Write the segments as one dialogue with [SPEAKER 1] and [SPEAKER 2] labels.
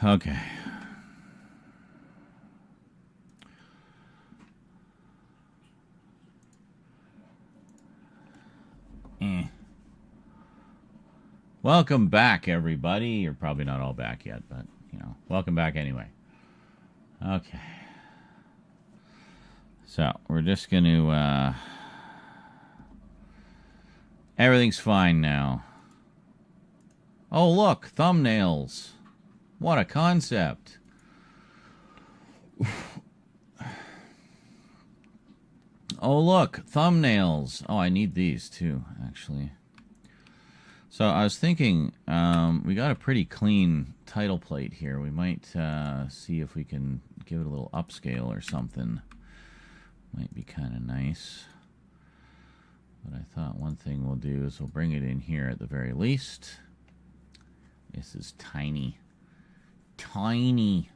[SPEAKER 1] Okay. Welcome back, everybody. You're probably not all back yet, but, you know, welcome back anyway. Okay. So, we're just going to, everything's fine now. Oh, look, thumbnails. What a concept. Oh, look, thumbnails. Oh, I need these too, actually. So I was thinking, we got a pretty clean title plate here. We might see if we can give it a little upscale or something. Might be kind of nice. But I thought one thing we'll do is we'll bring it in here at the very least. This is tiny. Tiny.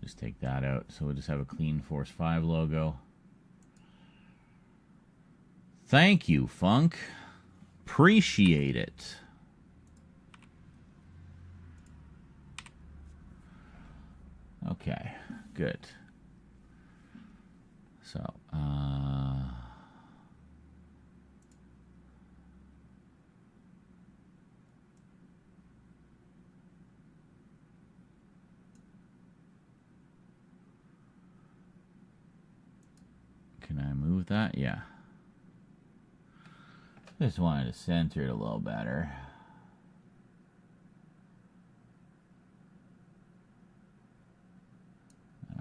[SPEAKER 1] Just take that out. So we'll just have a clean Force 5 logo. Thank you, Funk. Appreciate it. Okay, good. So, can I move that? Yeah. Just wanted to center it a little better.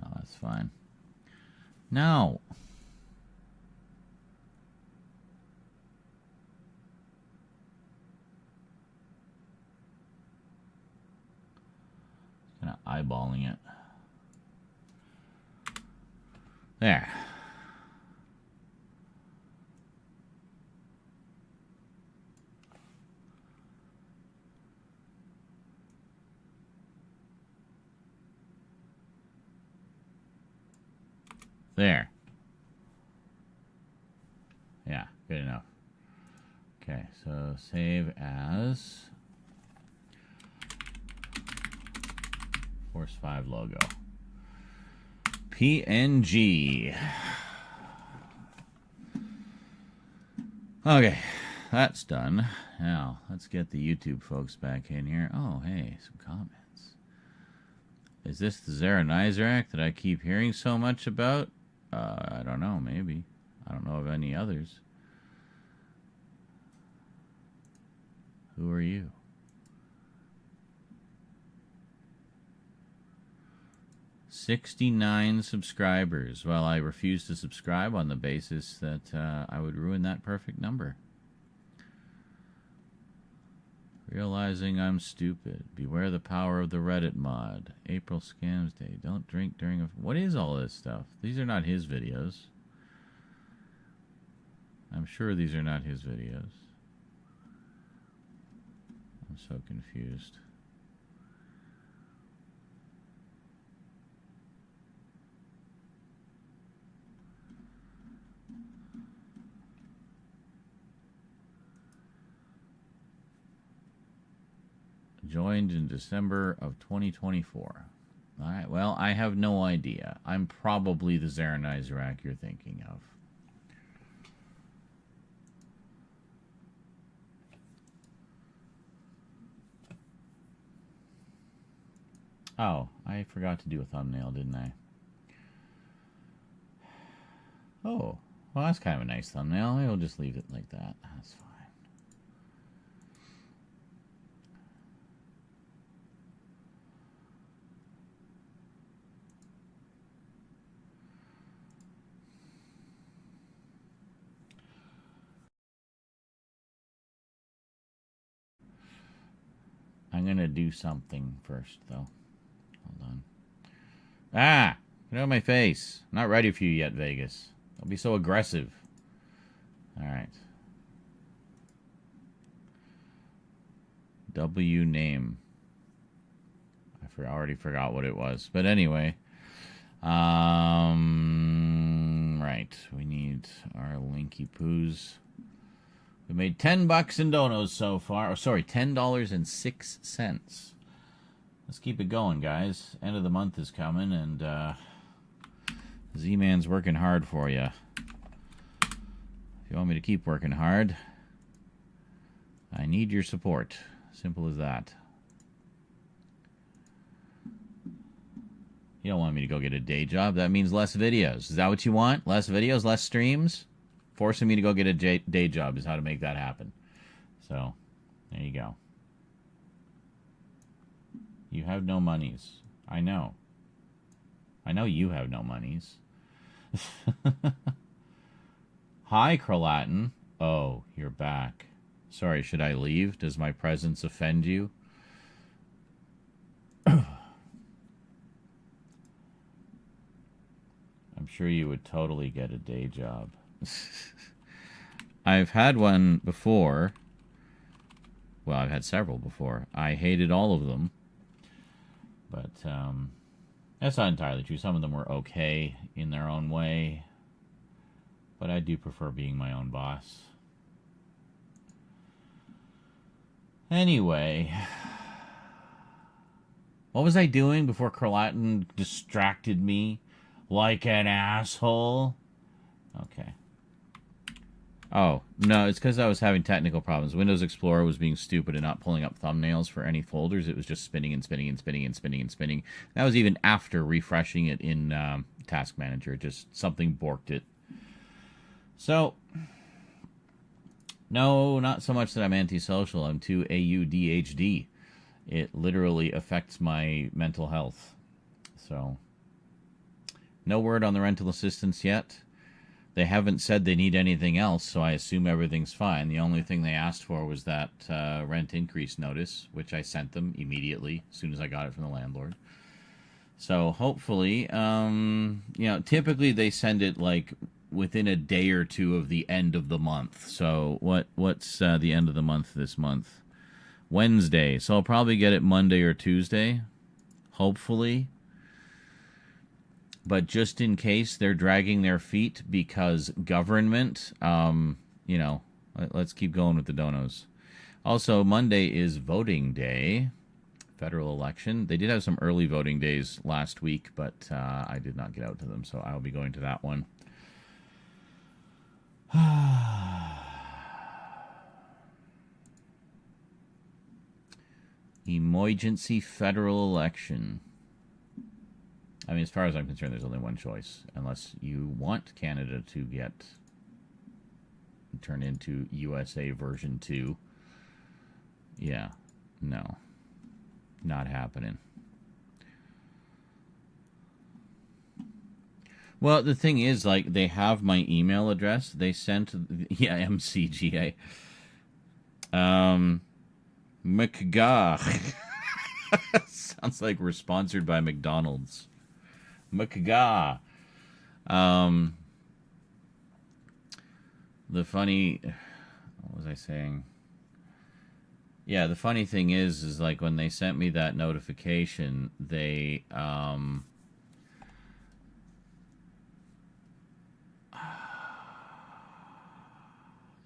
[SPEAKER 1] Oh, that's fine. No. Kind of eyeballing it. There. There. Yeah, good enough. Okay, so save as Force 5 logo. PNG. Okay, that's done. Now, let's get the YouTube folks back in here. Oh, hey, some comments. Is this the Zaranizarak that I keep hearing so much about? I don't know, maybe. I don't know of any others. Who are you? "69 subscribers." Well, I refuse to subscribe on the basis that I would ruin that perfect number. Realizing I'm stupid. Beware the power of the Reddit mod. April Scams Day. Don't drink during a... What is all this stuff? These are not his videos. I'm sure these are not his videos. I'm so confused. Joined in December of 2024. All right, well, I have no idea. I'm probably the Zaranizarak you're thinking of. Oh, I forgot to do a thumbnail, didn't I? Oh, well, that's kind of a nice thumbnail. Maybe we'll just leave it like that. That's fine. I'm going to do something first, though. Hold on. Ah! Get out of my face. I'm not ready for you yet, Vegas. Don't be so aggressive. Alright. W name. I already forgot what it was. But anyway. Right right. We need our linky poos. We made $10 in donos so far. Oh, sorry, $10.06. Let's keep it going, guys. End of the month is coming, and Z-Man's working hard for you. If you want me to keep working hard, I need your support. Simple as that. You don't want me to go get a day job. That means less videos. Is that what you want? Less videos, less streams? Forcing me to go get a day job is how to make that happen. So, there you go. You have no monies. I know. I know you have no monies. Hi, Kralatin. Oh, you're back. Sorry, should I leave? Does my presence offend you? I'm sure you would totally get a day job. I've had one before. Well, I've had several before. I hated all of them. But that's not entirely true. Some of them were okay in their own way. But I do prefer being my own boss. Anyway. What was I doing before Kralatin distracted me like an asshole? Okay. Oh, no, it's because I was having technical problems. Windows Explorer was being stupid and not pulling up thumbnails for any folders. It was just spinning and spinning and spinning and spinning and spinning. That was even after refreshing it in Task Manager. Just something borked it. So, no, not so much that I'm antisocial. I'm too AUDHD. It literally affects my mental health. So, no word on the rental assistance yet. They haven't said they need anything else, so I assume everything's fine. The only thing they asked for was that rent increase notice, which I sent them immediately as soon as I got it from the landlord. So hopefully, typically they send it like within a day or two of the end of the month. So what's the end of the month this month? Wednesday. So I'll probably get it Monday or Tuesday, hopefully. But just in case they're dragging their feet because government, let's keep going with the donos. Also, Monday is voting day, federal election. They did have some early voting days last week, but I did not get out to them, so I'll be going to that one. Emergency federal election. I mean, as far as I'm concerned, there's only one choice. Unless you want Canada to turn into USA version 2. Yeah. No. Not happening. Well, the thing is, like, they have my email address. They sent... Yeah, MCGA. McGaw. Sounds like we're sponsored by McDonald's. McGaw. The funny... What was I saying? Yeah, the funny thing is like when they sent me that notification, they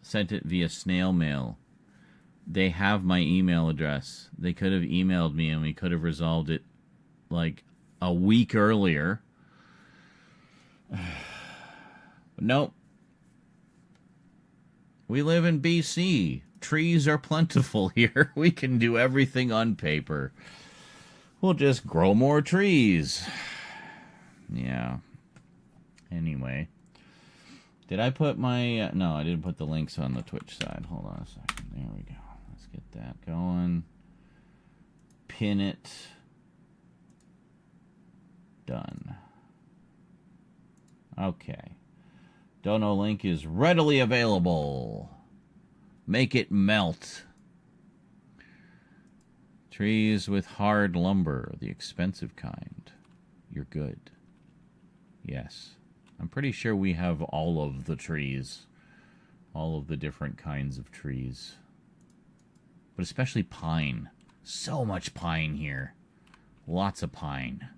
[SPEAKER 1] sent it via snail mail. They have my email address. They could have emailed me and we could have resolved it like a week earlier. But nope. We live in BC. Trees are plentiful here. We can do everything on paper. We'll just grow more trees. Yeah. Anyway. Did I put my... no, I didn't put the links on the Twitch side. Hold on a second. There we go. Let's get that going. Pin it. Done. Okay. Dono link is readily available. Make it melt. Trees with hard lumber, the expensive kind. You're good. Yes. I'm pretty sure we have all of the trees. All of the different kinds of trees. But especially pine. So much pine here. Lots of pine.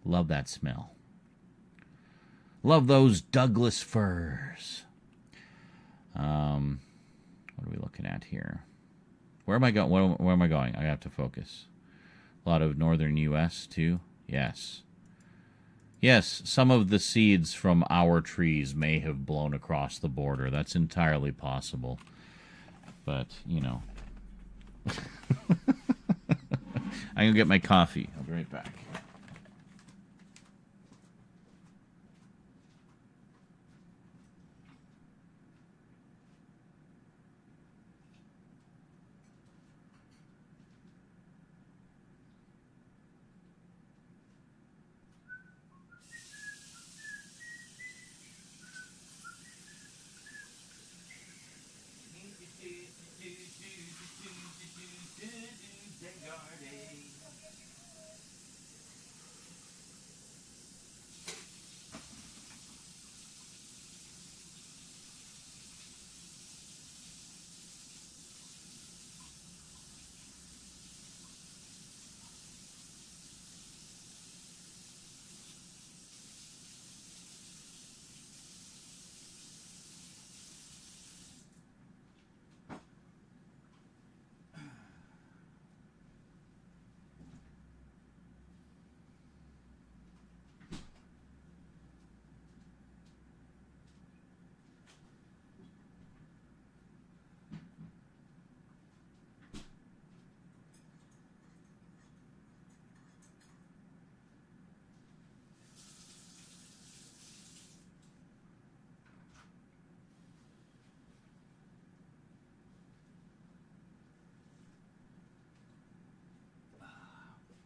[SPEAKER 1] Love that smell. Love those Douglas firs. What are we looking at here? Where am I going? Where am I going? I have to focus. A lot of northern U.S. too. Yes. Yes, some of the seeds from our trees may have blown across the border. That's entirely possible. But, you know. I'm going to get my coffee. I'll be right back.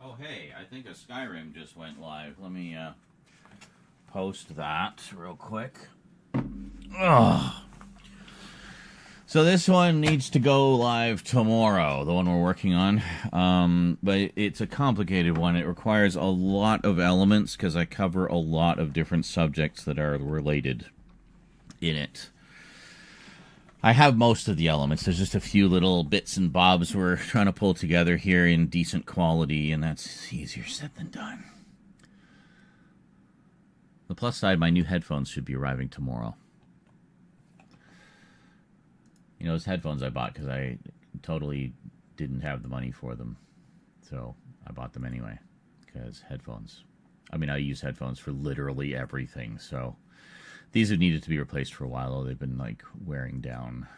[SPEAKER 1] Oh, hey, I think a Skyrim just went live. Let me post that real quick. Ugh. So this one needs to go live tomorrow, the one we're working on. But it's a complicated one. It requires a lot of elements because I cover a lot of different subjects that are related in it. I have most of the elements. There's just a few little bits and bobs we're trying to pull together here in decent quality, and that's easier said than done. The plus side, my new headphones should be arriving tomorrow. You know, those headphones I bought because I totally didn't have the money for them. So I bought them anyway because headphones. I mean, I use headphones for literally everything, so... These have needed to be replaced for a while, though. They've been, like, wearing down.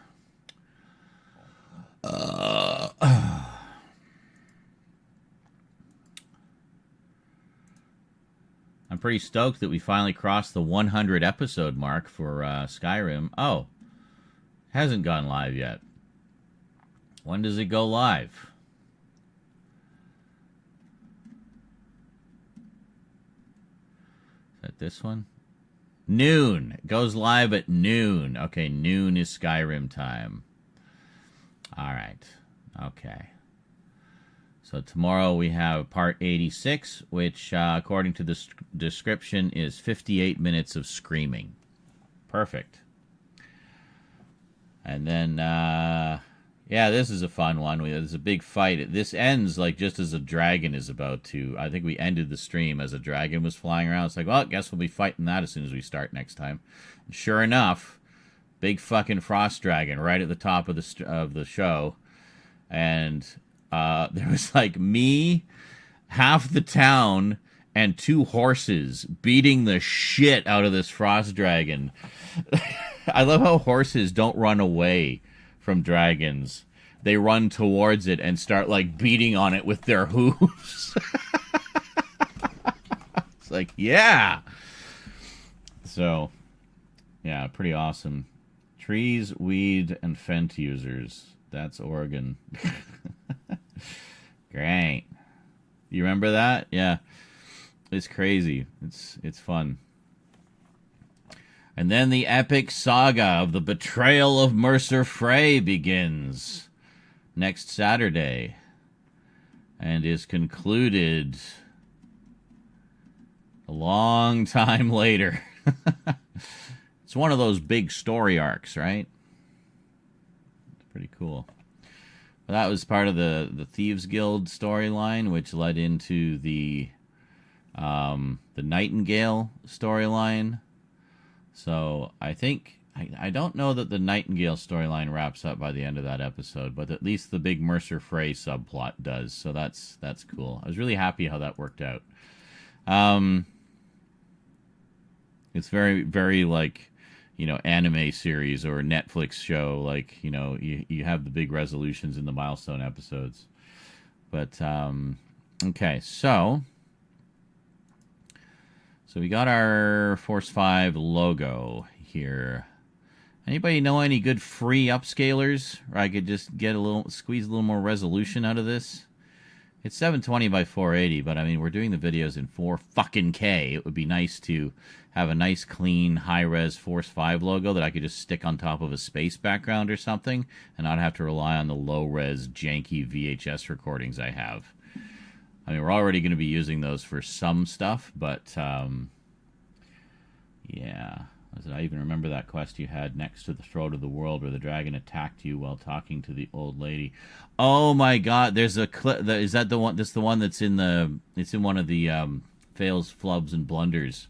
[SPEAKER 1] I'm pretty stoked that we finally crossed the 100 episode mark for Skyrim. Oh, hasn't gone live yet. When does it go live? Is that this one? Noon. It goes live at noon. Okay, noon is Skyrim time. All right. Okay. So tomorrow we have part 86, which, according to the description, is 58 minutes of screaming. Perfect. And then, yeah, this is a fun one. There's a big fight. This ends like just as a dragon is about to. I think we ended the stream as a dragon was flying around. It's like, well, I guess we'll be fighting that as soon as we start next time. And sure enough, big fucking frost dragon right at the top of the show, and there was like me, half the town, and 2 horses beating the shit out of this frost dragon. I love how horses don't run away from dragons. They run towards it and start like beating on it with their hooves. It's like, yeah. So, yeah, pretty awesome. Trees, weed, and Fent users. That's Oregon. Great. You remember that? Yeah. It's crazy. It's fun. And then the epic saga of the betrayal of Mercer Frey begins next Saturday and is concluded a long time later. It's one of those big story arcs, right? It's pretty cool. Well, that was part of the Thieves Guild storyline, which led into the Nightingale storyline. So I think I don't know that the Nightingale storyline wraps up by the end of that episode, but at least the big Mercer Frey subplot does. So that's cool. I was really happy how that worked out. It's very, very like, you know, anime series or Netflix show. Like, you know, you have the big resolutions in the milestone episodes. But okay, so we got our Force 5 logo here. Anybody know any good free upscalers where I could just get squeeze a little more resolution out of this? It's 720 by 480, but I mean, we're doing the videos in 4K. It would be nice to have a nice, clean, high-res Force 5 logo that I could just stick on top of a space background or something and not have to rely on the low-res, janky VHS recordings I have. I mean, we're already going to be using those for some stuff, but, yeah. I even remember that quest you had next to the throat of the world where the dragon attacked you while talking to the old lady. Oh my God! There's a clip. Is that the one? That's the one that's in the. It's in one of the fails, flubs, and blunders,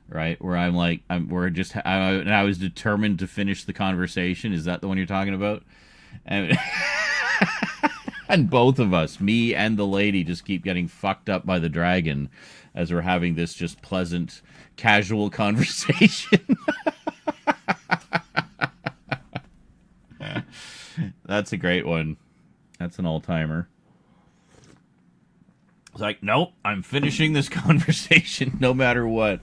[SPEAKER 1] right? Where I'm like, I was determined to finish the conversation. Is that the one you're talking about? And, and both of us, me and the lady, just keep getting fucked up by the dragon as we're having this just pleasant, casual conversation. That's a great one. That's an all-timer. It's like, nope, I'm finishing this conversation no matter what.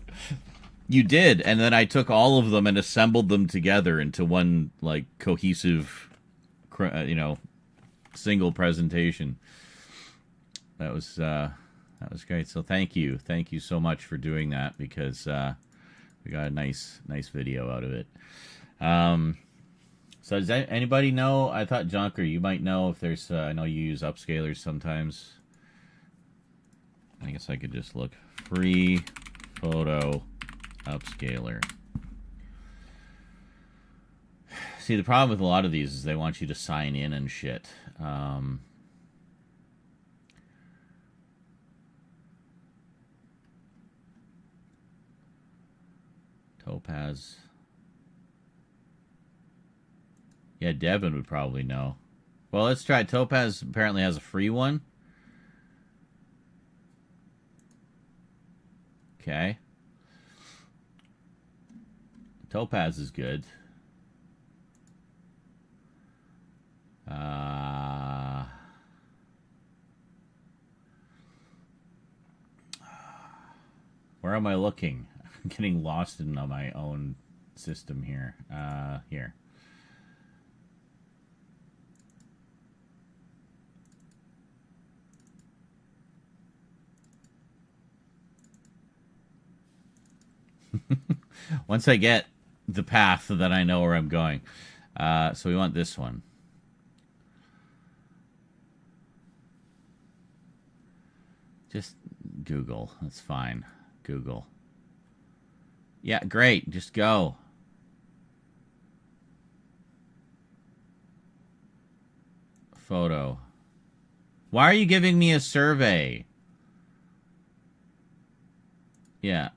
[SPEAKER 1] You did, and then I took all of them and assembled them together into one, like, cohesive, you know, single presentation. That was great. So thank you so much for doing that, because we got a nice video out of it. So does anybody know? I thought Jonker, you might know if there's. I know you use upscalers sometimes. I guess I could just look free photo upscaler. See, the problem with a lot of these is they want you to sign in and shit. Topaz. Yeah, Devin would probably know. Well, let's try. Topaz apparently has a free one. Okay. Topaz is good. Where am I looking? I'm getting lost in my own system here. Here. Once I get the path, that I know where I'm going. So we want this one. Just Google. That's fine. Google. Yeah, great. Just go. Photo. Why are you giving me a survey? Yeah.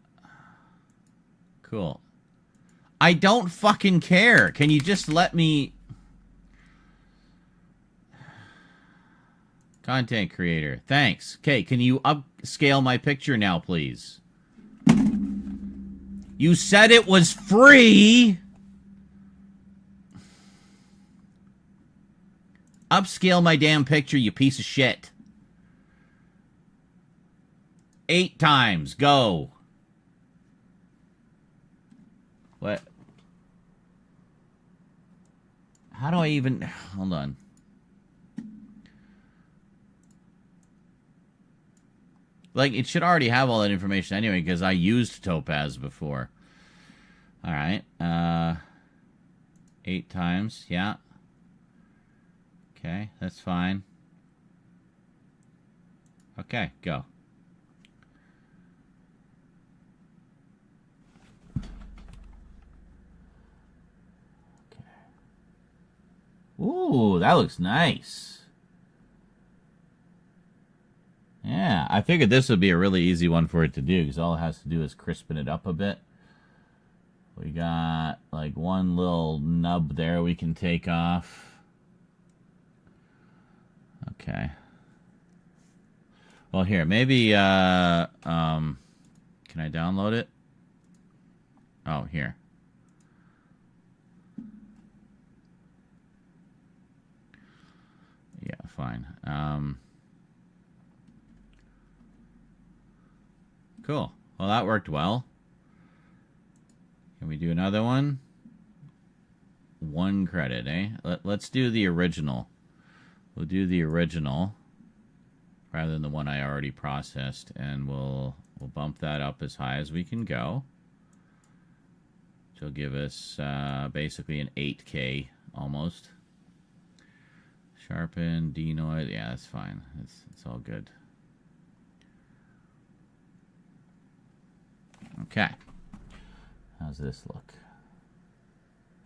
[SPEAKER 1] Cool. I don't fucking care. Can you just let me... Content creator. Thanks. Okay, can you upscale my picture now, please? You said it was free! Upscale my damn picture, you piece of shit. 8 times. Go. What? How do I even... Hold on. Like, it should already have all that information anyway, because I used Topaz before. Alright. 8 times. Yeah. Okay, that's fine. Okay, go. Okay. Ooh, that looks nice. Yeah, I figured this would be a really easy one for it to do, because all it has to do is crispen it up a bit. We got like one little nub there we can take off. Okay. Well, here, maybe, can I download it? Oh, here. Yeah, fine. Cool. Well, that worked well. Can we do another one? 1 credit, eh? Let's do the original. We'll do the original rather than the one I already processed, and we'll bump that up as high as we can go. Which will give us basically an 8K almost. Sharpen, denoise, yeah, that's fine. It's all good. Okay. How's this look?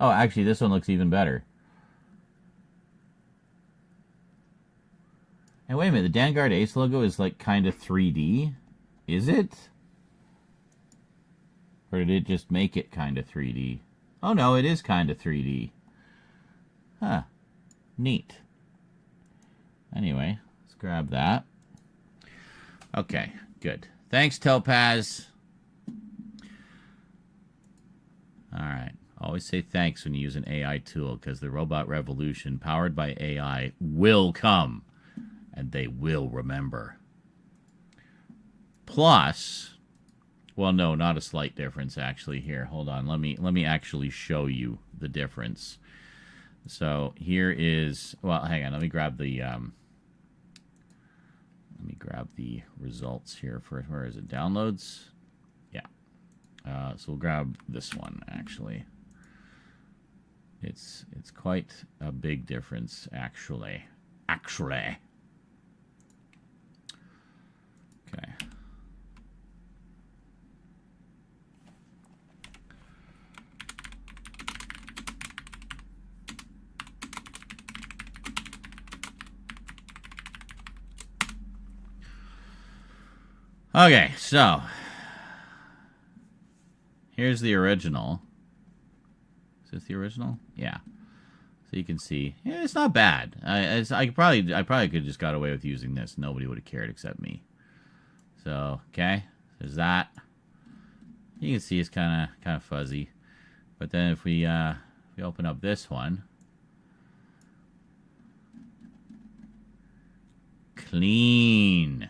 [SPEAKER 1] Oh, actually, this one looks even better. And wait a minute, the Vanguard Ace logo is like kind of 3D. Is it? Or did it just make it kind of 3D? Oh no, it is kind of 3D. Huh. Neat. Anyway, let's grab that. Okay, good. Thanks, Topaz. Alright. Always say thanks when you use an AI tool, because the robot revolution powered by AI will come. And they will remember. Plus, well, no, not a slight difference, actually. Here, hold on. Let me actually show you the difference. So here is, well, hang on. Let me grab the results here first. Where is it? Downloads? Yeah. So we'll grab this one, actually. It's quite a big difference, actually. Okay. Okay, so here's the original. Is this the original? Yeah. So you can see, yeah, it's not bad. I probably could just got away with using this. Nobody would have cared except me. So okay, there's that. You can see it's kind of fuzzy, but then if we open up this one, clean,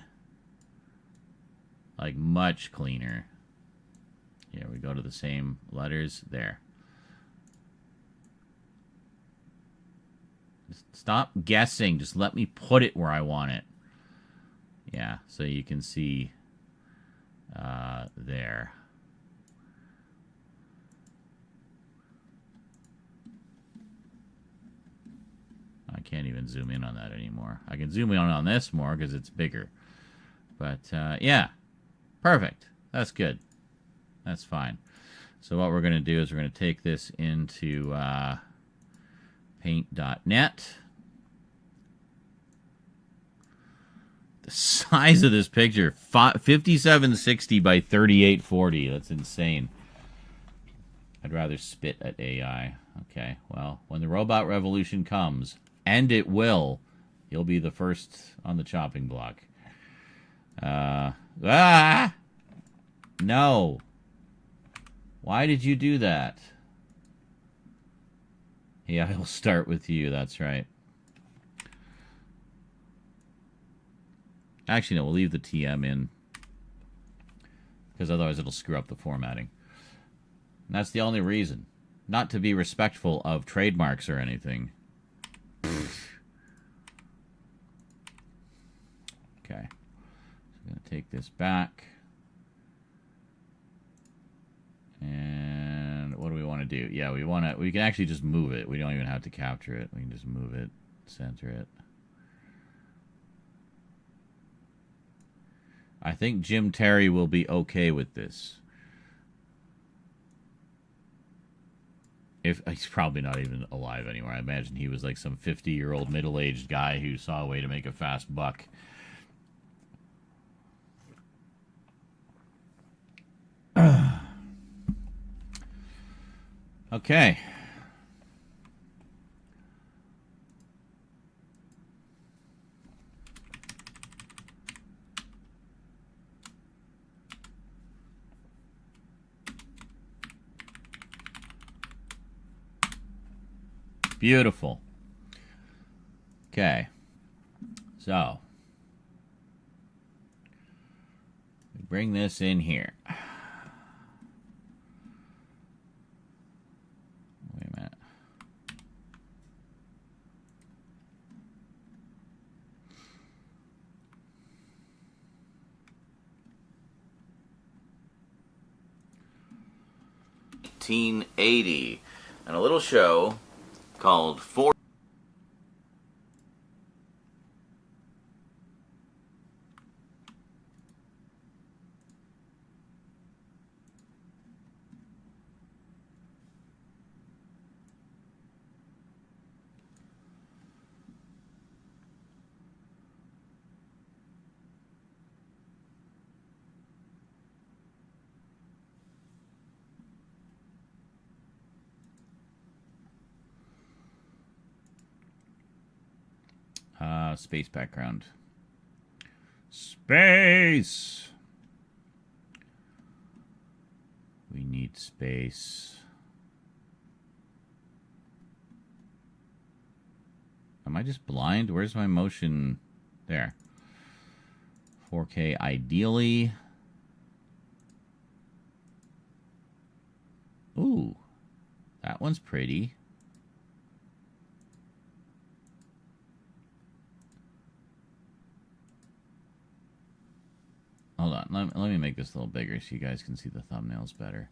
[SPEAKER 1] like much cleaner. Here we go to the same letters there. Just stop guessing. Just let me put it where I want it. Yeah, so you can see there. I can't even zoom in on that anymore. I can zoom in on this more because it's bigger. But, yeah, perfect. That's good. That's fine. So what we're going to do is we're going to take this into paint.net. The size of this picture, 5760 by 3840. That's insane. I'd rather spit at AI. Okay, well, when the robot revolution comes, and it will, you'll be the first on the chopping block. No. Why did you do that? Yeah, I'll start with you. That's right. Actually, no, we'll leave the TM in. Because otherwise it'll screw up the formatting. And that's the only reason. Not to be respectful of trademarks or anything. Okay. So I'm going to take this back. And what do we want to do? Yeah, we can actually just move it. We don't even have to capture it. We can just move it, center it. I think Jim Terry will be okay with this. He's probably not even alive anymore. I imagine he was like some 50-year-old middle-aged guy who saw a way to make a fast buck. Okay. Beautiful. Okay. So, we bring this in here. Wait a minute. $18.80, and a little show called Four. Space background. Space! We need space. Am I just blind? Where's my motion? There. 4K ideally. Ooh. That one's pretty. Hold on, let me make this a little bigger so you guys can see the thumbnails better.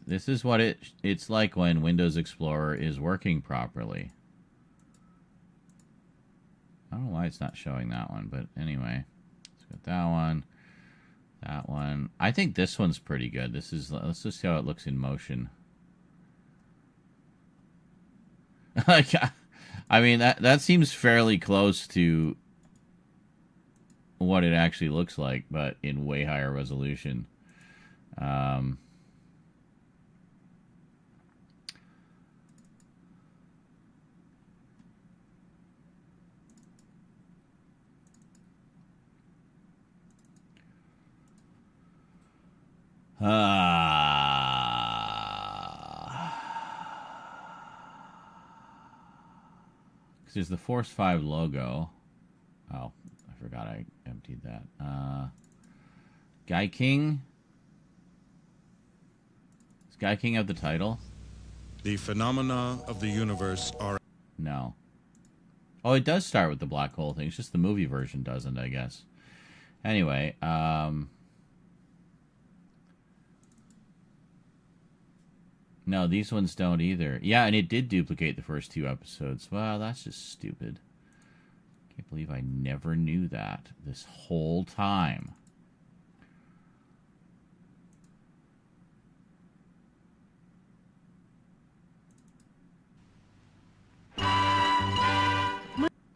[SPEAKER 1] This is what it's like when Windows Explorer is working properly. I don't know why it's not showing that one, but anyway. Let's get that one. That one. I think this one's pretty good. Let's just see how it looks in motion. I mean, that seems fairly close to what it actually looks like, but in way higher resolution. There's the Force 5 logo. Oh, I forgot I emptied that. Guy King? Does Guy King have the title?
[SPEAKER 2] The phenomena of the universe are...
[SPEAKER 1] No. Oh, it does start with the black hole thing. It's just the movie version doesn't, I guess. Anyway, no, these ones don't either. Yeah, and it did duplicate the first 2 episodes. Well, that's just stupid. Can't believe I never knew that this whole time.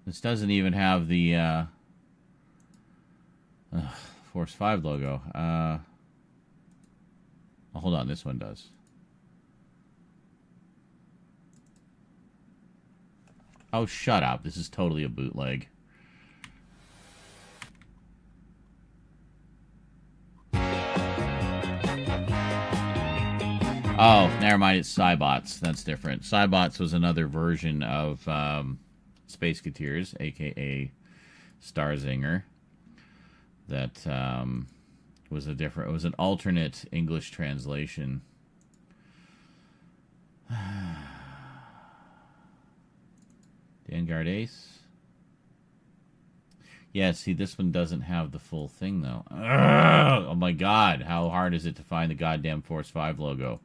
[SPEAKER 1] This doesn't even have the Force 5 logo. Oh, hold on, this one does. Oh, shut up. This is totally a bootleg. Oh, never mind. It's Cybots. That's different. Cybots was another version of Space Cateers, a.k.a. Starzinger. That was a different... It was an alternate English translation. Vanguard Ace. Yeah, see, this one doesn't have the full thing, though. Ugh! Oh, my God. How hard is it to find the goddamn Force 5 logo?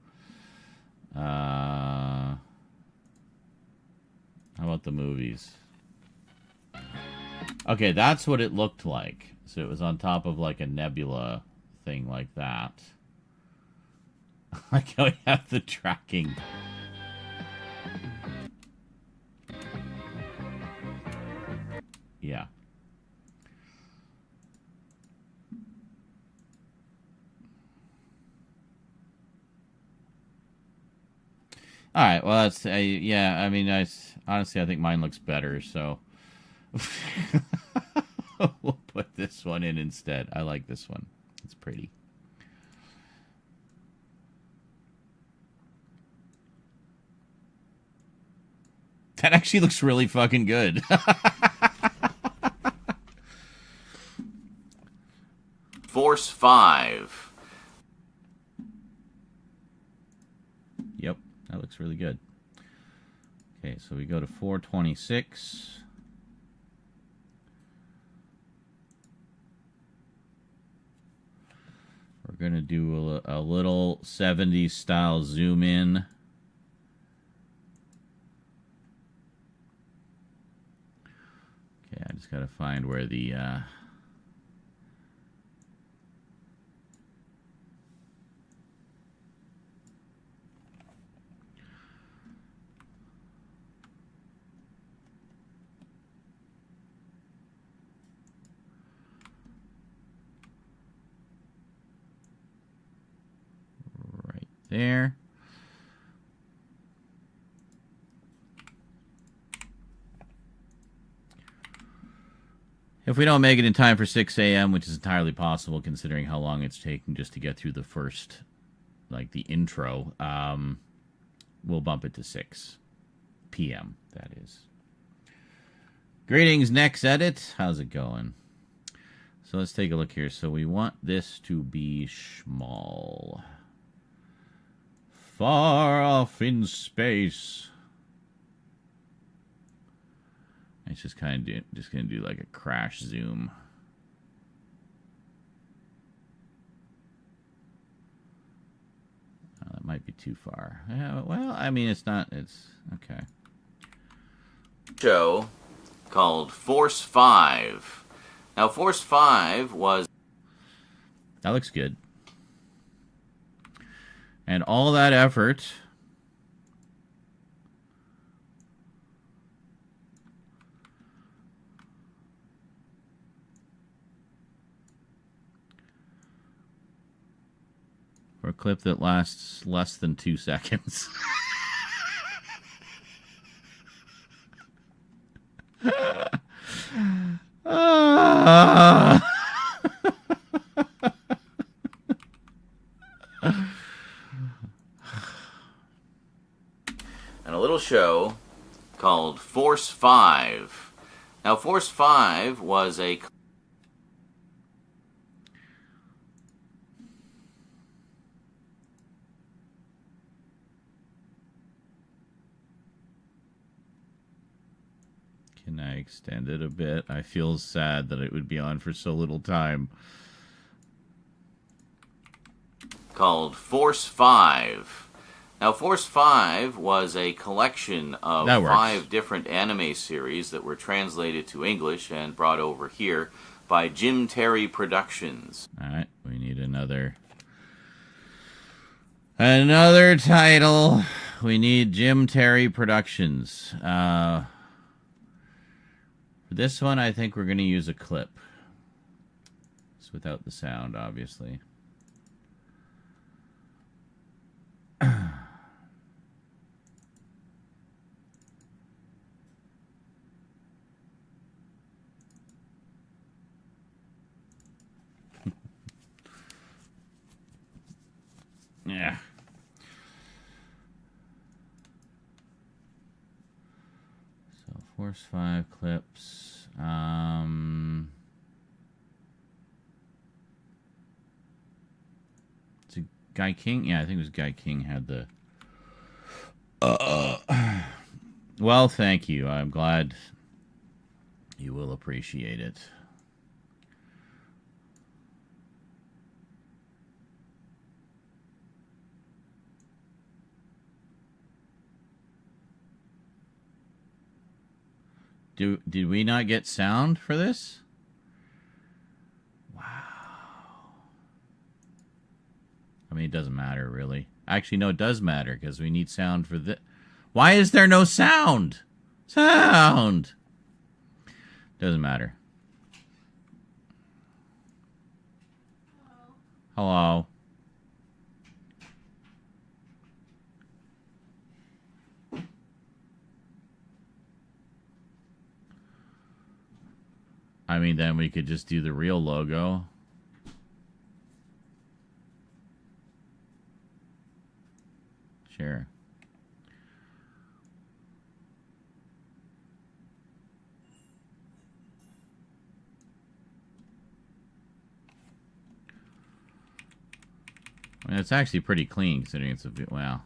[SPEAKER 1] How about the movies? Okay, that's what it looked like. So it was on top of, like, a nebula thing like that. Like how we have the tracking. Yeah. All right. Well, that's yeah. I mean, honestly, I think mine looks better. So we'll put this one in instead. I like this one. It's pretty. That actually looks really fucking good.
[SPEAKER 3] Force 5.
[SPEAKER 1] Yep, that looks really good. Okay, so we go to 426. We're going to do a little 70s style zoom in. Okay, I just got to find where the... right there. If we don't make it in time for 6 a.m., which is entirely possible considering how long it's taking just to get through the first, like the intro, we'll bump it to 6 p.m., that is. Greetings, Next Edit. How's it going? So let's take a look here. So we want this to be small. Far off in space. It's just kind of just going to do like a crash zoom. Oh, that might be too far. Yeah, well, I mean, it's not. It's okay.
[SPEAKER 3] Show called Force 5. Now, Force 5 was...
[SPEAKER 1] That looks good. And all that effort... for a clip that lasts less than 2 seconds.
[SPEAKER 3] and a little show called Force 5. Now, Force 5 was a...
[SPEAKER 1] Can I extend it a bit? I feel sad that it would be on for so little time.
[SPEAKER 3] called Force 5. Now, Force 5 was a collection of 5 different anime series that were translated to English and brought over here by Jim Terry Productions.
[SPEAKER 1] All right, we need another title. We need Jim Terry Productions. For this one, I think we're going to use a clip. It's without the sound, obviously. Yeah. So Force 5 clips. It's a Guy King. Yeah, I think it was Guy King had the. Well, thank you. I'm glad you will appreciate it. Did we not get sound for this? Wow. I mean, it doesn't matter, really. Actually, no, it does matter, because we need sound for this. Why is there no sound? Sound! Doesn't matter. Hello. I mean, then we could just do the real logo. Sure. I mean, it's actually pretty clean considering it's a bit, well,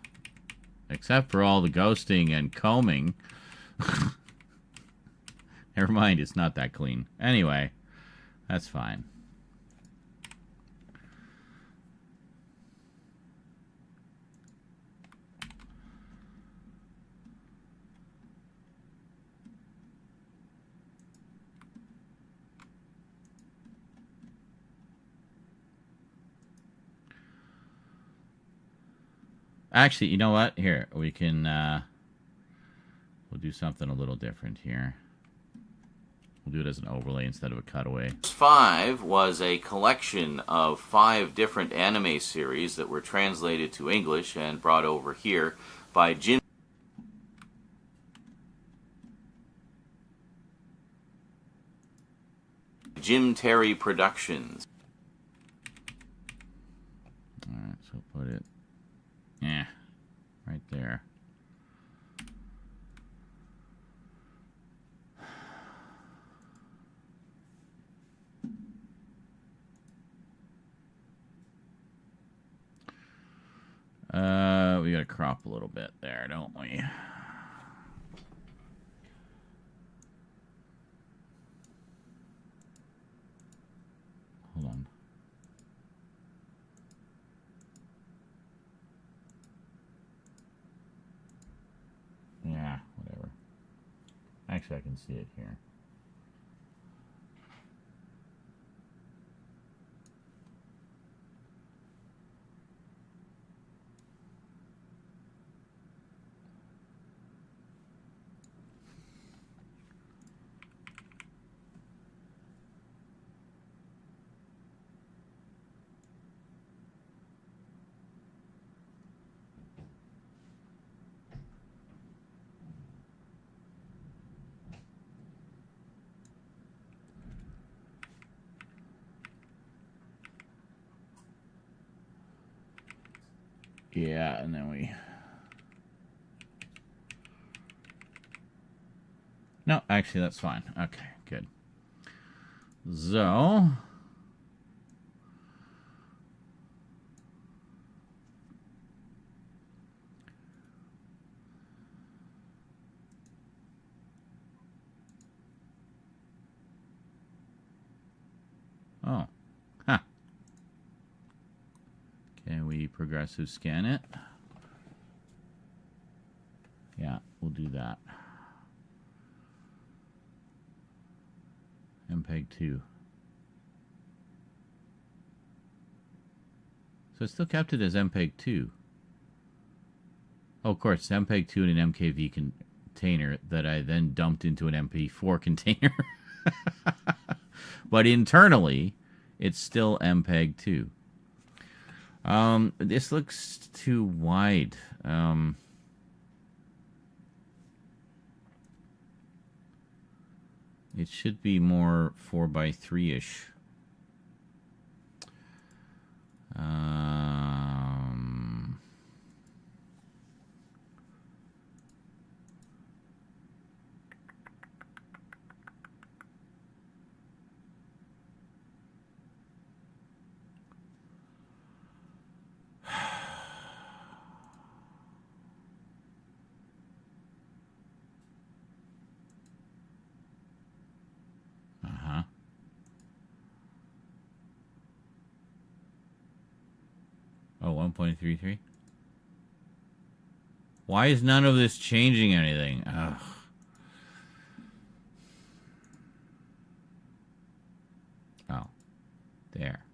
[SPEAKER 1] except for all the ghosting and combing. Never mind, it's not that clean. Anyway, that's fine. Actually, you know what? Here, we can, we'll do something a little different here. We'll do it as an overlay instead of a cutaway.
[SPEAKER 3] 5 was a collection of 5 different anime series that were translated to English and brought over here by Jim Terry Productions.
[SPEAKER 1] Alright, so put it, yeah, right there. We gotta crop a little bit there, don't we? Hold on. Yeah, whatever. Actually, I can see it here. Yeah, and then we... No, actually, that's fine. Okay, good. So... Oh. Huh. Can we progressive scan it? Yeah, we'll do that. MPEG 2. So it still kept it as MPEG 2. Oh, of course, it's MPEG 2 in an MKV container that I then dumped into an MP4 container. But internally, it's still MPEG 2. This looks too wide. It should be more 4:3-ish. Oh, 1.33? Why is none of this changing anything? Ugh. Oh. There.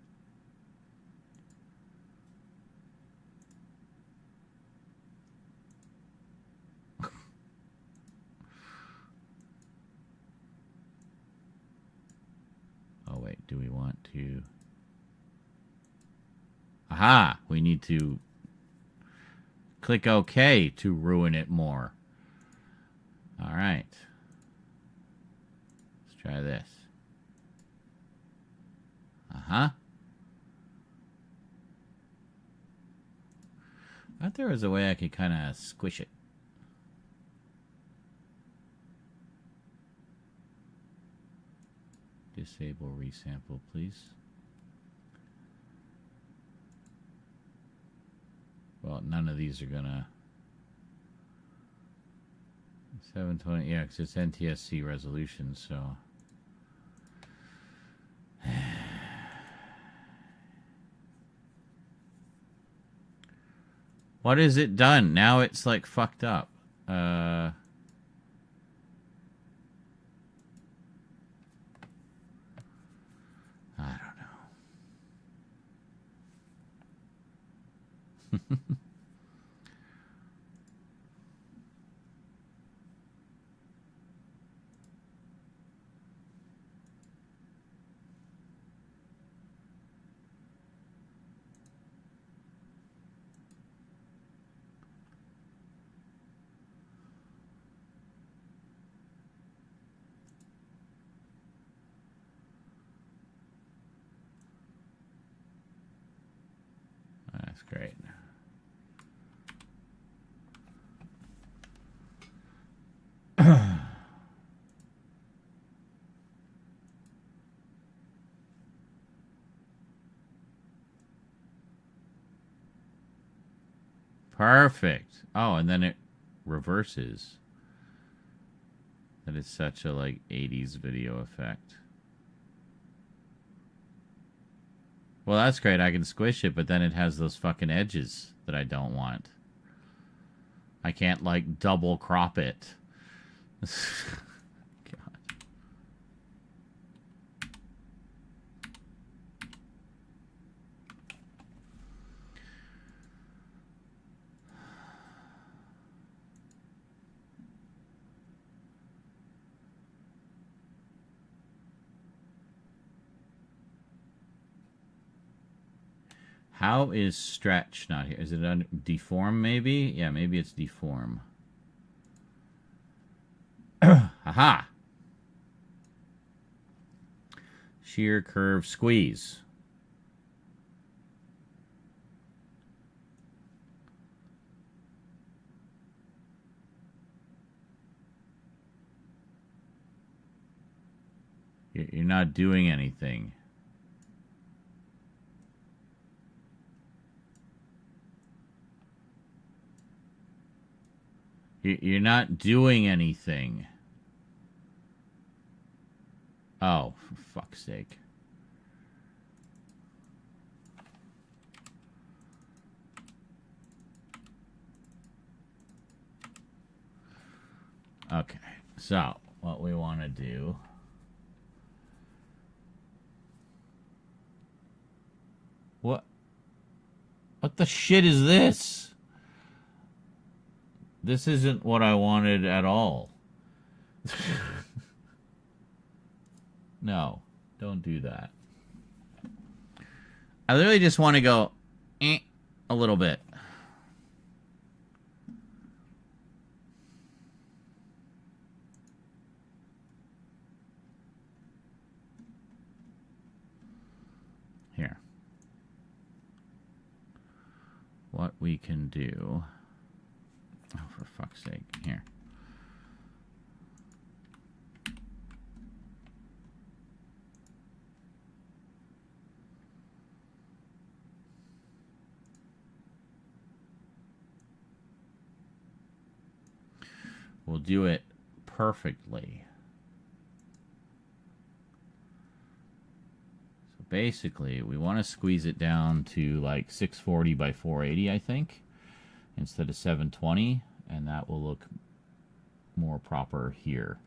[SPEAKER 1] Oh, wait. Do we want to... Aha! We need to click OK to ruin it more. All right. Let's try this. Uh-huh. I thought there was a way I could kind of squish it. Disable resample, please. Well, none of these are gonna... 720, yeah, because it's NTSC resolution, so... What is it done? Now it's like fucked up. I don't know. That's great. Perfect. Oh, and then it reverses. That is such a like 80s video effect. Well, that's great. I can squish it, but then it has those fucking edges that I don't want. I can't like double crop it. God. How is stretch not here? Is it on deform maybe? Yeah, maybe it's deform. Aha! Shear, curve, squeeze. You're not doing anything. You're not doing anything. Oh, for fuck's sake. Okay, so what we want to do... What the shit is this? This isn't what I wanted at all. No, don't do that. I literally just want to go a little bit. Here. What we can do... Oh, for fuck's sake. Here. We'll do it perfectly. So basically, we want to squeeze it down to like 640 by 480, I think, instead of 720, and that will look more proper here.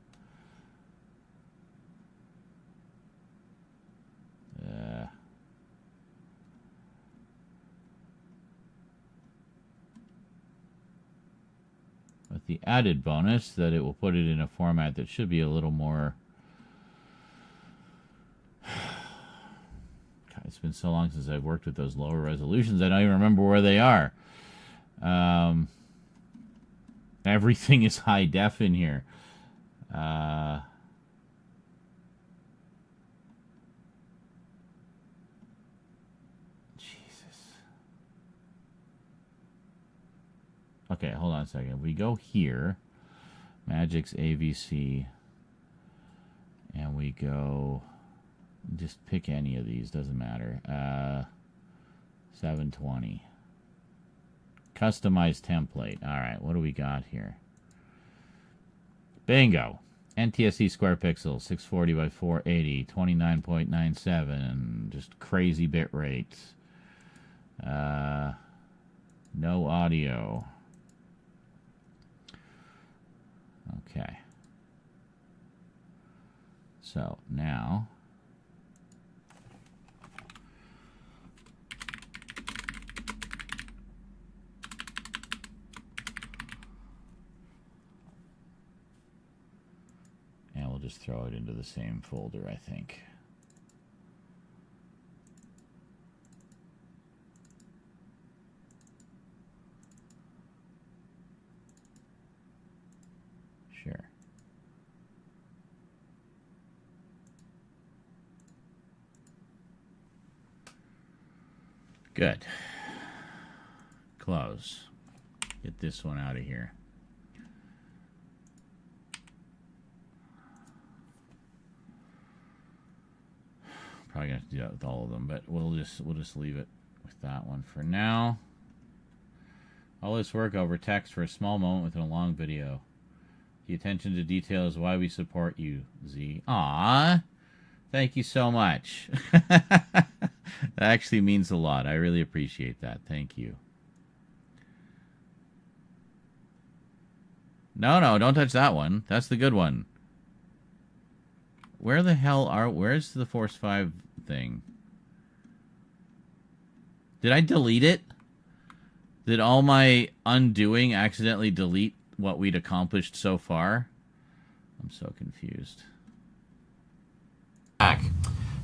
[SPEAKER 1] With the added bonus that it will put it in a format that should be a little more... God, it's been so long since I've worked with those lower resolutions, I don't even remember where they are. Everything is high def in here. There. Okay, hold on a second. If we go here, Magic's AVC, and we go, just pick any of these, doesn't matter. 720. Customize template. All right, what do we got here? Bingo. NTSC square pixels, 640 by 480, 29.97, just crazy bit rates. No audio. Okay. So now and we'll just throw it into the same folder, I think. Sure. Good. Close. Get this one out of here. Probably gonna have to do that with all of them, but we'll just leave it with that one for now. All this work over text for a small moment within a long video. The attention to detail is why we support you, Z. Aww. Thank you so much. That actually means a lot. I really appreciate that. Thank you. No, don't touch that one. That's the good one. Where the hell where's the Force 5 thing? Did I delete it? Did all my undoing accidentally delete what we'd accomplished so far? I'm so confused.
[SPEAKER 3] Back.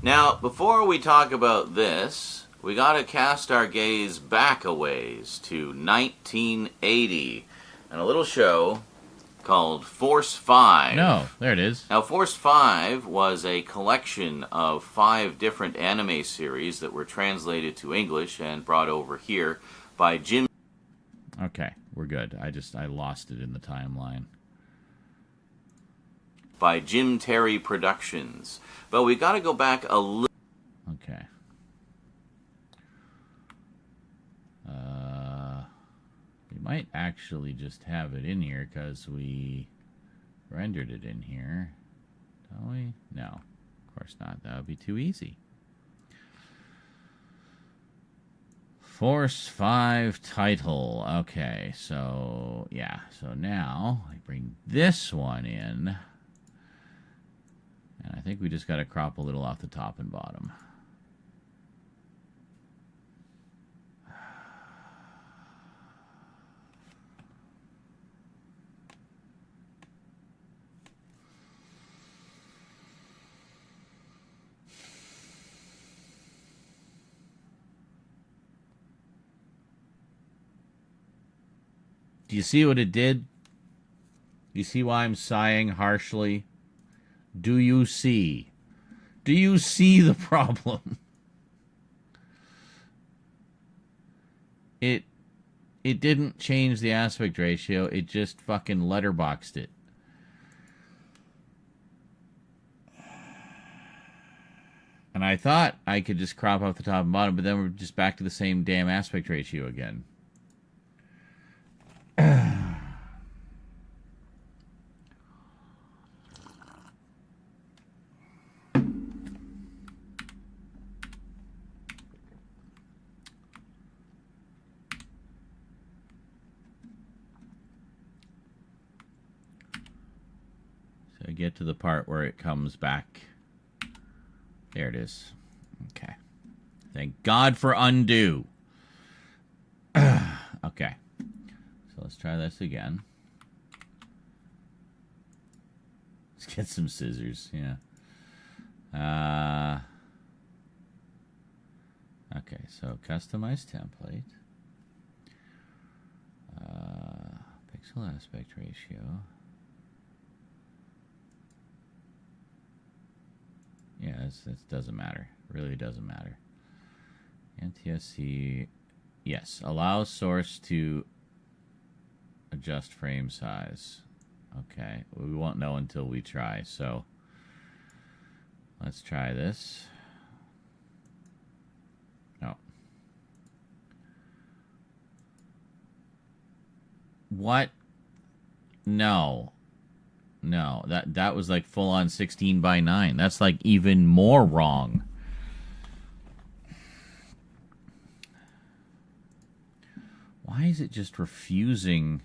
[SPEAKER 3] Now, before we talk about this, we got to cast our gaze back a ways to 1980 and a little show called Force 5.
[SPEAKER 1] No, there it is.
[SPEAKER 3] Now, Force 5 was a collection of 5 different anime series that were translated to English and brought over here by Jim.
[SPEAKER 1] Okay, we're good. I lost it in the timeline.
[SPEAKER 3] By Jim Terry Productions. But we got to go back a little.
[SPEAKER 1] Okay. We might actually just have it in here because we rendered it in here. Don't we? No, of course not. That would be too easy. Force 5 title. Okay, so yeah. So now I bring this one in. And I think we just got to crop a little off the top and bottom. Do you see what it did? Do you see why I'm sighing harshly? Do you see? Do you see the problem? It didn't change the aspect ratio. It just fucking letterboxed it. And I thought I could just crop off the top and bottom, but then we're just back to the same damn aspect ratio again. So I get to the part where it comes back. There it is. Okay. Thank God for undo. Okay. So let's try this again. Let's get some scissors. Yeah. Okay, so customize template. Pixel aspect ratio. Yeah, it doesn't matter. It really doesn't matter. NTSC, yes, allows source to adjust frame size. Okay, we won't know until we try, so let's try this. No. What? No. No, that was like full on 16 by 9. That's like even more wrong. Why is it just refusing?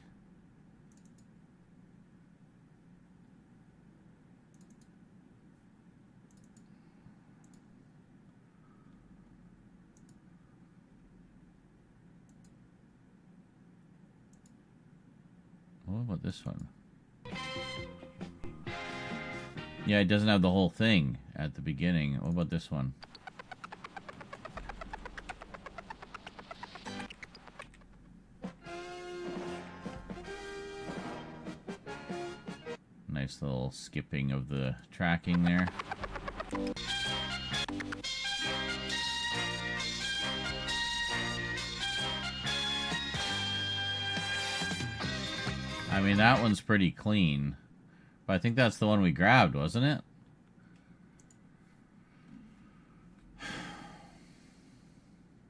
[SPEAKER 1] What about this one? Yeah, it doesn't have the whole thing at the beginning. What about this one? Nice little skipping of the tracking there. I mean, that one's pretty clean. But I think that's the one we grabbed, wasn't it?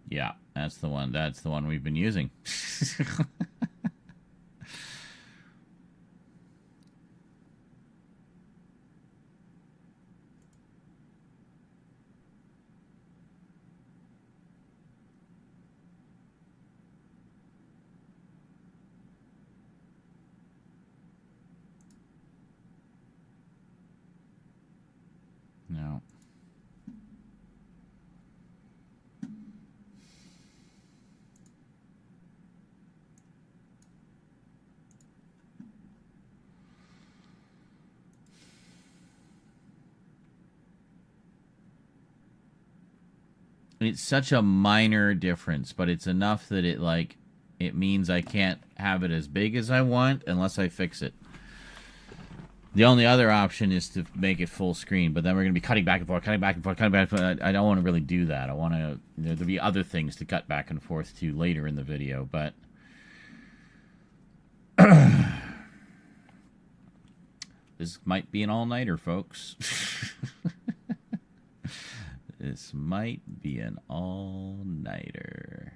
[SPEAKER 1] Yeah, that's the one. That's the one we've been using. No. It's such a minor difference, but it's enough that it means I can't have it as big as I want unless I fix it. The only other option is to make it full screen, but then we're going to be cutting back and forth, cutting back and forth, cutting back and forth. I don't want to really do that. I want to, there'll be other things to cut back and forth to later in the video, but this might be an all-nighter, folks. This might be an all-nighter.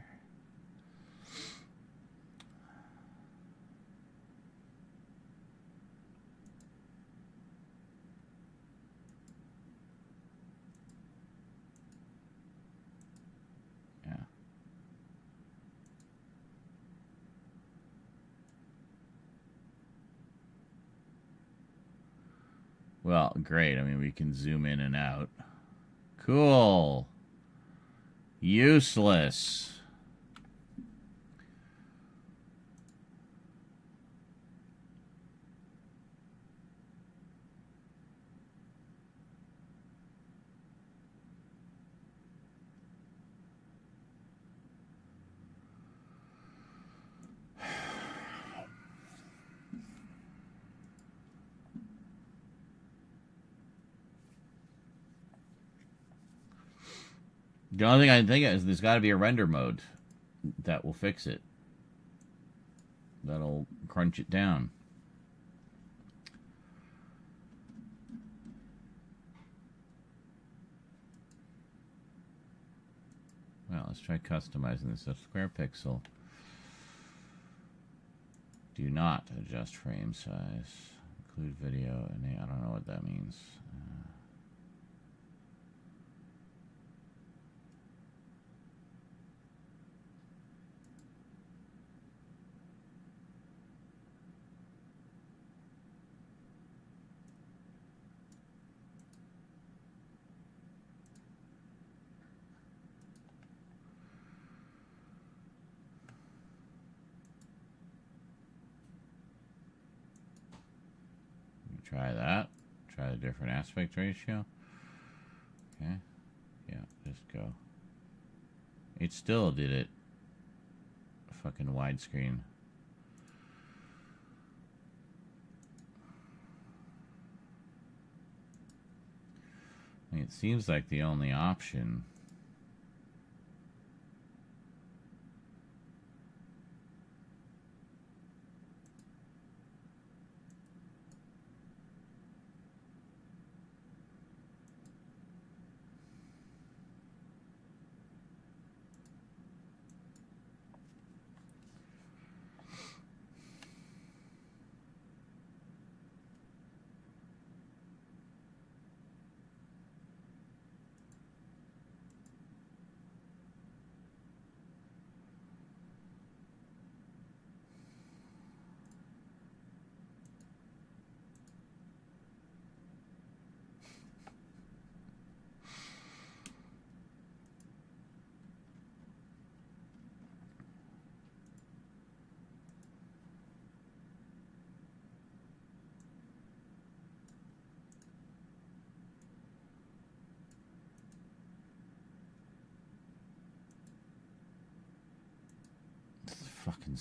[SPEAKER 1] Yeah. Well, great. I mean, we can zoom in and out. Cool. Useless. The only thing I can think of is there's got to be a render mode that will fix it. That'll crunch it down. Well, let's try customizing this. So square pixel. Do not adjust frame size. Include video. And I don't know what that means. Try that. Try the different aspect ratio. Okay. Yeah, just go. It still did it. Fucking widescreen. I mean, it seems like the only option.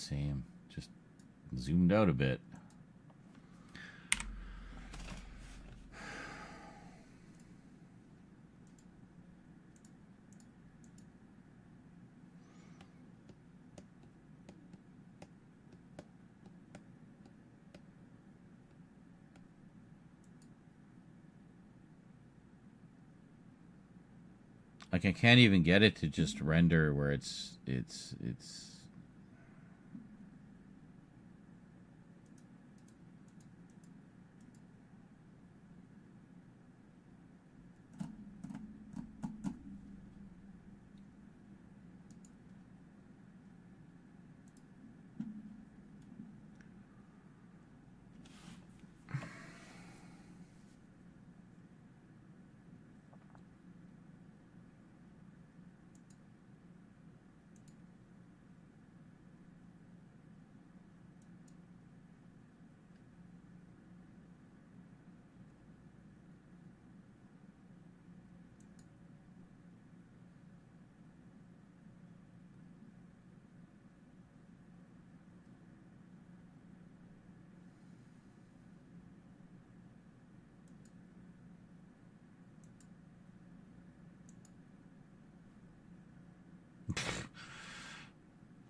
[SPEAKER 1] same. Just zoomed out a bit. Like, I can't even get it to just render where it's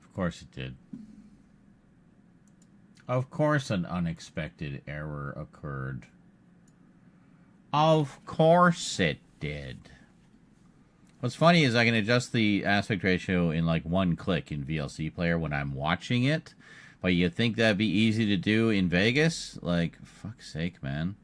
[SPEAKER 1] Of course it did. Of course an unexpected error occurred. Of course it did. What's funny is I can adjust the aspect ratio in like one click in VLC Player when I'm watching it. But you think that'd be easy to do in Vegas? Like, fuck's sake, man.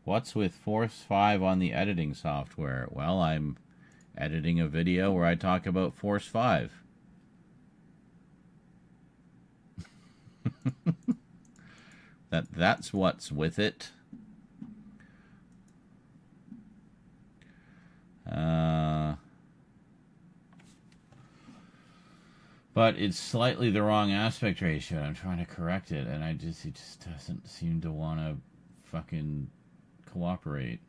[SPEAKER 1] What's with Force 5 on the editing software? Well, I'm editing a video where I talk about Force 5. That's what's with it. But it's slightly the wrong aspect ratio. I'm trying to correct it, and it just doesn't seem to want to fucking cooperate.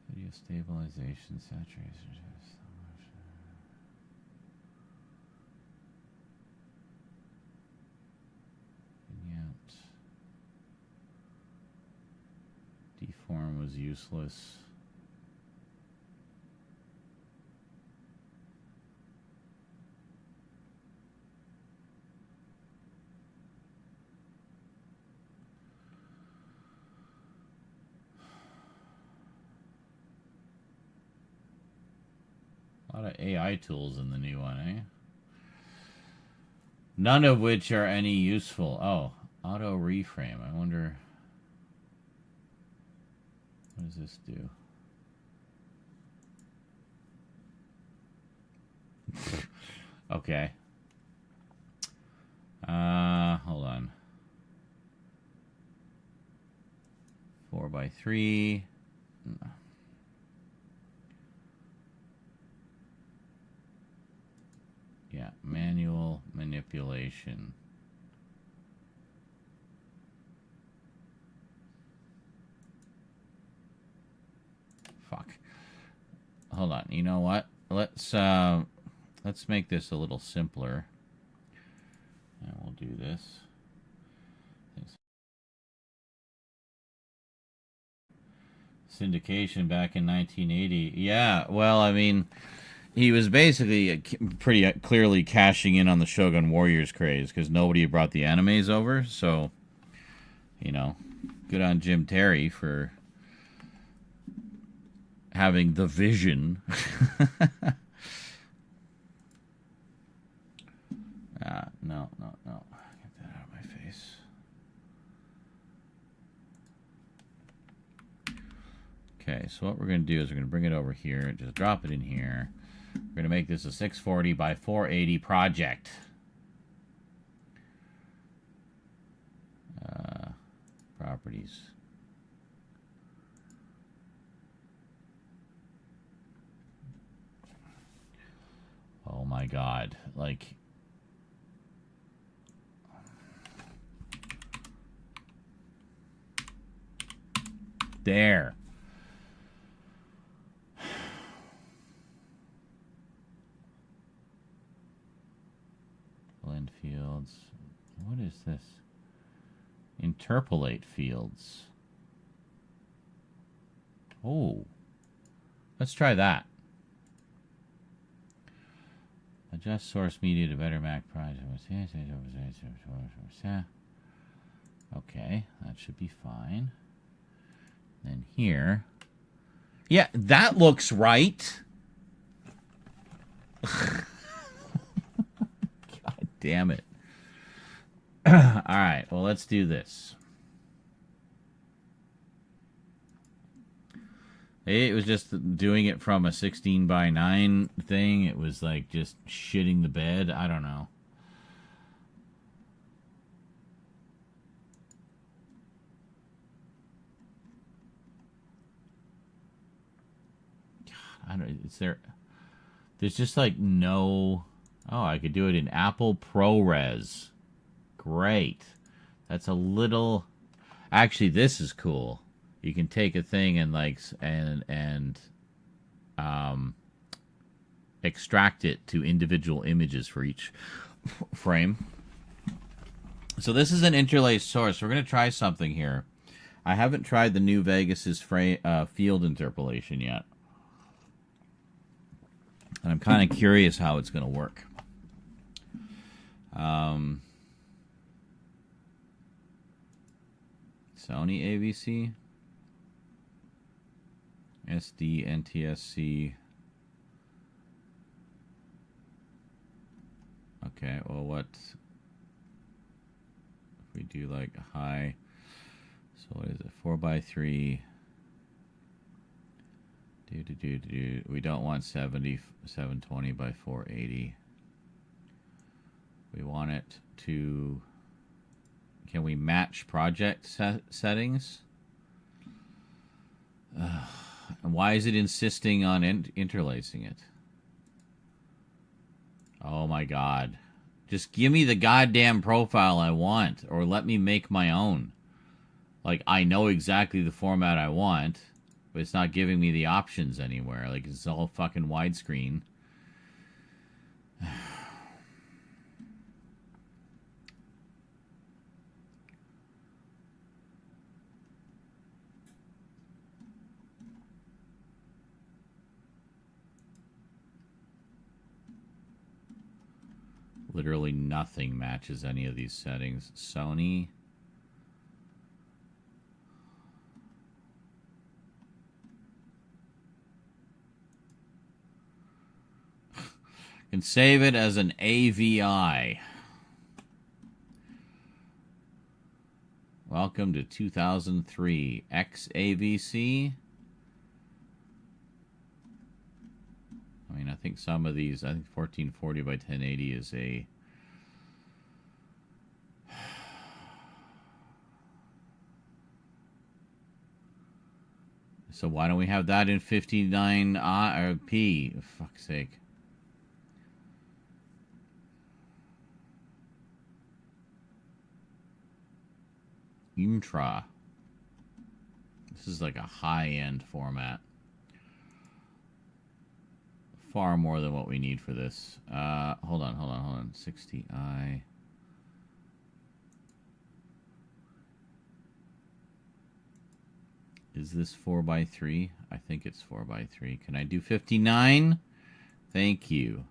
[SPEAKER 1] Video stabilization, saturation. Vignette. Deform was useless. A lot of AI tools in the new one, eh? None of which are any useful. Oh, auto reframe. I wonder, what does this do? Okay. Hold on. 4x3. Yeah, manual manipulation. Fuck. Hold on. You know what? Let's make this a little simpler. And we'll do this. Syndication back in 1980. Yeah, well, I mean, he was basically pretty clearly cashing in on the Shogun Warriors craze because nobody brought the animes over. So, you know, good on Jim Terry for having the vision. No. Get that out of my face. Okay, so what we're going to do is we're going to bring it over here, just drop it in here. We're going to make this a 640 by 480 project. Properties. Oh my God. Like, There. Blend fields. What is this? Interpolate fields. Oh. Let's try that. Adjust source media to better match price. Okay, that should be fine. Then here. Yeah, that looks right. God damn it. All right, well, let's do this. It was just doing it from a 16 by 9 thing. It was like just shitting the bed. I don't know. God, I don't. There's just like no. Oh, I could do it in Apple ProRes. Great. That's a little. Actually, this is cool. You can take a thing and extract it to individual images for each frame. So this is an interlaced source. We're going to try something here. I haven't tried the new Vegas's field interpolation yet. And I'm kind of curious how it's going to work. Sony AVC. SD, NTSC. Okay, well, what if we do like a high? So what is it? 4x3. We don't want 720 by 480. We want it to. Can we match project settings? And why is it insisting on interlacing it? Oh my god. Just give me the goddamn profile I want, or let me make my own. Like, I know exactly the format I want, but it's not giving me the options anywhere. Like, it's all fucking widescreen. Literally nothing matches any of these settings. Sony. Can save it as an AVI. Welcome to 2003. XAVC. I mean, I think some of these, I think 1440 by 1080 is a... So why don't we have that in 59p? For fuck's sake. Intra. This is like a high-end format. Far more than what we need for this. Hold on. 60i. Is this 4x3? I think it's 4x3. Can I do 59? Thank you.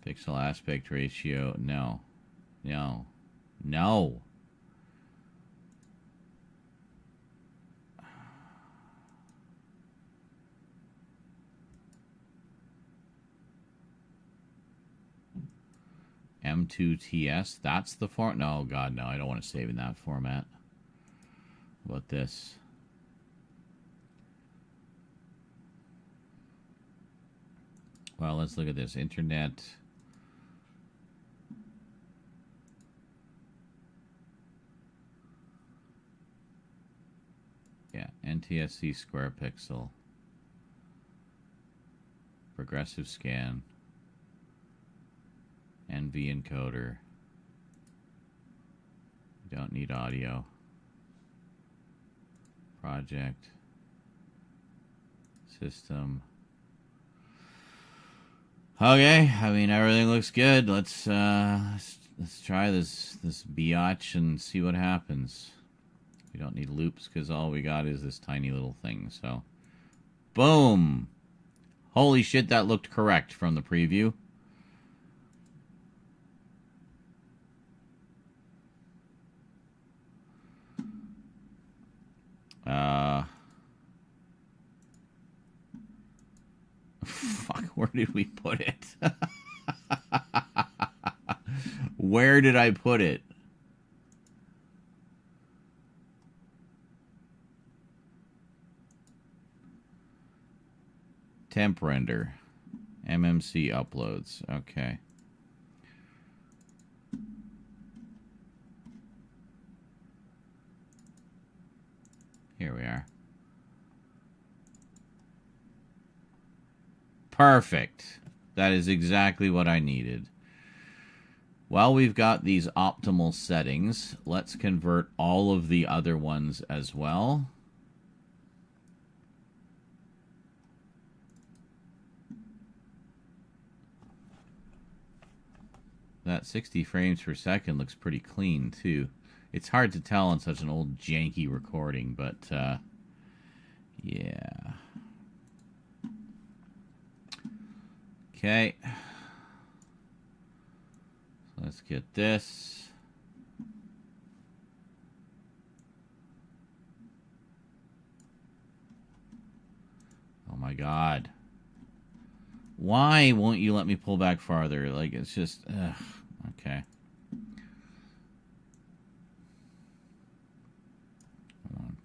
[SPEAKER 1] Pixel aspect ratio. No. M2TS, that's the format. No, God, no, I don't want to save in that format. What about this? Well, let's look at this. Internet. Yeah, NTSC square pixel. Progressive scan. NV encoder. You don't need audio. Project. System. Okay, I mean everything looks good. Let's try this biatch and see what happens. We don't need loops because all we got is this tiny little thing. So, boom! Holy shit, that looked correct from the preview. Fuck, where did we put it? Where did I put it? Temp render. MMC uploads. Okay. Here we are. Perfect. That is exactly what I needed. Well, we've got these optimal settings. Let's convert all of the other ones as well. That 60 frames per second looks pretty clean, too. It's hard to tell on such an old janky recording, but, yeah. Okay. So let's get this. Oh my God. Why won't you let me pull back farther? Like, it's just, ugh. Okay. Hold on.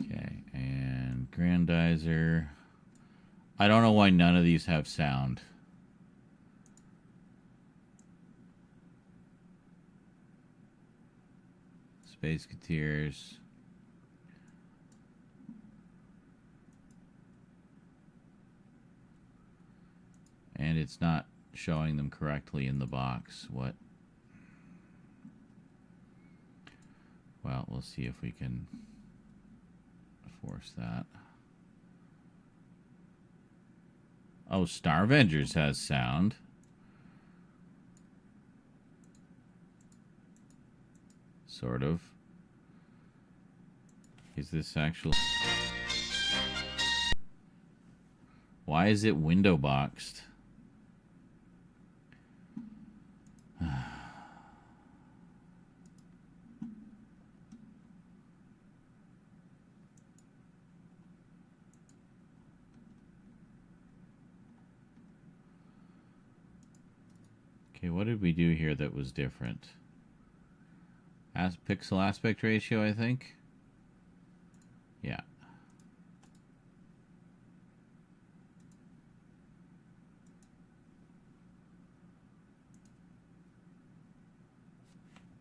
[SPEAKER 1] Okay, and grandizer. I don't know why none of these have sound. Space Cateers. And it's not showing them correctly in the box. What? Well, we'll see if we can force that. Oh, Star Avengers has sound. Sort of. Is this actual... Why is it window boxed? Okay, what did we do here that was different? Pixel aspect ratio, I think. Yeah.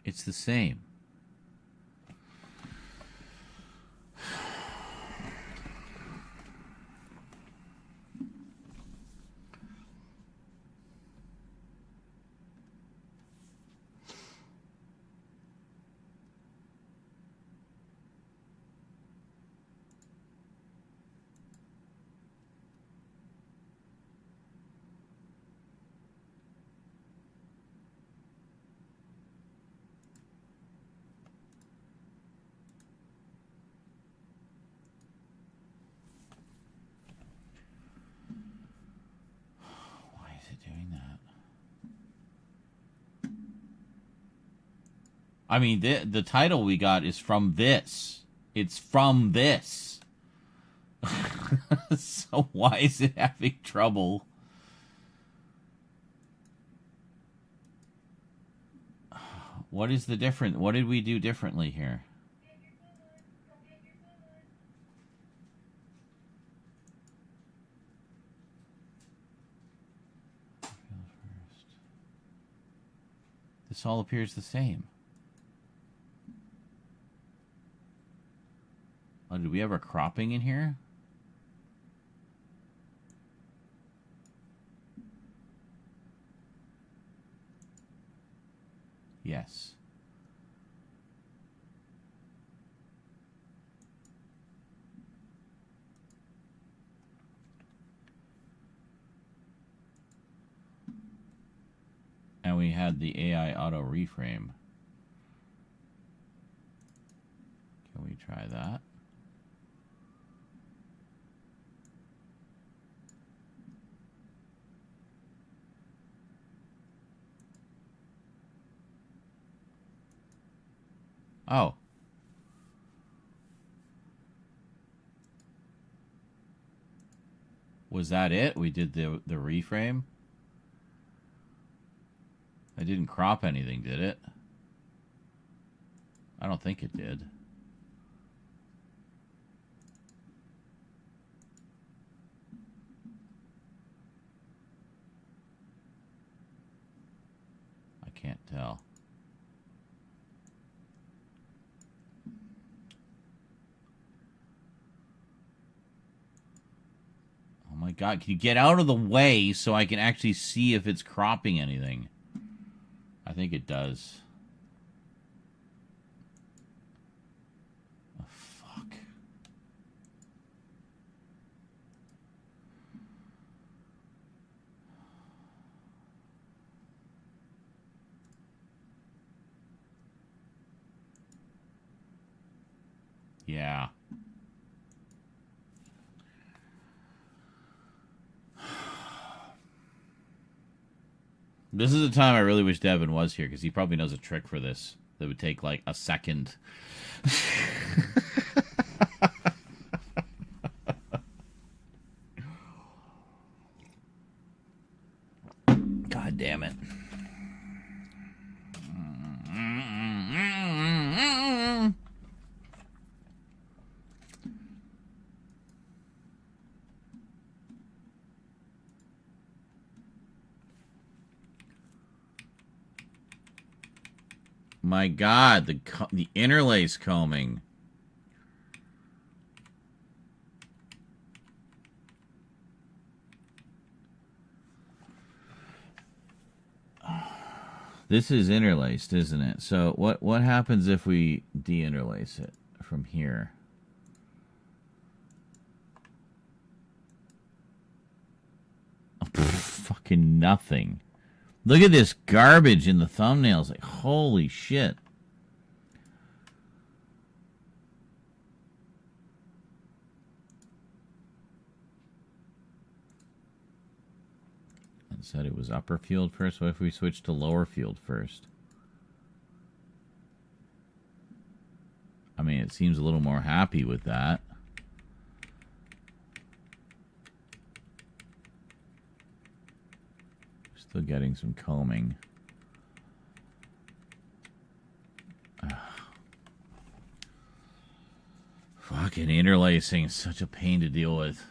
[SPEAKER 1] It's the same. I mean, the title we got is from this. It's from this. So why is it having trouble? What is the difference? What did we do differently here? This all appears the same. Oh, did we have a cropping in here? Yes. And we had the AI auto reframe. Can we try that? Oh. Was that it? We did the reframe? I didn't crop anything, did it? I don't think it did. I can't tell. Oh my God, can you get out of the way so I can actually see if it's cropping anything? I think it does. Oh, fuck. Yeah. This is the time I really wish Devin was here, because he probably knows a trick for this that would take like a second. God damn it. My God, the interlace combing. This is interlaced, isn't it? So what happens if we deinterlace it from here? Fucking nothing. Look at this garbage in the thumbnails. Like, holy shit. It said it was upper field first. What if we switch to lower field first? I mean, it seems a little more happy with that. Still getting some combing. Fucking interlacing is such a pain to deal with.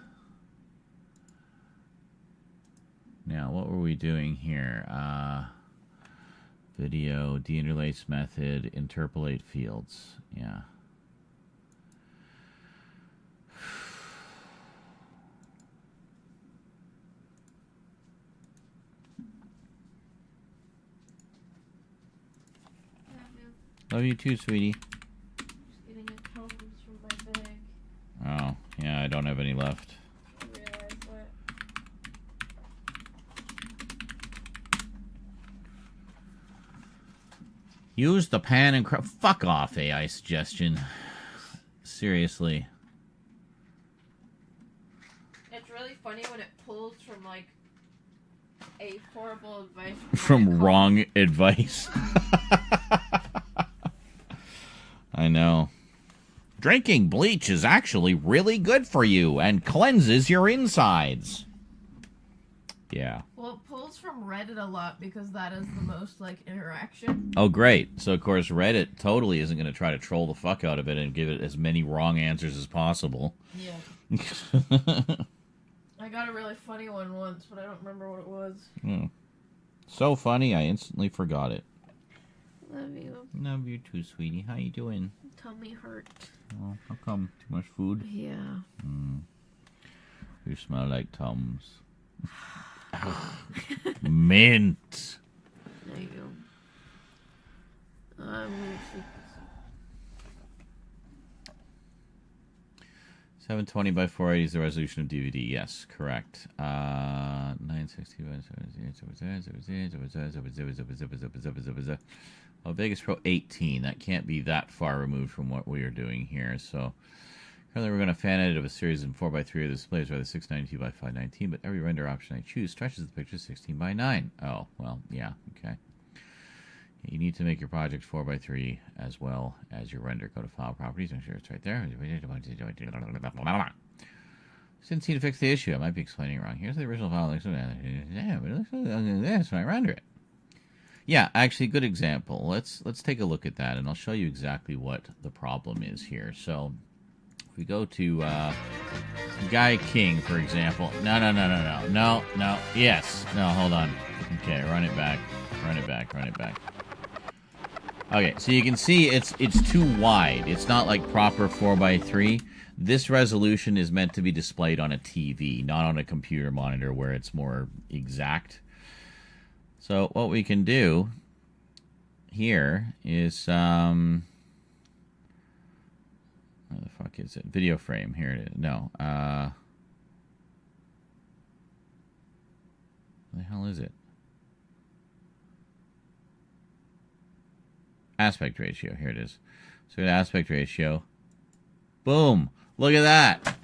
[SPEAKER 1] Now, what were we doing here? Video, deinterlace method, interpolate fields. Yeah. Love you too, sweetie.
[SPEAKER 4] Just getting a combs from my bag.
[SPEAKER 1] Oh, yeah, I don't have any left.
[SPEAKER 4] I realized that.
[SPEAKER 1] Use the pan and fuck off, AI suggestion. Seriously.
[SPEAKER 4] It's really funny when it pulls from like a horrible advice
[SPEAKER 1] From wrong advice. I know. Drinking bleach is actually really good for you and cleanses your insides. Yeah.
[SPEAKER 4] Well, it pulls from Reddit a lot because that is the most like interaction.
[SPEAKER 1] Oh, great. So, of course, Reddit totally isn't going to try to troll the fuck out of it and give it as many wrong answers as possible.
[SPEAKER 4] Yeah. I got a really funny one once, but I don't remember what it was.
[SPEAKER 1] Oh. So funny, I instantly forgot it.
[SPEAKER 4] Love you.
[SPEAKER 1] Love you too, sweetie. How you doing?
[SPEAKER 4] Tummy hurt.
[SPEAKER 1] Oh, how come? Too much food?
[SPEAKER 4] Yeah.
[SPEAKER 1] You smell like Tums. Mint.
[SPEAKER 4] There you go.
[SPEAKER 1] 720 by 480 is the resolution of DVD. Yes, correct. 960 by 7. Oh, Vegas Pro 18. That can't be that far removed from what we are doing here. So currently we're going to fan edit of a series in 4x3 of the displays rather 692 by 519, but every render option I choose stretches the picture 16 by 9. Oh, well, yeah, okay. You need to make your project 4x3 as well as your render. Go to File Properties. Make sure it's right there. Didn't seem to fix the issue. I might be explaining it wrong. Here's the original file. Yeah, but it looks like this when I render it. Yeah, actually, good example. Let's take a look at that, and I'll show you exactly what the problem is here. So, if we go to Guy King, for example. No. Yes. No, hold on. Okay, run it back. Okay, so you can see it's too wide. It's not like proper 4x3. This resolution is meant to be displayed on a TV, not on a computer monitor where it's more exact. So what we can do here is, where the fuck is it? Video frame. Here it is. No. Where the hell is it? Aspect ratio. Here it is. So we got aspect ratio. Boom. Look at that.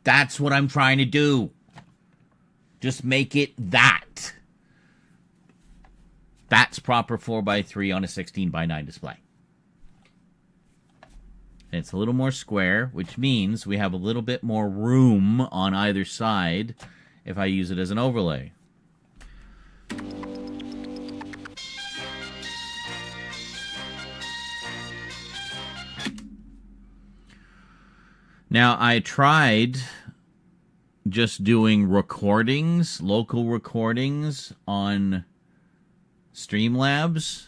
[SPEAKER 1] That's what I'm trying to do. Just make it that. That's proper 4x3 on a 16:9 display. And it's a little more square, which means we have a little bit more room on either side if I use it as an overlay. Now, I tried just doing recordings, local recordings on Streamlabs,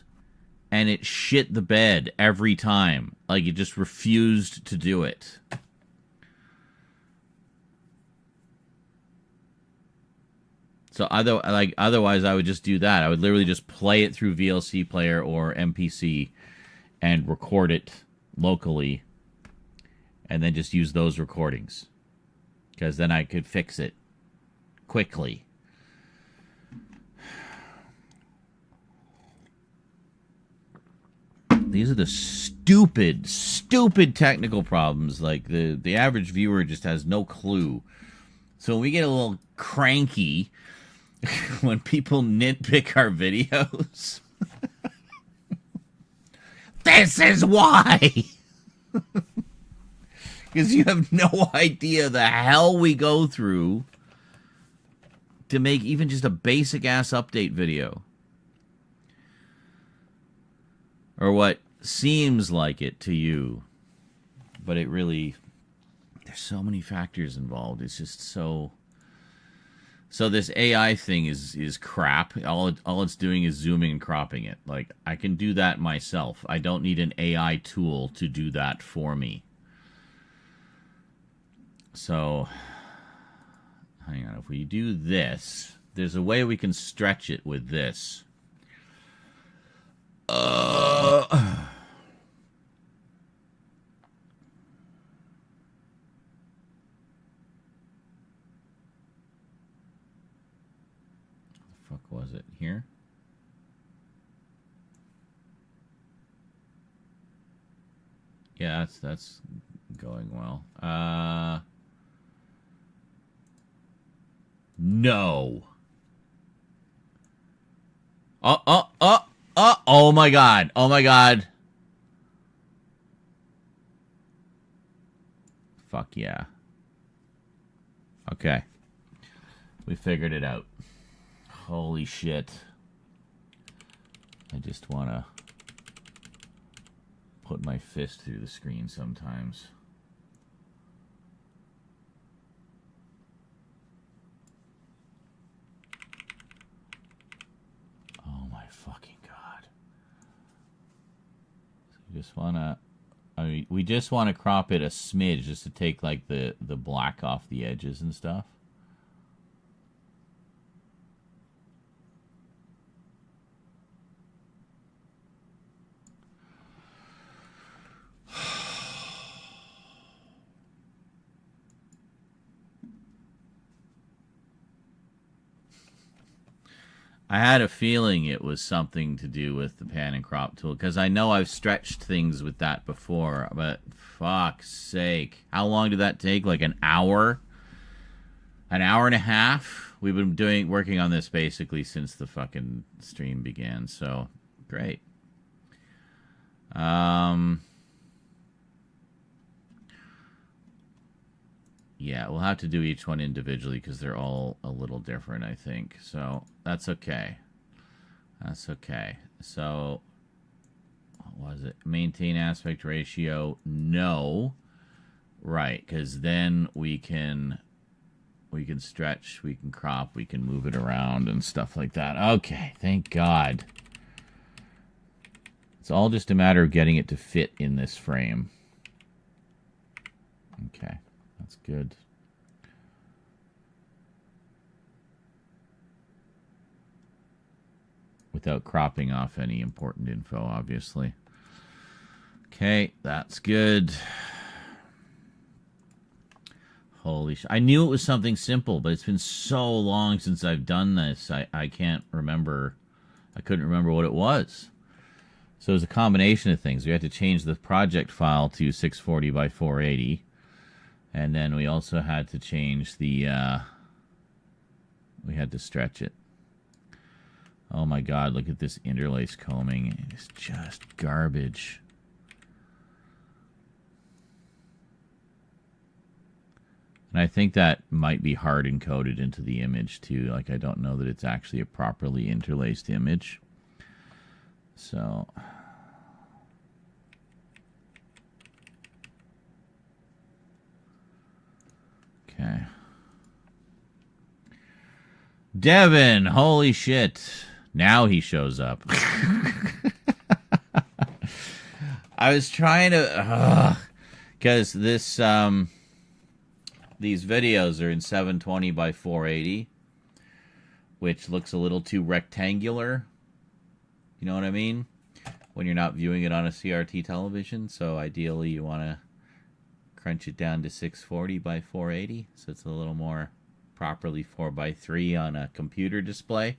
[SPEAKER 1] and it shit the bed every time. Like, it just refused to do it. So, otherwise, I would just do that. I would literally just play it through VLC Player or MPC and record it locally, and then just use those recordings, because then I could fix it quickly. These are the stupid technical problems. Like, the average viewer just has no clue. So we get a little cranky when people nitpick our videos. This is why! Because you have no idea the hell we go through to make even just a basic-ass update video. Or what seems like it to you. But it really... There's so many factors involved. It's just so... So this AI thing is crap. All it's doing is zooming and cropping it. Like, I can do that myself. I don't need an AI tool to do that for me. So, hang on. If we do this, there's a way we can stretch it with this. What the fuck was it? Here? Yeah, that's going well. No. Oh my god. Oh my god. Fuck yeah. Okay. We figured it out. Holy shit. I just want to put my fist through the screen sometimes. Oh my fucking god. So we just want to... I mean, we just want to crop it a smidge just to take, like, the black off the edges and stuff. I had a feeling it was something to do with the pan and crop tool, because I know I've stretched things with that before, but fuck's sake. How long did that take? Like an hour? An hour and a half? We've been working on this basically since the fucking stream began, so great. Yeah, we'll have to do each one individually because they're all a little different, I think. So that's okay. That's okay. So, what was it? Maintain aspect ratio? No. Right, because then we can stretch, we can crop, we can move it around and stuff like that. Okay, thank God. It's all just a matter of getting it to fit in this frame. Okay. That's good. Without cropping off any important info, obviously. Okay, that's good. Holy shit. I knew it was something simple, but it's been so long since I've done this. I can't remember. I couldn't remember what it was. So it was a combination of things. We had to change the project file to 640 by 480. And then we also had to change the, we had to stretch it. Oh my God, look at this interlace combing. It's just garbage. And I think that might be hard encoded into the image too. Like, I don't know that it's actually a properly interlaced image. So... Okay. Devin, holy shit. Now he shows up. I was trying to... Because this... these videos are in 720 by 480, which looks a little too rectangular. You know what I mean? When you're not viewing it on a CRT television. So ideally you want to crunch it down to 640 by 480, so it's a little more properly 4:3 on a computer display.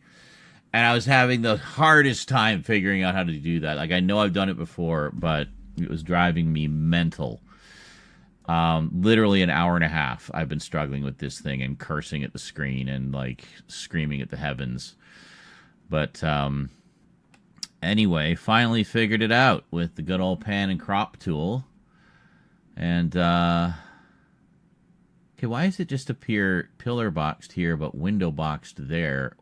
[SPEAKER 1] And I was having the hardest time figuring out how to do that. Like, I know I've done it before, but it was driving me mental. Literally an hour and a half I've been struggling with this thing and cursing at the screen and like screaming at the heavens. But anyway, finally figured it out with the good old pan and crop tool. And, okay, why does it just appear pillar boxed here, but window boxed there?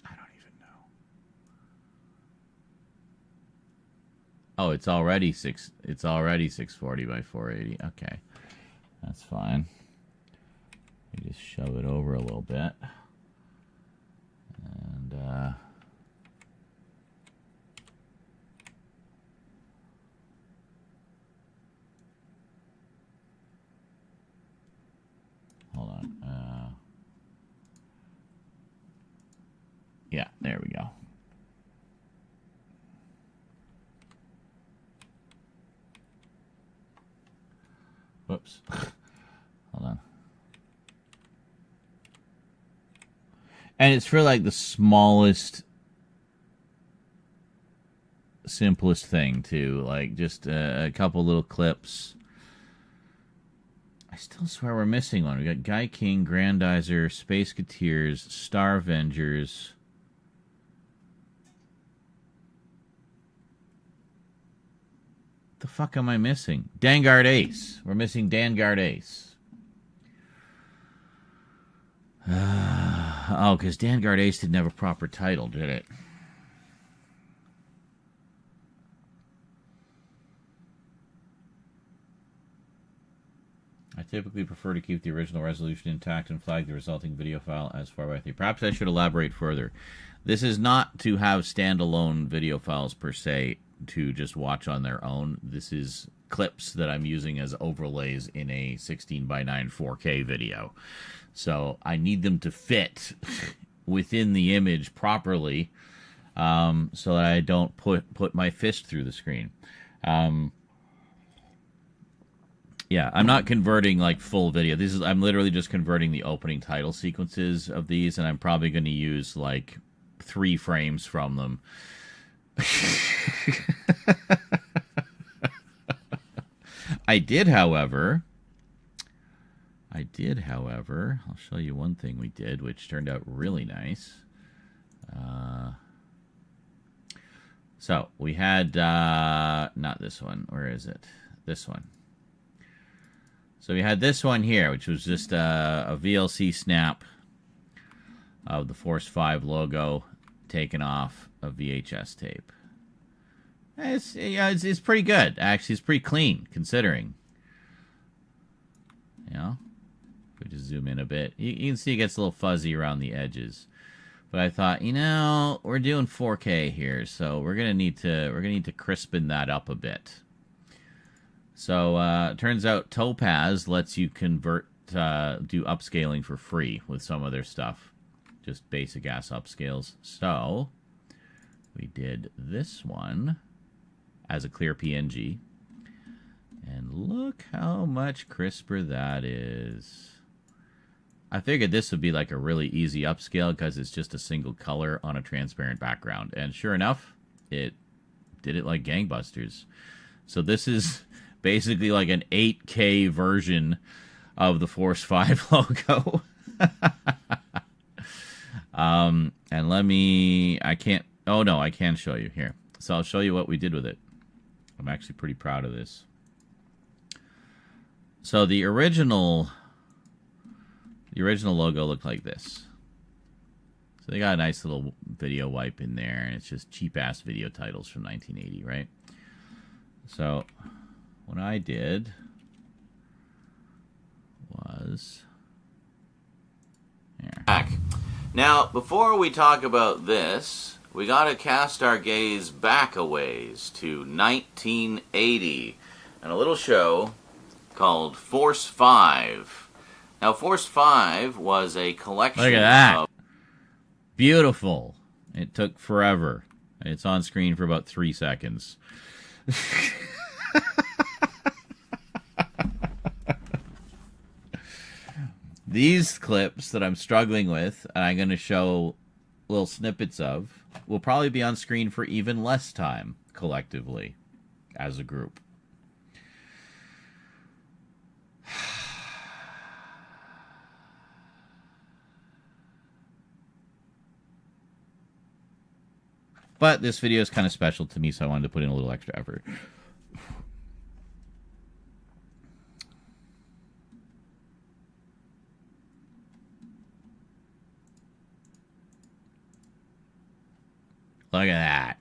[SPEAKER 1] I don't even know. Oh, it's already 640 by 480. Okay. That's fine. You just shove it over a little bit. And, hold on. Yeah, there we go. Whoops. Hold on. And it's for like the smallest, simplest thing too. Like just a couple little clips. I still swear we're missing one. We got Guy King, Grandizer, Spaceketeers, Starvengers. The fuck am I missing? Dangard Ace. We're missing Dangard Ace. Oh, because Dangard Ace didn't have a proper title, did it? I typically prefer to keep the original resolution intact and flag the resulting video file as 4:3. Perhaps I should elaborate further. This is not to have standalone video files per se to just watch on their own. This is clips that I'm using as overlays in a 16:9 4K video. So I need them to fit within the image properly, so that I don't put my fist through the screen. Yeah, I'm not converting like full video. I'm literally just converting the opening title sequences of these, and I'm probably going to use like 3 frames from them. I did, however, I'll show you one thing we did, which turned out really nice. So we had, not this one. Where is it? This one. So we had this one here, which was just a VLC snap of the Force 5 logo taken off a VHS tape. It's pretty good. Actually, it's pretty clean, considering. You know? If we just zoom in a bit. You can see it gets a little fuzzy around the edges. But I thought, we're doing 4K here, so we're gonna need to crispen that up a bit. So it turns out Topaz lets you do upscaling for free with some of their stuff. Just basic ass upscales. So we did this one as a clear PNG. And look how much crisper that is. I figured this would be like a really easy upscale because it's just a single color on a transparent background. And sure enough, it did it like gangbusters. So this is basically like an 8K version of the Force 5 logo. And I can show you here. So I'll show you what we did with it. I'm actually pretty proud of this. So the original logo looked like this. So they got a nice little video wipe in there, and it's just cheap-ass video titles from 1980, right? So what I did was... Here.
[SPEAKER 3] Back. Now, before we talk about this, we got to cast our gaze back a ways to 1980 and a little show called Force 5. Now, Force 5 was a collection.
[SPEAKER 1] Look at that. Beautiful. It took forever. It's on screen for about 3 seconds. These clips that I'm struggling with, and I'm going to show little snippets of, will probably be on screen for even less time, collectively, as a group. But this video is kind of special to me, so I wanted to put in a little extra effort. Look at that.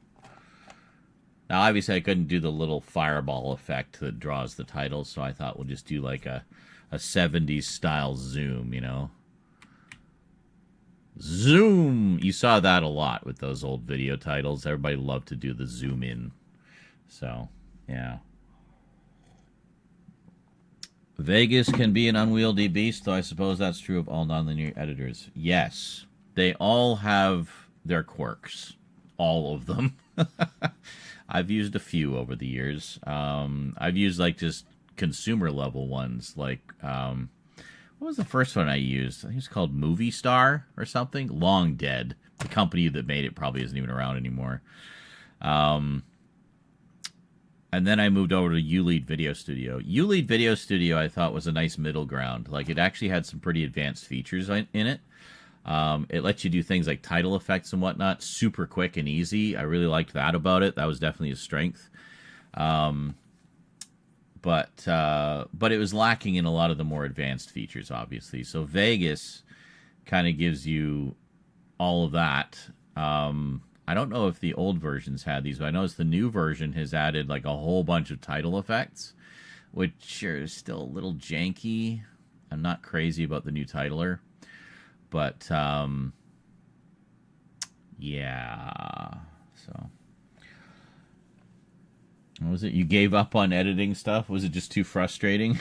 [SPEAKER 1] Now, obviously, I couldn't do the little fireball effect that draws the title, so I thought we'll just do like a 70s style zoom, you know? Zoom! You saw that a lot with those old video titles. Everybody loved to do the zoom in. So, yeah. Vegas can be an unwieldy beast, though I suppose that's true of all nonlinear editors. Yes. They all have their quirks. All of them. I've used a few over the years. I've used like just consumer level ones. Like, what was the first one I used? I think it was called Movie Star or something. Long dead. The company that made it probably isn't even around anymore. And then I moved over to ULEAD Video Studio. ULEAD Video Studio I thought was a nice middle ground. Like it actually had some pretty advanced features in it. It lets you do things like title effects and whatnot super quick and easy. I really liked that about it. That was definitely a strength. But it was lacking in a lot of the more advanced features, obviously. So Vegas kind of gives you all of that. I don't know if the old versions had these, but I noticed the new version has added like a whole bunch of title effects, which are still a little janky. I'm not crazy about the new titler. But, yeah, so, what was it? You gave up on editing stuff? Was it just too frustrating?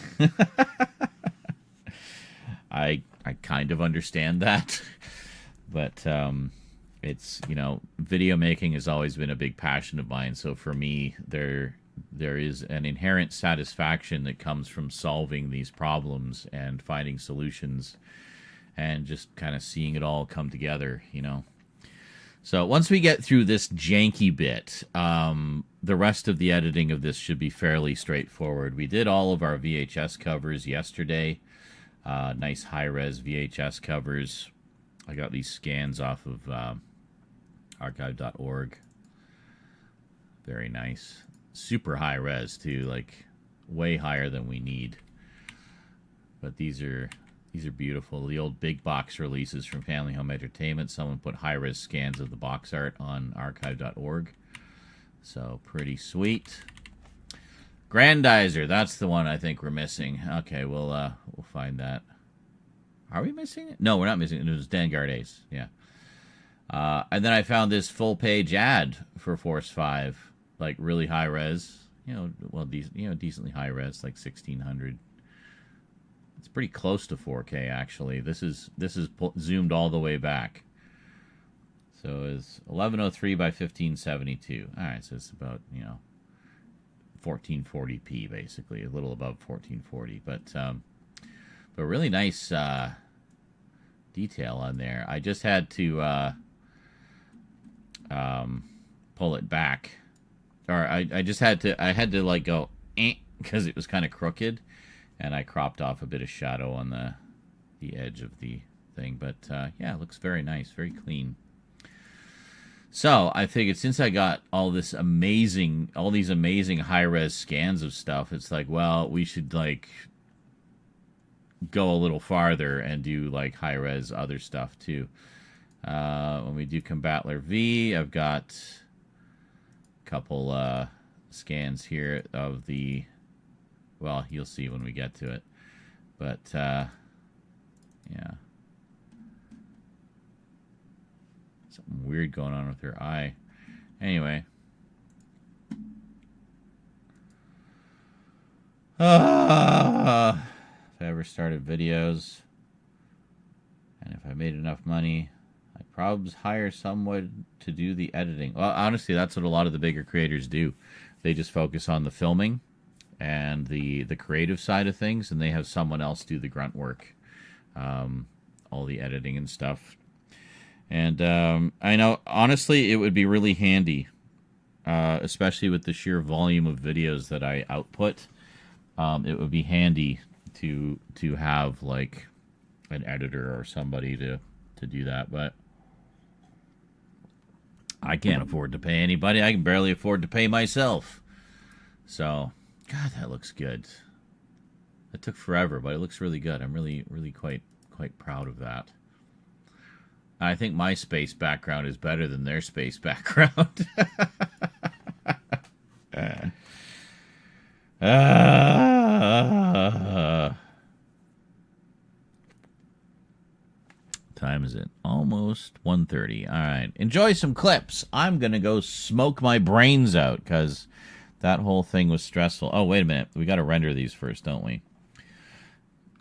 [SPEAKER 1] I kind of understand that, but, it's, video making has always been a big passion of mine. So for me, there there is an inherent satisfaction that comes from solving these problems and finding solutions and just kind of seeing it all come together, you know. So once we get through this janky bit, the rest of the editing of this should be fairly straightforward. We did all of our VHS covers yesterday. Nice high-res VHS covers. I got these scans off of archive.org. Very nice. Super high-res, too, like way higher than we need. But these are beautiful. The old big box releases from Family Home Entertainment. Someone put high-res scans of the box art on archive.org. So, pretty sweet. Grandizer, that's the one I think we're missing. Okay, we'll find that. Are we missing it? No, we're not missing it. It was Vanguard Ace, yeah. And then I found this full-page ad for Force 5, like really high-res. You know, well, decently high-res, like 1600. It's pretty close to 4K, actually. This is zoomed all the way back. So it's 1103 by 1572. All right, so it's about, 1440p, basically, a little above 1440. But really nice detail on there. I just had to pull it back. Or I had to like go, because it was kind of crooked. And I cropped off a bit of shadow on the edge of the thing. But, yeah, it looks very nice, very clean. So, I figured since I got all these amazing high-res scans of stuff, it's like, well, we should, like, go a little farther and do, like, high-res other stuff, too. When we do Combattler V, I've got a couple scans here of the... Well, you'll see when we get to it. But, yeah. Something weird going on with her eye. Anyway. If I ever started videos, and if I made enough money, I'd probably hire someone to do the editing. Well, honestly, that's what a lot of the bigger creators do. They just focus on the filming and the creative side of things, and they have someone else do the grunt work, all the editing and stuff. And I know, honestly, it would be really handy, especially with the sheer volume of videos that I output. It would be handy to have, like, an editor or somebody to do that, but I can't afford to pay anybody. I can barely afford to pay myself. So... God, that looks good. It took forever, but it looks really good. I'm really quite proud of that. I think my space background is better than their space background. Time is it? Almost 1:30. All right. Enjoy some clips. I'm going to go smoke my brains out because... that whole thing was stressful. Oh, wait a minute. We got to render these first, don't we?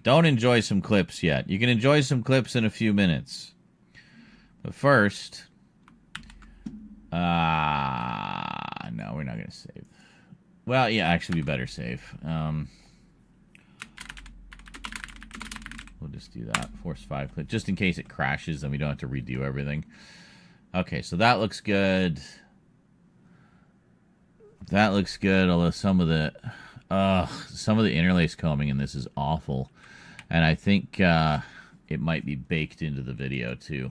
[SPEAKER 1] Don't enjoy some clips yet. You can enjoy some clips in a few minutes. But first... no, we're not going to save. Well, yeah, actually, we better save. We'll just do that. Force 5 clip. Just in case it crashes, then we don't have to redo everything. Okay, so that looks good. That looks good, although some of the interlace combing in this is awful. And I think it might be baked into the video, too.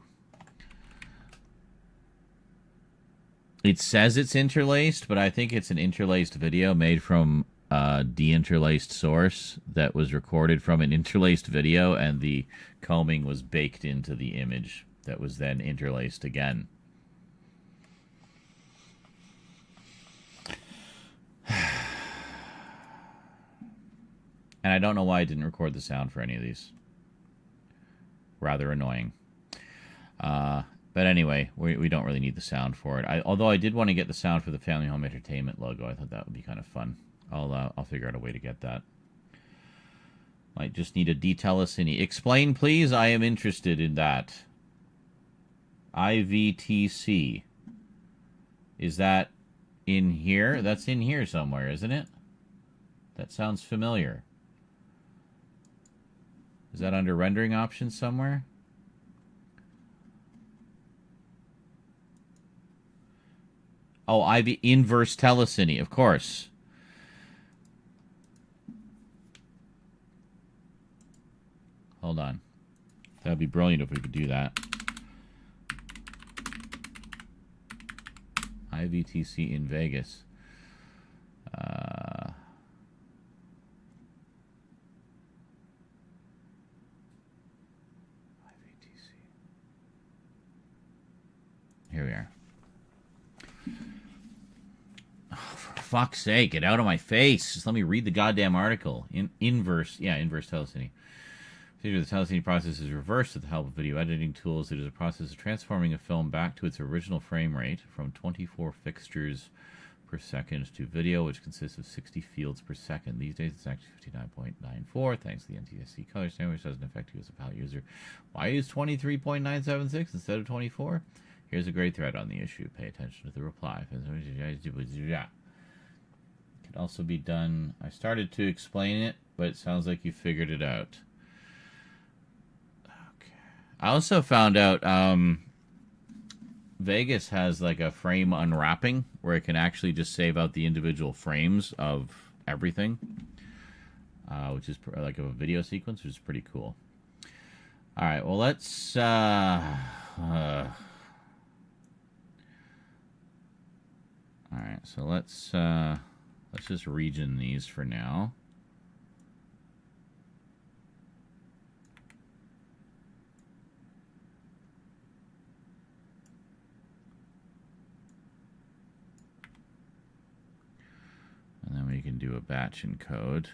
[SPEAKER 1] It says it's interlaced, but I think it's an interlaced video made from a deinterlaced source that was recorded from an interlaced video, and the combing was baked into the image that was then interlaced again. And I don't know why I didn't record the sound for any of these. Rather annoying. But anyway, we don't really need the sound for it. Although I did want to get the sound for the Family Home Entertainment logo. I thought that would be kind of fun. I'll figure out a way to get that. Might just need a Deinterlacing. Explain, please. I am interested in that. IVTC. Is that in here? That's in here somewhere, isn't it? That sounds familiar. Is that under rendering options somewhere? Oh, inverse telecine, of course. Hold on. That'd be brilliant if we could do that. IVTC in Vegas. IVTC. Here we are. Oh, for fuck's sake, get out of my face. Just let me read the goddamn article. Inverse telecine. The telecine process is reversed with the help of video editing tools. It is a process of transforming a film back to its original frame rate from 24 fixtures per second to video, which consists of 60 fields per second. These days, it's actually 59.94, thanks to the NTSC color standard, which doesn't affect you as a palette user. Why use 23.976 instead of 24? Here's a great thread on the issue. Pay attention to the reply. It can also be done. I started to explain it, but it sounds like you figured it out. I also found out Vegas has like a frame unwrapping where it can actually just save out the individual frames of everything, which is like a video sequence, which is pretty cool. All right, well, let's all right, so let's just region these for now. And then we can do a batch encode.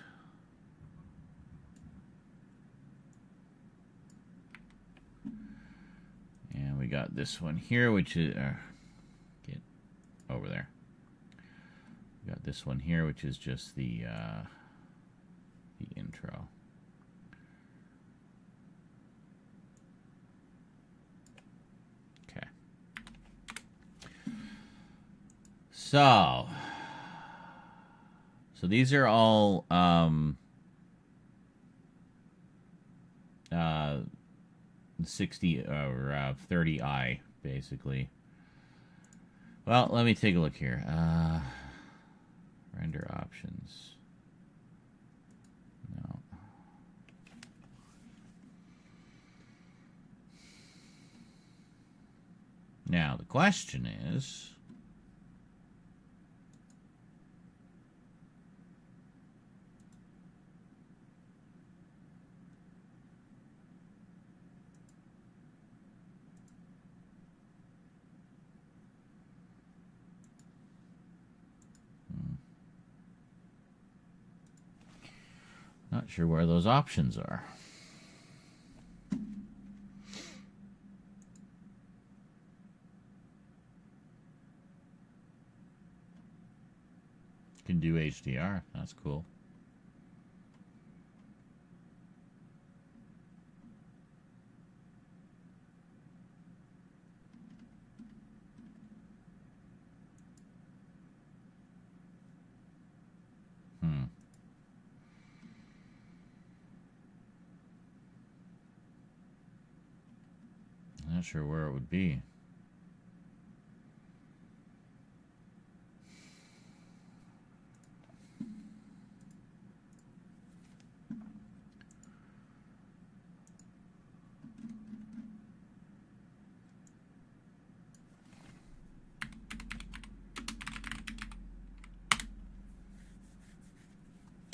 [SPEAKER 1] And we got this one here, which is... get over there. We got this one here, which is just the intro. Okay. So these are all 60 or 30i basically. Well, let me take a look here. Render options. No. Now the question is, not sure where those options are. Can do HDR. That's cool. Not sure where it would be.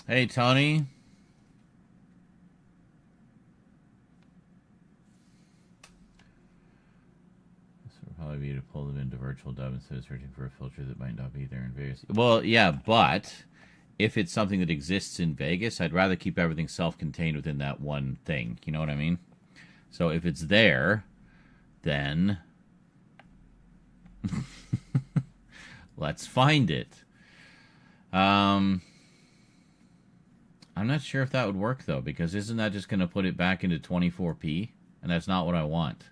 [SPEAKER 1] Hey, Tony. Probably be to pull them into virtual dub instead of searching for a filter that might not be there in Vegas. Well, yeah, but if it's something that exists in Vegas, I'd rather keep everything self-contained within that one thing. You know what I mean? So if it's there, then let's find it. I'm not sure if that would work, though, because isn't that just going to put it back into 24p? And that's not what I want.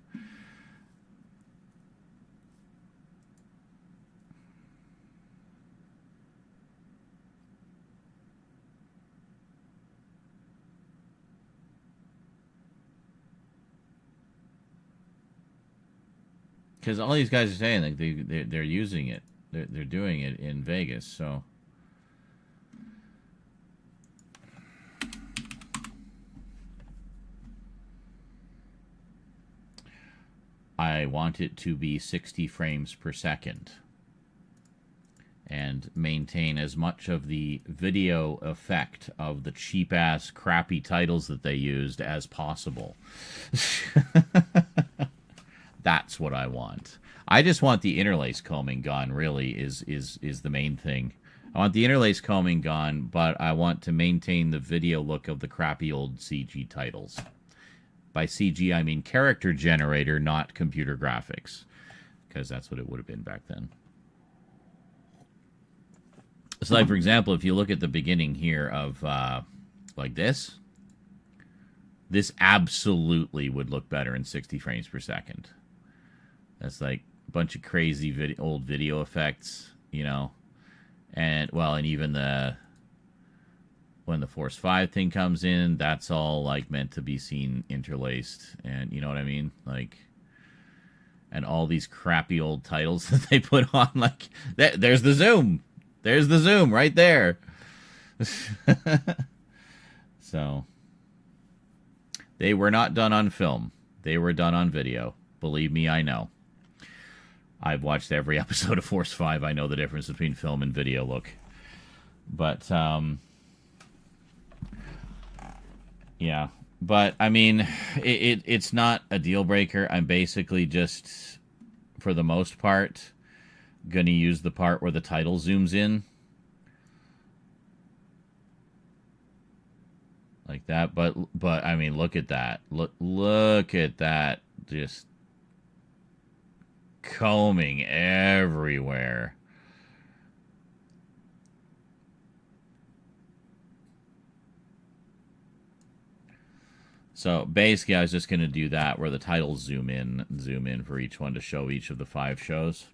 [SPEAKER 1] because all these guys are saying like they're using it. They're doing it in Vegas, so. I want it to be 60 frames per second and maintain as much of the video effect of the cheap-ass, crappy titles that they used as possible. That's what I want. I just want the interlace combing gone, really, is the main thing. I want the interlace combing gone, but I want to maintain the video look of the crappy old CG titles. By CG, I mean character generator, not computer graphics, because that's what it would have been back then. So, like, for example, if you look at the beginning here of, like this absolutely would look better in 60 frames per second. That's like a bunch of crazy old video effects, you know, and, well, and even when the Force 5 thing comes in, that's all, like, meant to be seen interlaced, and you know what I mean? Like, and all these crappy old titles that they put on, like, there's the zoom! There's the zoom right there! So, they were not done on film. They were done on video. Believe me, I know. I've watched every episode of Force 5. I know the difference between film and video look. But, yeah, but I mean, it's not a deal breaker. I'm basically just, for the most part, gonna use the part where the title zooms in, like that. But I mean, look at that. Look at that, just combing everywhere. So basically, I was just going to do that where the titles zoom in for each one to show each of the 5 shows.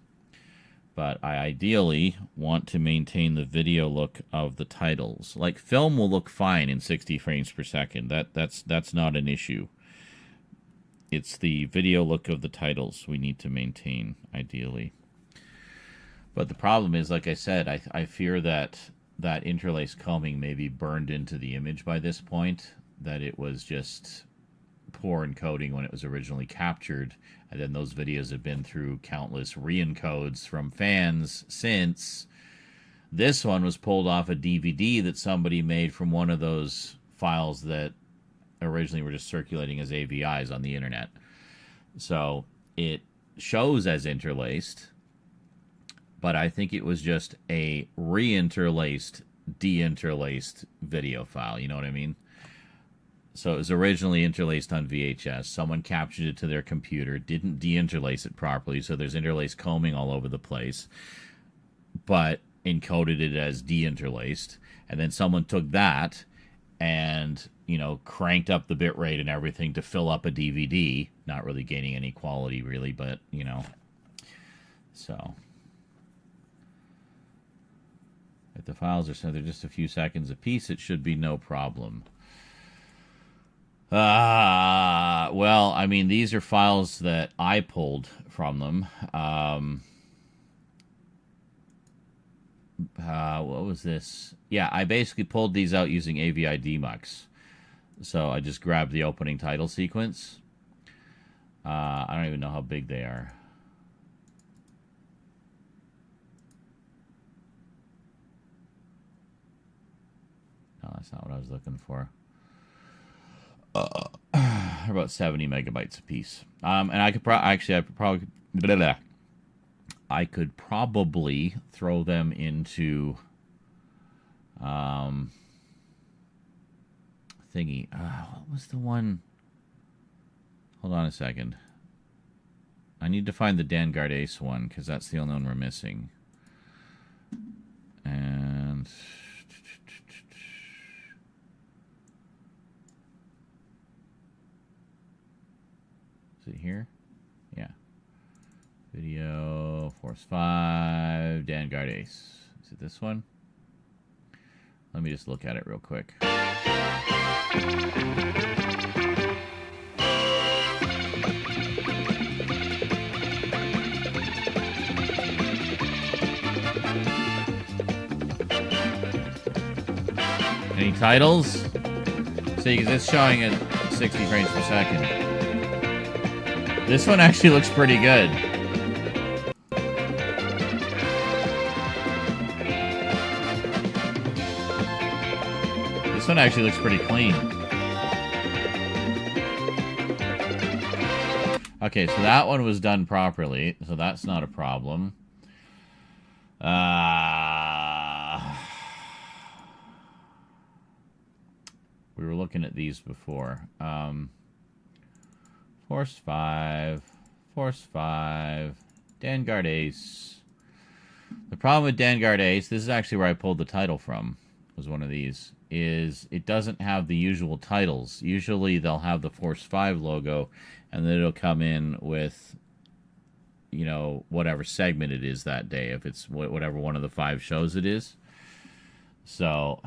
[SPEAKER 1] But I ideally want to maintain the video look of the titles. Like, film will look fine in 60 frames per second. That's not an issue. It's the video look of the titles we need to maintain, ideally. But the problem is, like I said, I fear that interlace combing may be burned into the image by this point. That it was just poor encoding when it was originally captured, and then those videos have been through countless re-encodes from fans since. This one was pulled off a DVD that somebody made from one of those files that originally were just circulating as AVIs on the internet. So it shows as interlaced, but I think it was just a re-interlaced, deinterlaced video file, you know what I mean? So it was originally interlaced on VHS. Someone captured it to their computer, didn't deinterlace it properly, so there's interlace combing all over the place, but encoded it as deinterlaced. And then someone took that and, you know, cranked up the bitrate and everything to fill up a DVD, not really gaining any quality, really, but, you know. So, if the files are they're just a few seconds apiece, it should be no problem. Well, I mean, these are files that I pulled from them. What was this? Yeah, I basically pulled these out using AVI demux. So I just grabbed the opening title sequence. I don't even know how big they are. No, that's not what I was looking for. About 70 megabytes a piece. And I could I could probably throw them into thingy. What was the one? Hold on a second. I need to find the Deinterlacing Ace one because that's the only one we're missing. And is it here? Yeah. Video, Force 5, Deinterlacing Ace. Is it this one? Let me just look at it real quick. titles. See, because it's showing at 60 frames per second. This one actually looks pretty good. This one actually looks pretty clean. Okay, so that one was done properly, so that's not a problem. We were looking at these before. Force 5, Vanguard Ace. The problem with Vanguard Ace, this is actually where I pulled the title from, was one of these, is it doesn't have the usual titles. Usually they'll have the Force 5 logo, and then it'll come in with, you know, whatever segment it is that day, if it's whatever one of the 5 shows it is. So...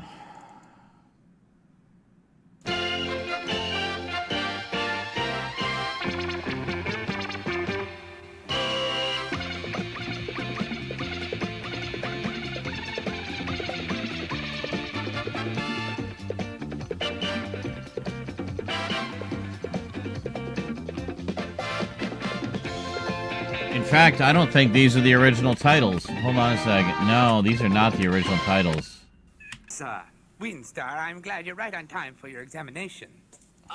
[SPEAKER 1] In fact, I don't think these are the original titles. Hold on a second. No, these are not the original titles.
[SPEAKER 5] Sir, Windstar, I'm glad you're right on time for your examination.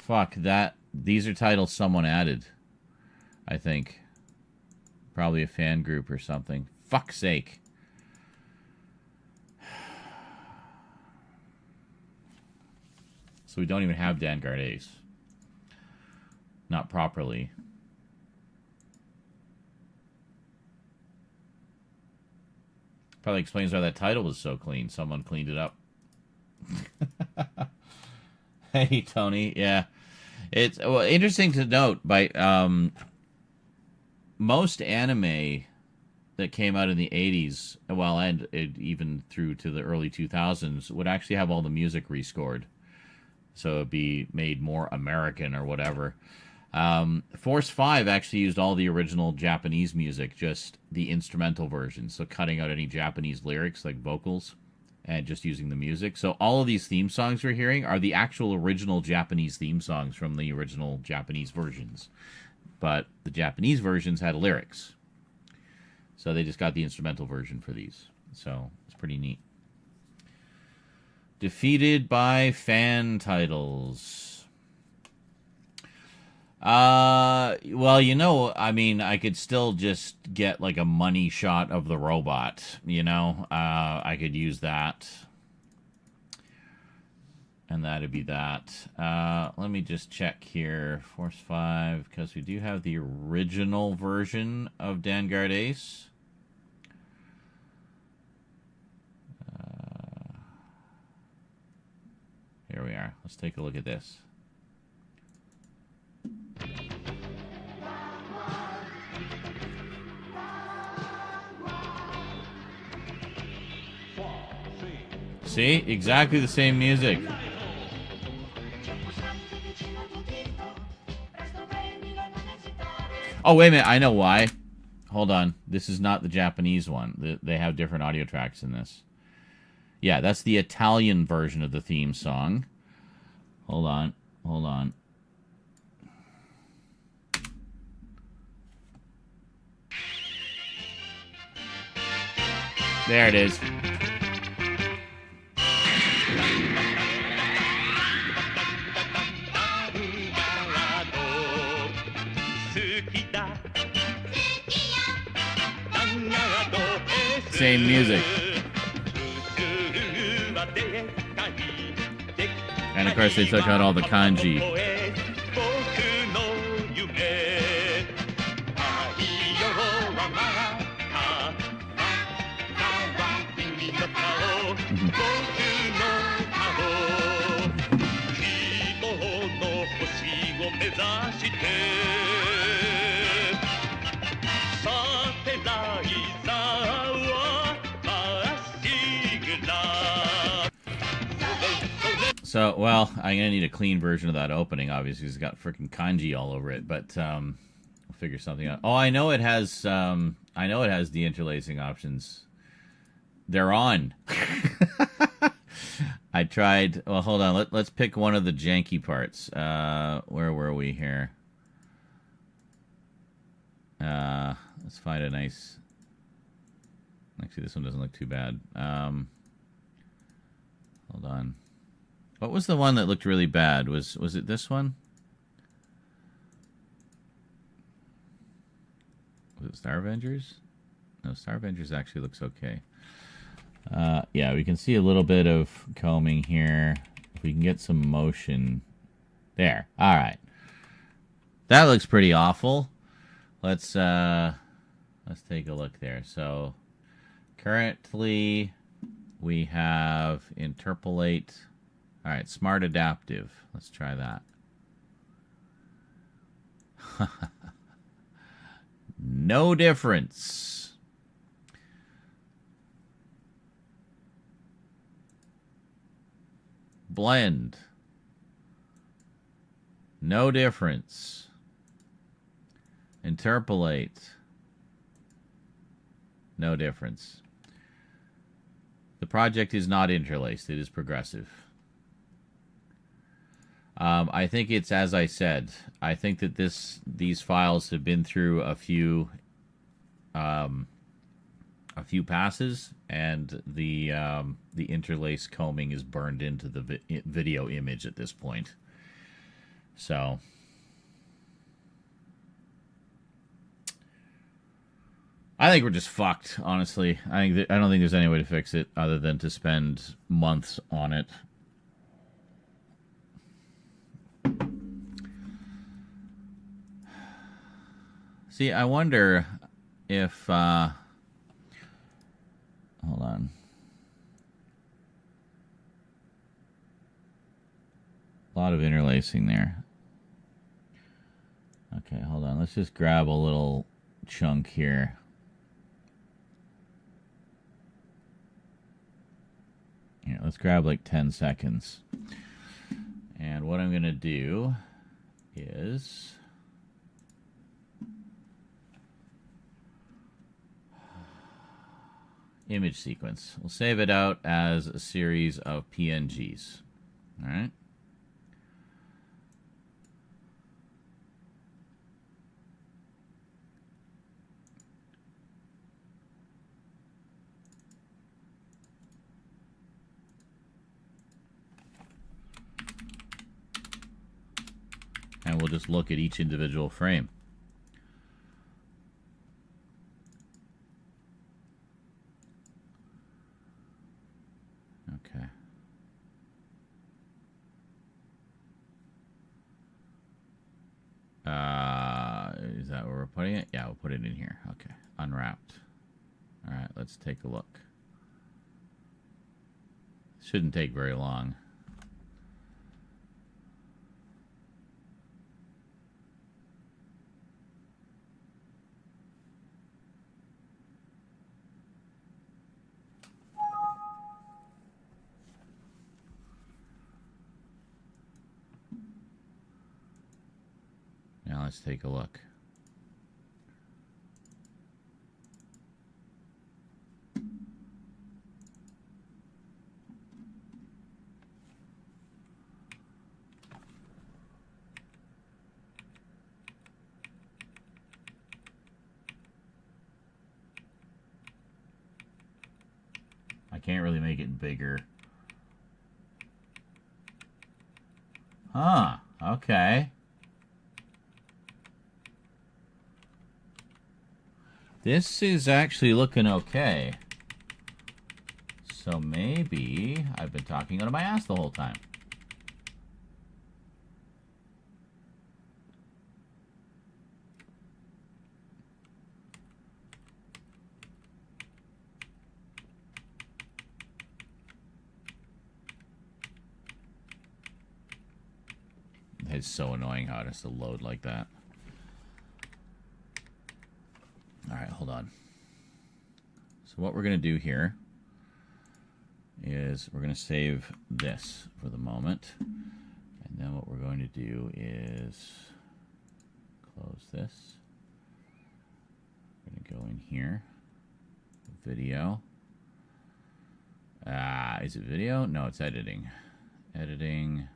[SPEAKER 1] Fuck, that. These are titles someone added. I think. Probably a fan group or something. Fuck's sake. So we don't even have Vanguard Ace. Not properly. Probably explains why that title was so clean. Someone cleaned it up. Hey, Tony. Yeah. It's well, interesting to note, by most anime that came out in the 80s, well, and even through to the early 2000s, would actually have all the music rescored. So it'd be made more American or whatever. Force 5 actually used all the original Japanese music, just the instrumental version. So cutting out any Japanese lyrics, like vocals, and just using the music. So all of these theme songs we're hearing are the actual original Japanese theme songs from the original Japanese versions. But the Japanese versions had lyrics. So they just got the instrumental version for these. So it's pretty neat. Defeated by fan titles. Well, you know, I mean, I could still just get like a money shot of the robot, you know? I could use that. And that'd be that. Let me just check here. Force 5, because we do have the original version of Vanguard Ace. Here we are. Let's take a look at this. See? Exactly the same music. Oh, wait a minute. I know why. Hold on. This is not the Japanese one. They have different audio tracks in this. Yeah, that's the Italian version of the theme song. Hold on. Hold on. There it is. Same music. And of course they took out all the kanji. So, well, I'm gonna need a clean version of that opening. Obviously, it's got freaking kanji all over it, but we'll figure something out. Oh, I know it has. Deinterlacing options. They're on. I tried. Well, hold on. Let's pick one of the janky parts. Where were we here? Let's find a nice. Actually, this one doesn't look too bad. Hold on. What was the one that looked really bad? Was it this one? Was it Star Avengers? No, Star Avengers actually looks okay. Yeah, we can see a little bit of combing here. If we can get some motion. There. All right. That looks pretty awful. Let's take a look there. So currently we have interpolate. All right, smart adaptive. Let's try that. No difference. Blend. No difference. Interpolate. No difference. The project is not interlaced. It is progressive. I think it's as I said. I think that these files have been through a few passes, and the interlace combing is burned into the video image at this point. So I think we're just fucked, honestly. I don't think there's any way to fix it other than to spend months on it. See, I wonder if hold on. A lot of interlacing there. Okay, hold on. Let's just grab a little chunk here. Yeah, let's grab like 10 seconds. And what I'm going to do is image sequence. We'll save it out as a series of PNGs. All right. And we'll just look at each individual frame. Okay. Is that where we're putting it? Yeah, we'll put it in here. Okay. Unwrapped. All right, let's take a look. Shouldn't take very long. Now let's take a look. I can't really make it bigger. Huh, okay. This is actually looking okay. So maybe I've been talking out of my ass the whole time. It's so annoying how it has to load like that. All right, hold on. So what we're going to do here is we're going to save this for the moment. And then what we're going to do is close this. We're going to go in here, video. Is it video? No, it's editing. Editing.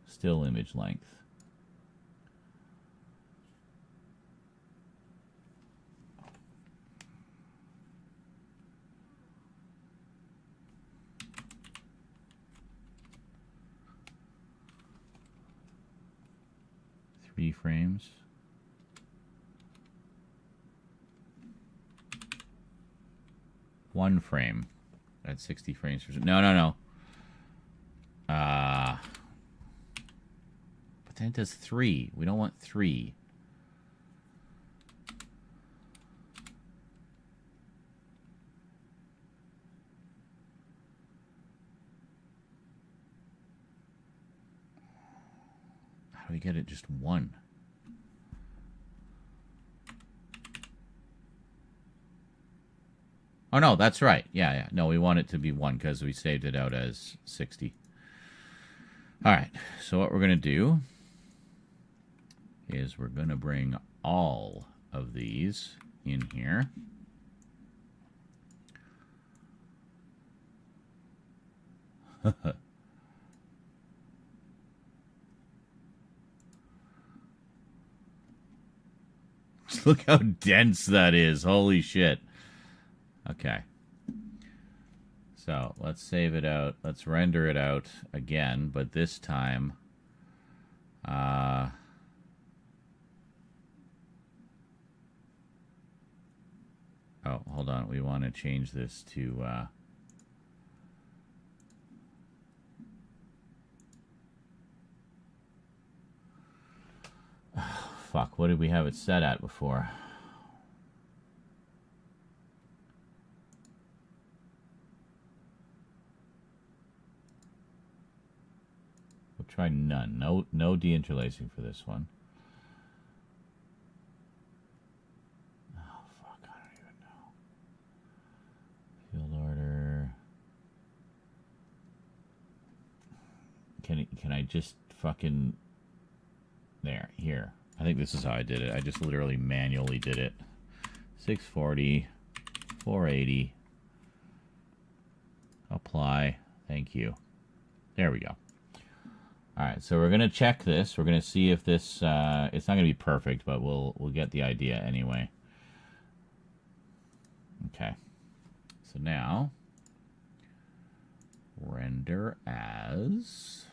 [SPEAKER 1] Still image length. Frames. One frame at 60 frames per second. No. But then it does 3. We don't want 3. How do we get it just 1? Oh, no, that's right. Yeah. No, we want it to be 1 because we saved it out as 60. All right. So what we're going to do is we're going to bring all of these in here. Look how dense that is. Holy shit. Okay. So let's save it out. Let's render it out again, but this time, oh, hold on. We want to change this to, fuck, what did we have it set at before? We'll try none. No deinterlacing for this one. Oh, fuck, I don't even know. Field order. Can I just fucking... There, here. I think this is how I did it. I just literally manually did it. 640, 480. Apply. Thank you. There we go. All right, so we're going to check this. We're going to see if this... it's not going to be perfect, but we'll get the idea anyway. Okay. So now, render as...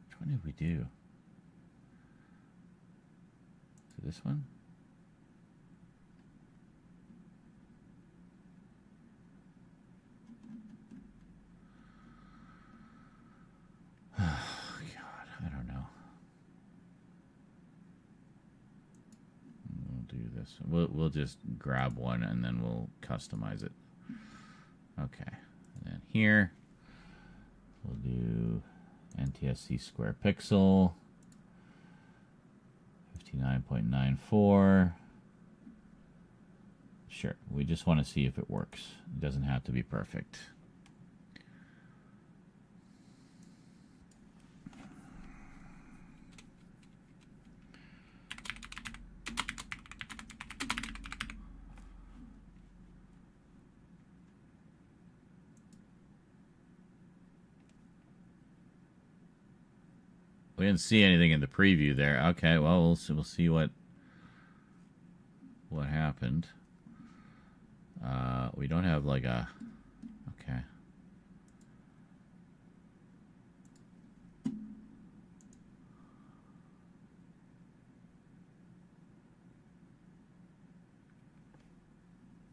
[SPEAKER 1] Which one did we do? Is it this one? Oh, God, I don't know. We'll do this. We'll just grab one and then we'll customize it. Okay. And then here, we'll do NTSC square pixel. 59.94. Sure, we just want to see if it works. It doesn't have to be perfect. We didn't see anything in the preview there. Okay, well, we'll see what happened. We don't have like a... Okay.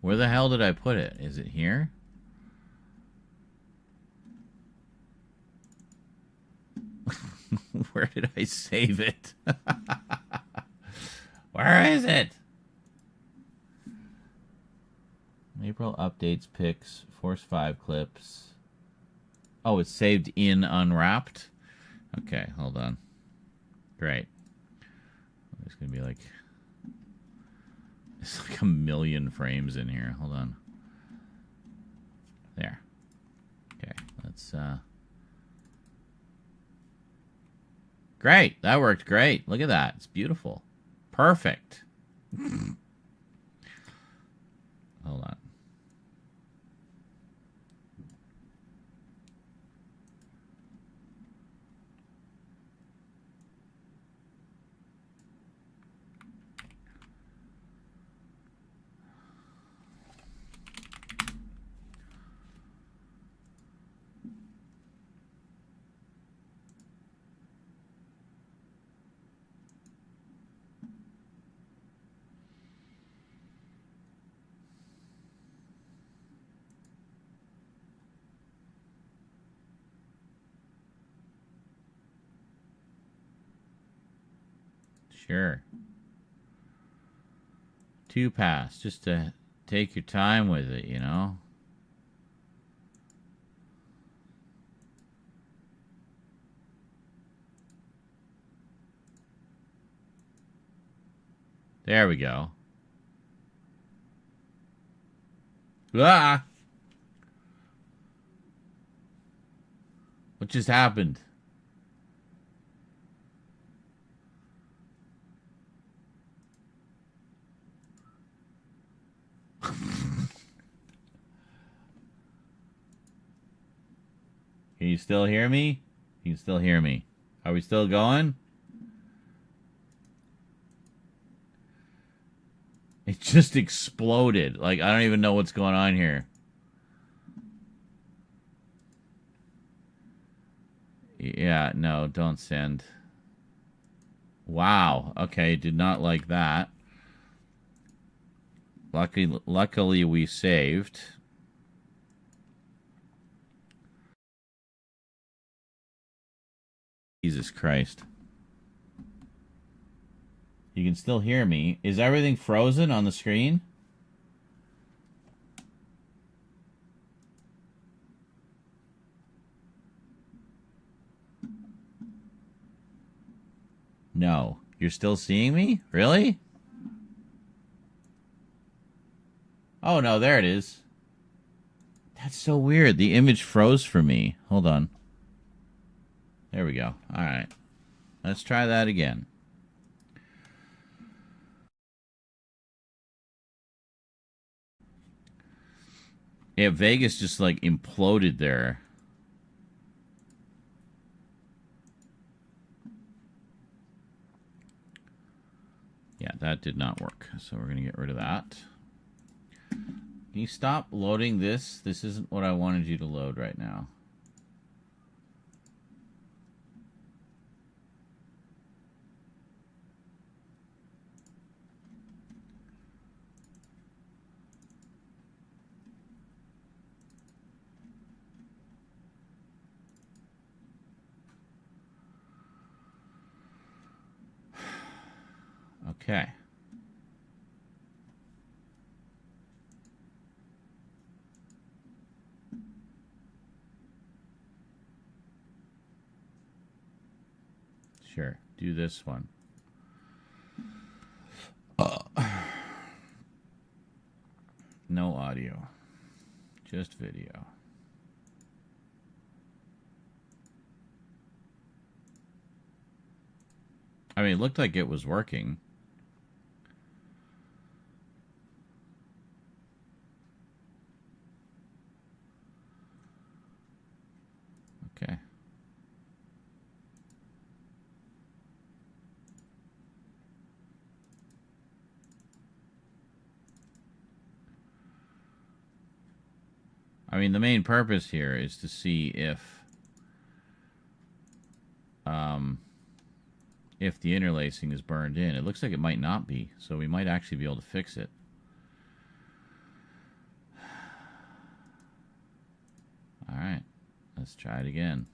[SPEAKER 1] Where the hell did I put it? Is it here? Where did I save it? Where is it? April updates, pics, Force 5 clips. Oh, it's saved in Unwrapped? Okay, hold on. Great. There's going to be like... There's like a million frames in here. Hold on. There. Okay, let's Great. That worked great. Look at that. It's beautiful. Perfect. Hold on. Sure. 2 pass, just to take your time with it, you know? There we go. Ah! What just happened? Can you still hear me? You can still hear me. Are we still going? It just exploded. Like, I don't even know what's going on here. Yeah, no, don't send. Wow. Okay, did not like that. Luckily we saved. Jesus Christ. You can still hear me. Is everything frozen on the screen? No. You're still seeing me? Really? Oh, no, there it is. That's so weird. The image froze for me. Hold on. There we go. All right. Let's try that again. Yeah, Vegas just like imploded there. Yeah, that did not work. So we're going to get rid of that. Can you stop loading this? This isn't what I wanted you to load right now. Okay. Sure. Do this one. No audio. Just video. I mean, it looked like it was working. Okay. I mean, the main purpose here is to see if the interlacing is burned in. It looks like it might not be, so we might actually be able to fix it. All right, let's try it again.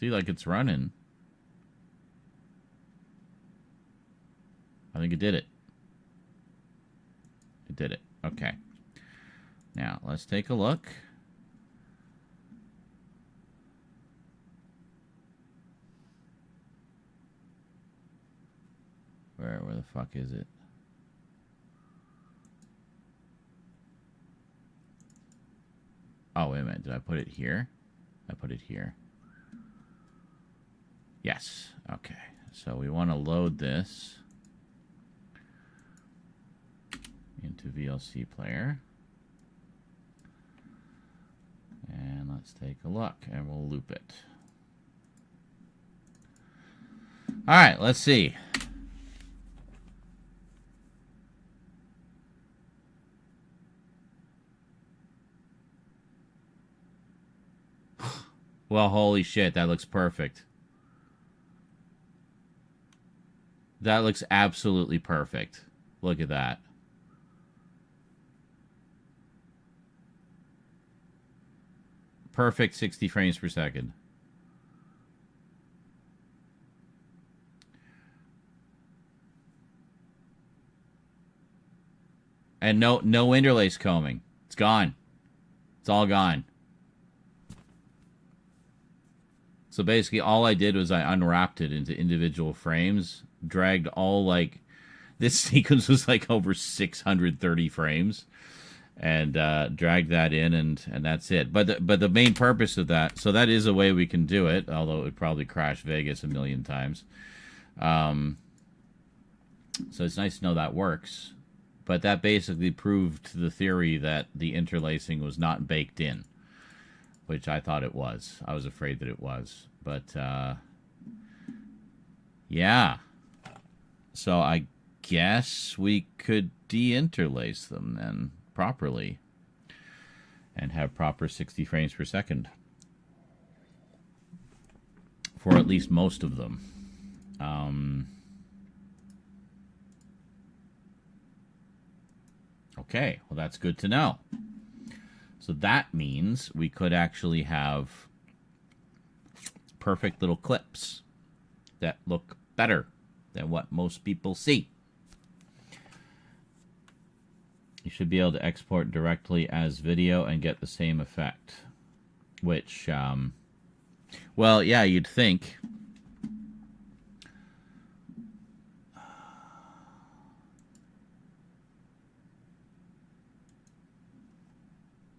[SPEAKER 1] See, like it's running. I think it did it. It did it. Okay. Now, let's take a look. Where the fuck is it? Oh, wait a minute. Did I put it here? I put it here. Yes. Okay. So we want to load this into VLC player. And let's take a look, and we'll loop it. All right, let's see. Well, holy shit, that looks perfect. That looks absolutely perfect. Look at that. Perfect 60 frames per second. And no interlace combing. It's gone. It's all gone. So basically all I did was I unwrapped it into individual frames, dragged all like, this sequence was like over 630 frames, and dragged that in, and that's it. But the main purpose of that, so that is a way we can do it, although it would probably crash Vegas a million times. So it's nice to know that works. But that basically proved the theory that the interlacing was not baked in, which I thought it was. I was afraid that it was. But, yeah. So I guess we could de-interlace them then properly and have proper 60 frames per second for at least most of them. Okay, well, that's good to know. So that means we could actually have perfect little clips that look better than what most people see. You should be able to export directly as video and get the same effect. Which, well, yeah, you'd think.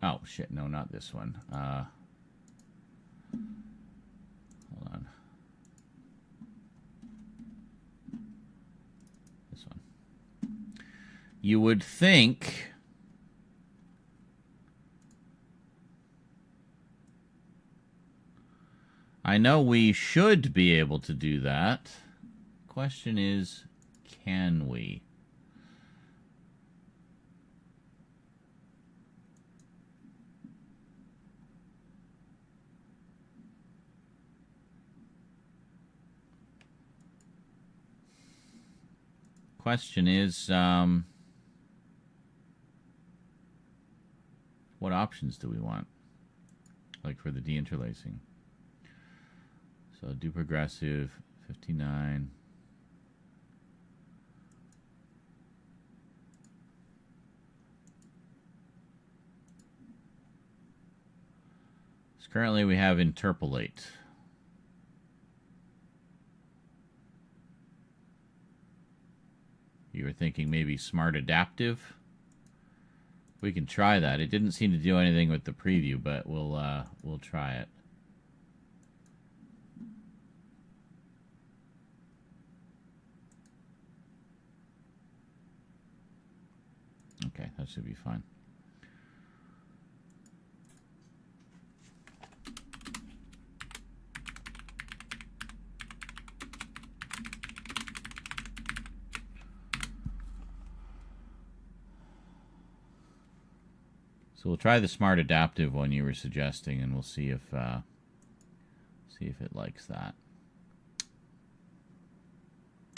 [SPEAKER 1] Oh, shit, no, not this one. Hold on. This one. You would think... I know we should be able to do that. Question is, can we? Question is, what options do we want? Like for the deinterlacing. So do progressive, 59. So currently we have interpolate. You were thinking maybe smart adaptive? We can try that. It didn't seem to do anything with the preview, but we'll try it. Okay, that should be fine. So we'll try the smart adaptive one you were suggesting, and we'll see if it likes that.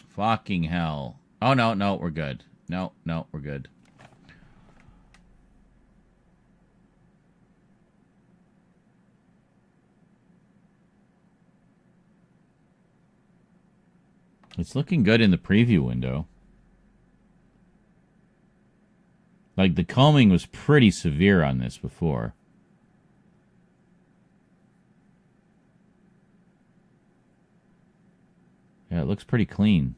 [SPEAKER 1] Fucking hell! Oh no, we're good. No, we're good. It's looking good in the preview window. Like, the combing was pretty severe on this before. Yeah, it looks pretty clean.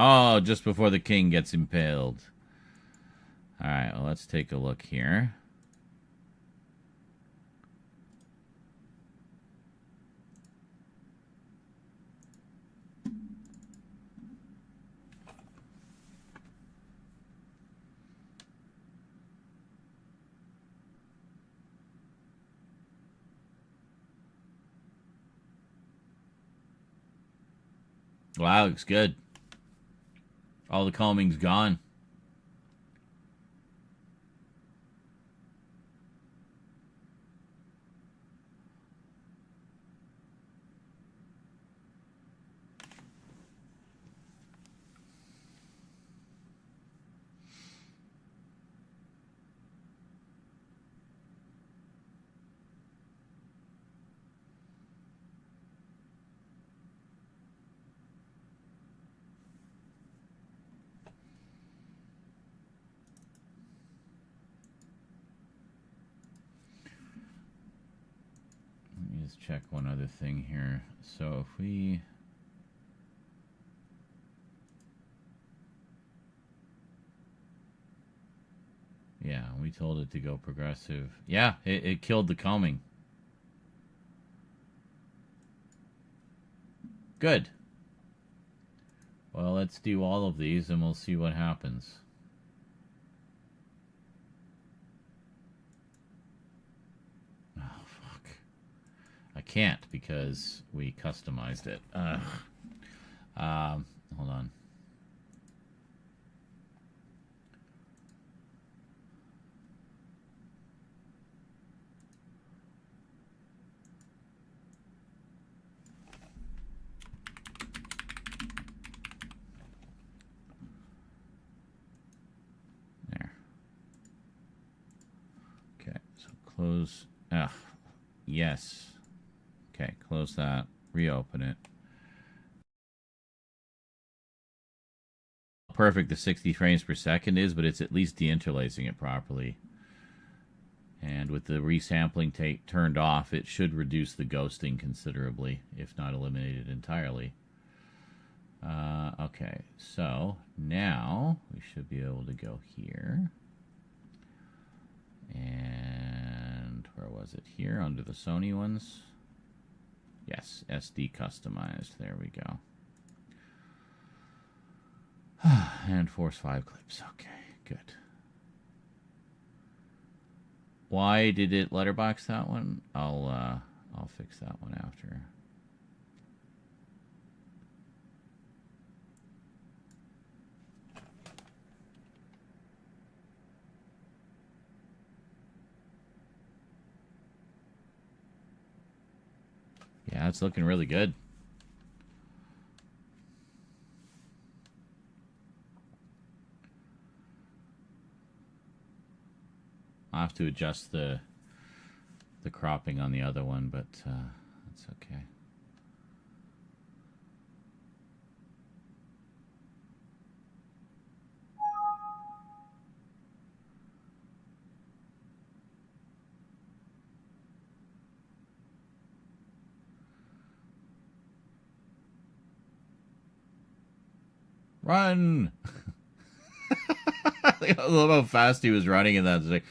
[SPEAKER 1] Oh, just before the king gets impaled. All right, well, let's take a look here. Wow, looks good. All the calming's gone. Let's check one other thing here. So if we... Yeah, we told it to go progressive. Yeah, it killed the calming. Good. Well, let's do all of these and we'll see what happens. I can't because we customized it. Hold on. There. Okay, so close. Yes. Okay, close that, reopen it. Perfect the 60 frames per second is, but it's at least deinterlacing it properly. And with the resampling turned off, it should reduce the ghosting considerably, if not eliminate it entirely. Okay, so now we should be able to go here. And where was it? Here, under the Sony ones. Yes, SD customized. There we go. And Force 5 clips. Okay, good. Why did it letterbox that one? I'll fix that one after. Yeah, it's looking really good. I'll have to adjust the cropping on the other one, but that's okay. Run! I love how fast he was running in that. It's like...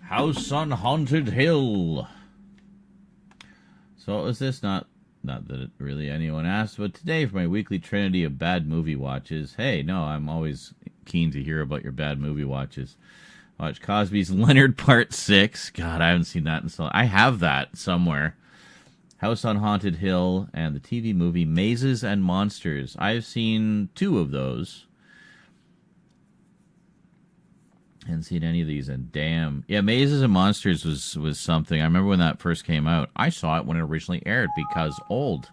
[SPEAKER 1] House on Haunted Hill. So what was this? Not that it really anyone asked, but today for my weekly trinity of bad movie watches. Hey, no, I'm always keen to hear about your bad movie watches. Watch Cosby's Leonard Part 6. God, I haven't seen that in so long. I have that somewhere. House on Haunted Hill and the TV movie Mazes and Monsters. I've seen 2 of those. Hadn't seen any of these, and damn. Yeah, Mazes and Monsters was something. I remember when that first came out. I saw it when it originally aired because old.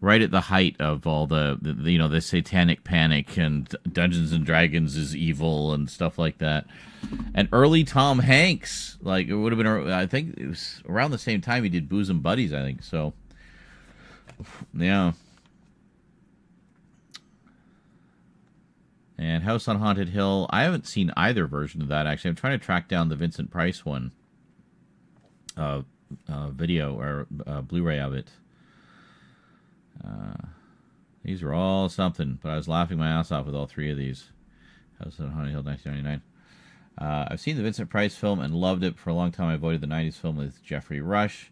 [SPEAKER 1] Right at the height of all the the satanic panic and Dungeons and Dragons is evil and stuff like that. And early Tom Hanks, like it would have been, I think it was around the same time he did Bosom Buddies, I think. So, yeah. And House on Haunted Hill, I haven't seen either version of that, actually. I'm trying to track down the Vincent Price one. video or Blu-ray of it. These were all something, but I was laughing my ass off with all three of these. House on Haunted Hill, 1999. I've seen the Vincent Price film and loved it. For a long time I avoided the 90s film with Jeffrey Rush.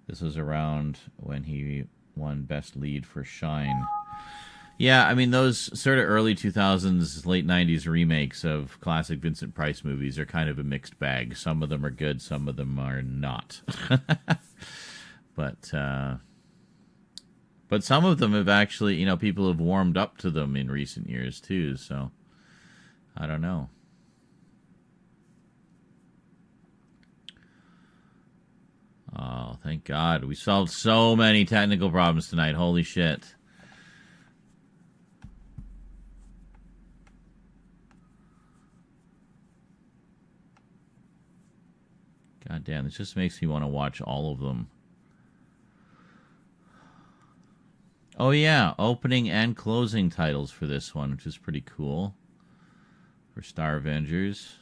[SPEAKER 1] This was around when he won Best Lead for Shine. Yeah, I mean, those sort of early 2000s, late 90s remakes of classic Vincent Price movies are kind of a mixed bag. Some of them are good, some of them are not. But some of them have actually, you know, people have warmed up to them in recent years too, so I don't know. Oh, thank God. We solved so many technical problems tonight. Holy shit. God damn, this just makes me want to watch all of them. Oh yeah, opening and closing titles for this one, which is pretty cool. For Star Avengers.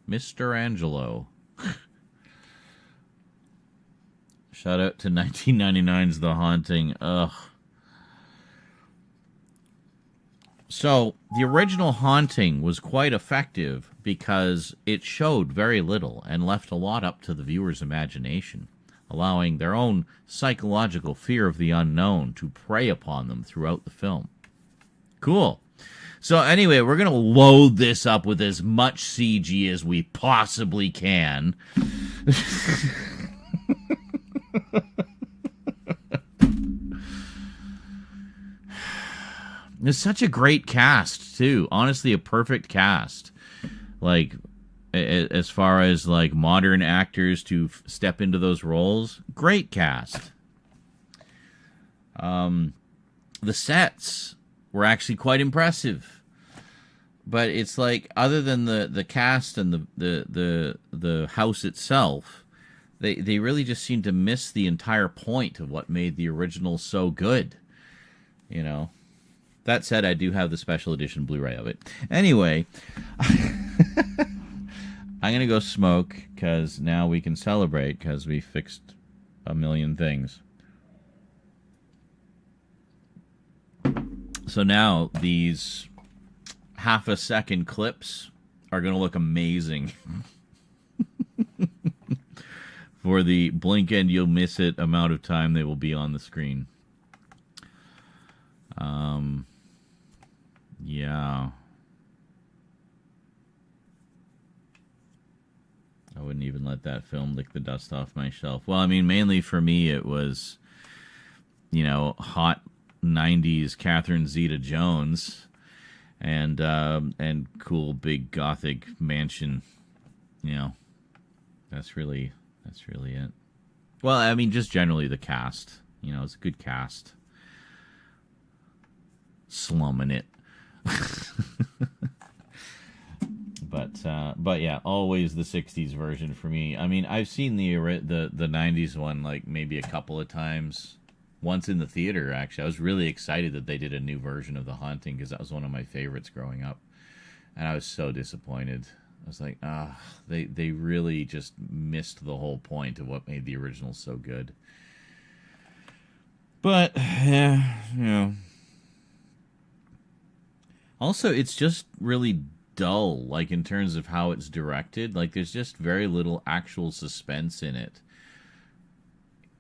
[SPEAKER 1] Mr. Angelo. Shout out to 1999's The Haunting. Ugh. So, the original Haunting was quite effective because it showed very little and left a lot up to the viewer's imagination, allowing their own psychological fear of the unknown to prey upon them throughout the film. Cool. So anyway, we're going to load this up with as much CG as we possibly can. It's such a great cast, too. Honestly, a perfect cast. Like, as far as, like, modern actors to step into those roles, great cast. The sets were actually quite impressive, but it's like, other than the cast and the house itself, they really just seem to miss the entire point of what made the original so good. You know, that said, I do have the special edition Blu-ray of it. Anyway, I'm gonna go smoke because now we can celebrate because we fixed a million things. So now these half-a-second clips are going to look amazing. For the blink and you'll miss it amount of time they will be on the screen. Yeah. I wouldn't even let that film lick the dust off my shelf. Well, I mean, mainly for me it was, you know, hot 90s Catherine Zeta-Jones and cool big gothic mansion. You know, that's really it. Well, I mean, just generally the cast. You know, it's a good cast. Slumming it. But yeah, always the 60s version for me. I mean, I've seen the 90s one like maybe a couple of times. Once in the theater, actually. I was really excited that they did a new version of The Haunting because that was one of my favorites growing up. And I was so disappointed. I was like, they really just missed the whole point of what made the original so good. But, yeah, you know. Also, it's just really dull, like, in terms of how it's directed. Like, there's just very little actual suspense in it.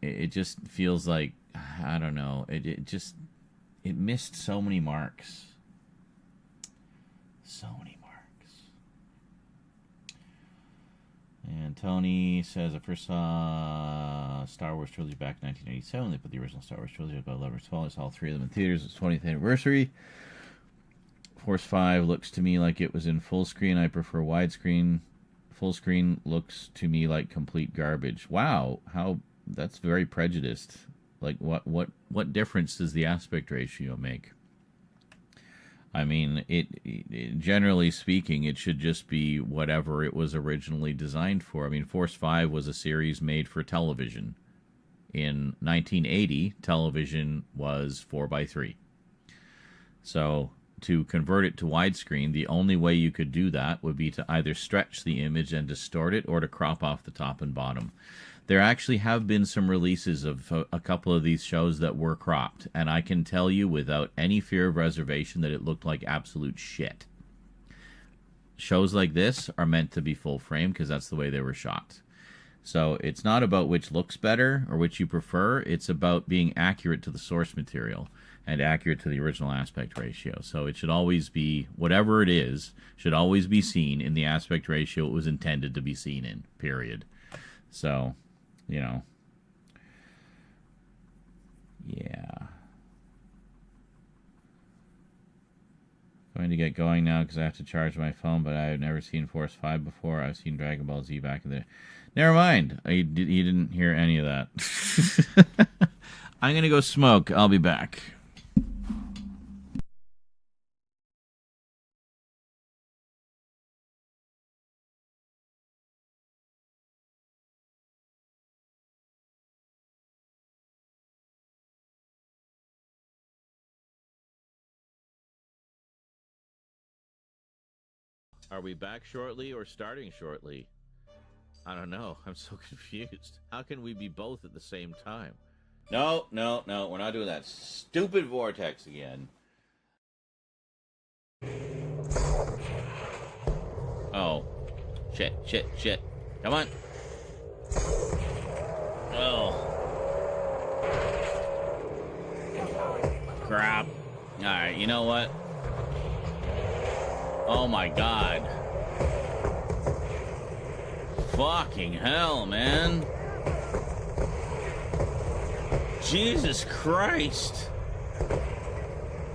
[SPEAKER 1] It just feels like, I don't know, it missed so many marks. So many marks. And Tony says, I first saw Star Wars trilogy back in 1987. They put the original Star Wars trilogy about 11 or 12. I saw all three of them in theaters. It's 20th anniversary. Force 5 looks to me like it was in full screen. I prefer widescreen. Full screen looks to me like complete garbage. Wow, that's very prejudiced. Like, what difference does the aspect ratio make? I mean, it generally speaking, it should just be whatever it was originally designed for. I mean, Force 5 was a series made for television. In 1980, television was 4:3. So to convert it to widescreen, the only way you could do that would be to either stretch the image and distort it or to crop off the top and bottom. There actually have been some releases of a couple of these shows that were cropped, and I can tell you without any fear of reservation that it looked like absolute shit. Shows like this are meant to be full frame because that's the way they were shot. So it's not about which looks better or which you prefer. It's about being accurate to the source material and accurate to the original aspect ratio. So it should always be, whatever it is, should always be seen in the aspect ratio it was intended to be seen in, period. So, you know, yeah. Going to get going now because I have to charge my phone, but I've never seen Force 5 before. I've seen Dragon Ball Z back in the... Never mind. You didn't hear any of that. I'm going to go smoke. I'll be back. Are we back shortly or starting shortly? I don't know. I'm so confused. How can we be both at the same time? No. We're not doing that stupid vortex again. Oh. Shit. Come on. Oh. Crap. Alright, you know what? Oh my god. Fucking hell, man. Jesus Christ.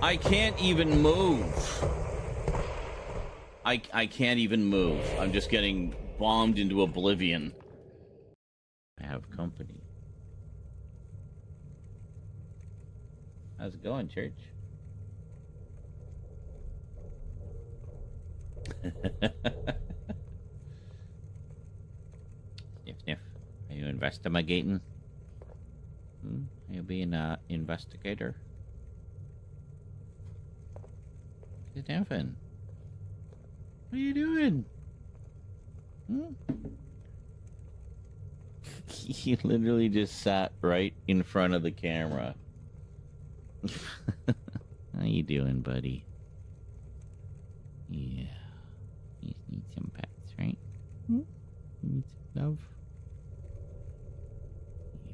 [SPEAKER 1] I can't even move. I can't even move. I'm just getting bombed into oblivion. I have company. How's it going, church? Sniff. Are you investigating? Are you being an investigator? Sniffing. What are you doing? He literally just sat right in front of the camera. How you doing, buddy? Yeah. You need some pets, right? You need some love? Yeah.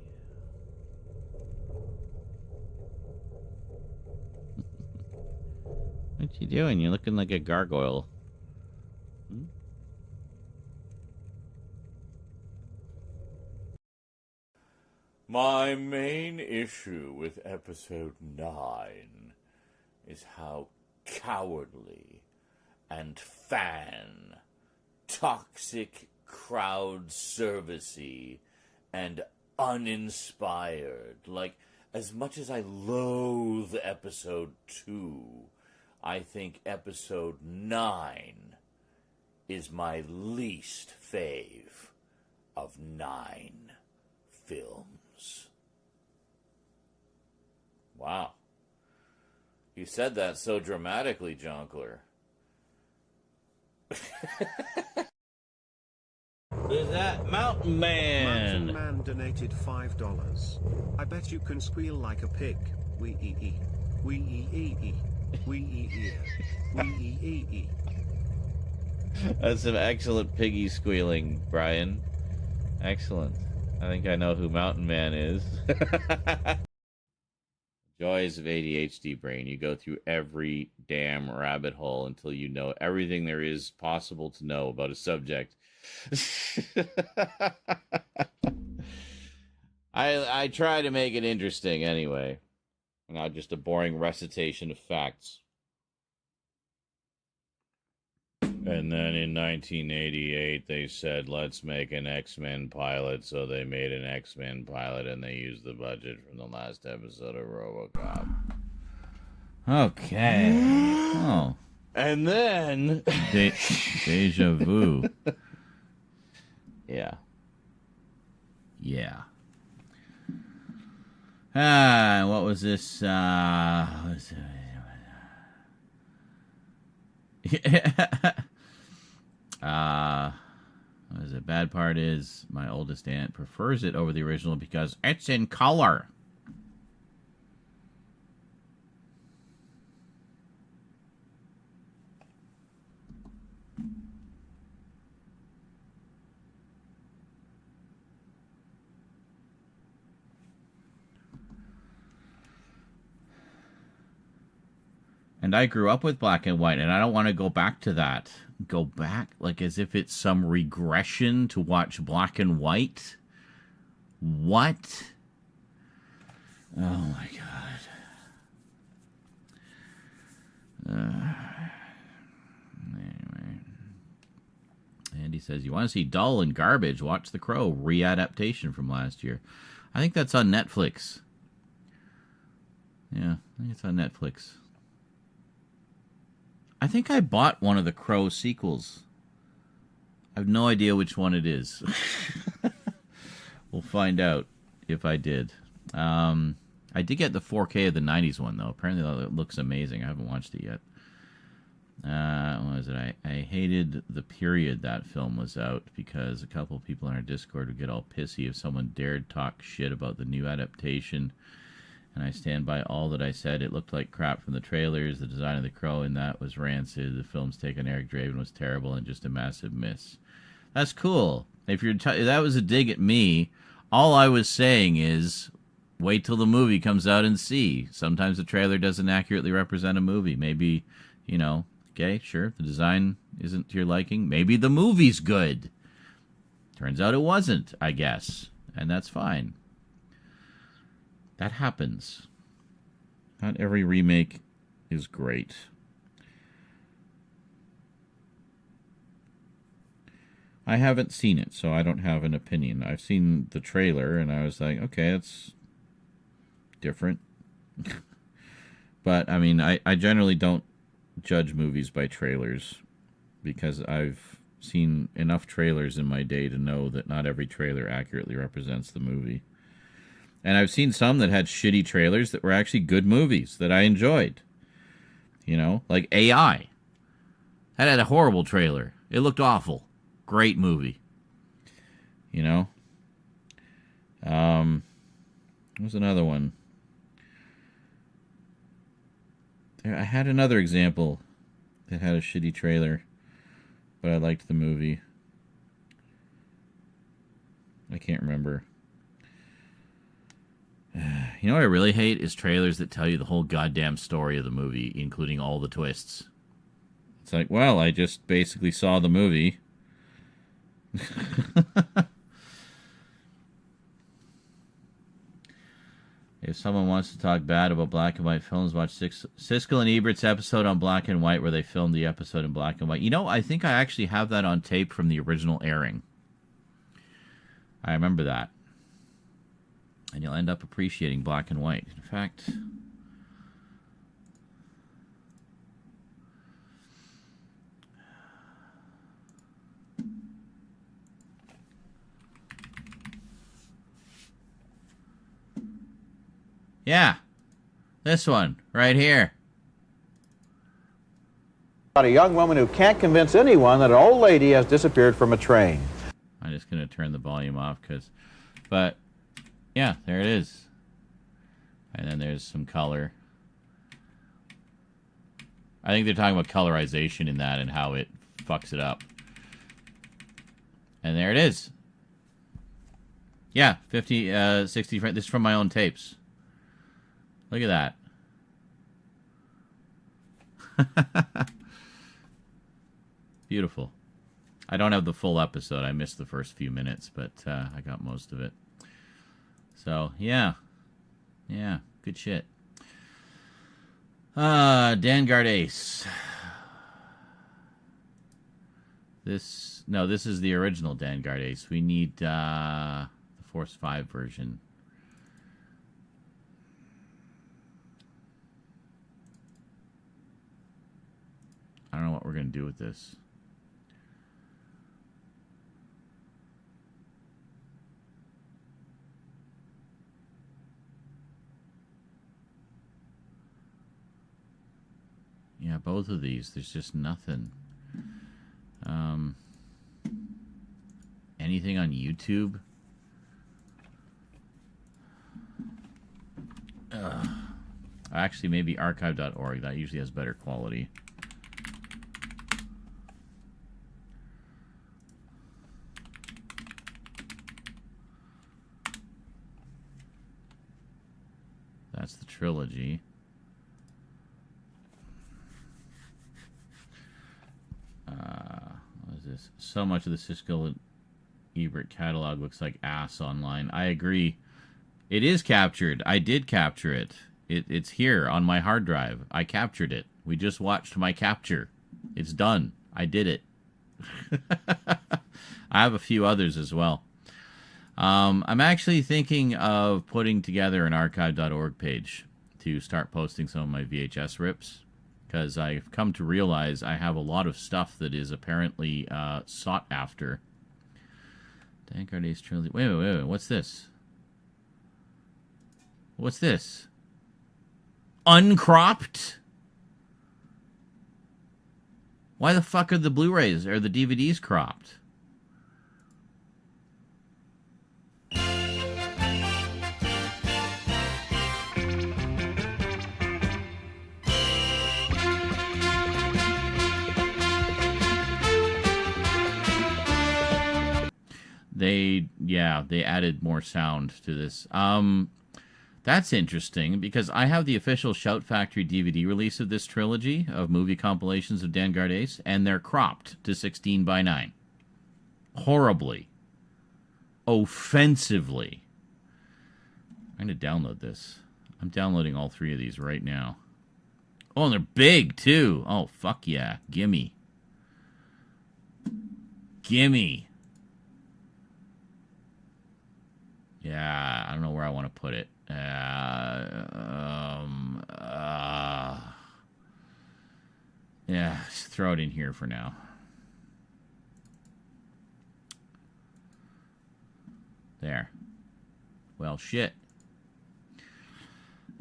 [SPEAKER 1] What you doing? You're looking like a gargoyle. My main issue with episode 9 is how cowardly and toxic, crowd servicey, and uninspired. Like, as much as I loathe episode 2, I think episode 9 is my least fave of 9 films. Wow. You said that so dramatically, Jonkler. Who's that? Mountain Man.
[SPEAKER 6] Mountain Man donated $5. I bet you can squeal like a pig. Wee-ee-ee. Wee-ee-ee-ee. Wee-ee-ee. Wee-ee-ee-ee.
[SPEAKER 1] That's some excellent piggy squealing, Brian. Excellent. I think I know who Mountain Man is. Joys of ADHD brain. You go through every damn rabbit hole until you know everything there is possible to know about a subject. I try to make it interesting anyway. Not just a boring recitation of facts. And then in 1988, they said, let's make an X-Men pilot. So they made an X-Men pilot, and they used the budget from the last episode of RoboCop. Okay. Oh. And then... Deja vu. Yeah. What was this? What is it? Bad part is my oldest aunt prefers it over the original because it's in color. And I grew up with black and white, and I don't want to go back to that. Go back, like as if it's some regression to watch black and white. What? Oh my god. Anyway. Andy says, you want to see dull and garbage? Watch The Crow, re-adaptation from last year. I think that's on Netflix. Yeah, I think it's on Netflix. I think I bought one of the Crow sequels. I have no idea which one it is. We'll find out if I did. I did get the 4K of the 90s one, though. Apparently it looks amazing. I haven't watched it yet. What was it? I hated the period that film was out because a couple of people in our Discord would get all pissy if someone dared talk shit about the new adaptation. And I stand by all that I said. It looked like crap from the trailers. The design of the Crow in that was rancid. The film's take on Eric Draven was terrible and just a massive miss. That's cool. If that was a dig at me, all I was saying is wait till the movie comes out and see. Sometimes the trailer doesn't accurately represent a movie. Maybe, okay, sure, the design isn't to your liking. Maybe the movie's good. Turns out it wasn't, I guess. And that's fine. That happens. Not every remake is great. I haven't seen it, so I don't have an opinion. I've seen the trailer, and I was like, okay, it's different. But, I mean, I generally don't judge movies by trailers because I've seen enough trailers in my day to know that not every trailer accurately represents the movie. And I've seen some that had shitty trailers that were actually good movies that I enjoyed. Like AI. That had a horrible trailer. It looked awful. Great movie. What was another one? I had another example that had a shitty trailer, but I liked the movie. I can't remember. You know what I really hate is trailers that tell you the whole goddamn story of the movie, including all the twists. It's like, well, I just basically saw the movie. If someone wants to talk bad about black and white films, watch Siskel and Ebert's episode on black and white where they filmed the episode in black and white. I think I actually have that on tape from the original airing. I remember that. And you'll end up appreciating black and white. In fact, yeah, this one right here.
[SPEAKER 7] About a young woman who can't convince anyone that an old lady has disappeared from a train.
[SPEAKER 1] I'm just going to turn the volume off but yeah, there it is. And then there's some color. I think they're talking about colorization in that and how it fucks it up. And there it is. Yeah, 50, 60 frames. This is from my own tapes. Look at that. Beautiful. I don't have the full episode. I missed the first few minutes, but I got most of it. So, yeah. Yeah, good shit. Vanguard Ace. This is the original Vanguard Ace. We need the Force 5 version. I don't know what we're going to do with this. Yeah, both of these. There's just nothing. Anything on YouTube? Actually, maybe archive.org. That usually has better quality. That's the trilogy. What is this? So much of the Siskel Ebert catalog looks like ass online. I agree. It is captured. I did capture it. It's here on my hard drive. I captured it. We just watched my capture. It's done. I did it. I have a few others as well. I'm actually thinking of putting together an archive.org page to start posting some of my VHS rips, because I've come to realize I have a lot of stuff that is apparently sought after. Dangarde's trilogy. Wait. What's this? What's this? Uncropped? Why the fuck are the Blu-rays or the DVDs cropped? They added more sound to this. That's interesting, because I have the official Shout Factory DVD release of this trilogy of movie compilations of Deinterlacing, and they're cropped to 16:9. Horribly. Offensively. I'm going to download this. I'm downloading all three of these right now. Oh, and they're big, too. Oh, fuck yeah. Gimme. Gimme. Yeah, I don't know where I want to put it. Yeah, just throw it in here for now. There. Well, shit.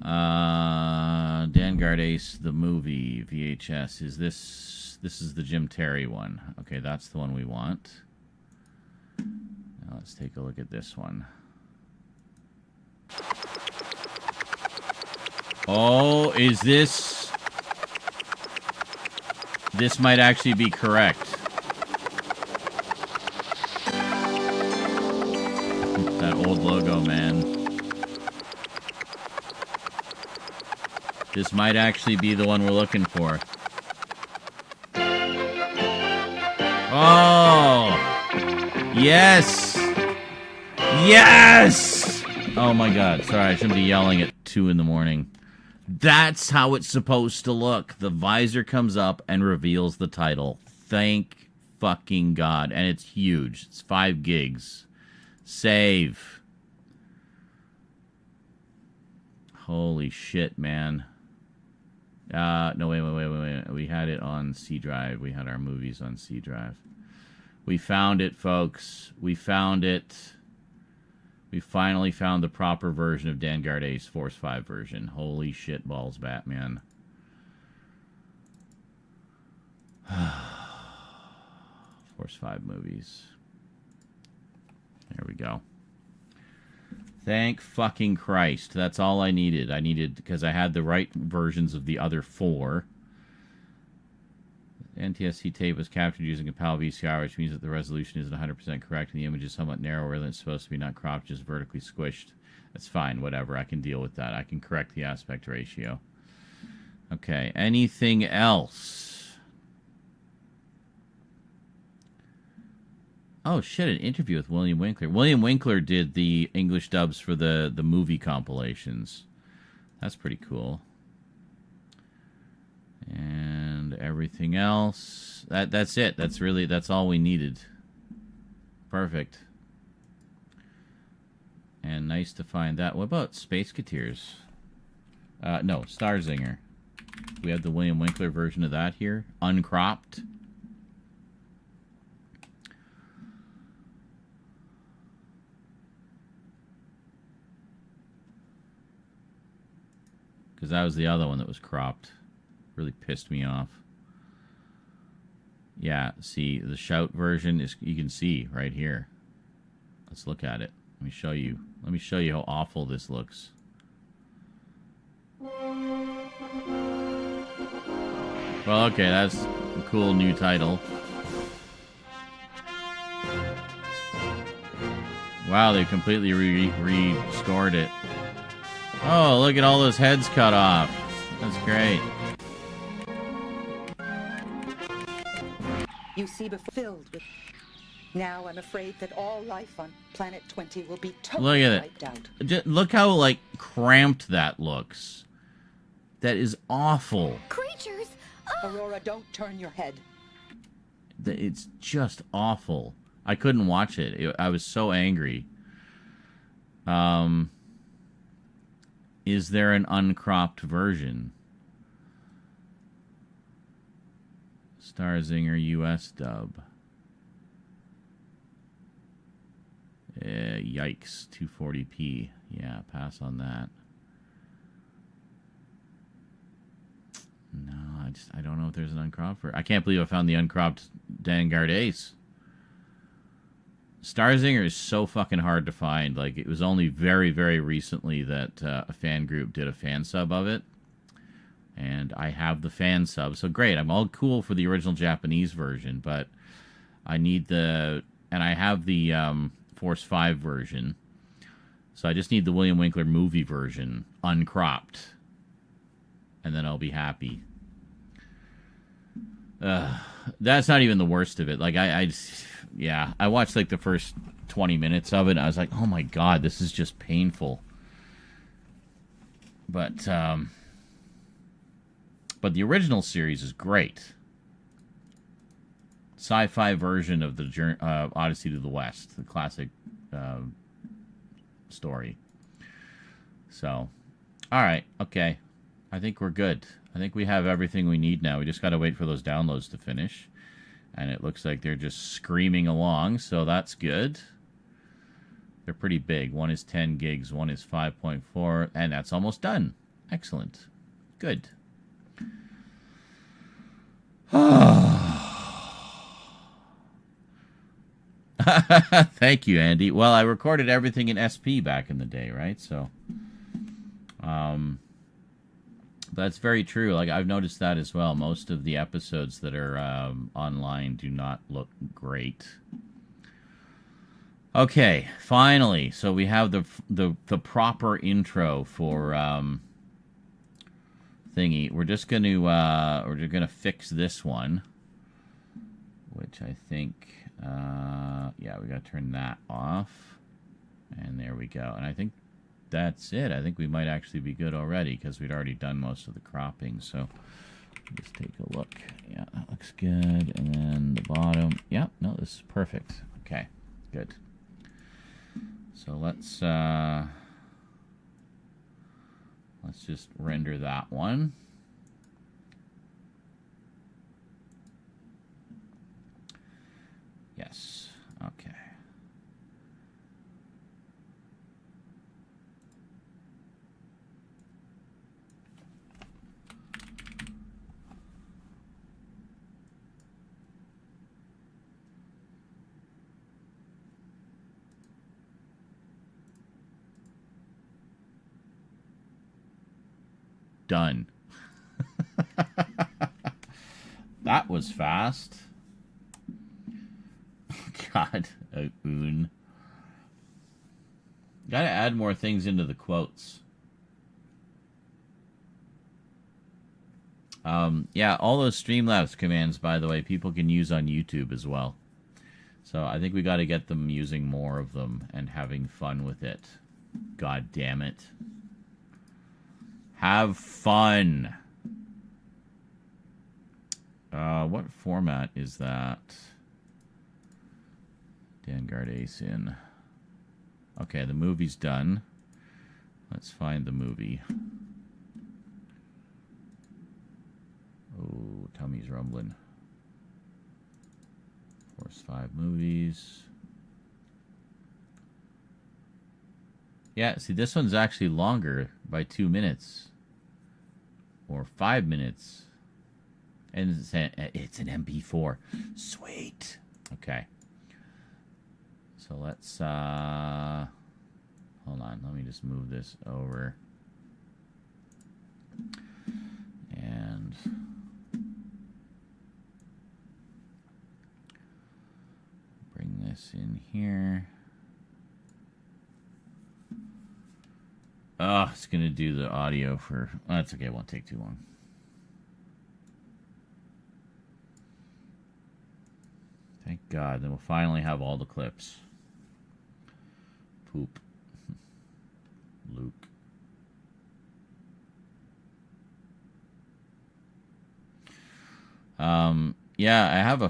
[SPEAKER 1] Deinterlacing, the movie, VHS. Is this is the Jim Terry one. Okay, that's the one we want. Now let's take a look at this one. Oh, is this... This might actually be correct. That old logo, man. This might actually be the one we're looking for. Oh! Yes! Yes! Oh my god, sorry, I shouldn't be yelling at 2 in the morning. That's how it's supposed to look. The visor comes up and reveals the title. Thank fucking God. And it's huge. It's 5 gigs. Save. Holy shit, man. No, wait. We had it on C drive. We had our movies on C drive. We found it, folks. We found it. We finally found the proper version of Deinterlacing Force 5 version. Holy shit balls, Batman. Force 5 movies. There we go. Thank fucking Christ. That's all I needed. I needed, because I had the right versions of the other 4. NTSC tape was captured using a PAL VCR, which means that the resolution isn't 100% correct and the image is somewhat narrower than it's supposed to be, not cropped, just vertically squished. That's fine, whatever. I can deal with that. I can correct the aspect ratio. Okay, anything else? Oh, shit, an interview with William Winkler. William Winkler did the English dubs for the movie compilations. That's pretty cool. And everything else, that's it. That's all we needed. Perfect. And nice to find that. What about Space Cateers? No, Starzinger. We have the William Winkler version of that here, uncropped. Because that was the other one that was cropped. Really pissed me off. Yeah, see, the shout version is, you can see right here. Let's look at it. Let me show you. Let me show you how awful this looks. Well, okay, that's a cool new title. Wow, they completely re-scored it. Oh, look at all those heads cut off. That's great.
[SPEAKER 8] You see, filled with... Now I'm afraid that all life on Planet 20 will be totally wiped out.
[SPEAKER 1] Just look how, like, cramped that looks. That is awful.
[SPEAKER 8] Creatures! Aurora, don't turn your head.
[SPEAKER 1] It's just awful. I couldn't watch it. I was so angry. Is there an uncropped version? Starzinger US dub. Yikes. 240p. Yeah, pass on that. No, I don't know if there's an uncropped version. I can't believe I found the uncropped Vanguard Ace. Starzinger is so fucking hard to find. Like, it was only very, very recently that a fan group did a fan sub of it. And I have the fan sub. So great, I'm all cool for the original Japanese version, but I need the... And I have the Force 5 version. So I just need the William Winkler movie version, uncropped. And then I'll be happy. That's not even the worst of it. Like, yeah, I watched like the first 20 minutes of it, and I was like, oh my god, this is just painful. But the original series is great. Sci-fi version of the Odyssey to the West, the classic story. So, all right, okay. I think we're good. I think we have everything we need now. We just got to wait for those downloads to finish. And it looks like they're just screaming along, so that's good. They're pretty big. One is 10 gigs, one is 5.4, and that's almost done. Excellent. Good. Thank you, Andy. Well, I recorded everything in SP back in the day, right? So, that's very true. Like, I've noticed that as well. Most of the episodes that are online do not look great. Okay, finally. So we have the proper intro for thingy. We're just gonna fix this one, which I think yeah, we gotta turn that off. And there we go. And I think that's it. I think we might actually be good already because we'd already done most of the cropping. So let's take a look. Yeah, that looks good. And then the bottom. Yeah, no, this is perfect. Okay, good. So let's just render that one. Yes. Okay. Done. That was fast. God, Gotta add more things into the quotes. Yeah, all those Streamlabs commands, by the way, people can use on YouTube as well. So I think we got to get them using more of them and having fun with it. God damn it. Have fun. What format is that? Vanguard Ace in. Okay, the movie's done. Let's find the movie. Oh, tummy's rumbling. Force 5 movies. Yeah, see, this one's actually longer by 2 minutes. Or 5 minutes. And it's an MP4. Sweet. Okay. So let's, hold on. Let me just move this over. And bring this in here. Oh, it's going to do the audio for... Oh, that's okay. It won't take too long. Thank God. Then we'll finally have all the clips. Poop. Luke. Yeah, I have a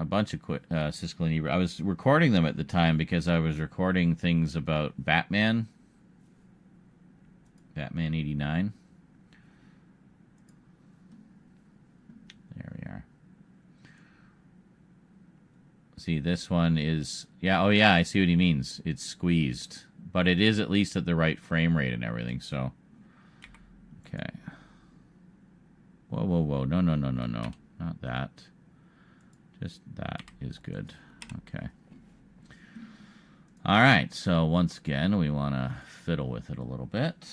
[SPEAKER 1] bunch of Siskel and Ebert. I was recording them at the time because I was recording things about Batman 89. There we are. See, this one is... Yeah, oh yeah, I see what he means. It's squeezed. But it is at least at the right frame rate and everything, so... Okay. Whoa, whoa, whoa. No, no, no, no, no. Not that. Just that is good. Okay. All right, so once again, we want to fiddle with it a little bit.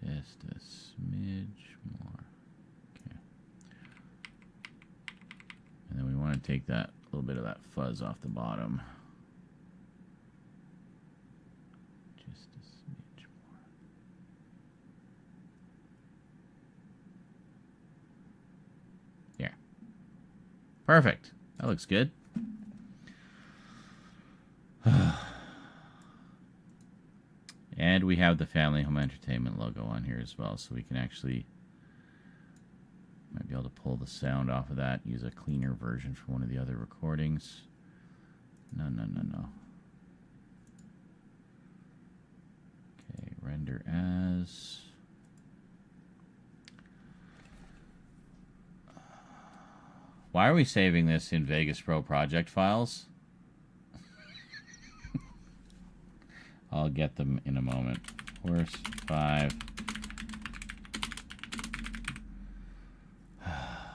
[SPEAKER 1] Just a smidge more. Okay. And then we want to take that little bit of that fuzz off the bottom. Just a smidge more. Here. Perfect. That looks good. And we have the Family Home Entertainment logo on here as well, so we can actually might be able to pull the sound off of that, use a cleaner version for one of the other recordings. No, no, no, no. Okay, render as. Why are we saving this in Vegas Pro project files? I'll get them in a moment. Horse 5.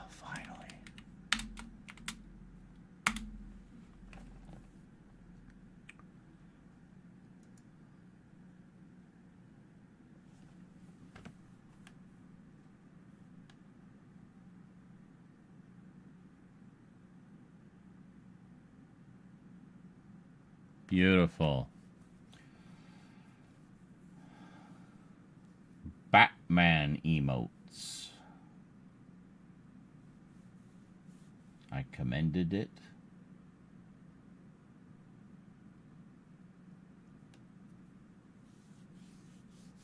[SPEAKER 1] Finally. Beautiful. Batman emotes. I commended it.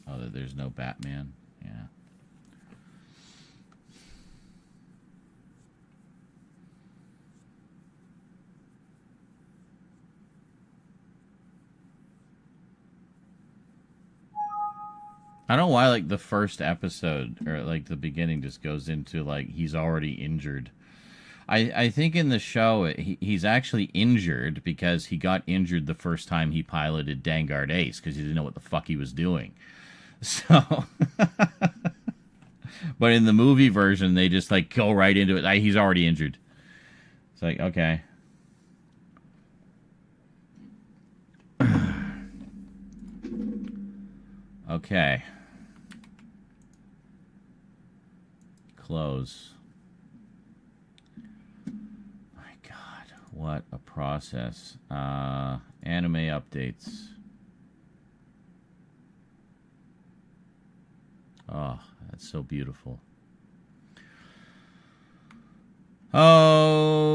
[SPEAKER 1] Oh, that there's no Batman. Yeah. I don't know why, like, the first episode, or, like, the beginning just goes into, like, he's already injured. I think in the show, he's actually injured because he got injured the first time he piloted Dangard Ace, because he didn't know what the fuck he was doing. So... But in the movie version, they just, like, go right into it. He's already injured. It's like, okay. Okay. Close. My God, what a process. Anime updates. Oh, that's so beautiful.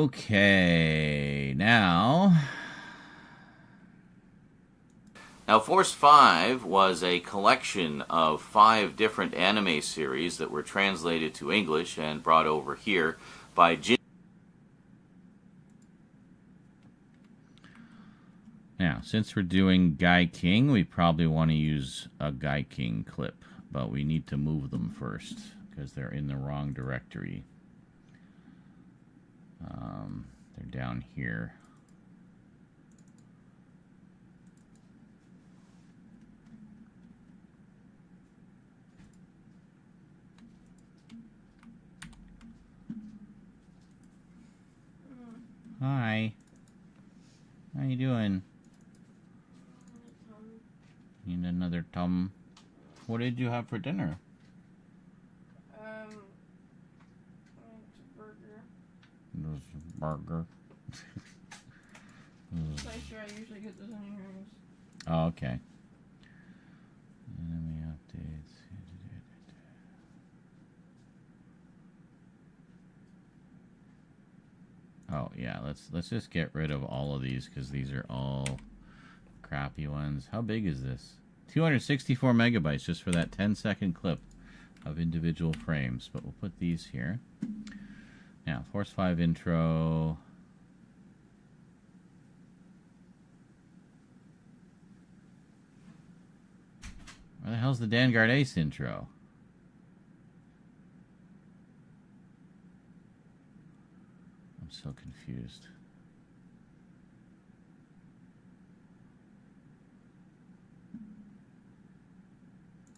[SPEAKER 1] Okay, now
[SPEAKER 3] Now, Force 5 was a collection of 5 different anime series that were translated to English and brought over here by
[SPEAKER 1] Now, since we're doing Guy King, we probably want to use a Guy King clip, but we need to move them first because they're in the wrong directory. They're down here. Hi. How you doing? Need another tum. What did you have for dinner? Burger.
[SPEAKER 4] Place where I usually get those onion rings.
[SPEAKER 1] Oh, okay. Enemy updates. Oh yeah, let's just get rid of all of these because these are all crappy ones. How big is this? 264 megabytes just for that 10-second clip of individual frames. But we'll put these here. Now, Force 5 intro. Where the hell's the Vanguard Ace intro? I'm so confused.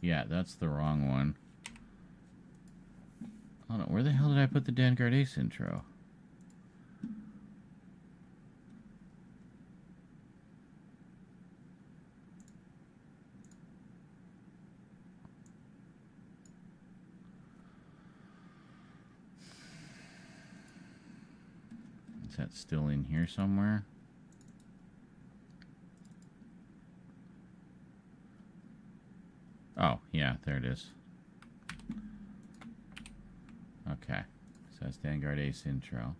[SPEAKER 1] Yeah, that's the wrong one. Hold on, where the hell did I put the Vanguard Ace intro? Is that still in here somewhere? Oh, yeah, there it is. Okay, so that's Vanguard Ace intro.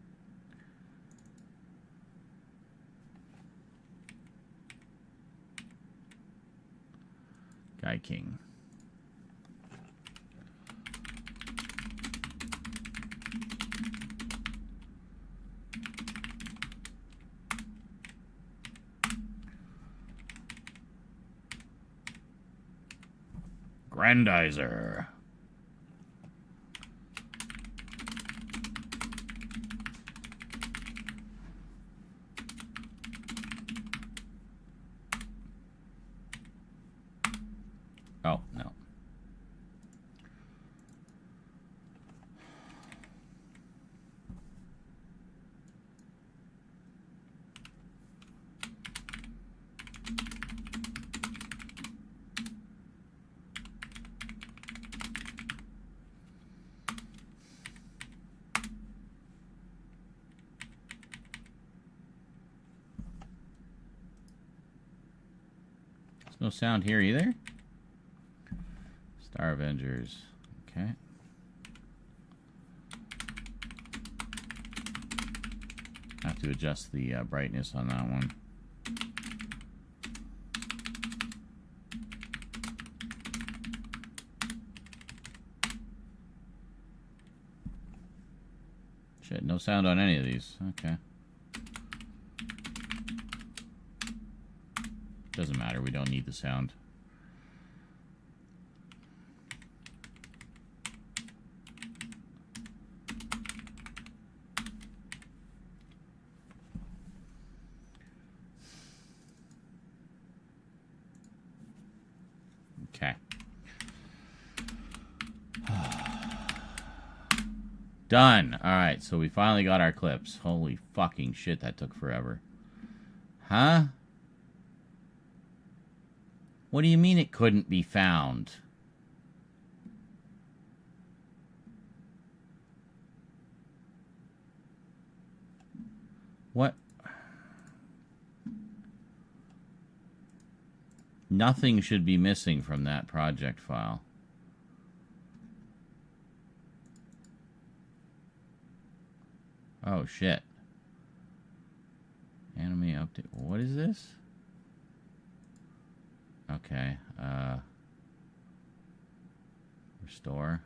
[SPEAKER 1] Guy King. Grandizer. Oh, no. There's no sound here either. Star Avengers. Okay. Have to adjust the brightness on that one. Shit, no sound on any of these. Okay. Doesn't matter, we don't need the sound. Okay. Done. Alright, so we finally got our clips. Holy fucking shit, that took forever. Huh? What do you mean it couldn't be found? What? Nothing should be missing from that project file. Oh, shit. Anime update. What is this? Okay. Restore.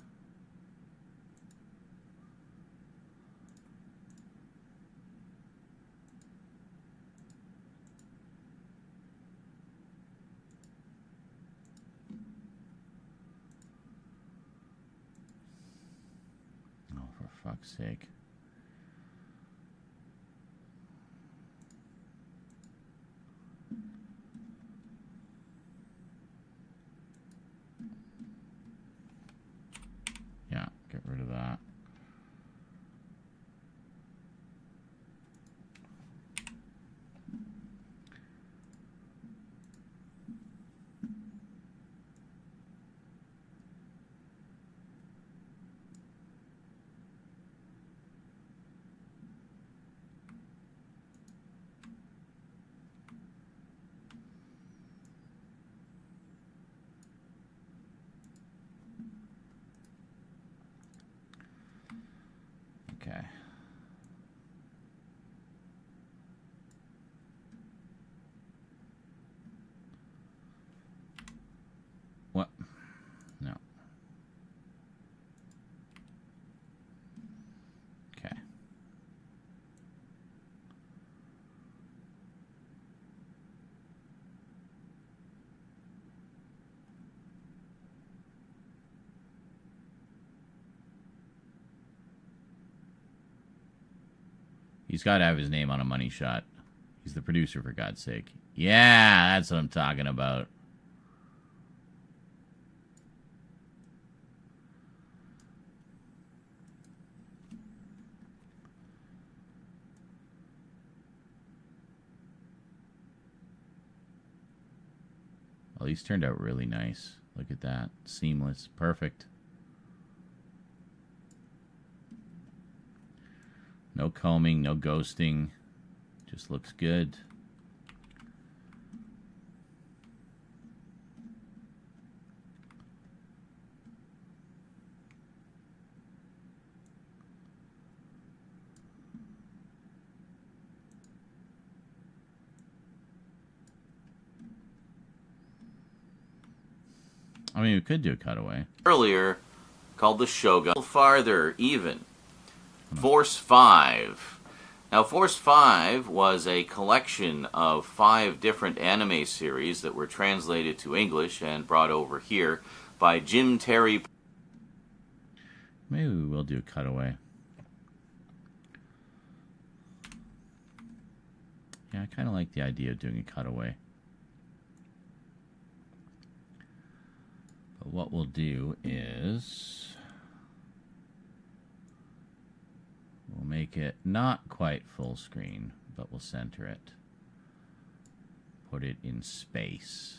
[SPEAKER 1] Oh, for fuck's sake. Yeah, get rid of that. Okay. What? No. Okay. He's got to have his name on a money shot. He's the producer, for God's sake. Yeah, that's what I'm talking about. Well, these turned out really nice. Look at that. Seamless. Perfect. No combing, no ghosting. Just looks good. I mean, we could do a cutaway.
[SPEAKER 3] Earlier, called the Shogun. A little farther, even. Force 5. Now, Force 5 was a collection of 5 different anime series that were translated to English and brought over here by Jim Terry.
[SPEAKER 1] Maybe we will do a cutaway. Yeah, I kind of like the idea of doing a cutaway. But what we'll do is we'll make it not quite full screen, but we'll center it. Put it in space.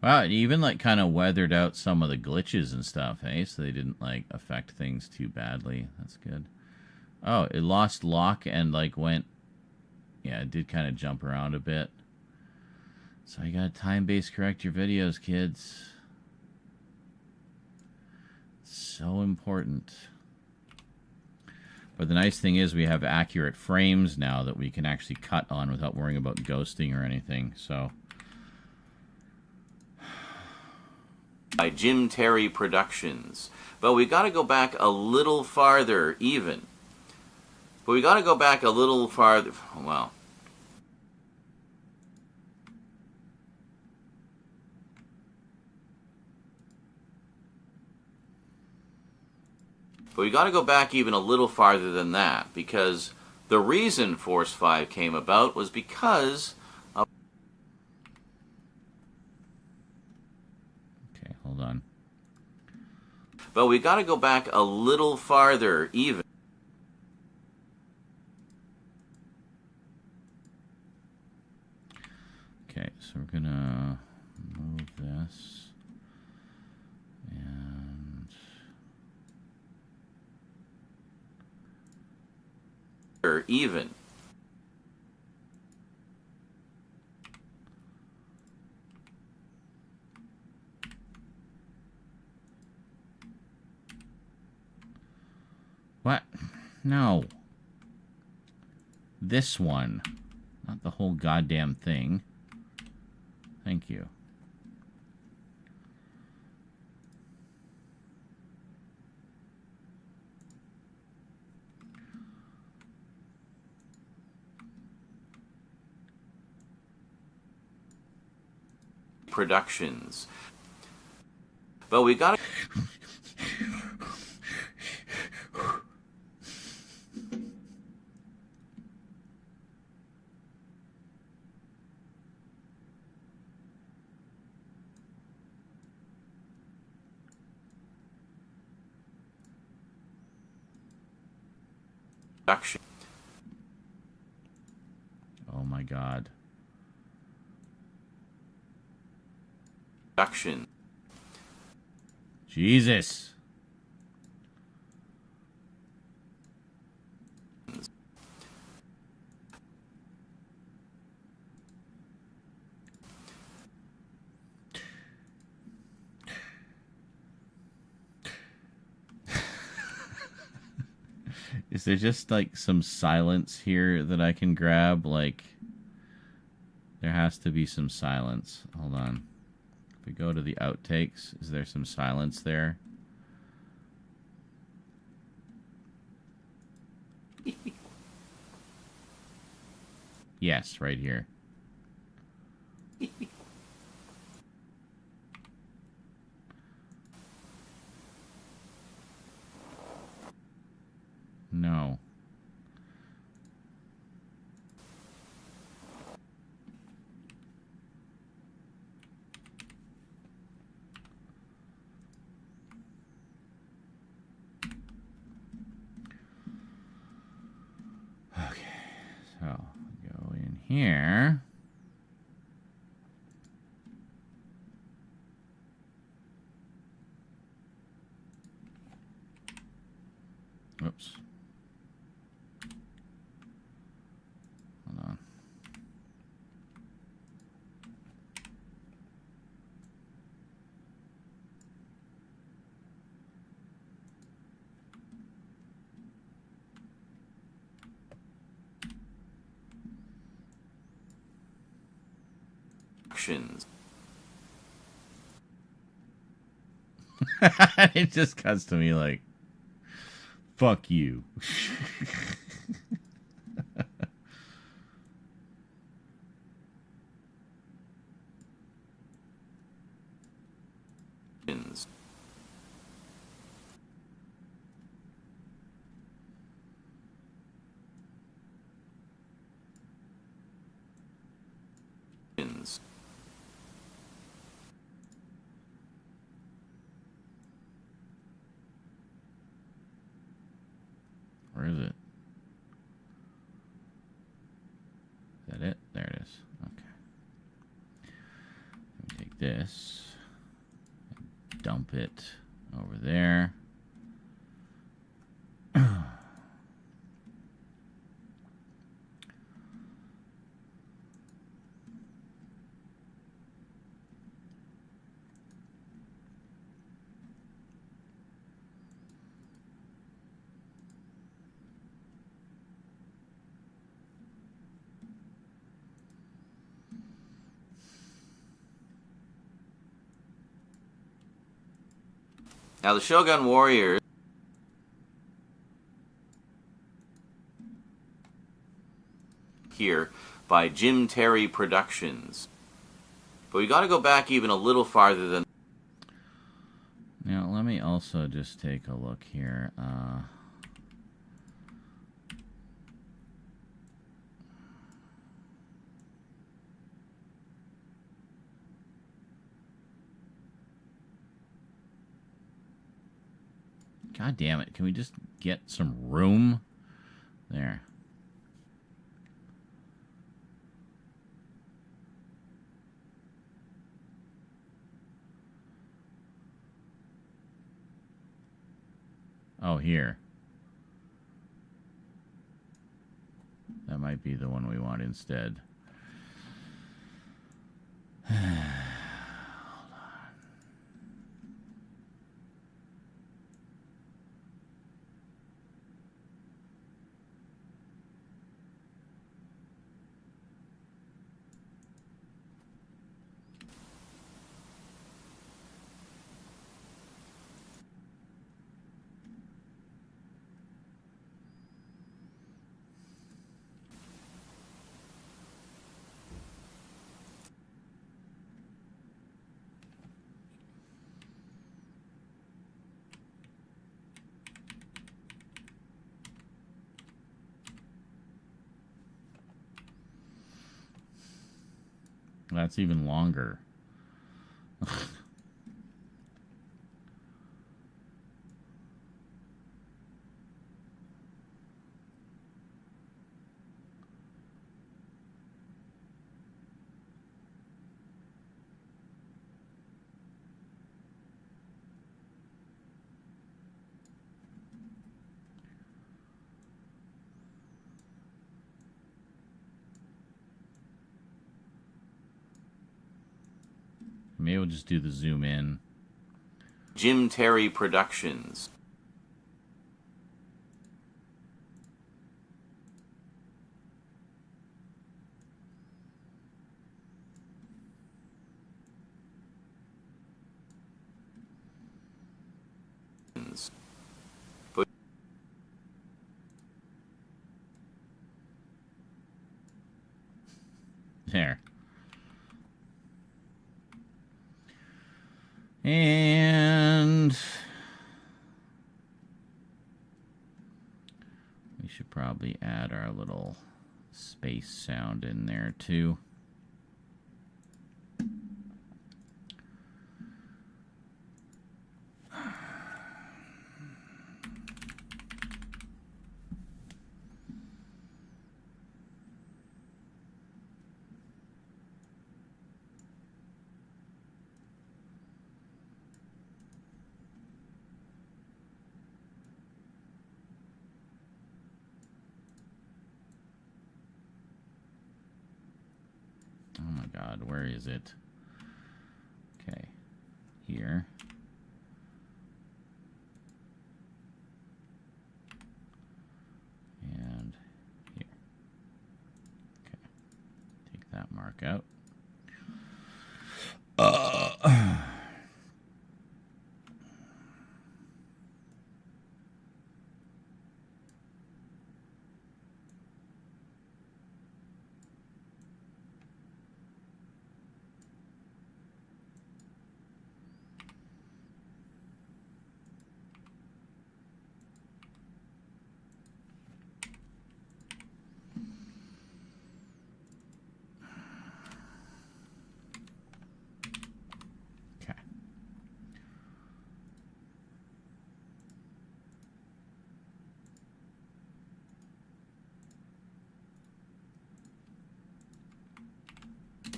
[SPEAKER 1] Wow, it even like kind of weathered out some of the glitches and stuff, eh? So they didn't like affect things too badly. That's good. Oh, it lost lock and like went, yeah, it did kind of jump around a bit. So you gotta time-based correct your videos, kids. It's so important. But the nice thing is we have accurate frames now that we can actually cut on without worrying about ghosting or anything, so...
[SPEAKER 3] By Jim Terry Productions. But we got to go back a little farther, even. But we got to go back a little farther. Well. But we got to go back even a little farther than that, because the reason Force 5 came about was because
[SPEAKER 1] hold on.
[SPEAKER 3] But we got to go back a little farther, even.
[SPEAKER 1] Okay, so we're gonna move this and
[SPEAKER 3] or even.
[SPEAKER 1] what? No. This one. Not the whole goddamn thing. Thank you.
[SPEAKER 3] Productions. But we got to... Production.
[SPEAKER 1] Oh my god.
[SPEAKER 3] Production.
[SPEAKER 1] Jesus. Is there just like some silence here that I can grab? Like, there has to be some silence. Hold on. If we go to the outtakes, is there some silence there? Yes, right here. No. Okay, so go in here. Oops. Hold on.
[SPEAKER 3] Productions.
[SPEAKER 1] It just cuts to me like, fuck you. Where is it? Is that it? There it is. Okay. Let me take this, and dump it over there.
[SPEAKER 3] Now, the Shogun Warriors here by Jim Terry Productions. But we got to go back even a little farther than...
[SPEAKER 1] Now, let me also just take a look here. God damn it. Can we just get some room? There. Oh, here. That might be the one we want instead. That's even longer. Maybe we'll just do the zoom in.
[SPEAKER 3] Jim Terry Productions.
[SPEAKER 1] There. And we should probably add our little space sound in there too. Oh my God, where is it? Okay, here. And here. Okay, take that mark out.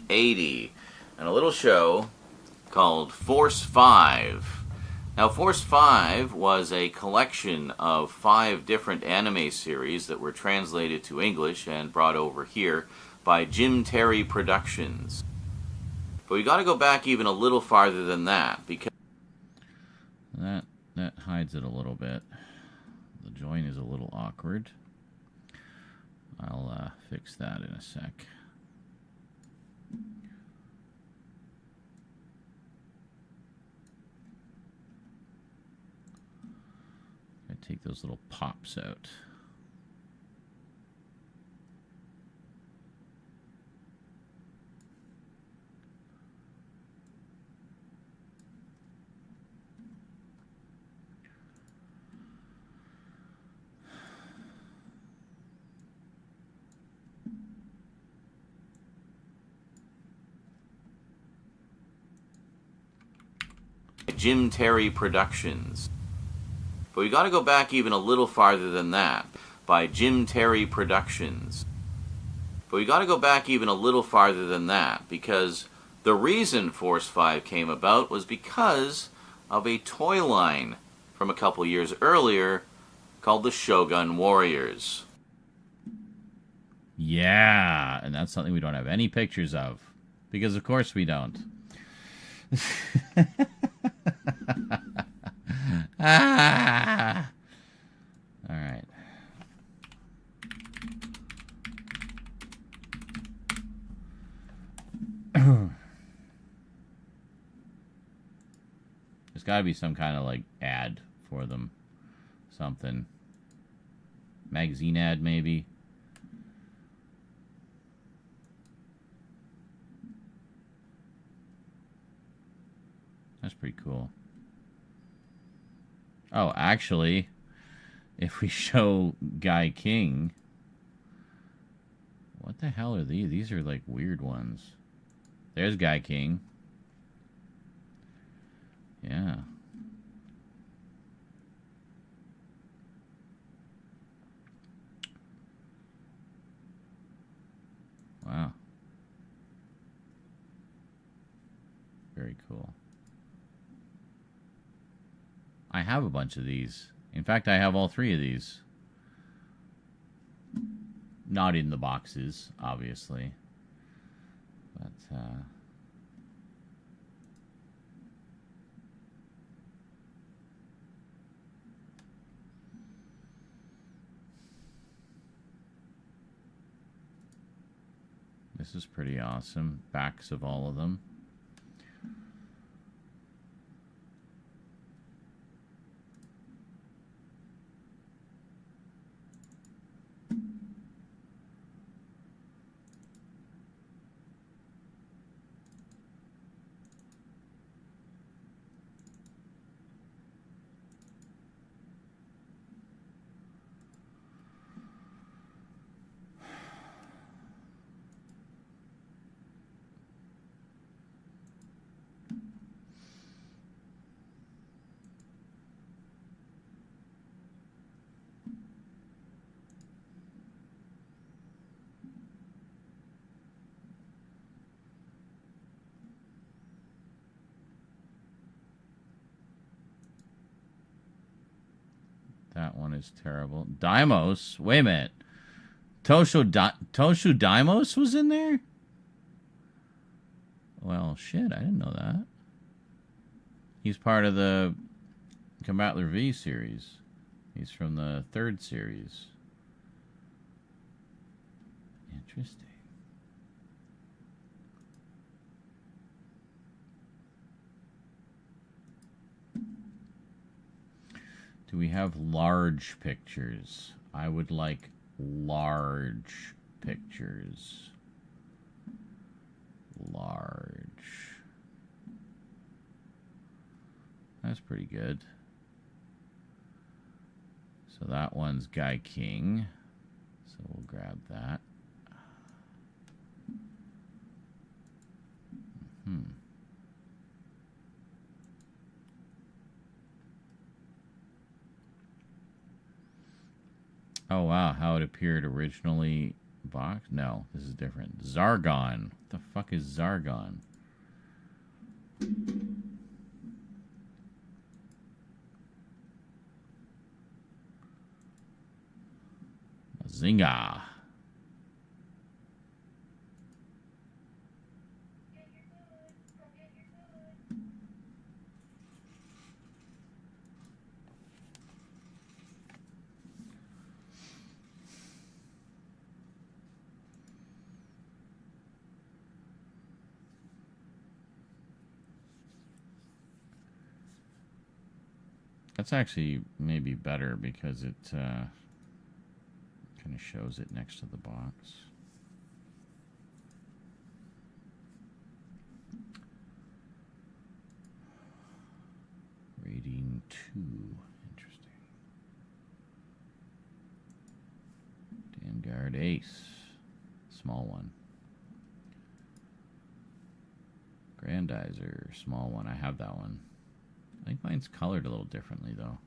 [SPEAKER 3] '80, and a little show called Force 5. Now, Force 5 was a collection of 5 different anime series that were translated to English and brought over here by Jim Terry Productions. But we got to go back even a little farther than that, because
[SPEAKER 1] that hides it a little bit. The join is a little awkward. I'll fix that in a sec. Take those little pops out.
[SPEAKER 3] Jim Terry Productions. But we got to go back even a little farther than that, by Jim Terry Productions. But we got to go back even a little farther than that, because the reason Force 5 came about was because of a toy line from a couple years earlier called the Shogun Warriors.
[SPEAKER 1] Yeah, and that's something we don't have any pictures of, because of course we don't. Ah! All right. There's got to be some kind of like ad for them. Something. Magazine ad, maybe. That's pretty cool. Oh, actually, if we show Guy King, what the hell are these? These are like weird ones. There's Guy King. Yeah. Wow. Very cool. I have a bunch of these. In fact, I have all 3 of these. Not in the boxes, obviously. But, this is pretty awesome. Backs of all of them. That one is terrible. Deimos? Wait a minute. Toshu Deimos was in there? Well, shit, I didn't know that. He's part of the Combattler V series. He's from the 3rd series. Interesting. Do we have large pictures? I would like large pictures. Large. That's pretty good. So that one's Guy King. So we'll grab that. Oh, wow. How it appeared originally box? No, this is different. Zargon. What the fuck is Zargon? Zinga. That's actually maybe better because it kind of shows it next to the box. Rating 2. Interesting. Vanguard Ace. Small one. Grandizer. Small one. I have that one. I think mine's colored a little differently, though.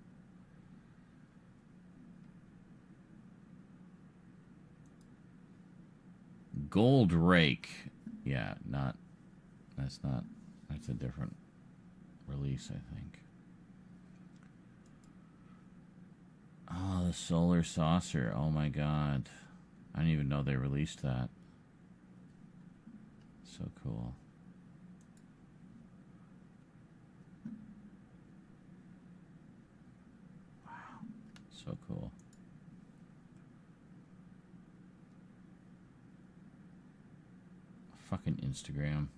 [SPEAKER 1] Gold Rake. Yeah, that's a different release, I think. Oh, the Solar Saucer. Oh my god. I didn't even know they released that. So cool. Wow. So cool. Fucking Instagram.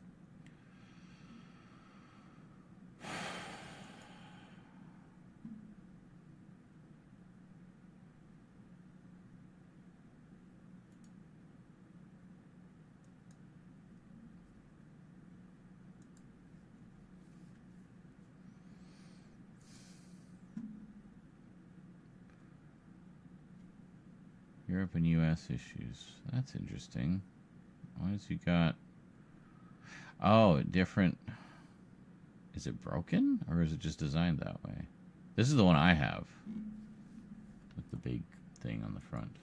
[SPEAKER 1] Europe and U.S. issues. That's interesting. Why has he got... Oh, different... Is it broken? Or is it just designed that way? This is the one I have. With the big thing on the front.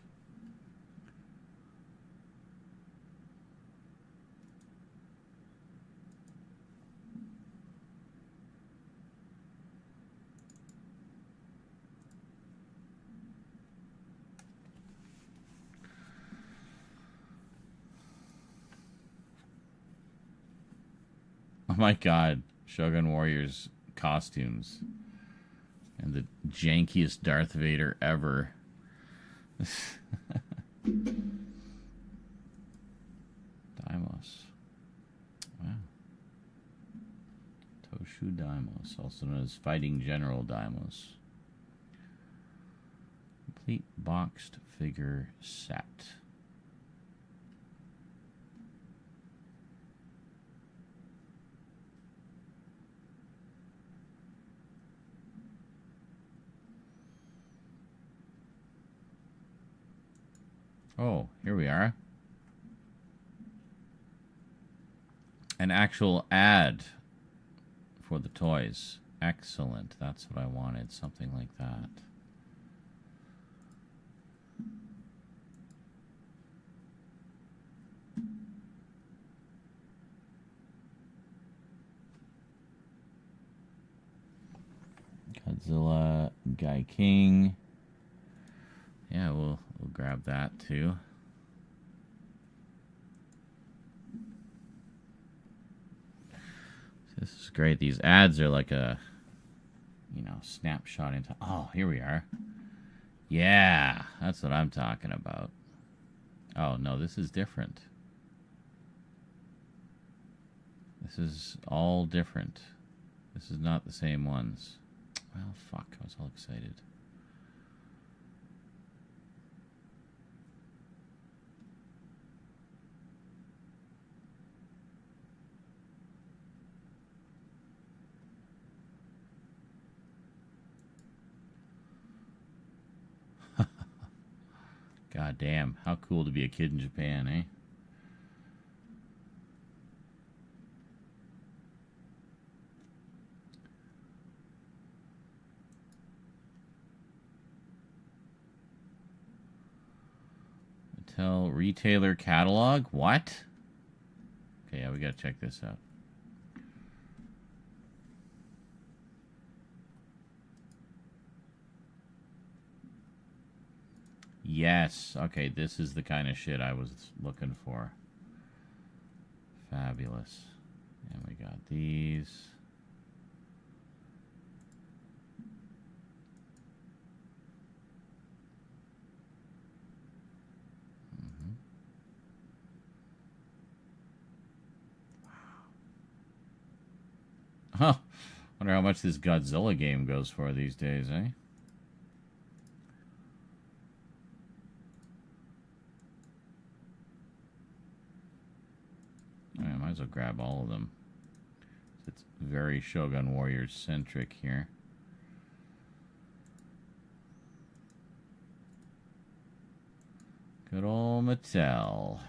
[SPEAKER 1] Oh my god, Shogun Warriors costumes. And the jankiest Darth Vader ever. Daimos. Wow. Toshu Daimos, also known as Fighting General Daimos. Complete boxed figure set. Oh, here we are. An actual ad for the toys. Excellent. That's what I wanted. Something like that. Godzilla, Guy King. Yeah, we'll grab that too. This is great. These ads are like a, snapshot into... Oh, here we are. Yeah, that's what I'm talking about. Oh, no, this is different. This is all different. This is not the same ones. Well, fuck, I was all excited. God damn, how cool to be a kid in Japan, eh? Mattel retailer catalog? What? Okay, yeah, we gotta check this out. Yes. Okay, this is the kind of shit I was looking for. Fabulous. And we got these. Huh. Wonder how much this Godzilla game goes for these days, eh? I might as well grab all of them. It's very Shogun Warriors centric here. Good old Mattel.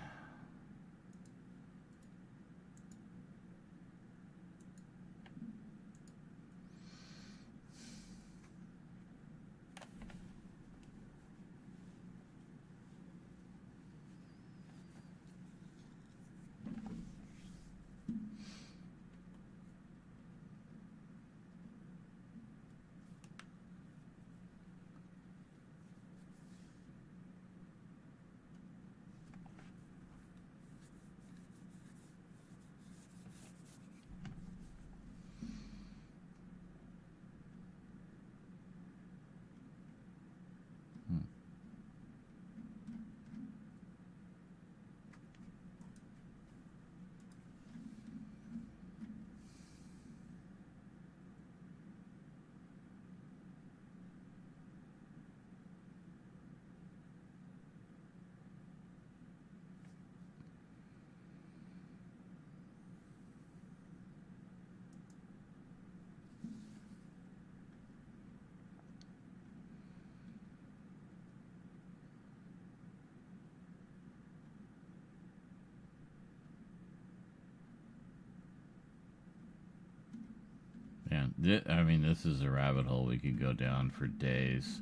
[SPEAKER 1] I mean, this is a rabbit hole we could go down for days.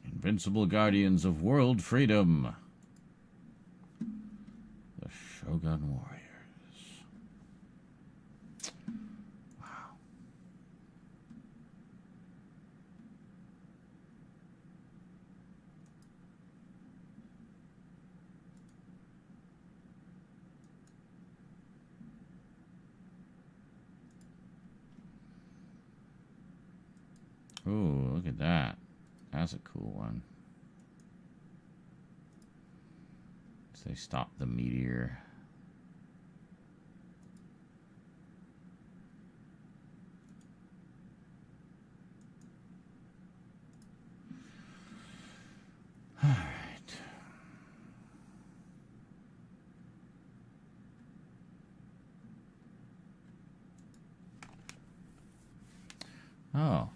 [SPEAKER 1] Invincible Guardians of World Freedom. The Shogun Warriors. Wow. Ooh, look at that. That's a cool one. So they stopped the meteor. All right. Oh.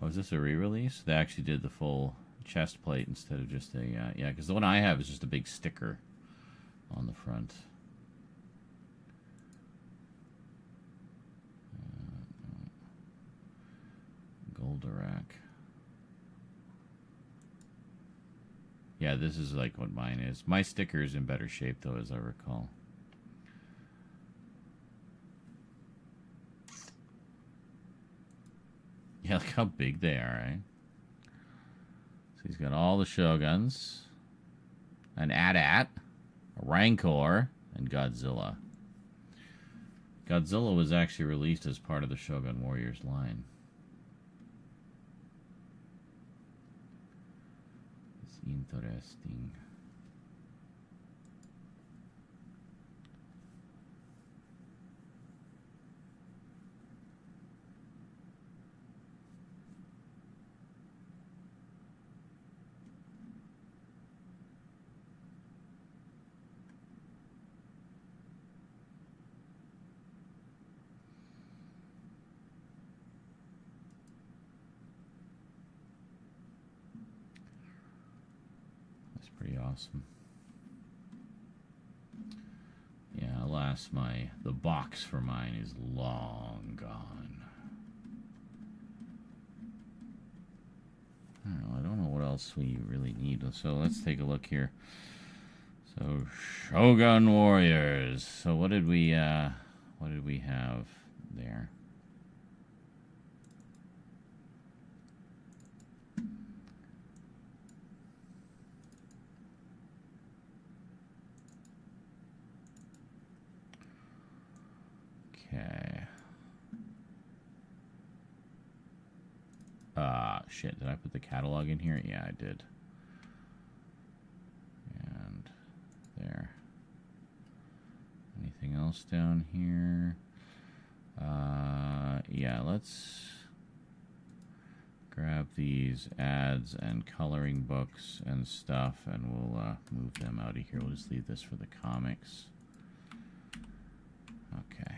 [SPEAKER 1] Oh, is this a re-release? They actually did the full chest plate instead of just a... yeah, because the one I have is just a big sticker on the front. Goldorak. Yeah, this is like what mine is. My sticker is in better shape, though, as I recall. Yeah, look how big they are, right? So he's got all the Shoguns, an AT-AT, a Rancor, and Godzilla. Godzilla was actually released as part of the Shogun Warriors line. It's interesting. Pretty awesome. Yeah, alas, the box for mine is long gone. I don't know what else we really need. So let's take a look here. So Shogun Warriors. So what did we have there? Okay. Shit, did I put the catalog in here? Yeah, I did. And there. Anything else down here? Yeah, let's grab these ads and coloring books and stuff, and we'll move them out of here. We'll just leave this for the comics. Okay.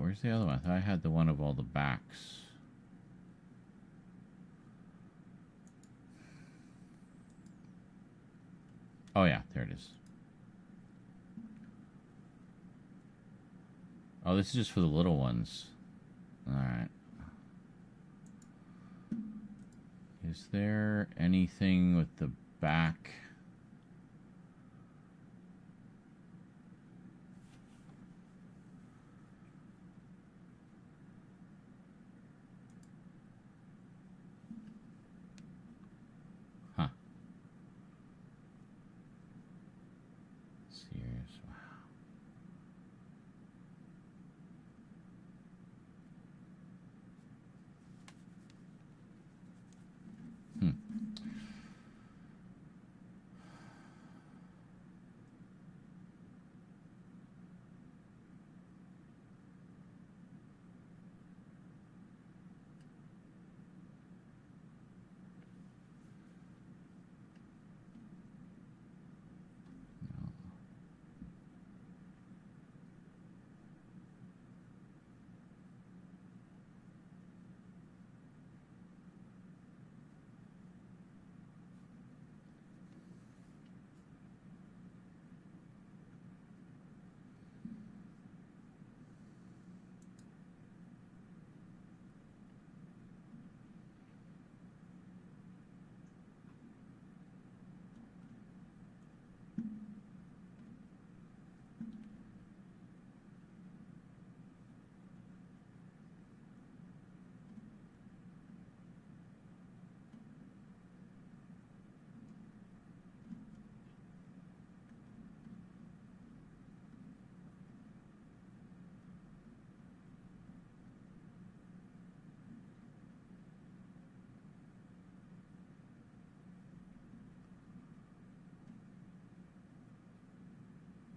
[SPEAKER 1] Where's the other one? I thought I had the one of all the backs. Oh yeah, there it is. Oh, this is just for the little ones. Alright. Is there anything with the back?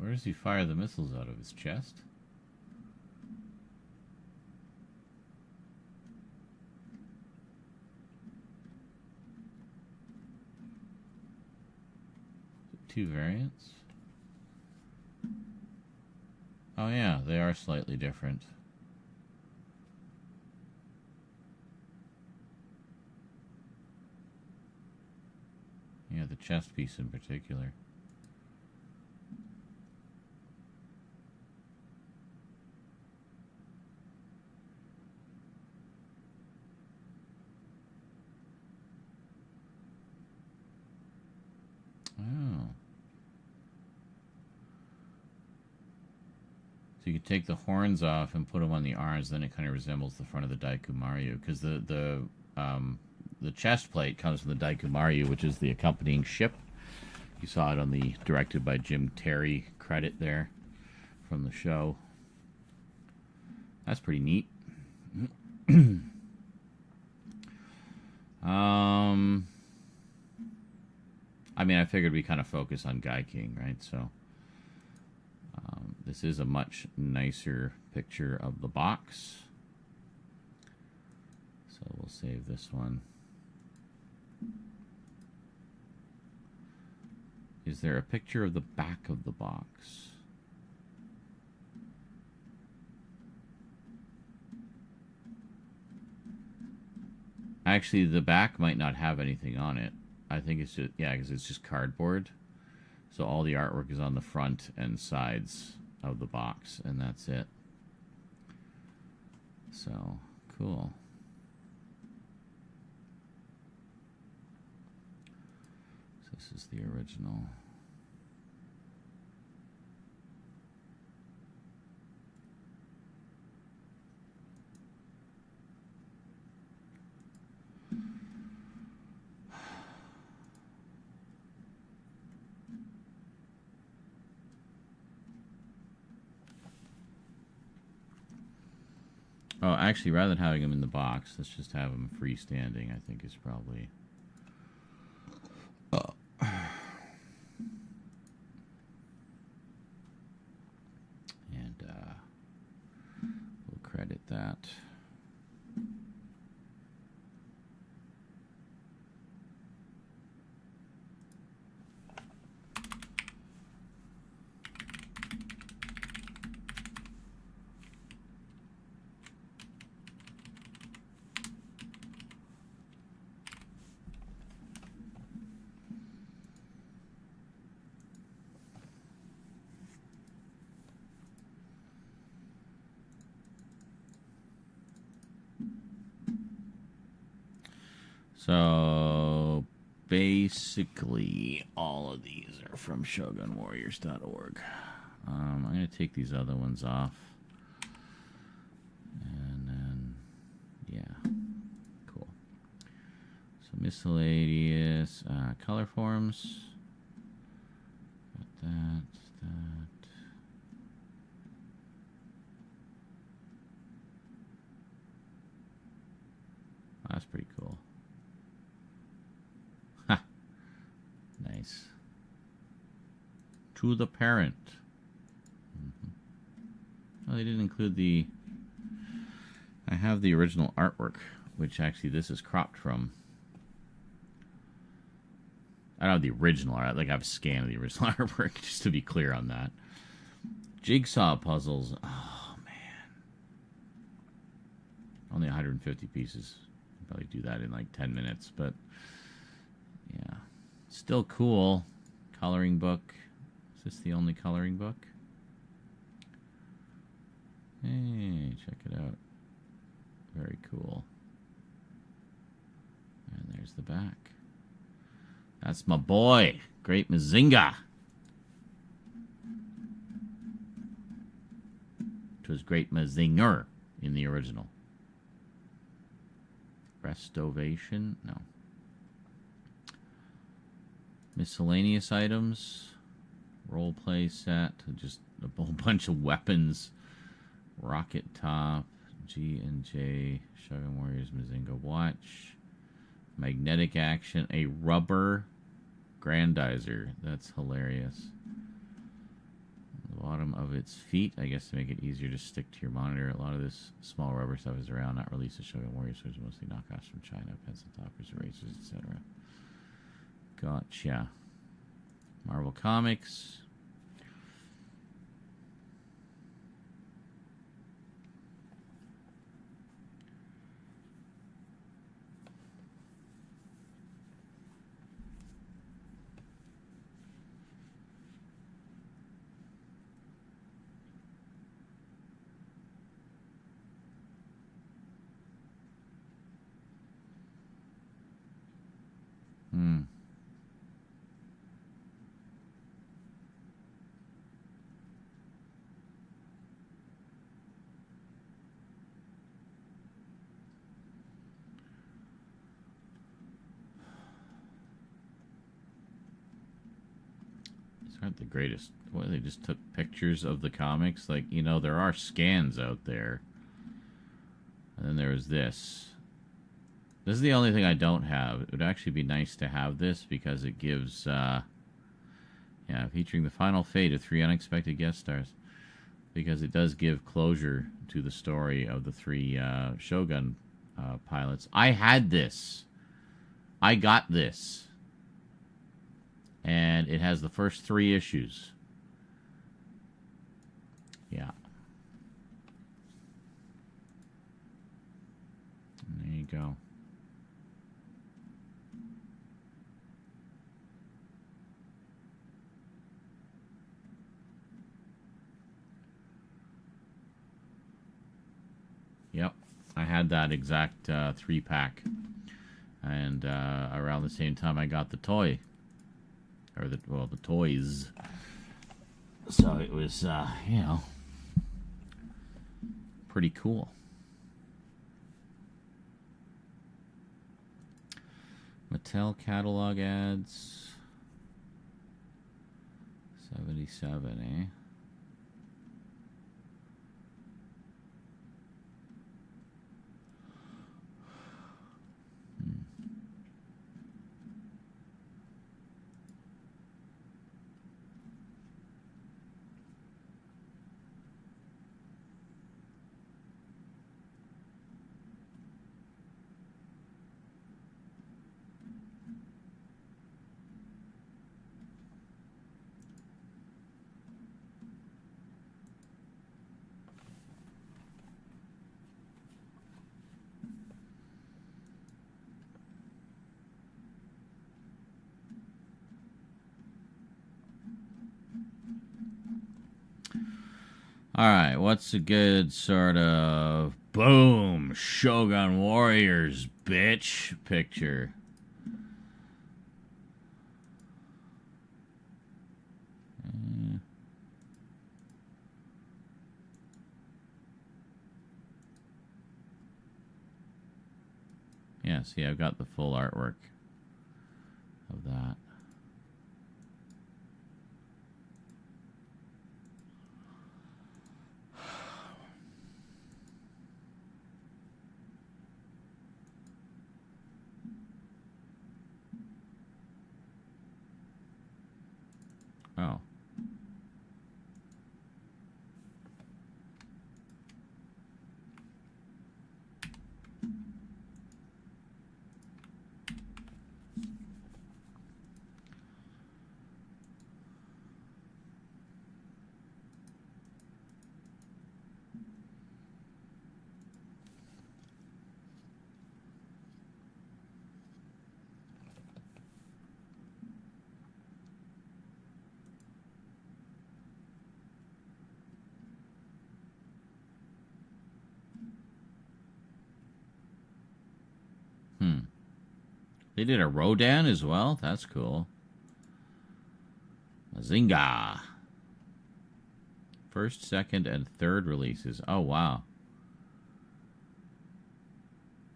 [SPEAKER 1] Where does he fire the missiles out of? His chest? Two variants? Oh yeah, they are slightly different. Yeah, the chest piece in particular. Oh. So you could take the horns off and put them on the arms, then it kind of resembles the front of the Daikumaru, because the chest plate comes from the Daikumaru, which is the accompanying ship. You saw it on the directed by Jim Terry credit there from the show. That's pretty neat. I mean, I figured we kind of focus on Guy King, right? So this is a much nicer picture of the box. So we'll save this one. Is there a picture of the back of the box? Actually, the back might not have anything on it. I think it's just, yeah, because it's just cardboard. So all the artwork is on the front and sides of the box, and that's it. So, cool. So this is the original. Oh, actually, rather than having them in the box, let's just have them freestanding, I think is probably... And we'll credit that. So basically all of these are from shogunwarriors.org. I'm going to take these other ones off. And then, yeah, cool. So miscellaneous color forms. Got that. That's pretty cool. Nice. To the parent. Oh, they didn't include the... I have the original artwork, which actually this is cropped from. I don't have the original art. Like, I have a scan of the original artwork, just to be clear on that. Jigsaw puzzles. Oh, man. Only 150 pieces. Probably do that in like 10 minutes, but yeah. Still cool. Coloring book. Is this the only coloring book? Hey, check it out. Very cool. And there's the back. That's my boy, Great Mazinga. It was Great Mazinger in the original. Restovation? No. Miscellaneous items. Roleplay set. Just a whole bunch of weapons. Rocket top. G&J. Shogun Warriors Mazinga watch. Magnetic action. A rubber grandizer. That's hilarious. of its feet, I guess, to make it easier to stick to your monitor. A lot of this small rubber stuff is around, not released to Shogun Warriors, so it's mostly knockoffs from China, pencil toppers, erasers, etc. Gotcha. Marvel Comics. Aren't the greatest. What, they just took pictures of the comics? Like, you know, there are scans out there. And then there was this. This is the only thing I don't have. It would actually be nice to have this because it gives, yeah, featuring the final fate of 3 unexpected guest stars. Because it does give closure to the story of the 3 Shogun pilots. I had this. I got this. And it has the first 3 issues. Yeah. And there you go. Yep. I had that exact 3-pack. And around the same time I got the toy. Or the toys. So it was, you know, pretty cool. Mattel catalog ads. 77, eh? Alright, what's a good sort of boom, Shogun Warriors, bitch picture? Yeah, see, I've got the full artwork of that. Oh. They did a Rodan as well? That's cool. Mazinga. First, second, and third releases. Oh, wow.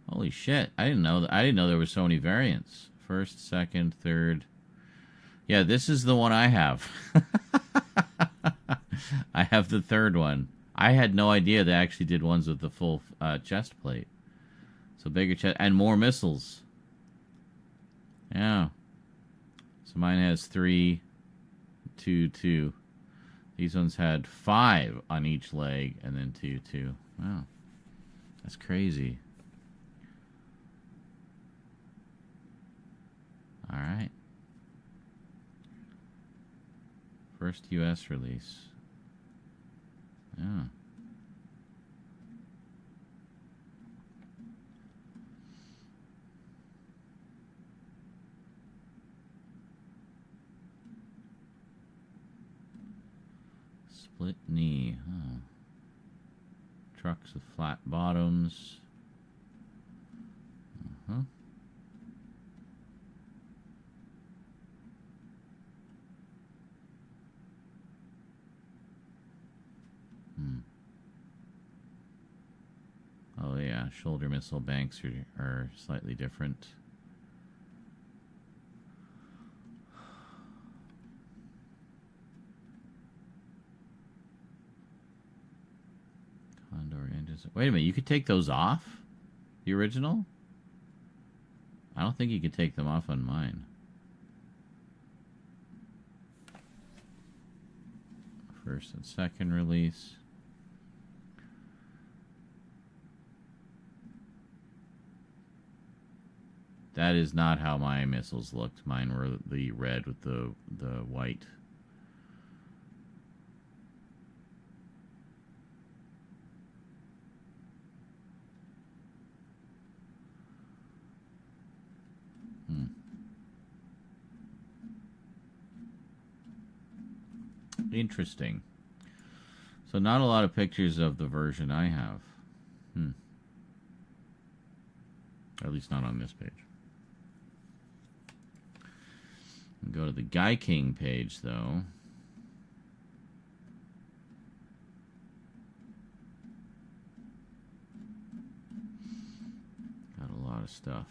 [SPEAKER 1] Holy shit. I didn't know there were so many variants. First, second, third. Yeah, this is the one I have. I have the third one. I had no idea they actually did ones with the full chest plate. So bigger chest and more missiles. Yeah. So mine has 3, 2, 2. These ones had 5 on each leg, and then 2. Wow. That's crazy. Alright. First US release. Yeah. Split knee, huh. Trucks with flat bottoms. Uh-huh. Oh yeah, shoulder missile banks are slightly different. Condor engines. Wait a minute, you could take those off? The original? I don't think you could take them off on mine. First and second release. That is not how my missiles looked. Mine were the red with the white. Interesting. So not a lot of pictures of the version I have. At least not on this page. Go to the Guy King page, though. Got a lot of stuff.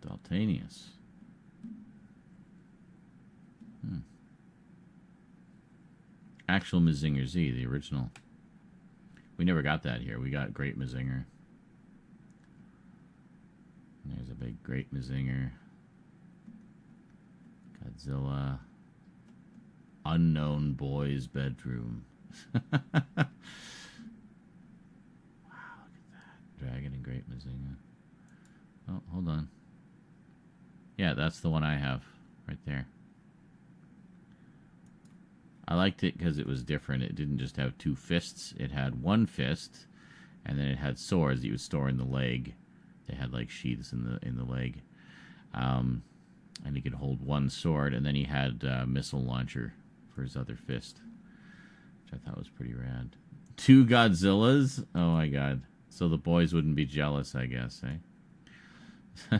[SPEAKER 1] Daltanius. Actual Mazinger Z, the original. We never got that here. We got Great Mazinger. There's a big Great Mazinger. Godzilla. Unknown Boy's Bedroom. Wow, look at that. Dragon and Great Mazinger. Oh, hold on. Yeah, that's the one I have right there. I liked it because it was different. It didn't just have 2 fists. It had 1 fist, and then it had swords that you would store in the leg. They had like sheaths in the leg, and he could hold 1 sword, and then he had a missile launcher for his other fist, which I thought was pretty rad. 2 Godzillas? Oh my god! So the boys wouldn't be jealous, I guess, eh?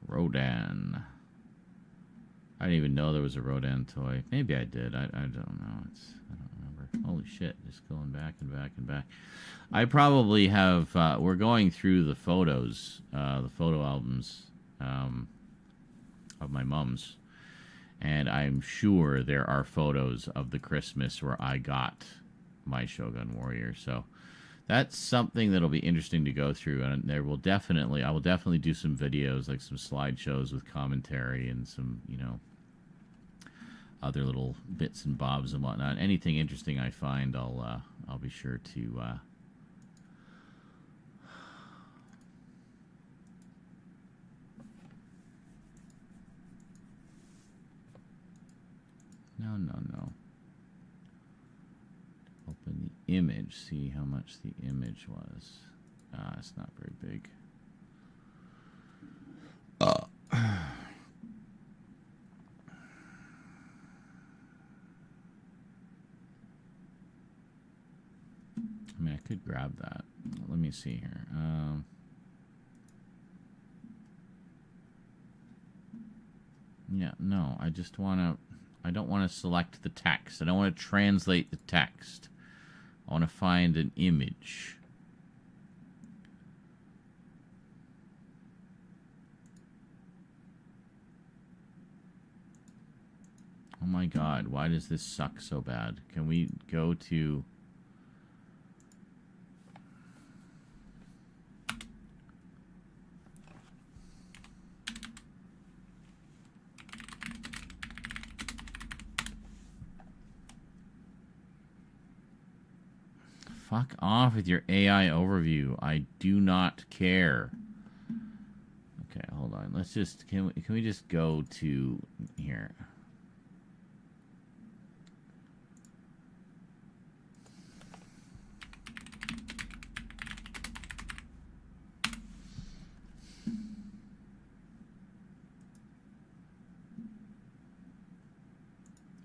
[SPEAKER 1] Rodan. I didn't even know there was a Rodan toy. Maybe I did. I don't know. I don't remember. Holy shit. Just going back and back and back. I probably have... we're going through the photos, the photo albums of my mom's. And I'm sure there are photos of the Christmas where I got my Shogun Warrior. So that's something that'll be interesting to go through, and I will definitely do some videos, like some slideshows with commentary and some, other little bits and bobs and whatnot. Anything interesting I find, I'll be sure to No. Open the image, see how much the image was. It's not very big. could grab that. Let me see here. Yeah, no, I just want to... I don't want to select the text. I don't want to translate the text. I want to find an image. Oh my god, why does this suck so bad? Can we go to... Fuck off with your AI overview. I do not care. Okay, hold on. Let's just... Can we just go to here?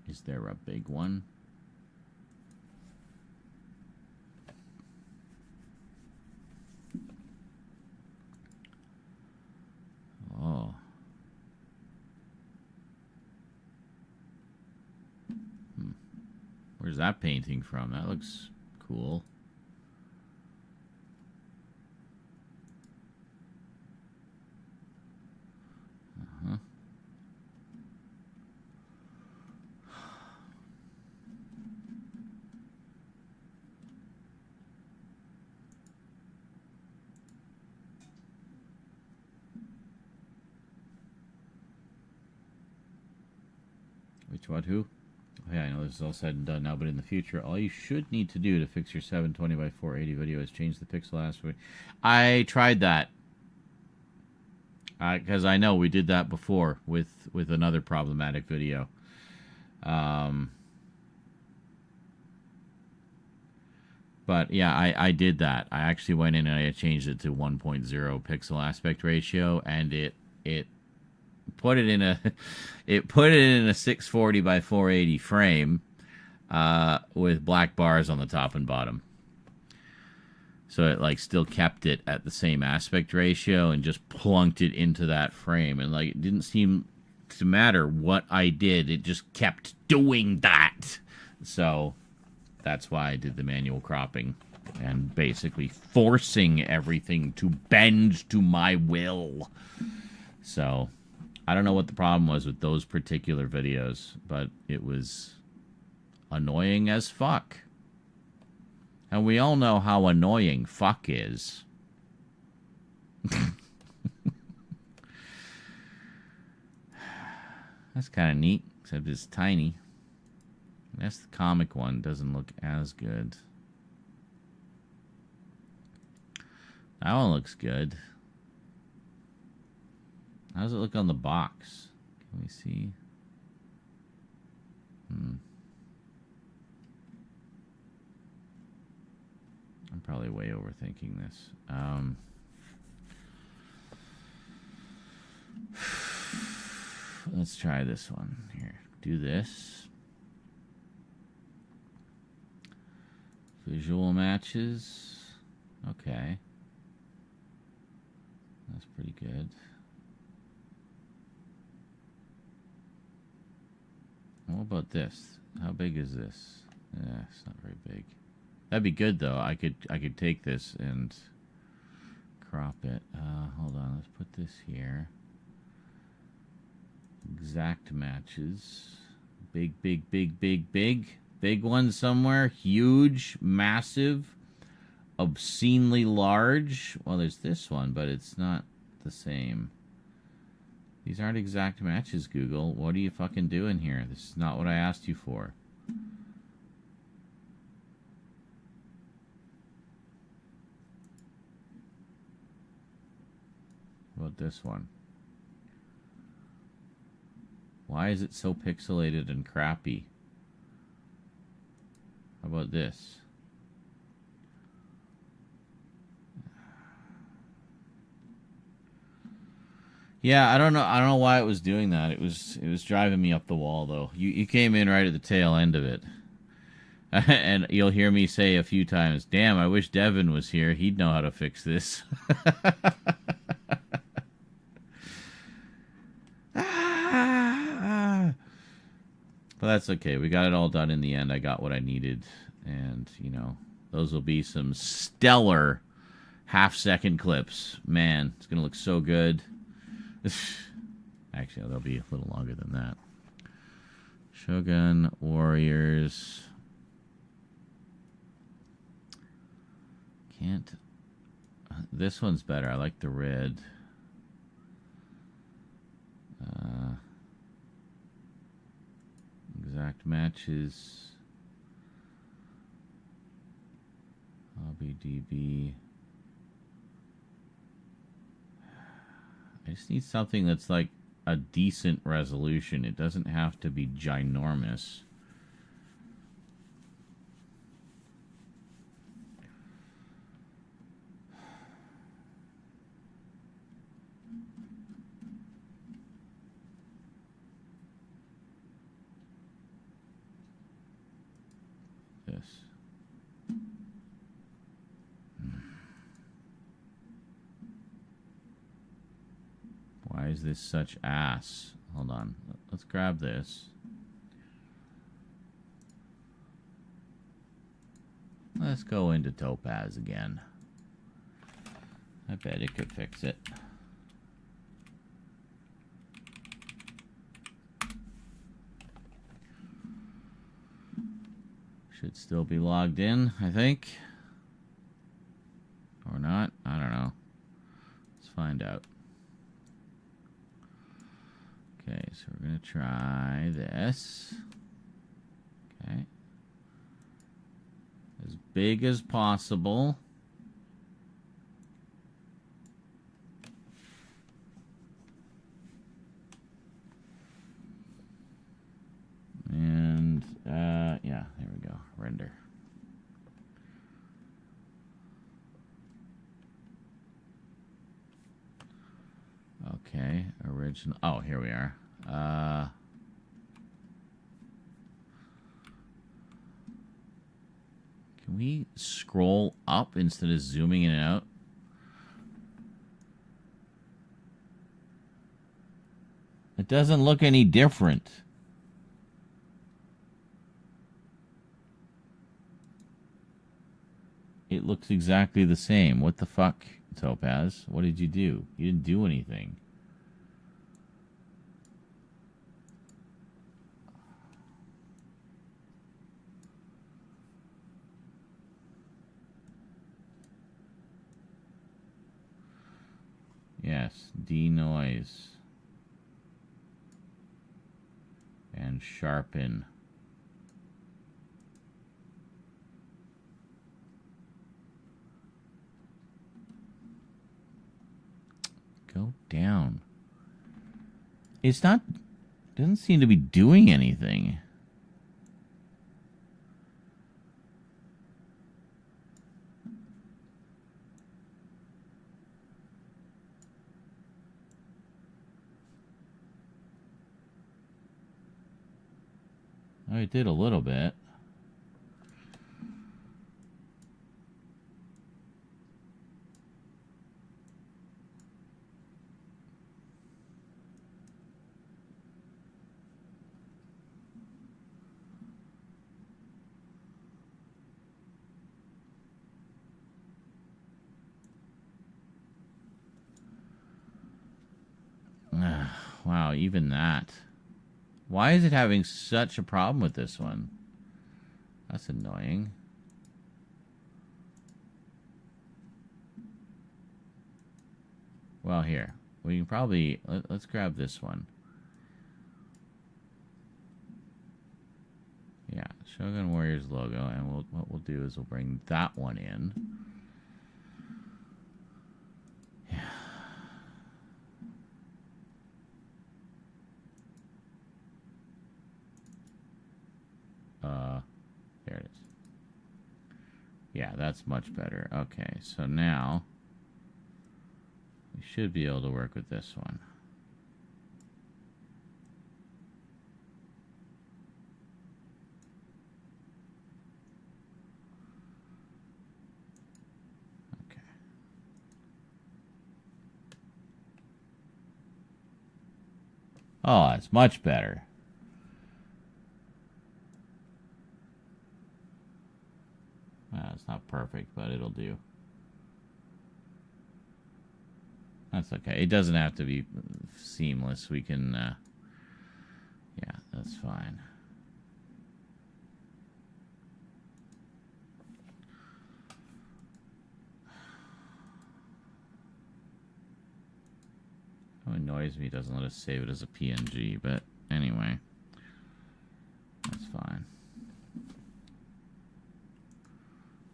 [SPEAKER 1] Is there a big one? Oh. Where's that painting from? That looks cool. Uh-huh. Which what? Who? Oh, yeah, I know this is all said and done now, but in the future, all you should need to do to fix your 720 by 480 video is change the pixel aspect. I tried that. Because I know we did that before with another problematic video. But yeah, I did that. I actually went in and I changed it to 1.0 pixel aspect ratio, and it put it in a 640 by 480 frame with black bars on the top and bottom. So it like still kept it at the same aspect ratio and just plunked it into that frame, and like it didn't seem to matter what I did, it just kept doing that. So that's why I did the manual cropping and basically forcing everything to bend to my will. So I don't know what the problem was with those particular videos, but it was annoying as fuck. And we all know how annoying fuck is. That's kind of neat, except it's tiny. That's the comic one. Doesn't look as good. That one looks good. How does it look on the box? Can we see? I'm probably way overthinking this. Let's try this one. Here, do this. Visual matches. Okay. That's pretty good. What about this? How big is this? Yeah, it's not very big. That'd be good though. I could take this and crop it. Hold on, let's put this here. Exact matches. Big one somewhere. Huge, massive, obscenely large. Well, there's this one, but it's not the same. These aren't exact matches, Google. What are you fucking doing here? This is not what I asked you for. What about this one? Why is it so pixelated and crappy? How about this? Yeah, I don't know why it was doing that. It was driving me up the wall though. You came in right at the tail end of it. And you'll hear me say a few times, damn, I wish Devin was here. He'd know how to fix this. But that's okay. We got it all done in the end. I got what I needed. And, you know, those will be some stellar half-second clips. Man, it's going to look so good. Actually, they'll be a little longer than that. Shogun Warriors. Can't. This one's better. I like the red. Exact matches. Hobby DB. I just need something that's like a decent resolution. It doesn't have to be ginormous. This. Why is this such ass? Hold on. Let's grab this. Let's go into Topaz again. I bet it could fix it. Should still be logged in, I think. Or not. I don't know. Let's find out. Okay, so we're going to try this. Okay. As big as possible. And, yeah, there we go. Render. Okay, original. Oh, here we are. Can we scroll up instead of zooming in and out? It doesn't look any different. It looks exactly the same. What the fuck, Topaz? What did you do? You didn't do anything. Yes, denoise. And sharpen. Go down. It's not... doesn't seem to be doing anything. Oh, it did a little bit. Wow, even that. Why is it having such a problem with this one? That's annoying. Well, here. We can probably... let's grab this one. Yeah, Shogun Warriors logo. And what we'll do is we'll bring that one in. Yeah. There it is. Yeah, that's much better. Okay, so now we should be able to work with this one. Oh, it's much better. It's not perfect, but it'll do. That's okay. It doesn't have to be seamless. We can, yeah, that's fine. It annoys me it doesn't let us save it as a PNG, but anyway, that's fine.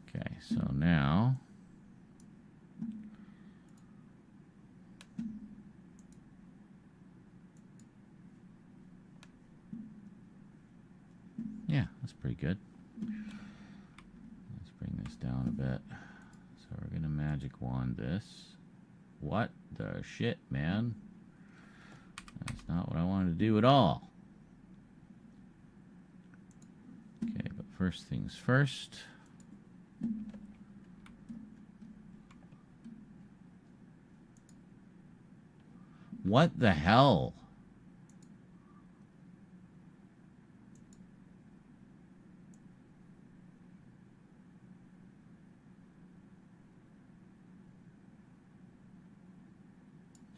[SPEAKER 1] Okay, so now yeah, that's pretty good. Let's bring this down a bit. So we're gonna magic wand this. What the shit, man? That's not what I wanted to do at all. Okay, but first things first. What the hell?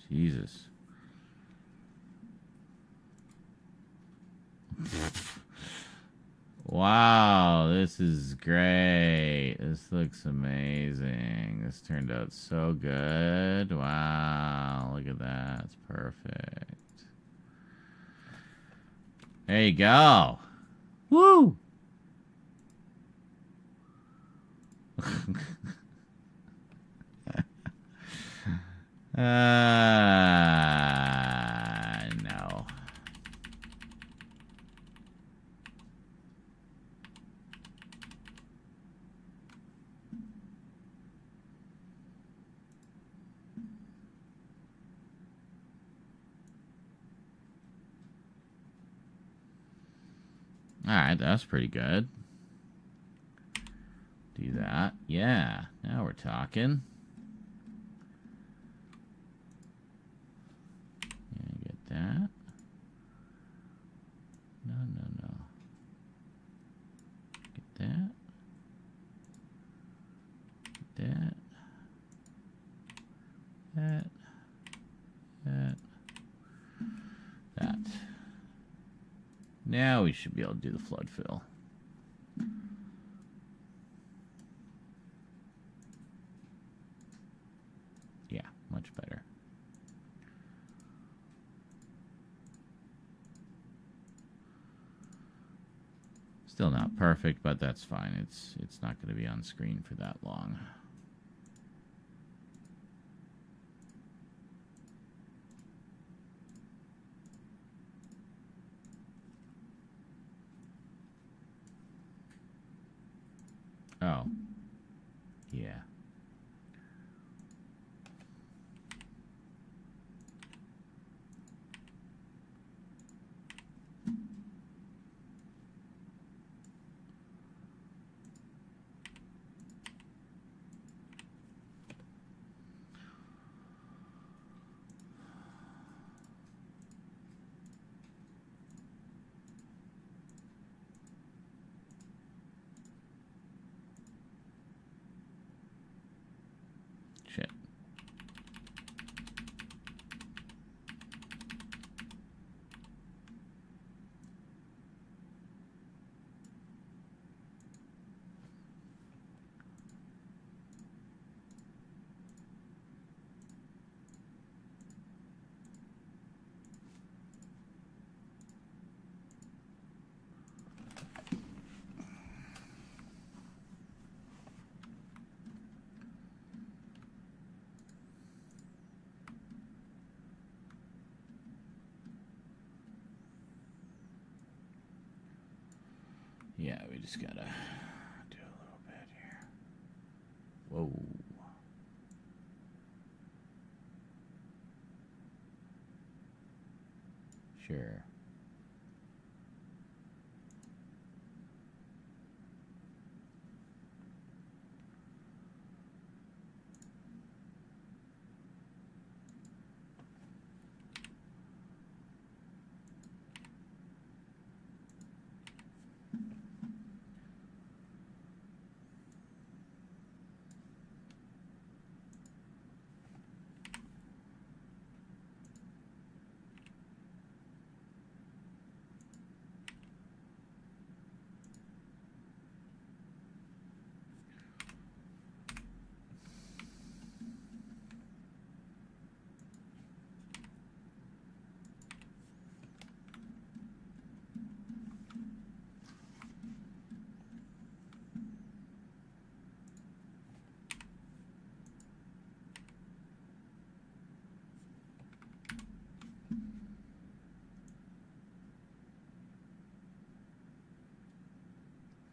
[SPEAKER 1] Jesus. Wow, this is great. This looks amazing. This turned out so good. Wow, look at that. It's perfect. There you go. Woo! No. Alright, that's pretty good. Do that. Yeah, now we're talking. Yeah, get that. No. Get that. Get that. That. Now we should be able to do the flood fill. Yeah, much better. Still not perfect, but that's fine. It's not going to be on screen for that long. Oh. Yeah. Shit. Yeah, we just gotta do a little bit here. Whoa. Sure.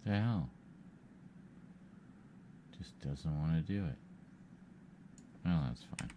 [SPEAKER 1] The hell? Just doesn't want to do it. Oh, that's fine.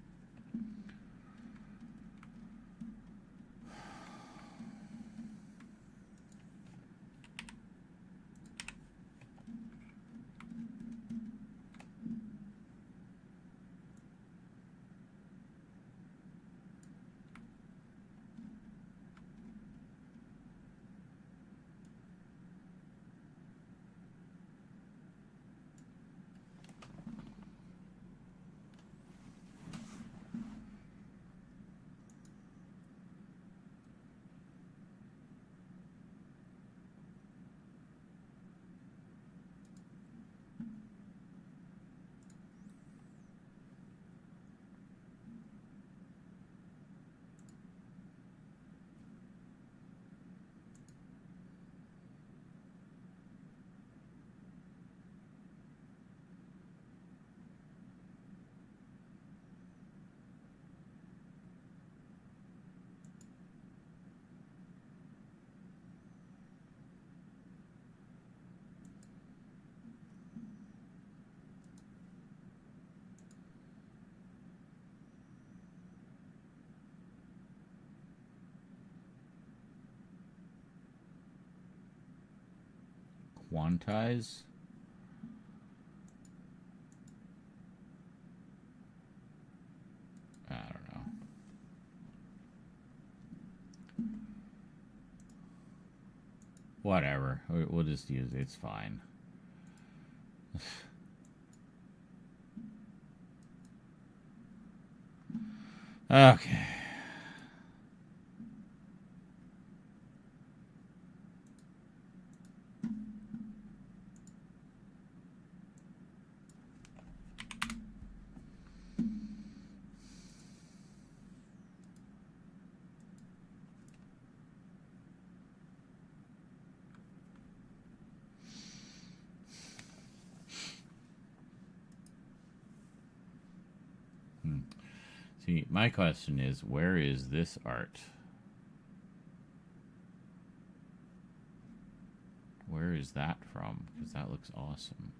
[SPEAKER 1] Quantize? I don't know. Whatever. We'll just use it. It's fine. Okay. See, my question is, where is this art? Where is that from? Because that looks awesome.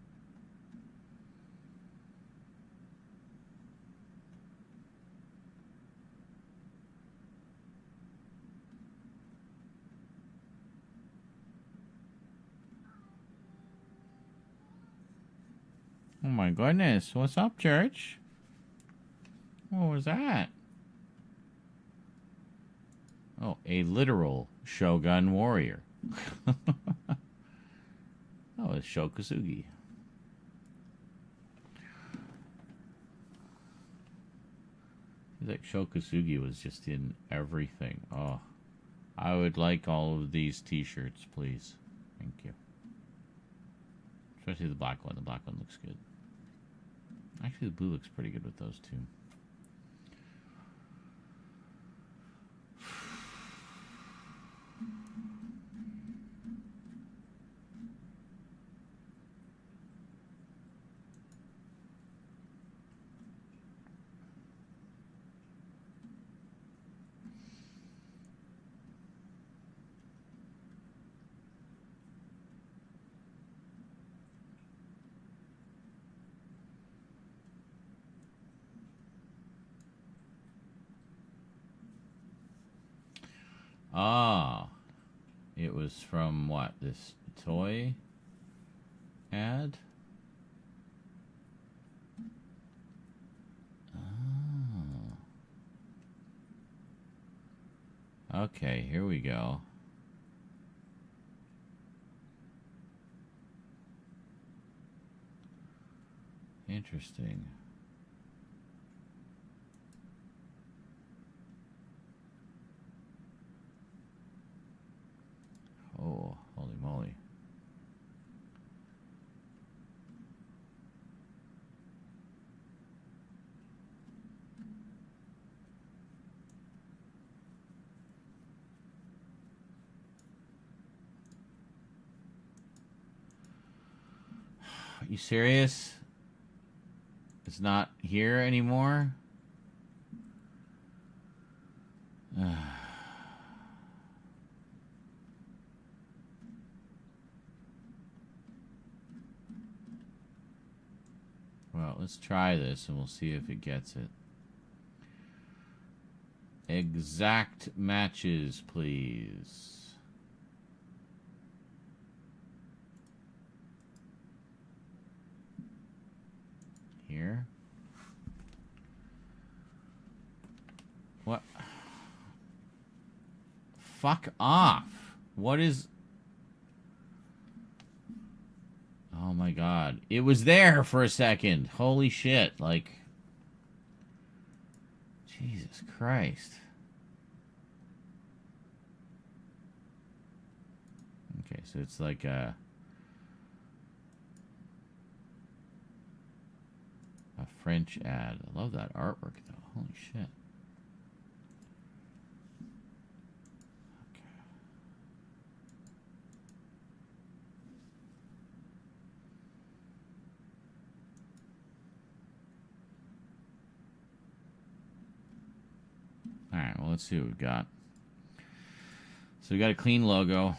[SPEAKER 1] Oh my goodness, what's up, church? What was that? Oh, a literal Shogun warrior. Oh, it's Shokusugi. Feels like Shokusugi was just in everything. Oh, I would like all of these t-shirts, please. Thank you. Especially the black one. The black one looks good. Actually, the blue looks pretty good with those two. Ah, it was from what? This toy ad? Oh. Okay, here we go. Interesting. Oh, holy moly. Are you serious? It's not here anymore? let's try this and we'll see if it gets it. Exact matches, please. Here. What? Fuck off. What is... Oh my god. It was there for a second. Holy shit. Like... Jesus Christ. Okay, so it's like a French ad. I love that artwork though. Holy shit. Okay. All right, well, let's see what we've got. So we got a clean logo.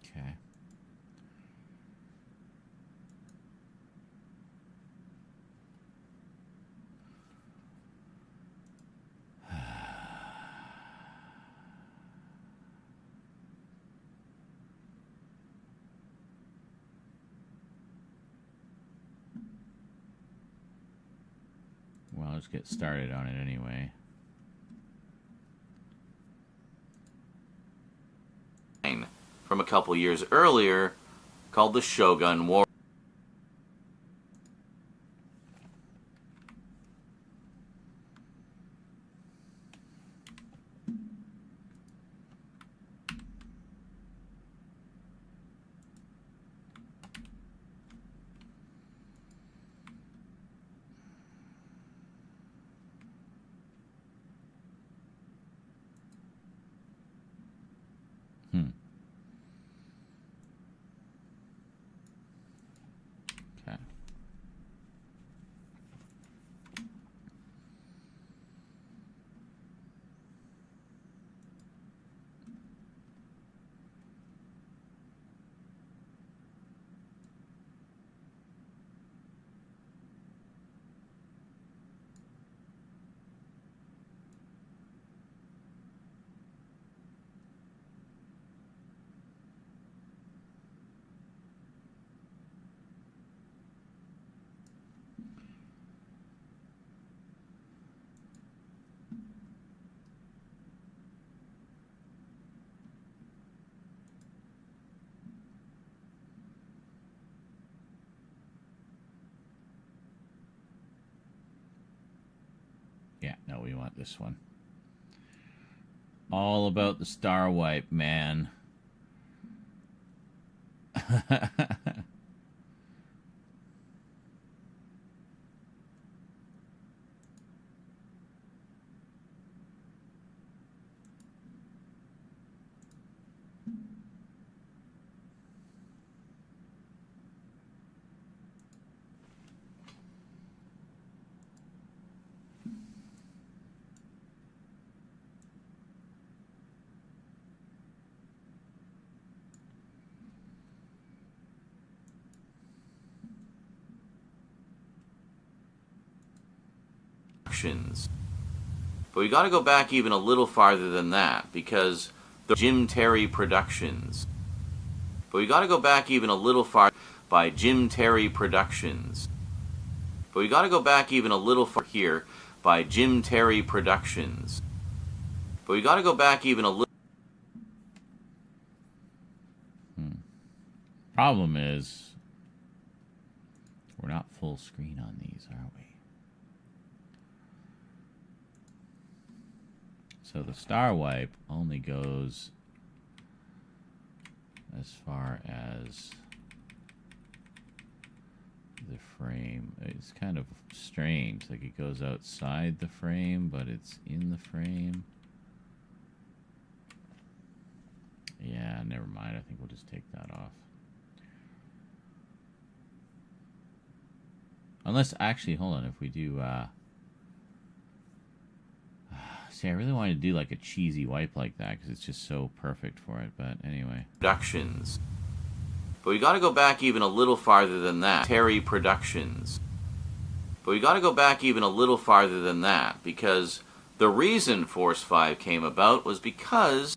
[SPEAKER 1] Okay. Well, let's get started on it anyway.
[SPEAKER 3] From a couple years earlier called the Shogun War.
[SPEAKER 1] Okay. Yeah, no, we want this one. All about the star wipe, man.
[SPEAKER 3] But we got to go back even a little farther than that, because the Jim Terry Productions. But we got to go back even a little far by Jim Terry Productions. But we got to go back even a little far here by Jim Terry Productions. But we got to go back even a little.
[SPEAKER 1] Problem is, we're not full screen on these, are we? So the star wipe only goes as far as the frame. It's kind of strange. Like it goes outside the frame, but it's in the frame. Yeah, never mind. I think we'll just take that off. Unless, actually, hold on. If we do, see, I really wanted to do like a cheesy wipe like that because it's just so perfect for it. But anyway.
[SPEAKER 3] Productions. But we got to go back even a little farther than that. Terry Productions. But we got to go back even a little farther than that, because the reason Force 5 came about was because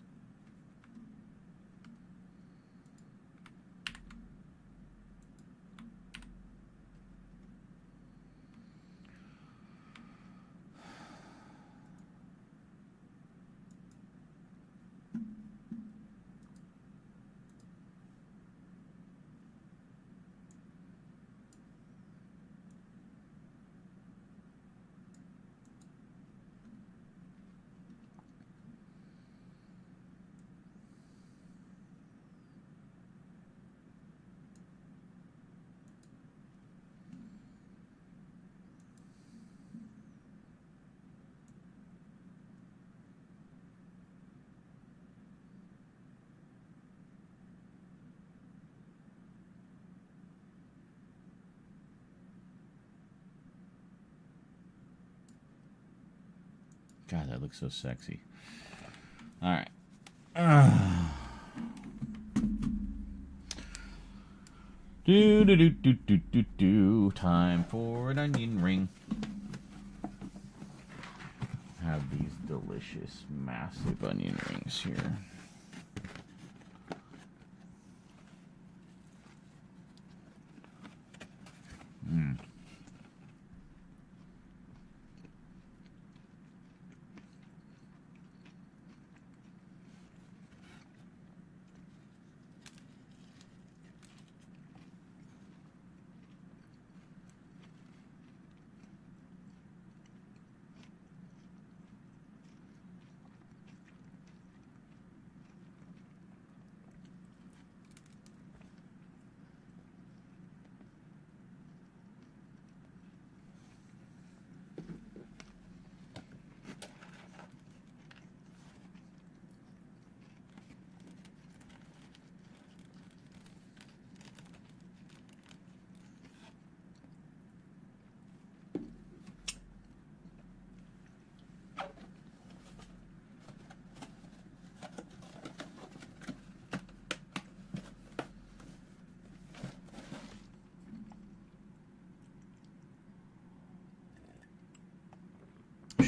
[SPEAKER 1] God, that looks so sexy. All right. Time for an onion ring. Have these delicious, massive onion rings here.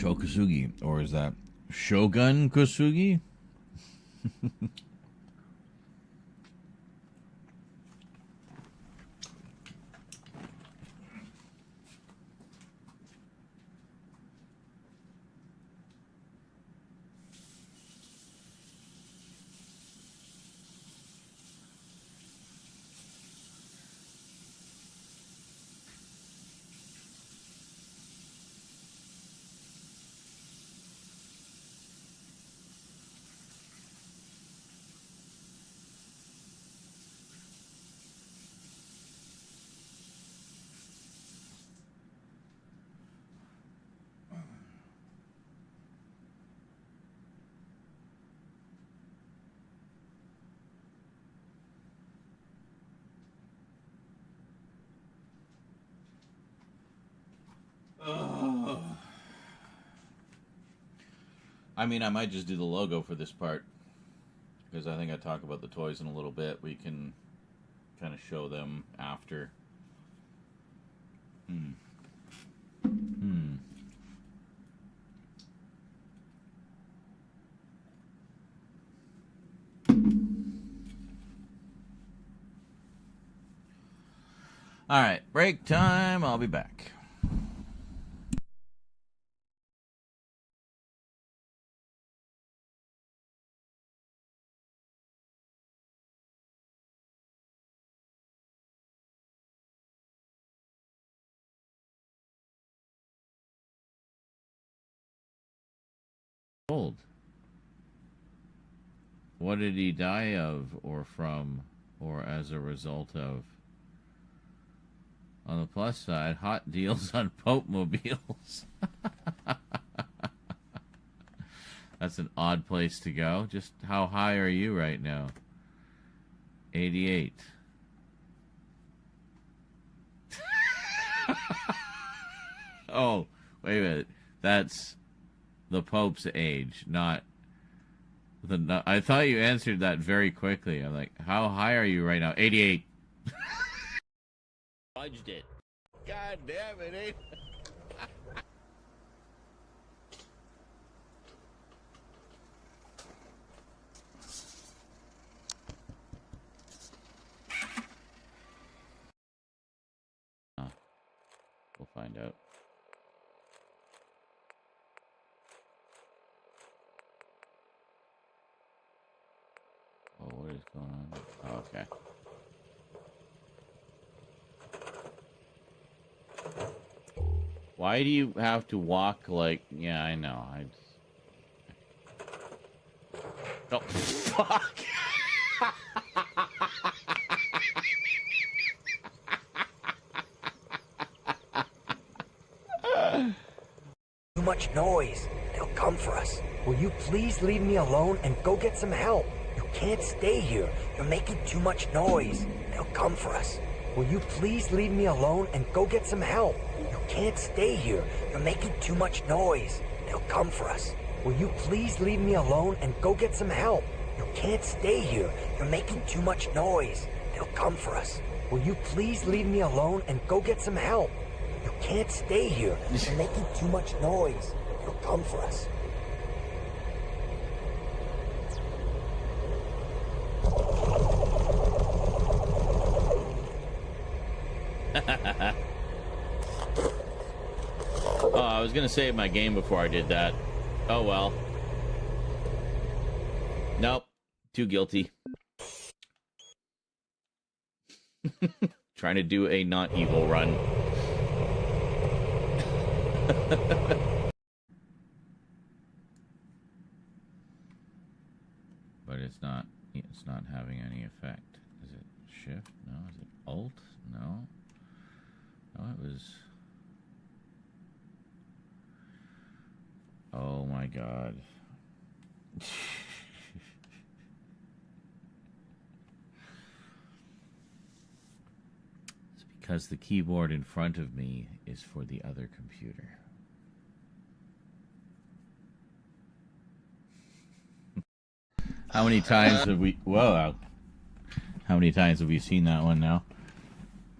[SPEAKER 1] Shokasugi, or is that Shogun Kosugi? I mean, I might just do the logo for this part, because I think I talk about the toys in a little bit. We can kind of show them after. All right, break time. I'll be back. Old. What did he die of, or from, or as a result of? On the plus side, hot deals on Pope mobiles. That's an odd place to go. Just how high are you right now? 88. Oh, wait a minute. That's the Pope's age, not the... I thought you answered that very quickly. I'm like, how high are you right now? 88. Fudged it. God damn it, ain't... We'll find out. Oh, what is going on? Oh, okay. Why do you have to walk like... Yeah, I know. Oh, fuck!
[SPEAKER 9] Too much noise. They'll come for us. Will you please leave me alone and go get some help? You can't stay here. You're making too much noise. They'll come for us. Will you please leave me alone and go get some help? You can't stay here. You're making too much noise. They'll come for us. Will you please leave me alone and go get some help? You can't stay here. You're making too much noise. They'll come for us. Will you please leave me alone and go get some help? You can't stay here. You're making too much noise. They'll come for us.
[SPEAKER 1] Oh, I was gonna save my game before I did that. Oh well. Nope. Too guilty. Trying to do a not evil run. But it's not having any effect. Is it shift? No. Is it alt? No. Oh, it was... Oh my god. It's because the keyboard in front of me is for the other computer. How many times have we... Whoa. How many times have we seen that one now?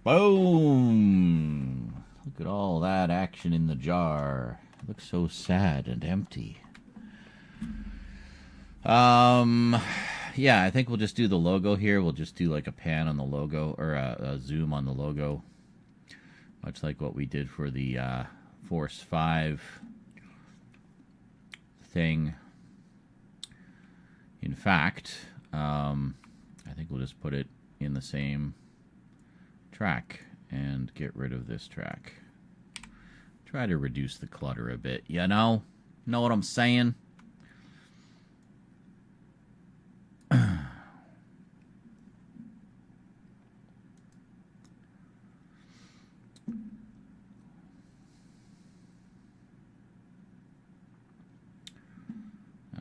[SPEAKER 1] Boom! Look at all that action in the jar. It looks so sad and empty. Yeah, I think we'll just do the logo here. We'll just do like a pan on the logo, or a zoom on the logo. Much like what we did for the Force 5 thing. In fact, I think we'll just put it in the same track and get rid of this track. Try to reduce the clutter a bit, you know? Know what I'm saying?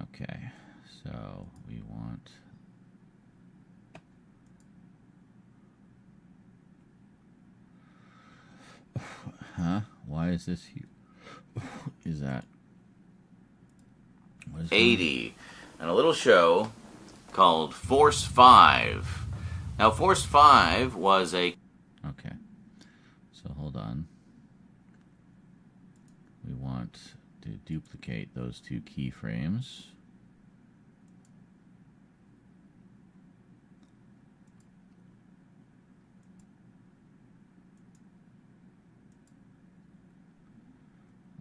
[SPEAKER 1] Okay, so we want... Huh? Why is this here? Is that... What is
[SPEAKER 3] 80. And a little show called Force 5. Now, Force 5 was a...
[SPEAKER 1] Okay. So, hold on. We want to duplicate those two keyframes.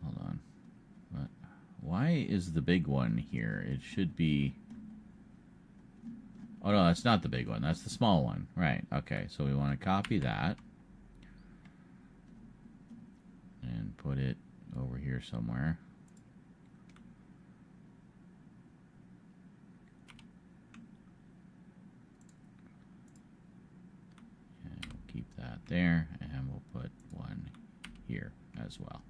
[SPEAKER 1] Hold on. What? Why is the big one here? It should be... Oh, no, that's not the big one. That's the small one. Right. Okay, so we want to copy that. And put it over here somewhere. that there, and we'll put one here as well.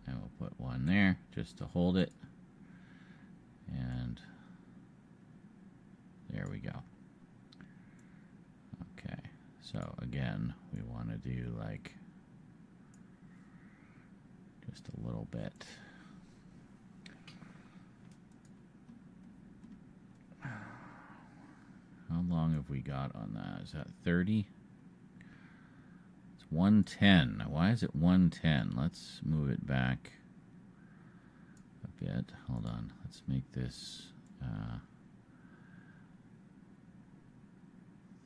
[SPEAKER 1] And we'll put one there just to hold it. And there we go. Okay, so again, we want to do like just a little bit. How long have we got on that? Is that 30? It's 110. Why is it 110? Let's move it back a bit. Hold on. Let's make this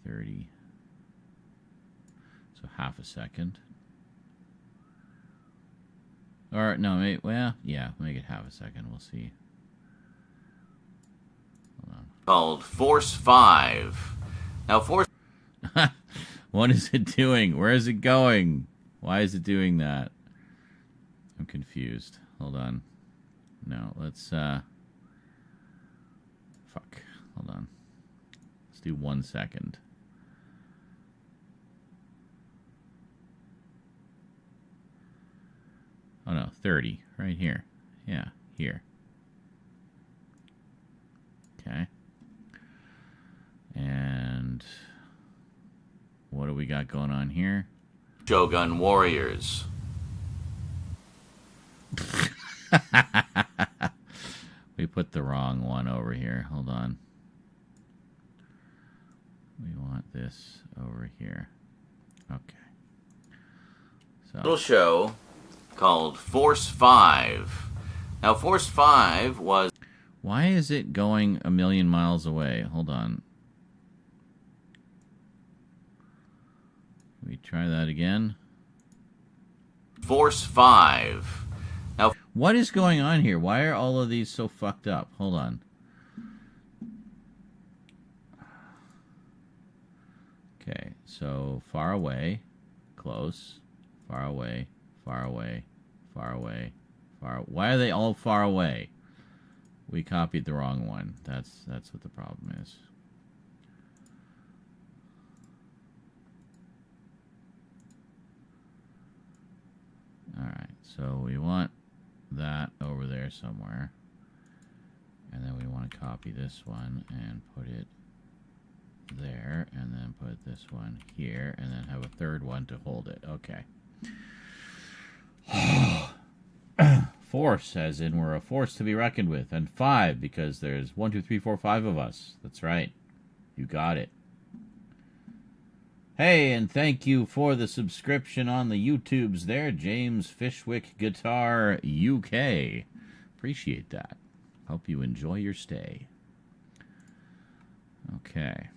[SPEAKER 1] 30. So half a second. Or, no, well, yeah, make it half a second. We'll see. Hold on.
[SPEAKER 3] Called Force 5. Now, Force...
[SPEAKER 1] What is it doing? Where is it going? Why is it doing that? I'm confused. Hold on. No, let's, fuck. Hold on. Let's do 1 second. Oh, no, 30. Right here. Yeah, here. Okay. And what do we got going on here?
[SPEAKER 3] Shogun Warriors.
[SPEAKER 1] We put the wrong one over here. Hold on. We want this over here. Okay. So
[SPEAKER 3] Little show called Force 5. Now, Force 5 was...
[SPEAKER 1] Why is it going a million miles away? Hold on. We try that again.
[SPEAKER 3] Force 5. Now,
[SPEAKER 1] what is going on here? Why are all of these so fucked up? Hold on. Okay, so far away, close, far away, far away, far away, far. Why are they all far away? We copied the wrong one. That's what the problem is. All right, so we want that over there somewhere, and then we want to copy this one and put it there, and then put this one here, and then have a third one to hold it. Okay. Force, as in we're a force to be reckoned with, and 5 because there's 1, 2, 3, 4, 5 of us. That's right. You got it. Hey, and thank you for the subscription on the YouTubes there, James Fishwick Guitar UK. Appreciate that. Hope you enjoy your stay. Okay.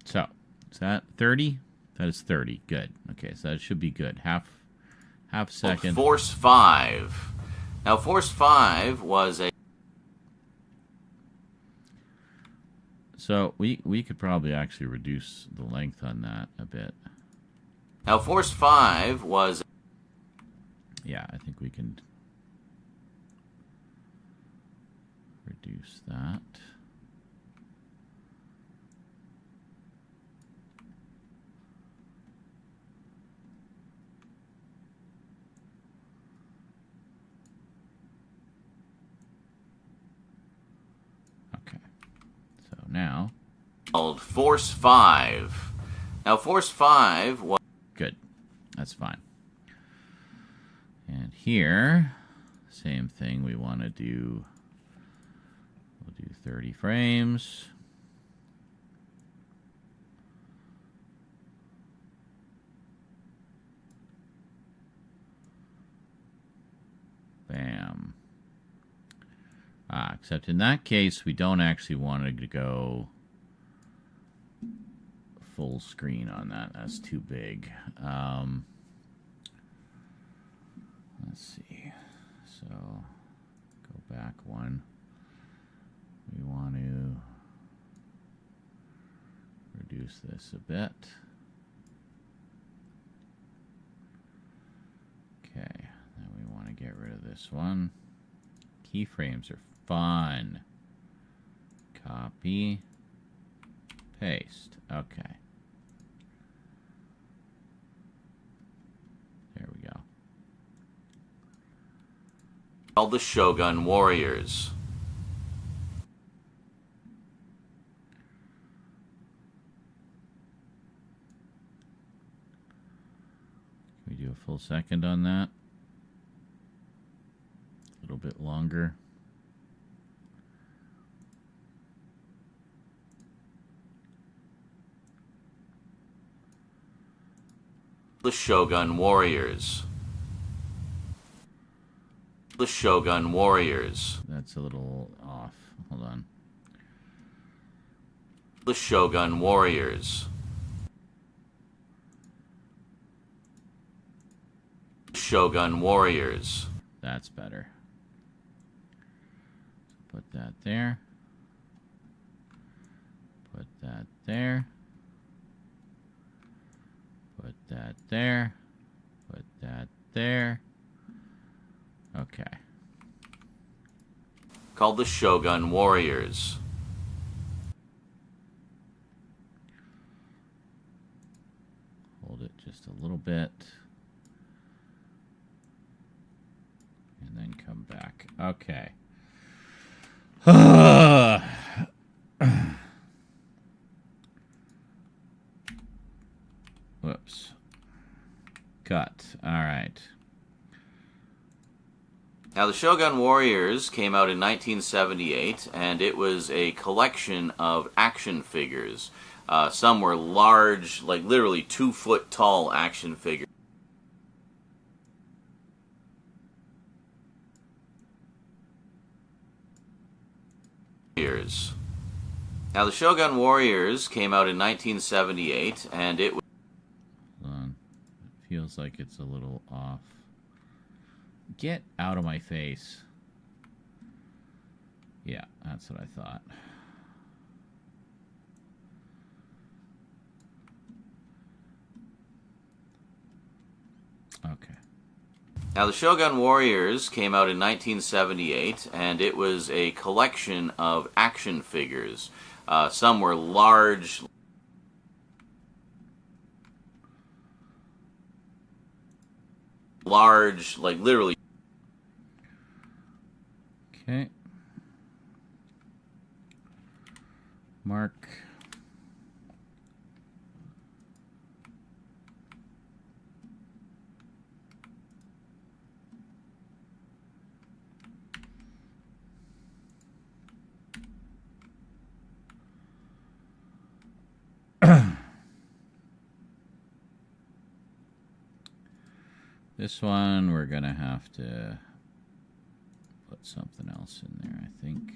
[SPEAKER 1] So, is that 30? That is 30. Good. Okay, so that should be good. Half second.
[SPEAKER 3] Force 5. Now, Force 5 was a...
[SPEAKER 1] So, we could probably actually reduce the length on that a bit.
[SPEAKER 3] Now, Force 5 was...
[SPEAKER 1] Yeah, I think we can reduce that. Now
[SPEAKER 3] called Force 5. Now, Force 5 was...
[SPEAKER 1] Good. That's fine. And here, same thing. We want to do... We'll do 30 frames. Bam. Except in that case, we don't actually want to go full screen on that. That's too big. Let's see. So, go back one. We want to reduce this a bit. Okay, then we want to get rid of this one. Keyframes are fun. Copy. Paste. Okay.
[SPEAKER 3] called the Shogun Warriors.
[SPEAKER 1] Can we do a full second on that? A little bit longer.
[SPEAKER 3] The Shogun Warriors. The Shogun Warriors.
[SPEAKER 1] That's a little off. Hold on.
[SPEAKER 3] The Shogun Warriors. Shogun Warriors.
[SPEAKER 1] That's better. Put that there. Put that there. Put that there. Put that there. Okay.
[SPEAKER 3] Called the Shogun Warriors.
[SPEAKER 1] Hold it just a little bit. And then come back. Okay. Whoops. Cut. All right.
[SPEAKER 3] Now, the Shogun Warriors came out in 1978, and it was a collection of action figures. Some were large, like literally 2-foot tall action figures. Now, the Shogun Warriors came out in 1978, and it was...
[SPEAKER 1] Hold on. It feels like it's a little off. Get out of my face. Yeah, that's what I thought. Okay.
[SPEAKER 3] Now, the Shogun Warriors came out in 1978, and it was a collection of action figures. Some were large... Large, like literally...
[SPEAKER 1] Okay. Mark. This one we're gonna have to put something else in there, I think.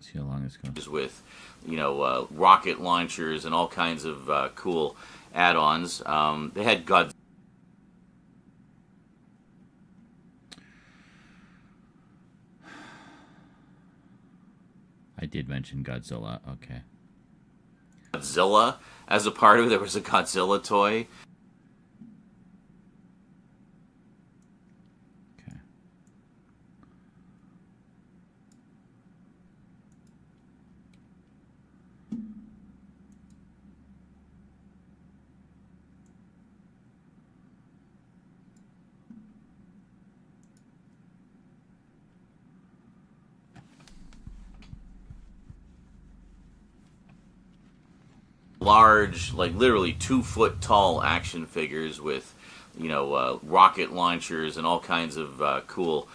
[SPEAKER 1] See how long it's going.
[SPEAKER 3] With, you know, rocket launchers and all kinds of cool add-ons. They had God.
[SPEAKER 1] I did mention Godzilla. Okay.
[SPEAKER 3] Godzilla as a part of it. There was a Godzilla toy. Large, like literally 2-foot tall action figures with, you know, rocket launchers and all kinds of cool.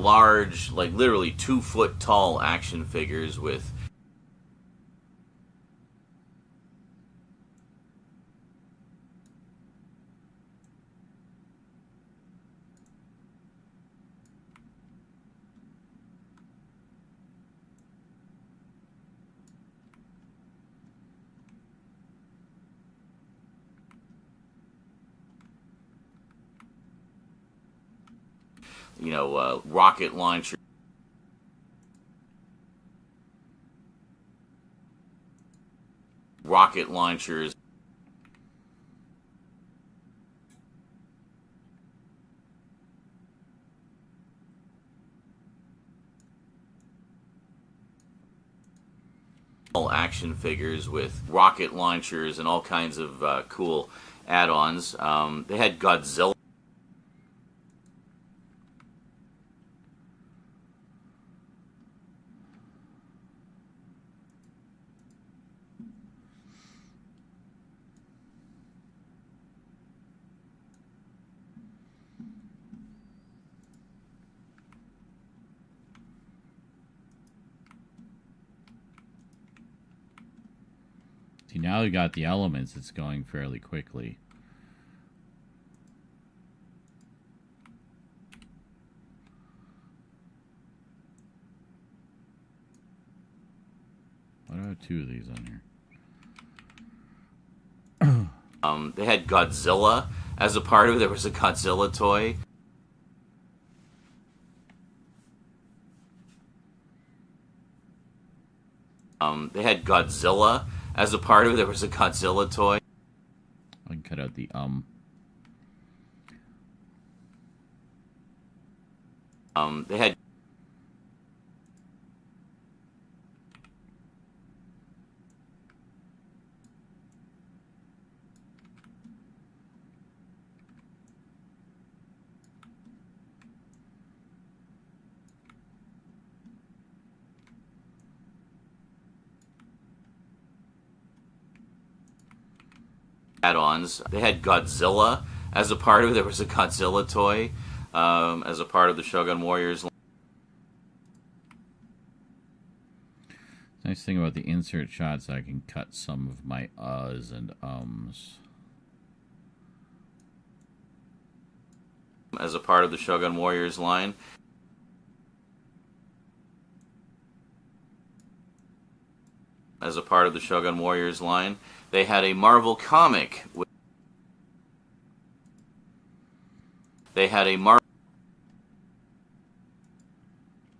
[SPEAKER 3] large, like literally 2-foot tall action figures with rocket launcher. Rocket launchers. All action figures with rocket launchers and all kinds of cool add-ons. They had Godzilla.
[SPEAKER 1] See, now we got the elements, it's going fairly quickly. Why do I have 2 of these on here?
[SPEAKER 3] They had Godzilla as a part of it. There was a Godzilla toy. They had Godzilla as a part of it. There was a Godzilla toy.
[SPEAKER 1] I can cut out the
[SPEAKER 3] They had add-ons. They had Godzilla as a part of it. There was a Godzilla toy as a part of the Shogun Warriors.
[SPEAKER 1] Nice thing about the insert shots, I can cut some of my uhs and ums.
[SPEAKER 3] As a part of the Shogun Warriors line. As a part of the Shogun Warriors line. They had a Marvel comic. They had a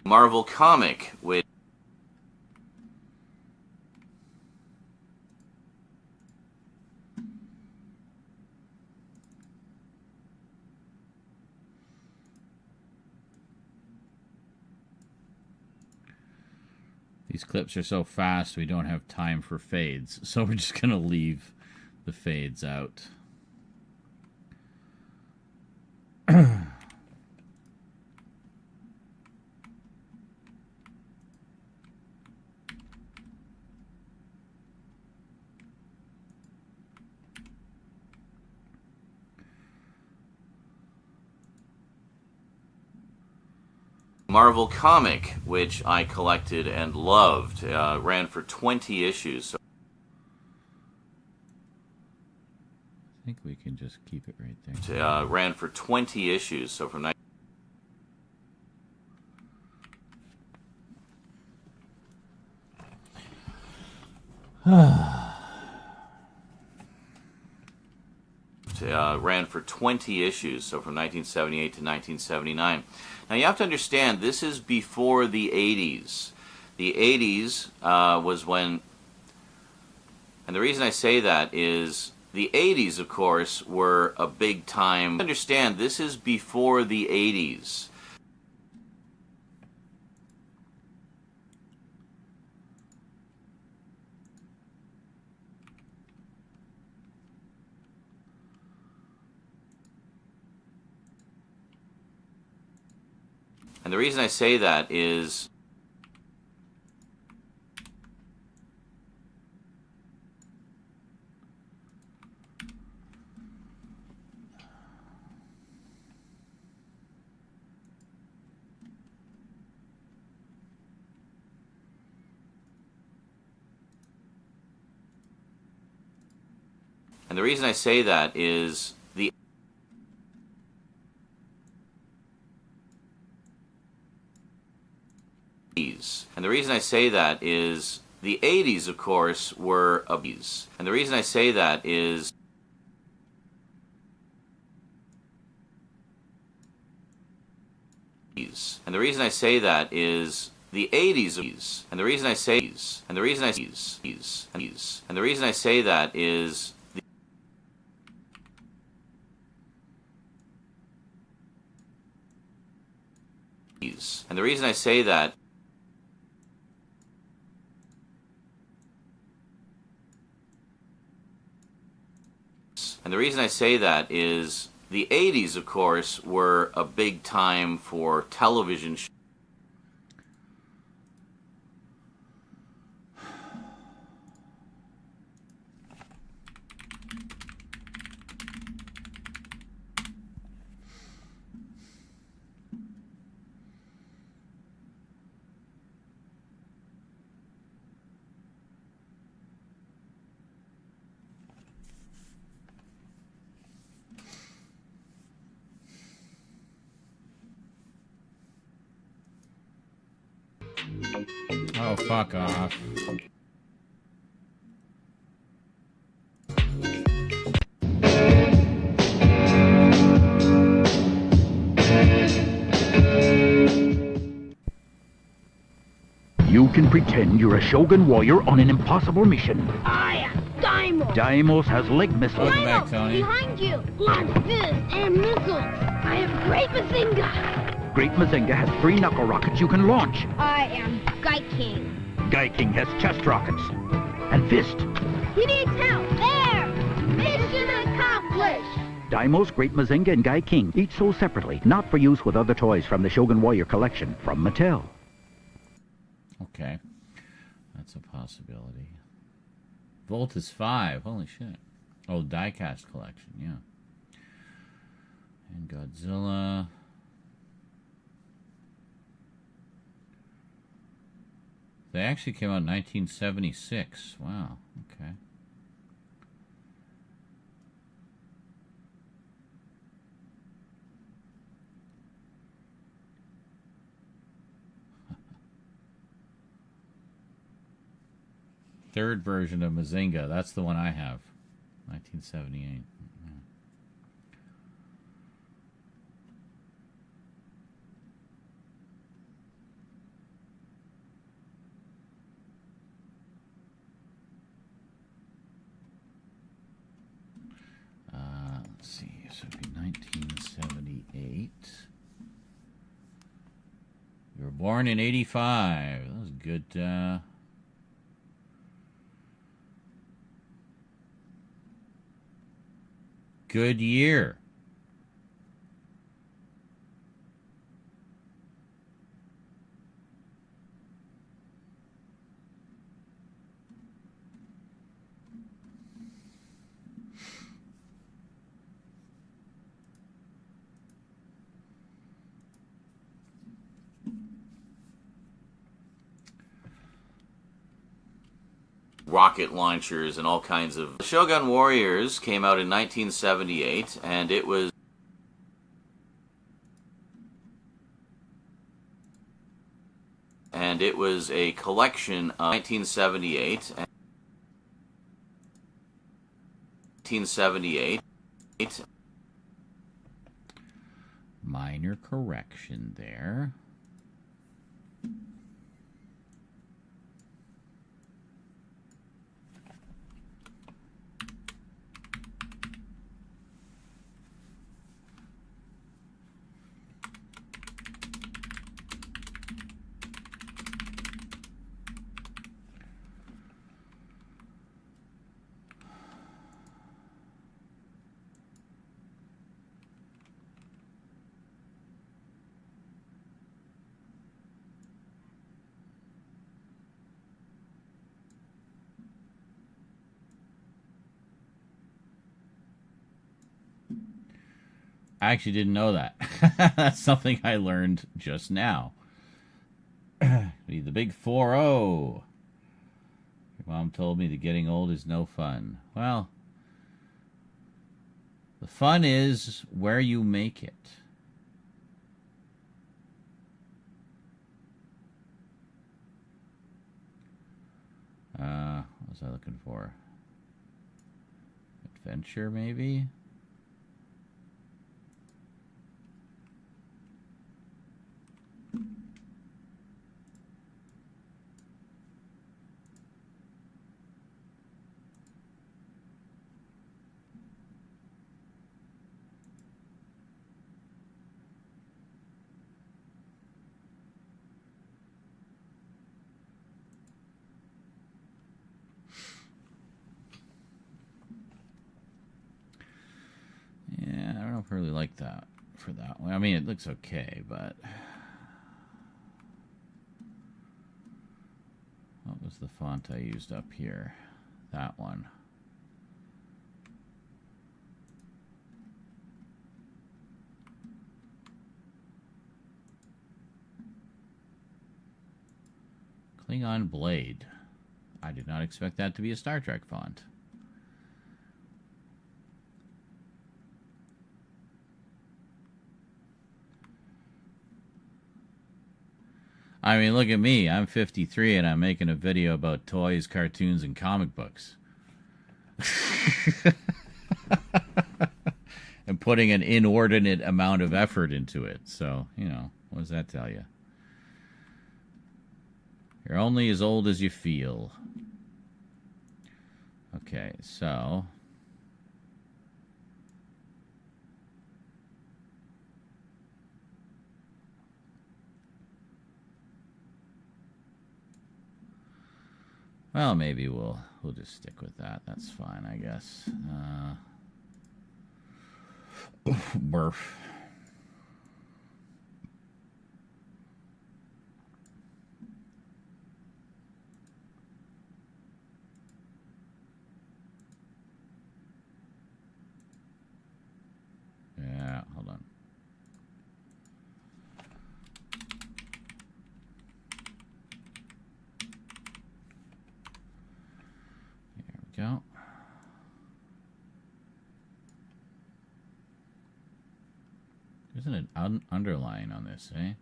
[SPEAKER 3] Marvel comic with
[SPEAKER 1] These clips are so fast we don't have time for fades, so we're just gonna leave the fades out.
[SPEAKER 3] Marvel comic, which I collected and loved. Ran for 20 issues. So
[SPEAKER 1] I think we can just keep it right there.
[SPEAKER 3] Ran for 20 issues, so from 1978 to 1979. Now you have to understand, this is before the 80s. The 80s was when, and the reason I say that is, the 80s, of course, were a big time. Understand, this is before the 80s. And the reason I say that is And the reason I say that is the And the reason I say that is the 80s, of course, were a bees. And the reason I say that is and the reason I say that is the 80s. And the reason I say and the reason I and the reason I say that is and the reason I say that and the reason I say that is the 80s, of course, were a big time for television shows.
[SPEAKER 1] Oh, fuck off.
[SPEAKER 10] You can pretend you're a Shogun warrior on an impossible mission.
[SPEAKER 11] I am Daimos.
[SPEAKER 10] Daimos has leg missiles.
[SPEAKER 1] Welcome back, Tony.
[SPEAKER 11] Behind you. Like this and missiles. I have Great Mazinga.
[SPEAKER 10] Great Mazinga has 3 knuckle rockets you can launch.
[SPEAKER 11] I am King.
[SPEAKER 10] King has chest rockets. And fist.
[SPEAKER 11] He needs help. There! Mission accomplished!
[SPEAKER 10] Daimos, Great Mazinga, and King, each sold separately, not for use with other toys from the Shogun Warrior collection from Mattel.
[SPEAKER 1] Okay. That's a possibility. Volt is 5. Holy shit. Oh, diecast collection, yeah. And Godzilla. They actually came out in 1976. Wow, okay. Third version of Mazinga. That's the one I have. 1978. Let's see. So it'd be 1978. You were born in 85. That was good. Good year.
[SPEAKER 3] Rocket launchers and all kinds of... The Shogun Warriors came out in 1978, and it was... a collection of 1978. 1978.
[SPEAKER 1] Minor correction there. I actually didn't know that. That's something I learned just now. Be the big 4-0. Your mom told me that getting old is no fun. Well, The fun is where you make it. What was I looking for? Adventure, maybe? Yeah, I don't know if I really like that for that one. I mean, it looks okay, but... What was the font I used up here? That one. Klingon Blade. I did not expect that to be a Star Trek font. I mean, look at me. I'm 53 and I'm making a video about toys, cartoons, and comic books. And putting an inordinate amount of effort into it. So, you know, what does that tell you? You're only as old as you feel. Okay, so... Well, maybe we'll just stick with that. That's fine, I guess. Burf. Yeah, hold on. Go. There isn't an underline on this, eh?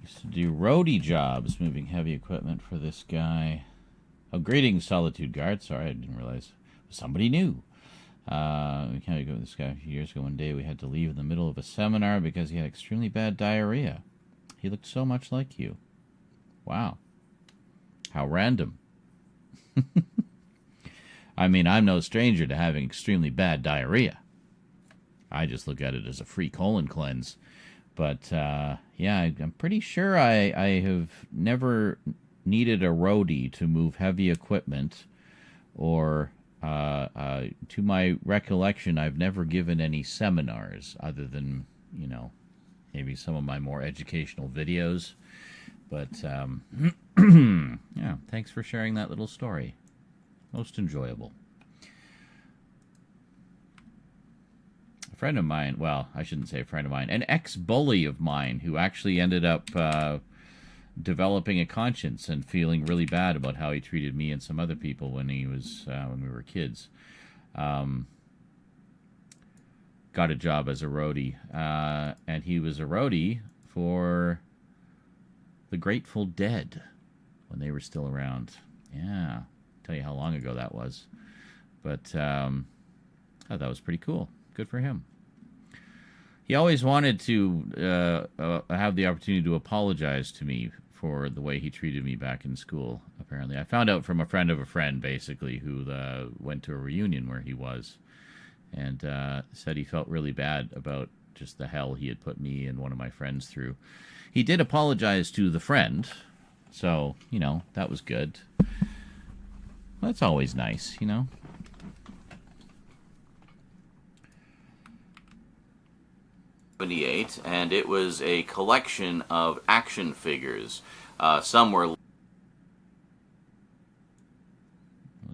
[SPEAKER 1] Used to do roadie jobs, moving heavy equipment for this guy. Oh, greetings, Solitude Guard. Sorry, I didn't realize it was somebody new. We can't go with this guy a few years ago. One day we had to leave in the middle of a seminar because he had extremely bad diarrhea. He looked so much like you. Wow. How random. I mean, I'm no stranger to having extremely bad diarrhea. I just look at it as a free colon cleanse. But, yeah, I'm pretty sure I have never needed a roadie to move heavy equipment. Or, to my recollection, I've never given any seminars other than, you know, maybe some of my more educational videos. But, yeah, thanks for sharing that little story. Most enjoyable. A friend of mine, well, I shouldn't say a friend of mine, an ex-bully of mine who actually ended up developing a conscience and feeling really bad about how he treated me and some other people when he was when we were kids. Got a job as a roadie, and he was a roadie for the Grateful Dead when they were still around. Yeah, tell you how long ago that was. But I thought that was pretty cool. Good for him. He always wanted to have the opportunity to apologize to me for the way he treated me back in school, apparently. I found out from a friend of a friend, basically, who went to a reunion where he was, and said he felt really bad about just the hell he had put me and one of my friends through. He did apologize to the friend, so, you know, that was good. That's always nice, you know.
[SPEAKER 3] And it was a collection of action figures. Some were...
[SPEAKER 1] We'll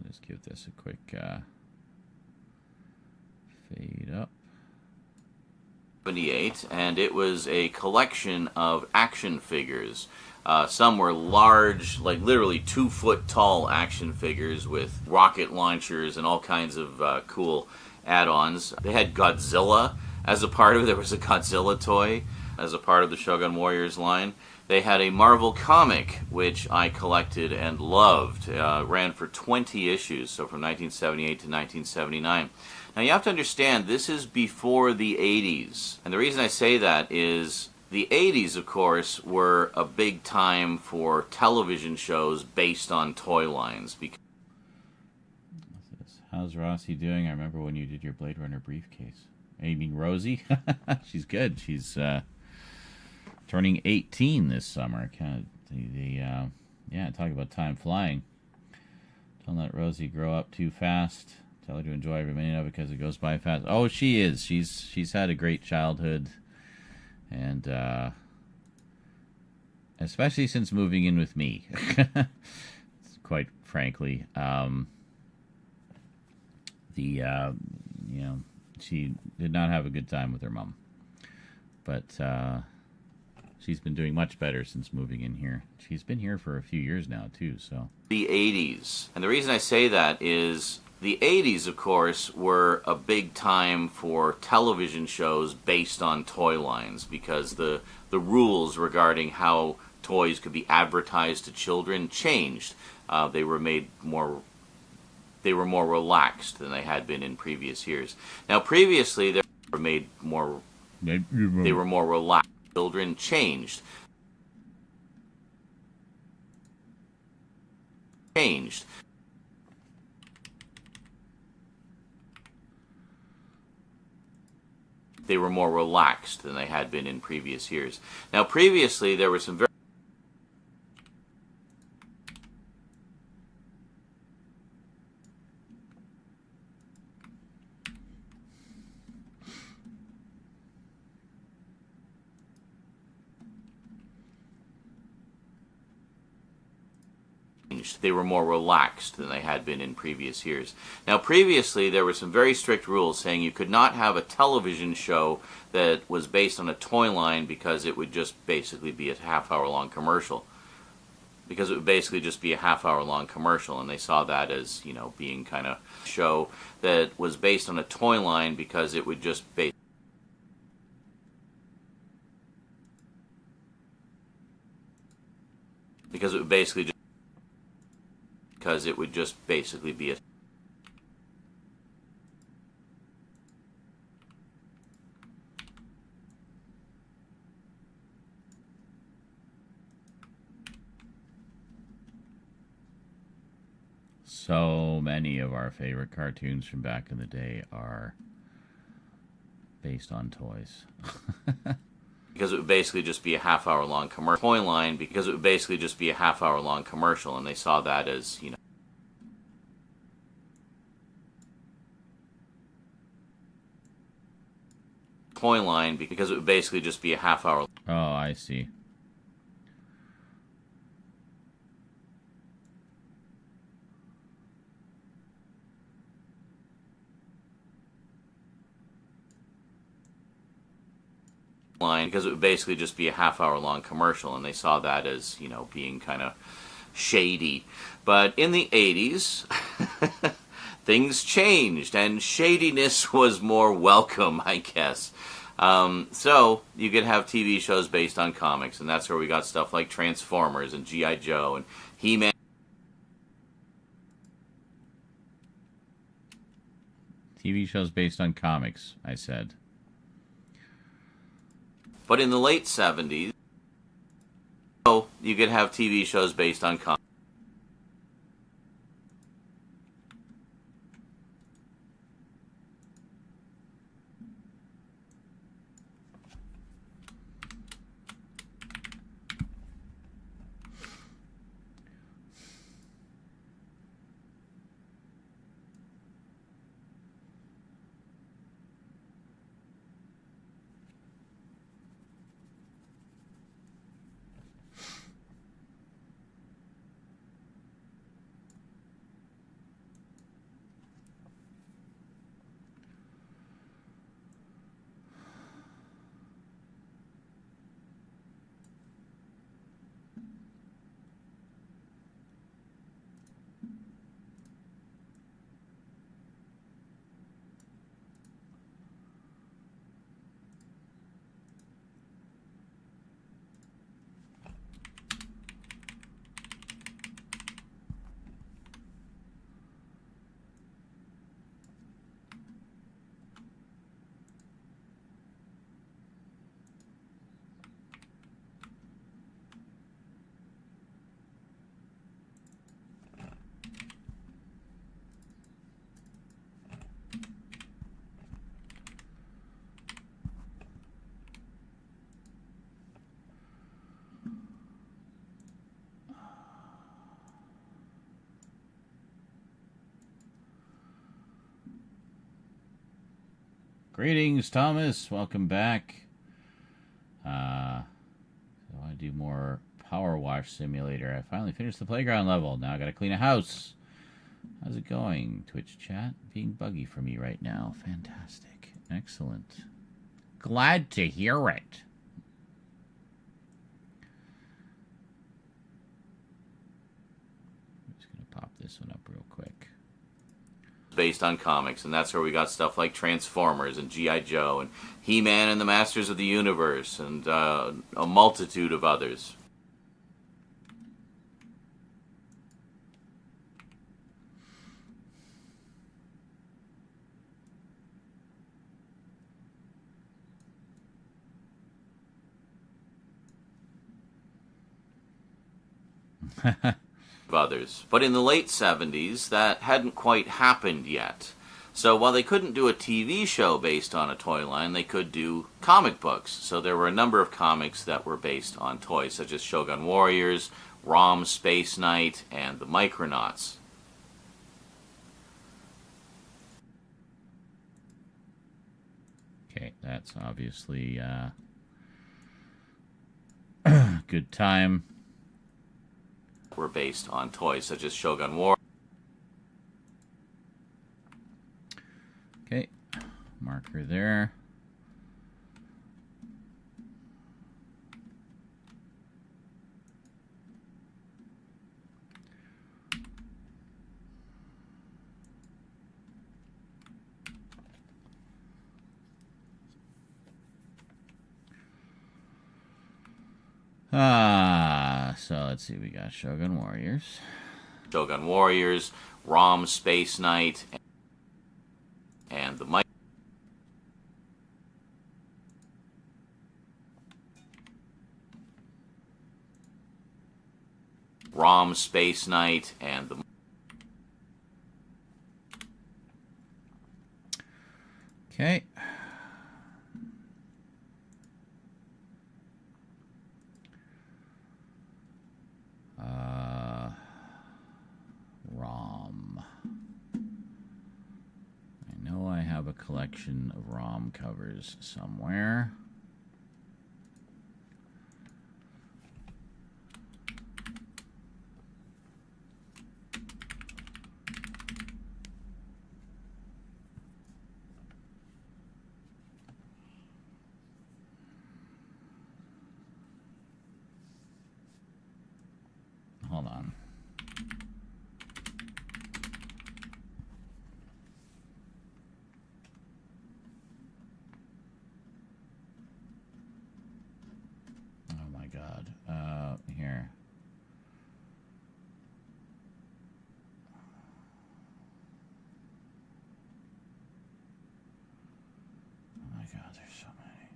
[SPEAKER 1] just give this a quick fade up.
[SPEAKER 3] And it was a collection of action figures. Some were large, like literally 2-foot tall action figures with rocket launchers and all kinds of cool add-ons. They had Godzilla as a part of it. There was a Godzilla toy as a part of the Shogun Warriors line. They had a Marvel comic, which I collected and loved. Ran for 20 issues, so from 1978 to 1979. Now you have to understand, this is before the 80s. And the reason I say that is the 80s, of course, were a big time for television shows based on toy lines.
[SPEAKER 1] How's Rossi doing? I remember when you did your Blade Runner briefcase. You mean Rosie? She's good. She's turning 18 this summer. Kind of yeah, talk about time flying. Don't let Rosie grow up too fast. Tell her to enjoy every minute of it because it goes by fast. Oh, she is. She's had a great childhood. And especially since moving in with me, quite frankly, she did not have a good time with her mom, but she's been doing much better since moving in here. She's been here for a few years now too. So
[SPEAKER 3] the 80s, and the reason I say that is the 80s, of course, were a big time for television shows based on toy lines because the rules regarding how toys could be advertised to children changed. They were more relaxed than they had been in previous years. Now, previously, they were more relaxed. Children changed. They were more relaxed than they had been in previous years. Now, previously, there were some very They were more relaxed than they had been in previous years. Now, previously, there were some very strict rules saying you could not have a television show that was based on a toy line because it would just basically be a half-hour-long commercial. And they saw that as, being kind of a show that was based on a toy line because it would just basically be a
[SPEAKER 1] So many of our favorite cartoons from back in the day are based on toys.
[SPEAKER 3] because it would basically just be a half-hour-long commercial. Toy line because it would basically just be a half-hour-long commercial, and they saw that as, toy line because it would basically just be a half-hour.
[SPEAKER 1] Oh, I see.
[SPEAKER 3] Line because it would basically just be a half-hour-long commercial, and they saw that as, being kind of shady. But in the 80s, things changed, and shadiness was more welcome, I guess. So you could have TV shows based on comics, and that's where we got stuff like Transformers and G.I. Joe and He-Man.
[SPEAKER 1] TV shows based on comics, I said.
[SPEAKER 3] But in the late 70s, you could have TV shows based on comics.
[SPEAKER 1] Greetings, Thomas. Welcome back. So I want to do more Power Wash Simulator. I finally finished the playground level. Now I got to clean a house. How's it going, Twitch chat? Being buggy for me right now. Fantastic. Excellent. Glad to hear it. I'm just going to pop this one up real quick.
[SPEAKER 3] Based on comics, and that's where we got stuff like Transformers and G.I. Joe and He-Man and the Masters of the Universe and a multitude of others. Others. But in the late 70s, that hadn't quite happened yet. So while they couldn't do a TV show based on a toy line, they could do comic books. So there were a number of comics that were based on toys, such as Shogun Warriors, Rom Space Knight, and the Micronauts.
[SPEAKER 1] Okay, that's obviously good time.
[SPEAKER 3] Were based on toys such as Shogun War.
[SPEAKER 1] Okay, marker there. So let's see, we got Shogun Warriors.
[SPEAKER 3] Shogun Warriors, Rom Space Knight, and the Rom Space Knight and the
[SPEAKER 1] Okay. ROM. I know I have a collection of ROM covers somewhere. Hold on. Oh my God. Here. Oh my God, there's so many.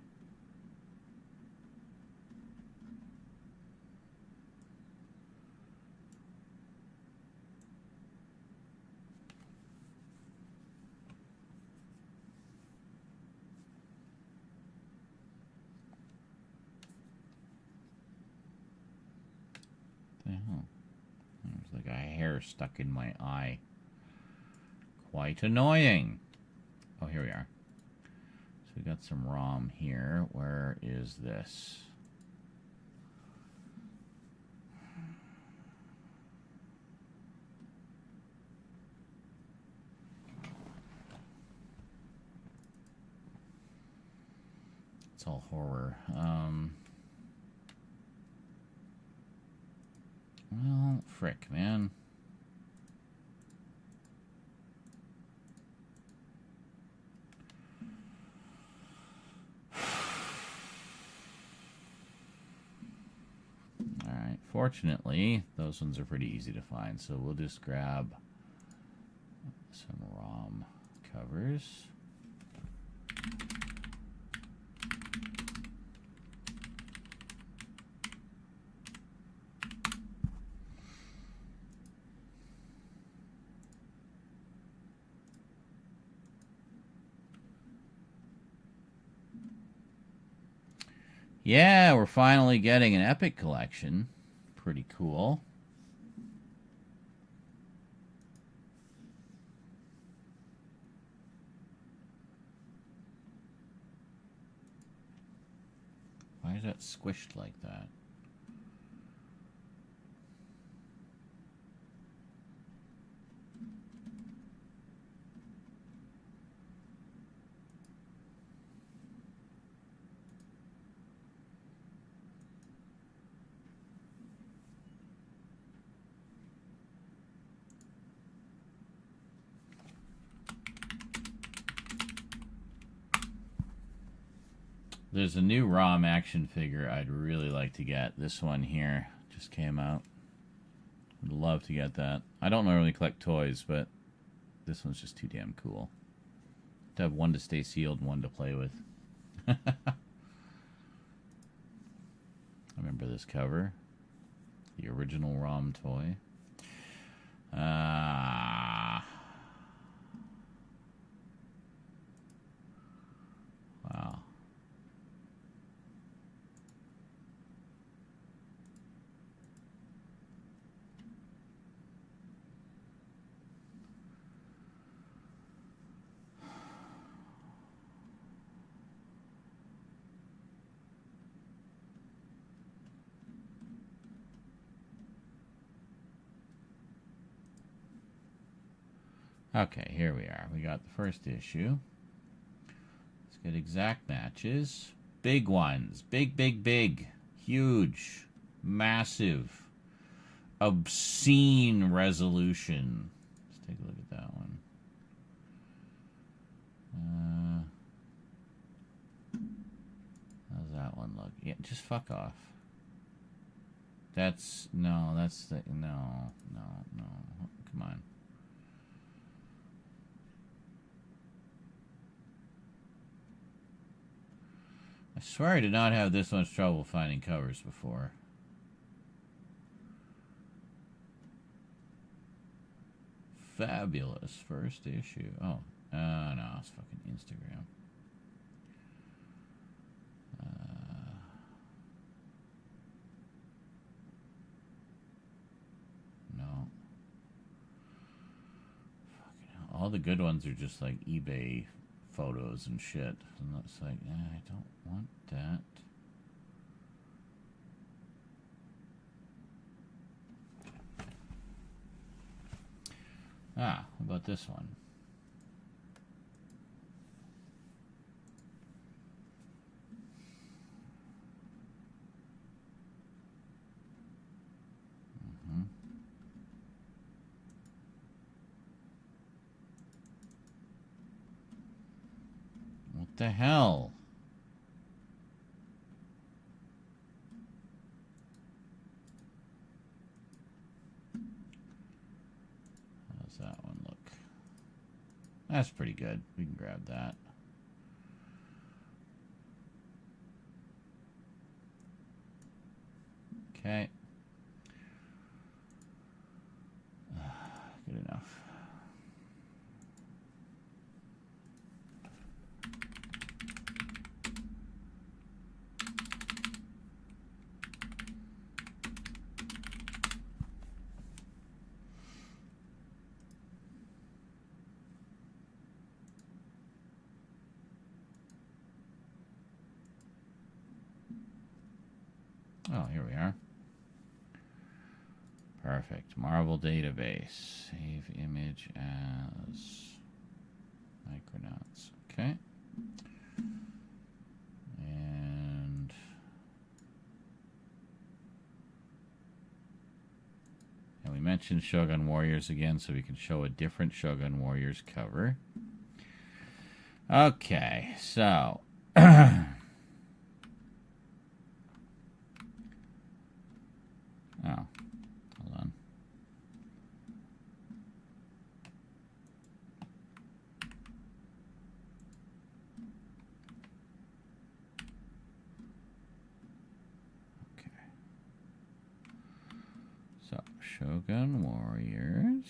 [SPEAKER 1] The hell? There's like a hair stuck in my eye. Quite annoying. Oh, here we are. So we got some ROM here. Where is this? It's all horror. Well, frick, man. Alright, fortunately, those ones are pretty easy to find, so we'll just grab some ROM covers. Yeah, we're finally getting an Epic collection. Pretty cool. is that squished like that? There's a new ROM action figure I'd really like to get. This one here just came out. Would love to get that. I don't normally collect toys, but this one's just too damn cool. To have one to stay sealed and one to play with. I remember this cover. The original ROM toy. Wow. Okay, here we are. We got the first issue. Let's get exact matches. Big ones. Big, big, big. Huge. Massive. Obscene resolution. Let's take a look at that one. How's that one look? Yeah, just fuck off. That's... No, that's the... No. Come on. I swear I did not have this much trouble finding covers before. Fabulous first issue. Oh, no, it's fucking Instagram. No. Fucking hell. All the good ones are just like eBay photos and shit. And it's like, I don't want that. How about this one? What the hell? How's that one look? That's pretty good. We can grab that. Okay. Good enough. Oh, here we are. Perfect. Marvel database. Save image as Micronauts. Okay. And we mentioned Shogun Warriors again, so we can show a different Shogun Warriors cover. Okay, so oh, hold on. Okay. So, Shogun Warriors.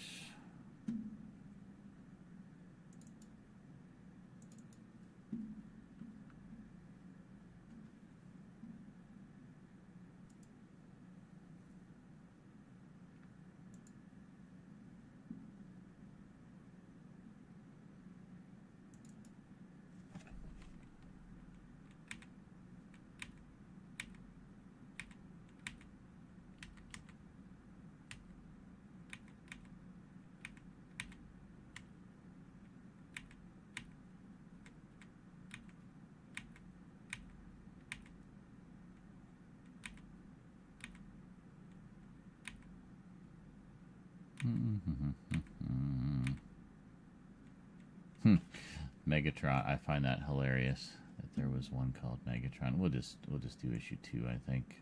[SPEAKER 1] Megatron. I find that hilarious that there was one called Megatron. We'll just do issue 2, I think.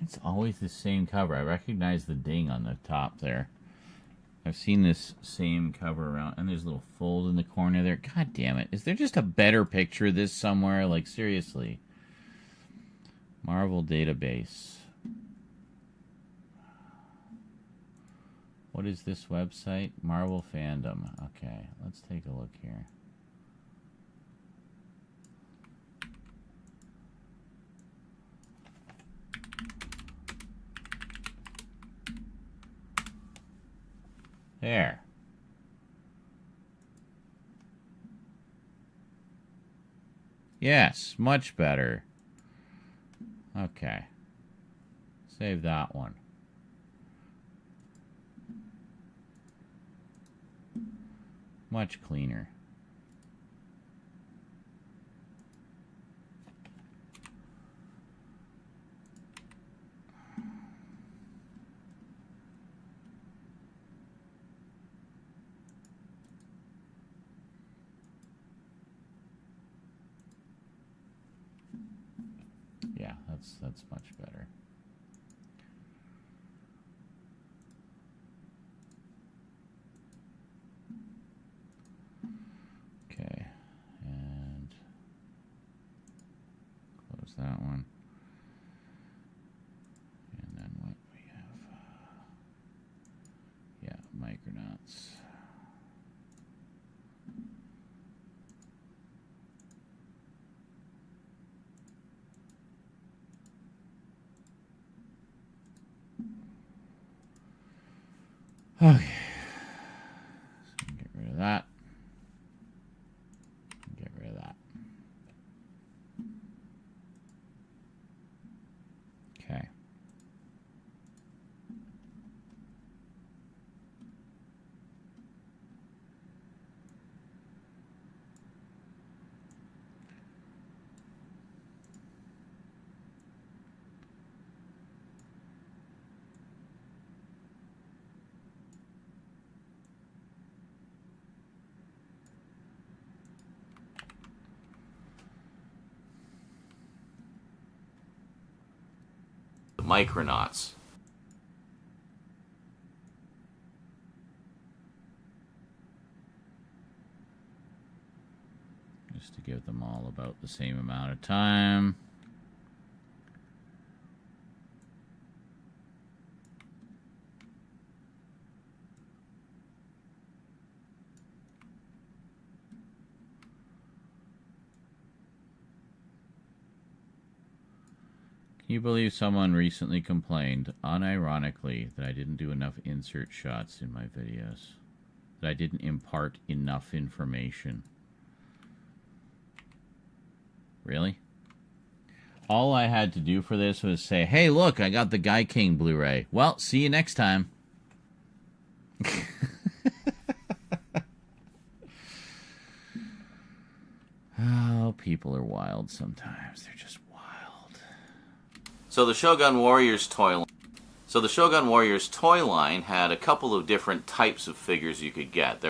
[SPEAKER 1] It's always the same cover. I recognize the ding on the top there. I've seen this same cover around, and there's a little fold in the corner there. God damn it. Is there just a better picture of this somewhere? Like, seriously. Marvel Database. What is this website? Marvel Fandom. Okay, let's take a look here. There. Yes, much better. Okay. Save that one. Much cleaner. Yeah, that's much better. Okay, and close that one. And then what we have, yeah, Micronauts. Okay, so get rid of that. Get rid of that. Okay.
[SPEAKER 3] Micronauts.
[SPEAKER 1] Just to give them all about the same amount of time. Can you believe someone recently complained, unironically, that I didn't do enough insert shots in my videos? That I didn't impart enough information? Really? All I had to do for this was say, hey, look, I got the Guy King Blu-ray. Well, see you next time. Oh, people are wild sometimes. They're just wild.
[SPEAKER 3] So the Shogun Warriors toy line had a couple of different types of figures you could get.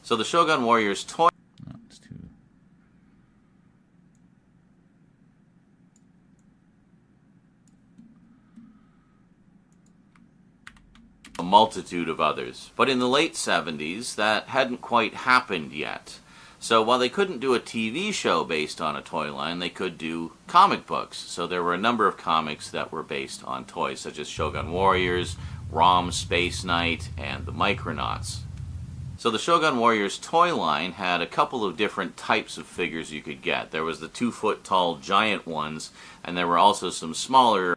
[SPEAKER 3] So the Shogun Warriors toy...
[SPEAKER 1] No, it's too...
[SPEAKER 3] multitude of others. But in the late 70s, that hadn't quite happened yet. So while they couldn't do a TV show based on a toy line, they could do comic books. So there were a number of comics that were based on toys, such as Shogun Warriors, Rom Space Knight, and the Micronauts. So the Shogun Warriors toy line had a couple of different types of figures you could get. There was the 2-foot tall giant ones, and there were also some smaller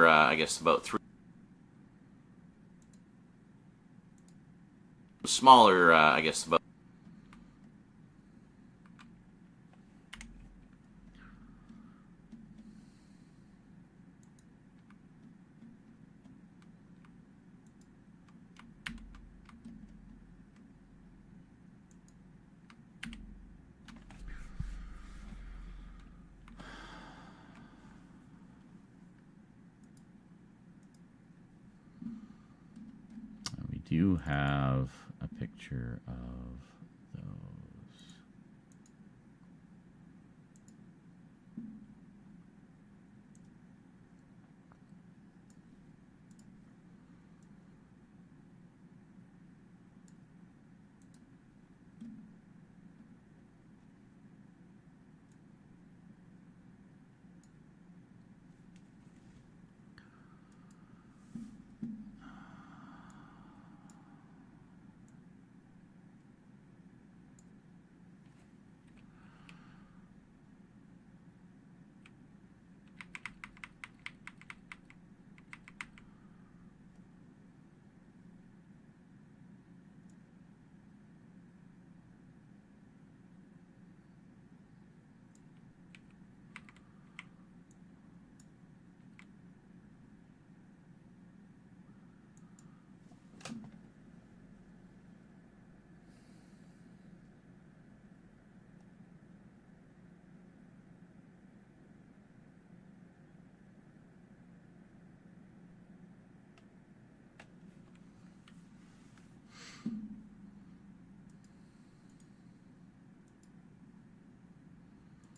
[SPEAKER 3] I guess about about
[SPEAKER 1] We do have a picture of those.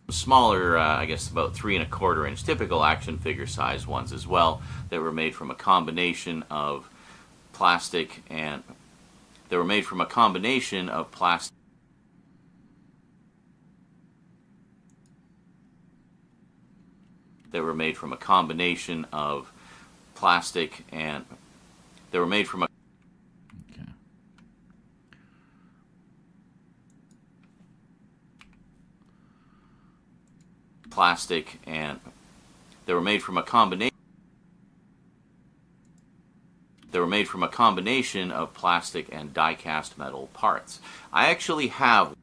[SPEAKER 1] Smaller, I guess about 3¼ inch, typical action figure size ones as well, that were made from a combination of plastic and they were made from a combination of plastic they were made from a combination of plastic and they were made from a plastic and they were made from a combination of plastic and die-cast metal parts. I actually have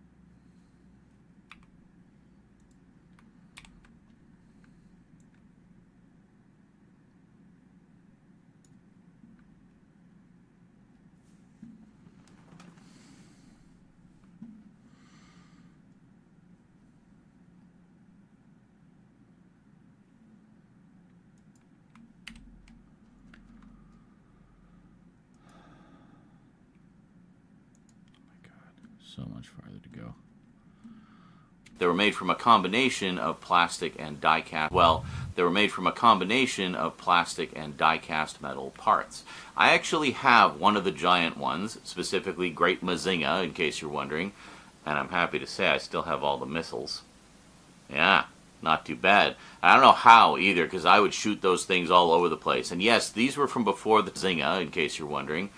[SPEAKER 1] so much farther to go. They were made from a combination of plastic and die-cast. Well, they were made from a combination of plastic and die-cast metal parts. I actually have one of the giant ones, specifically Great Mazinga, in case you're wondering, and I'm happy to say I still have all the missiles. Yeah, not too bad. I don't know how either, because I would shoot those things all over the place. And yes, these were from before the Zinga, in case you're wondering.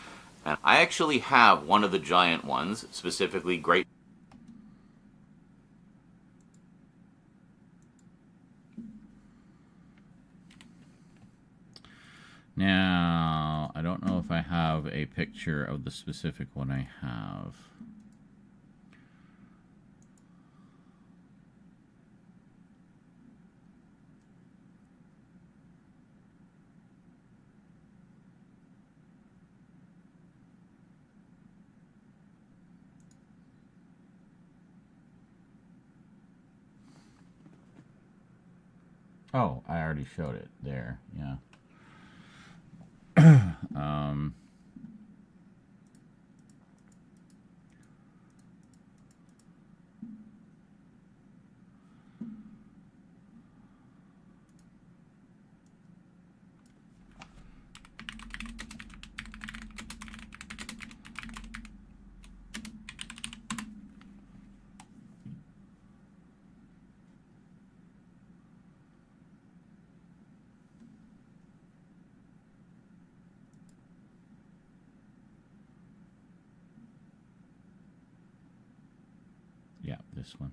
[SPEAKER 1] And I actually have one of the giant ones, specifically Great. Now, I don't know if I have a picture of the specific one I have. Oh, I already showed it there, yeah. Yeah, this one.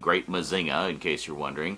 [SPEAKER 3] Great Mazinga, in case you're wondering.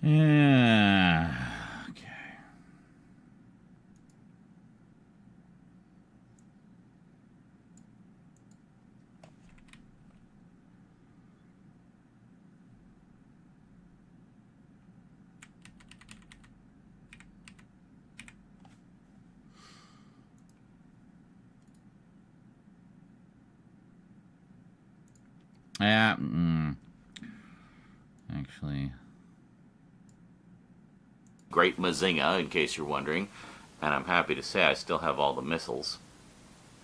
[SPEAKER 3] Yeah. Okay. Yeah. Actually. Great Mazinga, in case you're wondering. And I'm happy to say I still have all the missiles.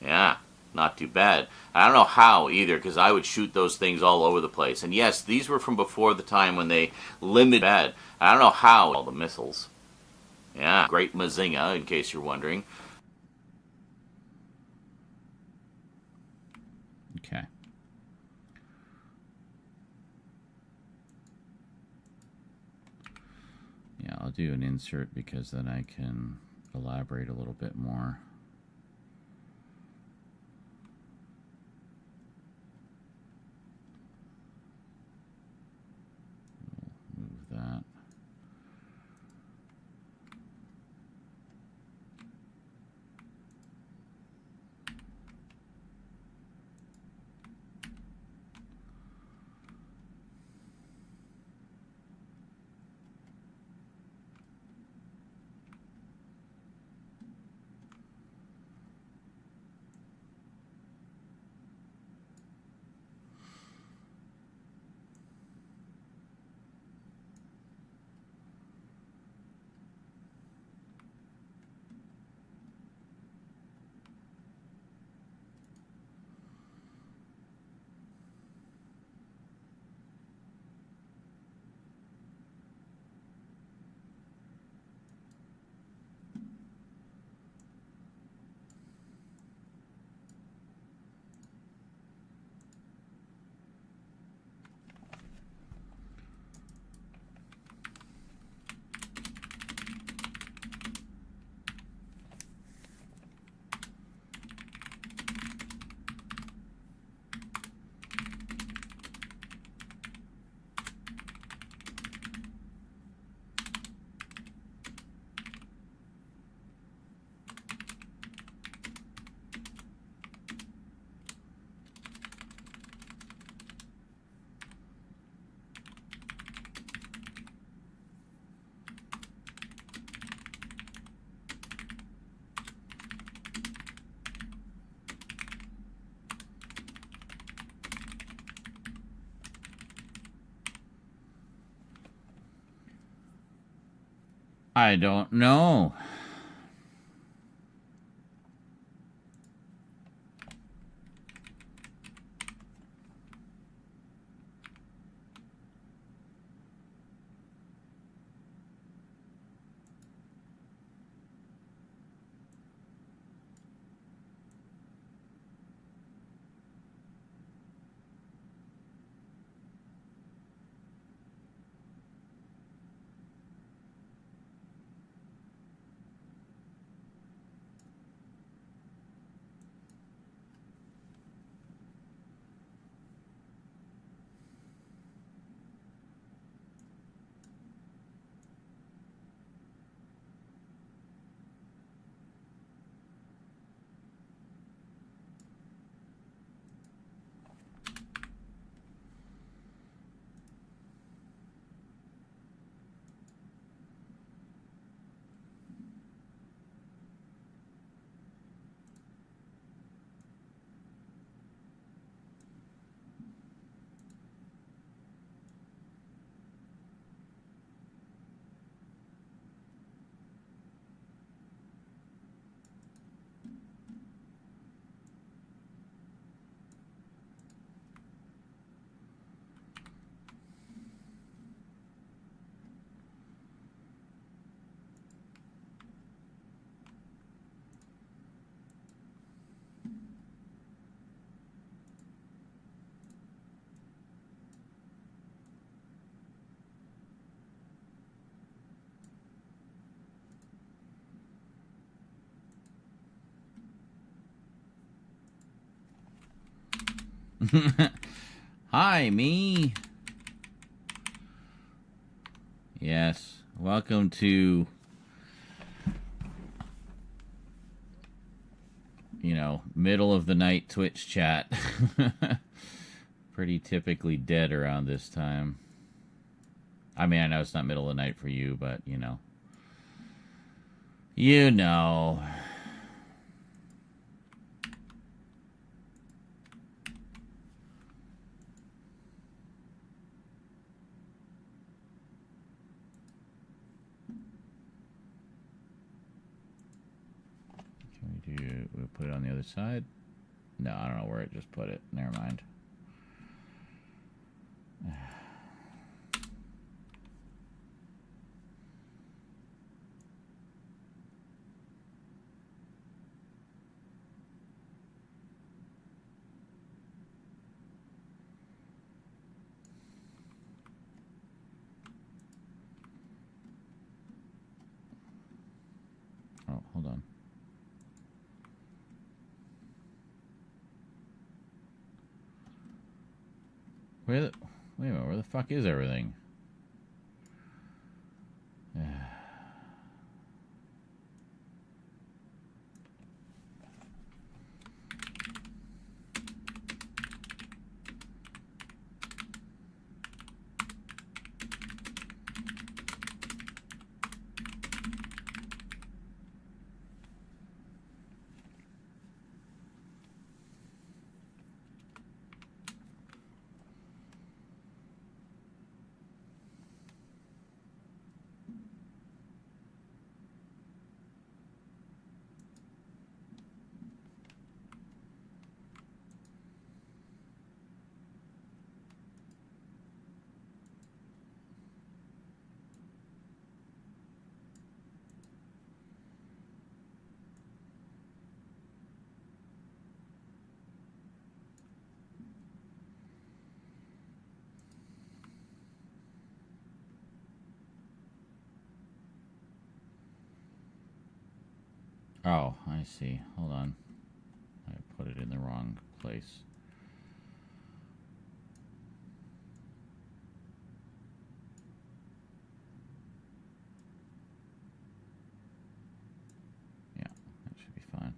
[SPEAKER 3] Yeah, not too bad. I don't know how either, because I would shoot those things all over the place. And yes, these were from before the time when they limited bad. I don't know how all the missiles. Yeah, Great Mazinga, in case you're wondering.
[SPEAKER 1] Okay. Yeah, I'll do an insert because then I can elaborate a little bit more. We'll move that. I don't know. Hi, me. Yes, welcome to, you know, middle of the night Twitch chat. Pretty typically dead around this time. I mean, I know it's not middle of the night for you, but, you know. You know. We'll put it on the other side. No, I don't know where it just put it. Never mind. Oh, hold on. Wait a minute, where the fuck is everything? Oh, I see. Hold on. I put it in the wrong place. Yeah, that should be fine.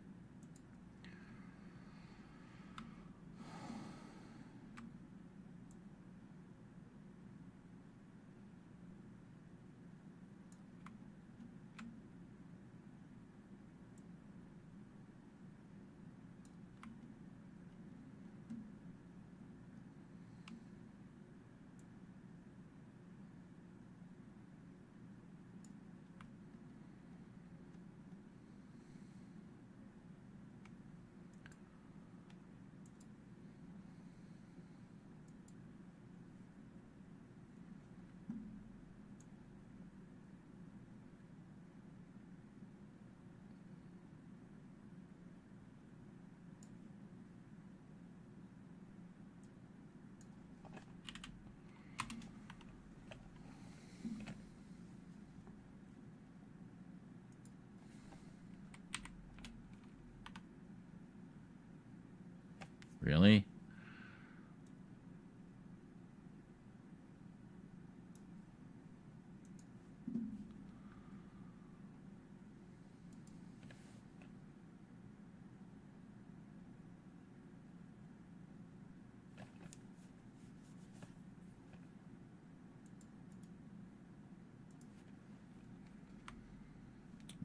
[SPEAKER 1] Really?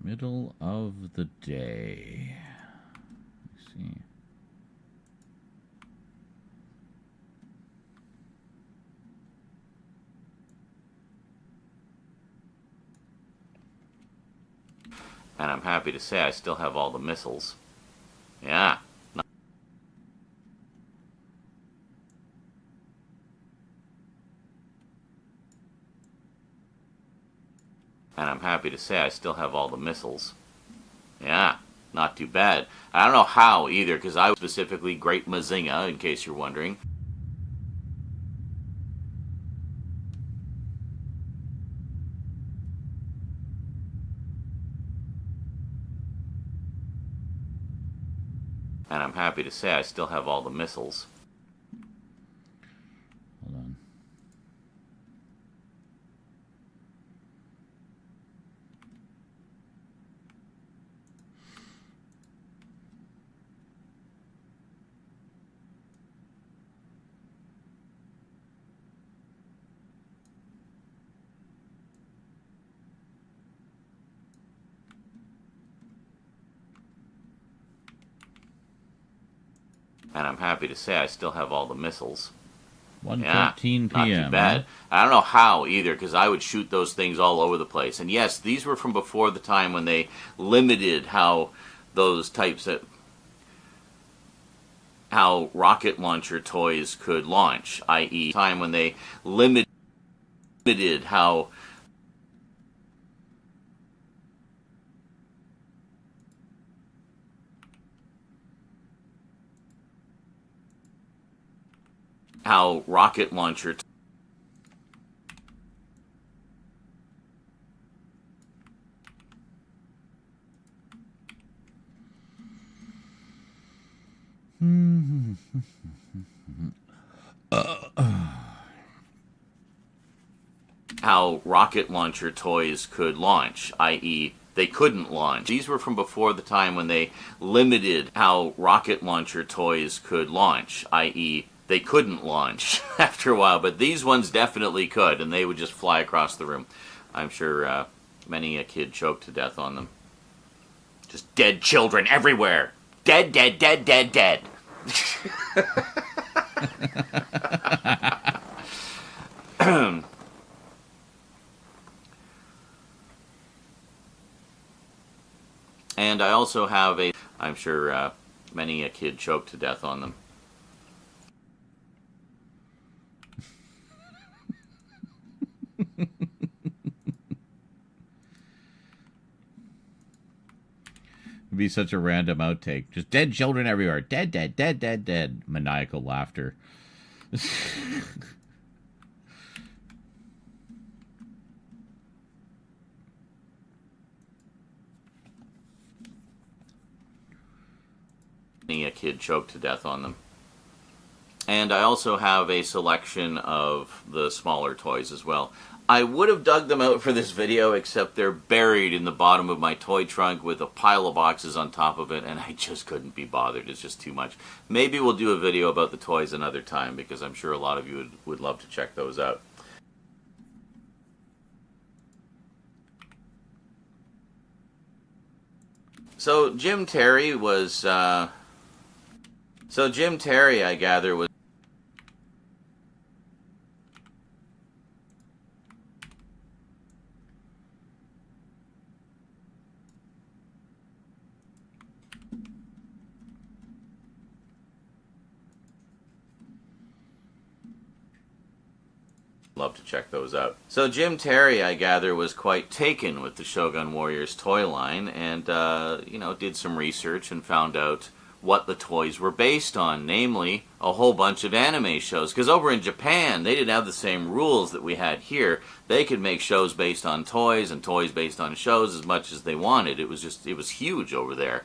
[SPEAKER 1] Middle of the day. Let's see.
[SPEAKER 3] And I'm happy to say I still have all the missiles. Yeah. And I'm happy to say I still have all the missiles. Yeah, not too bad. I don't know how either, because I was specifically Great Mazinga, in case you're wondering. And I'm happy to say I still have all the missiles.
[SPEAKER 1] Hold on.
[SPEAKER 3] And I'm happy to say I still have all the missiles.
[SPEAKER 1] 1:13
[SPEAKER 3] Not
[SPEAKER 1] p.m.
[SPEAKER 3] too bad. I don't know how either, because I would shoot those things all over the place. And yes, these were from before the time when they limited how those types of how rocket launcher toys could launch, i.e., time when they limited how rocket launcher how rocket launcher toys could launch, i.e., they couldn't launch. These were from before the time when they limited how rocket launcher toys could launch, i.e., they couldn't launch after a while, but these ones definitely could, and they would just fly across the room. I'm sure many a kid choked to death on them. Just dead children everywhere. Dead, dead, dead, dead, dead. And I also have I'm sure many a kid choked to death on them.
[SPEAKER 1] It'd be such a random outtake. Just dead children everywhere. Dead, dead, dead, dead, dead. Maniacal laughter.
[SPEAKER 3] A kid choked to death on them. And I also have a selection of the smaller toys as well. I would have dug them out for this video, except they're buried in the bottom of my toy trunk with a pile of boxes on top of it, and I just couldn't be bothered. It's just too much. Maybe we'll do a video about the toys another time, because I'm sure a lot of you would love to check those out. So Jim Terry was... I gather, was... Love to check those out. So Jim Terry, I gather, was quite taken with the Shogun Warriors toy line, and did some research and found out what the toys were based on, namely a whole bunch of anime shows. Because over in Japan, they didn't have the same rules that we had here. They could make shows based on toys and toys based on shows as much as they wanted. It was huge over there.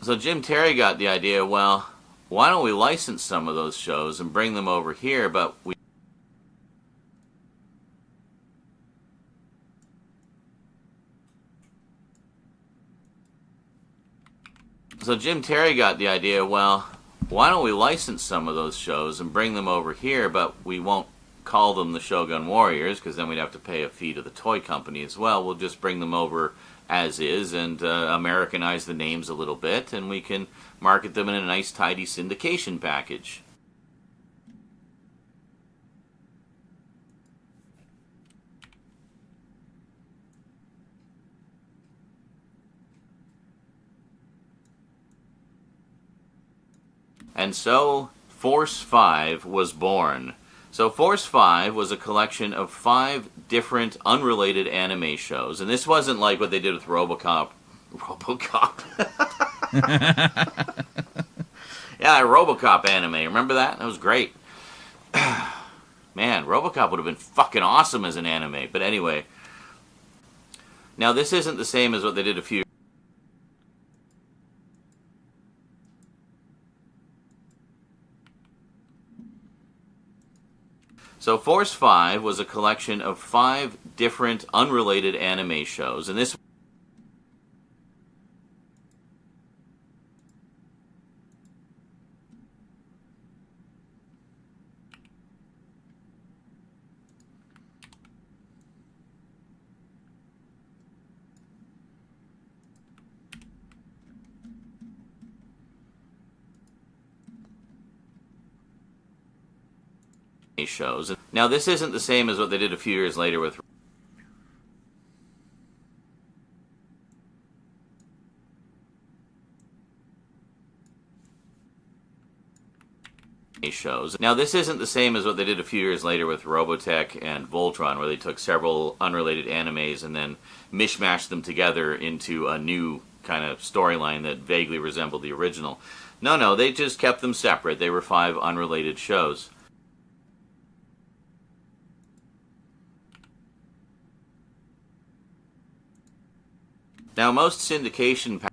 [SPEAKER 3] So Jim Terry got the idea, well, why don't we license some of those shows and bring them over here, but we... So Jim Terry got the idea, well, why don't we license some of those shows and bring them over here, but we won't call them the Shogun Warriors, because then we'd have to pay a fee to the toy company as well. We'll just bring them over as is and Americanize the names a little bit, and we can market them in a nice, tidy syndication package. And so, Force 5 was born. So Force 5 was a collection of 5 different unrelated anime shows. And this wasn't like what they did with RoboCop. RoboCop. Yeah, RoboCop anime. Remember that? That was great. Man, RoboCop would have been fucking awesome as an anime. But anyway. Now, this isn't the same as what they did a few... So Force 5 was a collection of 5 different unrelated anime shows, and this... shows. Now, this isn't the same as what they did a few years later with shows. Now, this isn't the same as what they did a few years later with Robotech and Voltron, where they took several unrelated animes and then mishmashed them together into a new kind of storyline that vaguely resembled the original. No, they just kept them separate. They were 5 unrelated shows. Now, most syndication...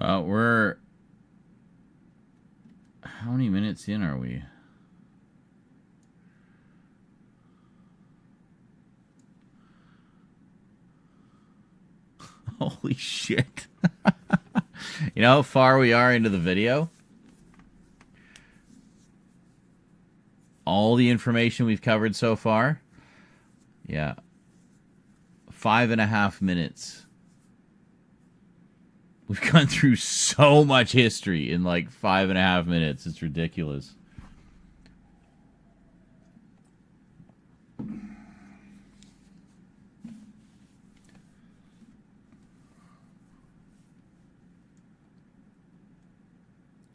[SPEAKER 1] Well, we're... How many minutes in are we? Holy shit. You know how far we are into the video? All the information we've covered so far? Yeah. 5.5 minutes. We've gone through so much history in like 5.5 minutes. It's ridiculous.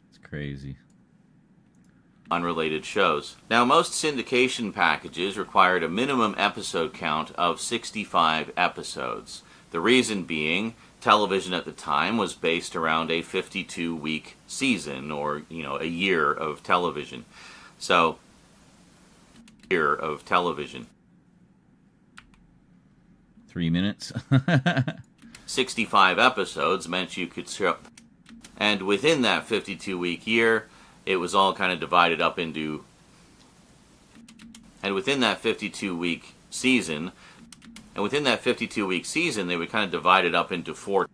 [SPEAKER 1] It's crazy.
[SPEAKER 3] Unrelated shows. Now, most syndication packages required a minimum episode count of 65 episodes. The reason being, television at the time was based around a 52-week season, or, a year of television. So, year of television.
[SPEAKER 1] 3 minutes.
[SPEAKER 3] 65 episodes meant you could show, and within that 52-week year, it was all kind of divided up into, and within that 52-week season, they would kind of divide it up into 4.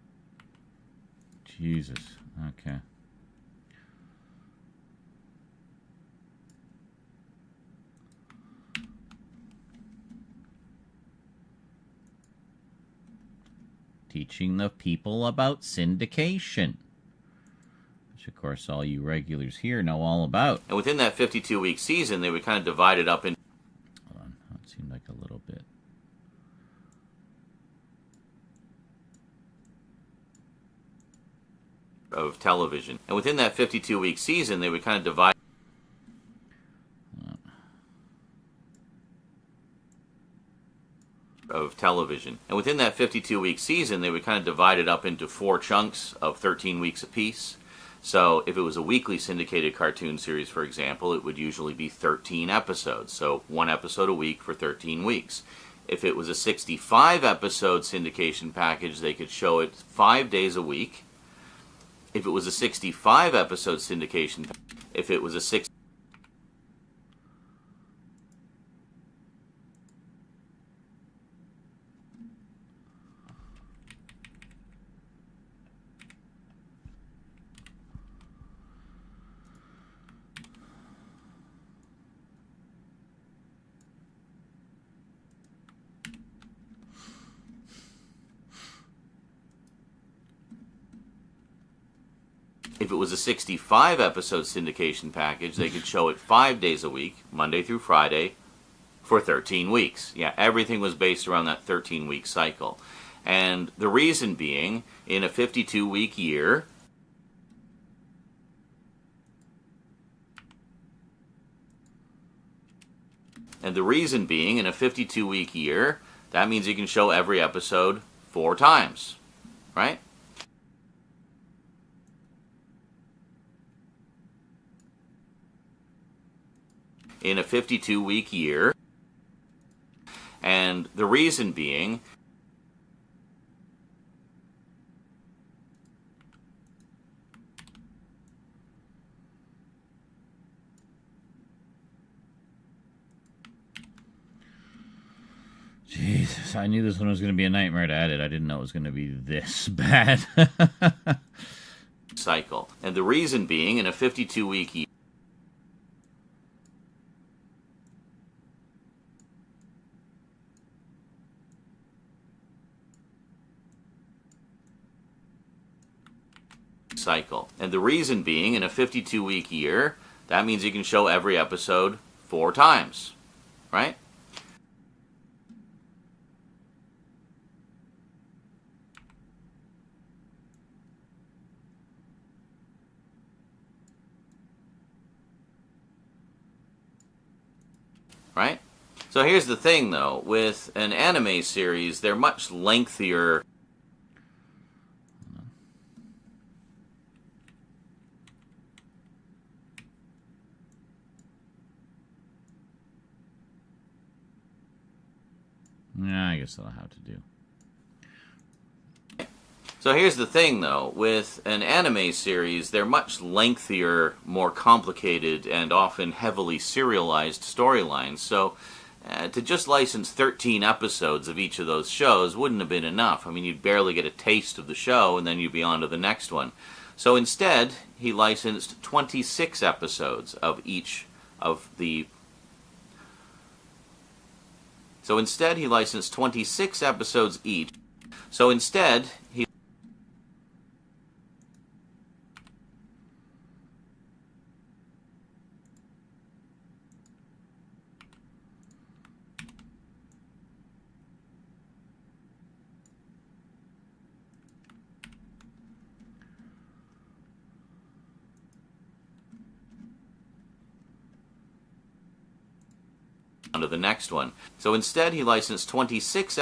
[SPEAKER 1] Jesus. Okay. Teaching the people about syndication. Which, of course, all you regulars here know all about.
[SPEAKER 3] And within that 52-week season, they would kind of divide it up into...
[SPEAKER 1] Hold on. That seemed like a little bit.
[SPEAKER 3] Of television. And within that 52-week season, they would kind of divide... of television. And within that 52-week season, they would kind of divide it up into 4 chunks of 13 weeks apiece. So if it was a weekly syndicated cartoon series, for example, it would usually be 13 episodes. So 1 episode a week for 13 weeks. If it was a 65-episode syndication package, they could show it 5 days a week. If it was a 65-episode syndication, if it was a If it was a 65-episode syndication package, they could show it 5 days a week, Monday through Friday, for 13 weeks. Yeah, everything was based around that 13-week cycle. And the reason being, in a 52-week year, that means you can show every episode 4 times, right? In a 52-week year, and the reason being,
[SPEAKER 1] Jesus, I knew this one was going to be a nightmare to edit. I didn't know it was going to be this bad.
[SPEAKER 3] cycle. And the reason being, in a 52-week year, cycle. And the reason being, in a 52-week year, that means you can show every episode 4 times, right? Right? So here's the thing, though. With an anime series, they're much lengthier.
[SPEAKER 1] Yeah, I guess that'll have to do.
[SPEAKER 3] So here's the thing, though. With an anime series, they're much lengthier, more complicated, and often heavily serialized storylines. So to just license 13 episodes of each of those shows wouldn't have been enough. I mean, you'd barely get a taste of the show, and then you'd be on to the next one. So instead, he licensed 26 episodes of each of the... So instead, he licensed 26 episodes each. So instead, he... onto the next one. So instead, he licensed 26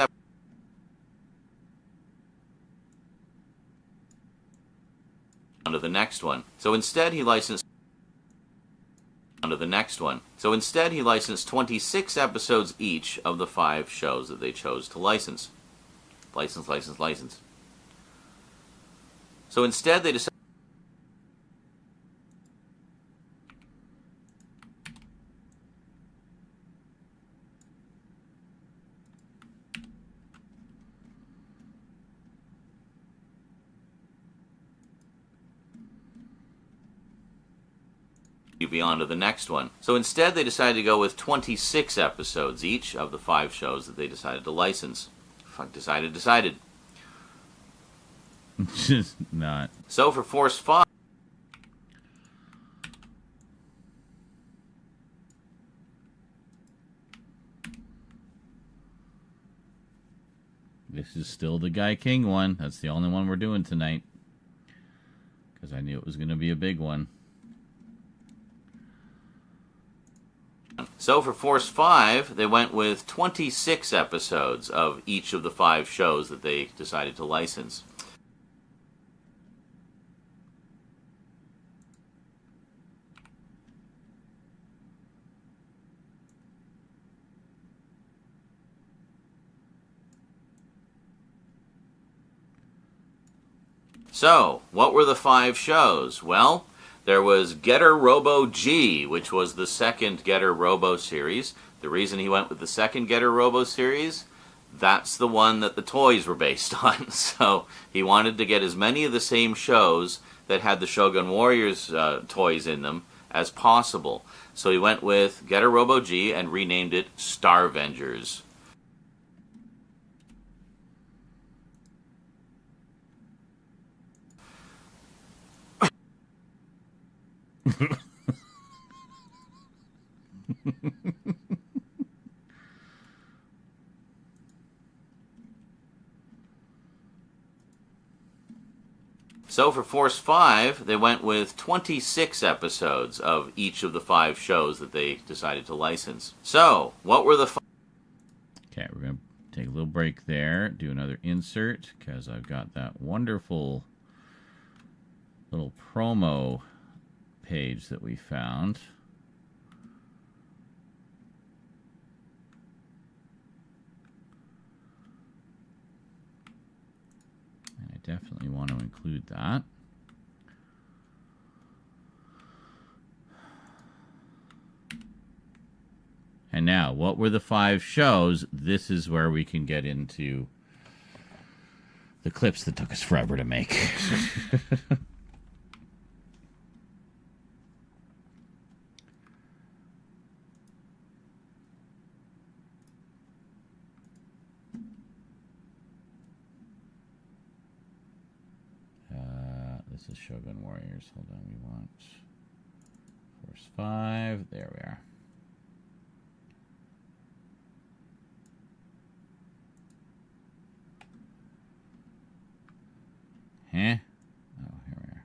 [SPEAKER 3] onto the next one. So instead, he licensed onto the next one. So instead, he licensed 26 episodes each of the 5 shows that they chose to license. License. So instead, they decided be on to the next one. So instead, they decided to go with 26 episodes each of the 5 shows that they decided to license. Fuck, decided.
[SPEAKER 1] Just not.
[SPEAKER 3] So for Force 5...
[SPEAKER 1] This is still the Guy King one. That's the only one we're doing tonight. Because I knew it was going to be a big one.
[SPEAKER 3] So for Force 5, they went with 26 episodes of each of the 5 shows that they decided to license. So, what were the 5 shows? Well, there was Getter Robo G, which was the second Getter Robo series. The reason he went with the second Getter Robo series, that's the one that the toys were based on. So he wanted to get as many of the same shows that had the Shogun Warriors toys in them as possible. So he went with Getter Robo G and renamed it Starvengers. So for Force 5, they went with 26 episodes of each of the 5 shows that they decided to license. So, what were the...
[SPEAKER 1] Okay, we're going to take a little break there, do another insert, because I've got that wonderful little promo page that we found. Definitely want to include that. And now, what were the 5 shows? This is where we can get into the clips that took us forever to make. This is Shogun Warriors. Hold on, we want Force 5. There we are. Huh? Oh, here we are.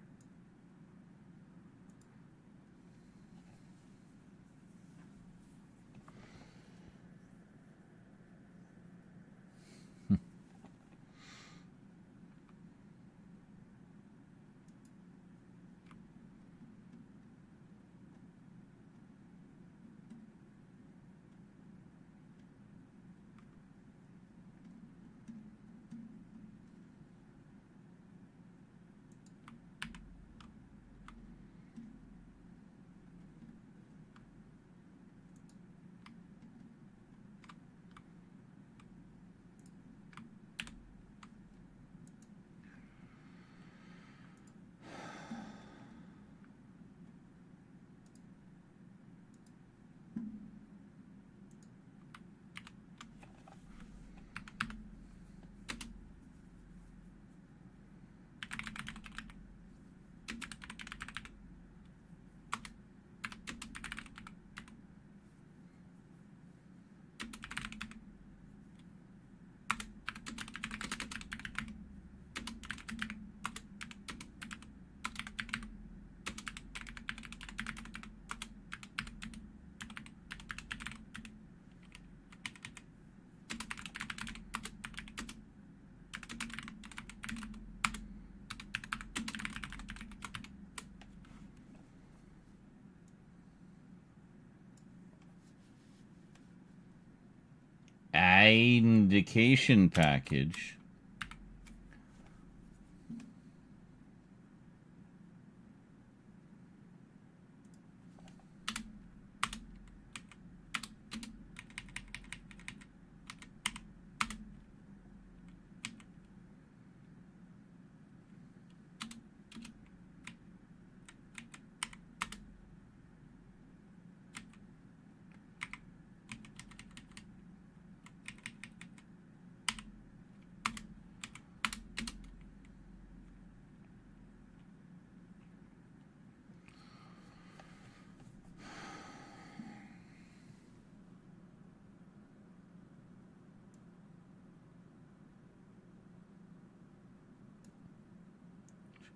[SPEAKER 1] Indication package.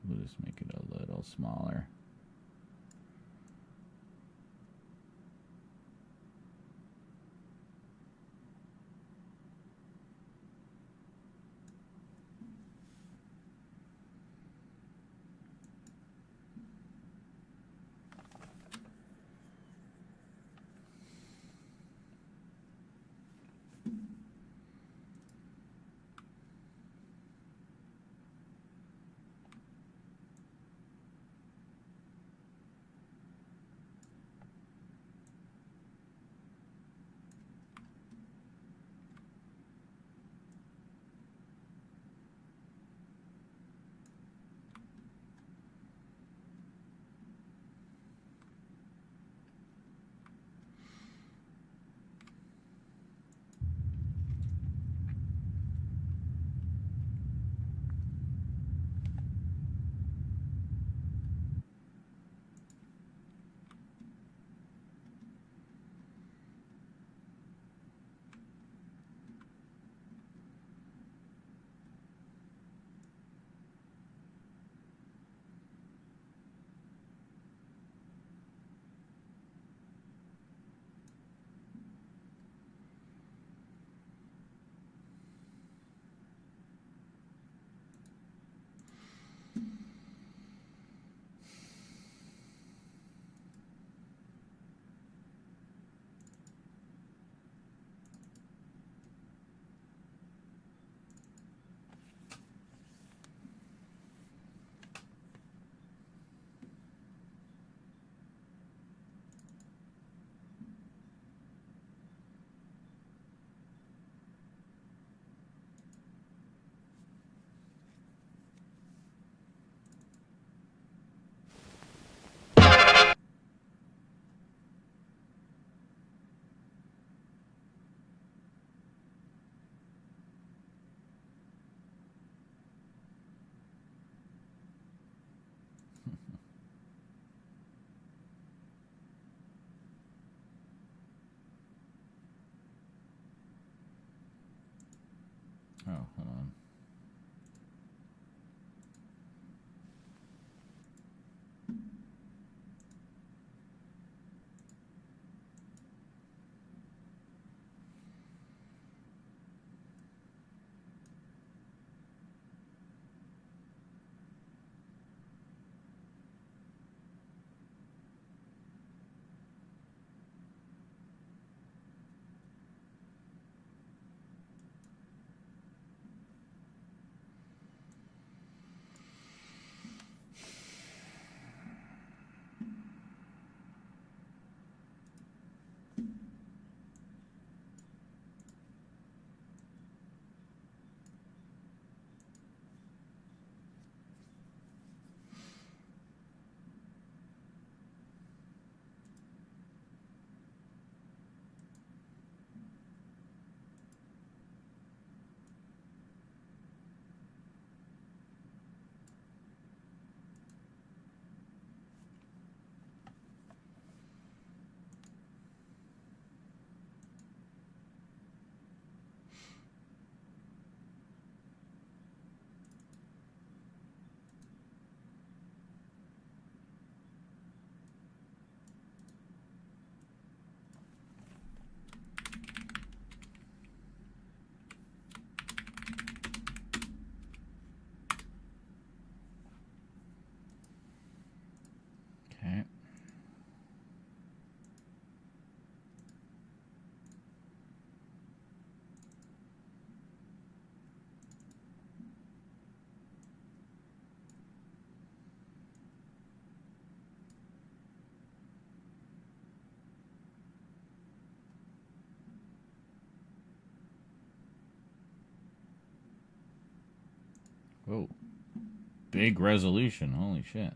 [SPEAKER 1] We'll just make it a little smaller. Oh, hold on. Okay. Whoa. Big resolution. Holy shit.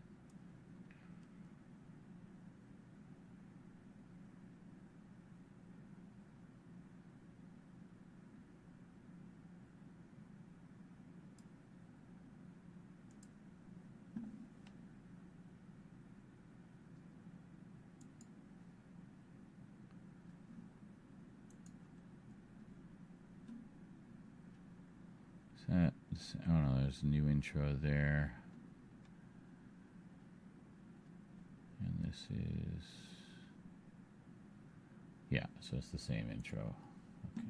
[SPEAKER 1] Oh no, there's a new intro there. And this is... Yeah, so it's the same intro. Okay.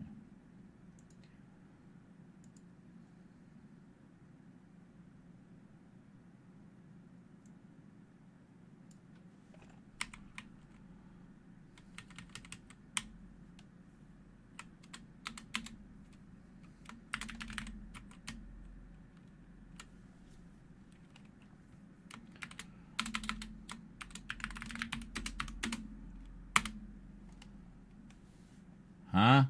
[SPEAKER 1] Huh?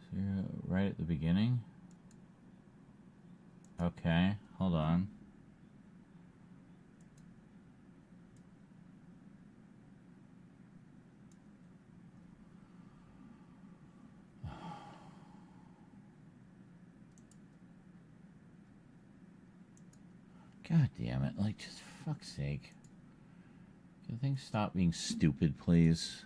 [SPEAKER 1] So you're right at the beginning? Okay, hold on. God damn it, like, just for fuck's sake. Can things stop being stupid, please?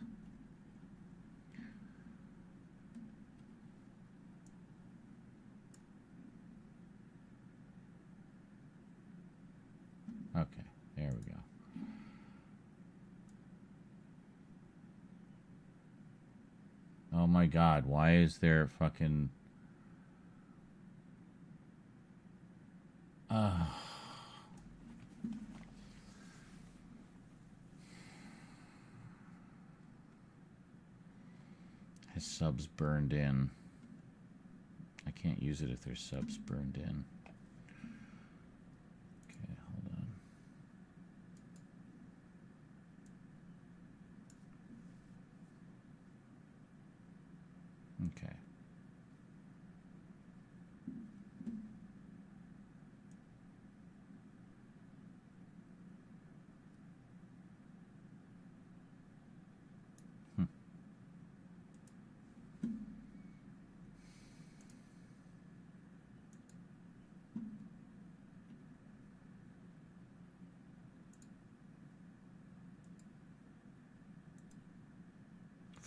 [SPEAKER 1] Okay, there we go. Oh my god, why is there fucking... His subs burned in. I can't use it if there's subs burned in. Okay, hold on. Okay.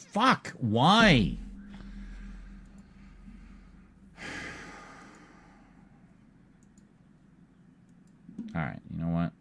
[SPEAKER 1] Fuck! Why? Alright, you know what?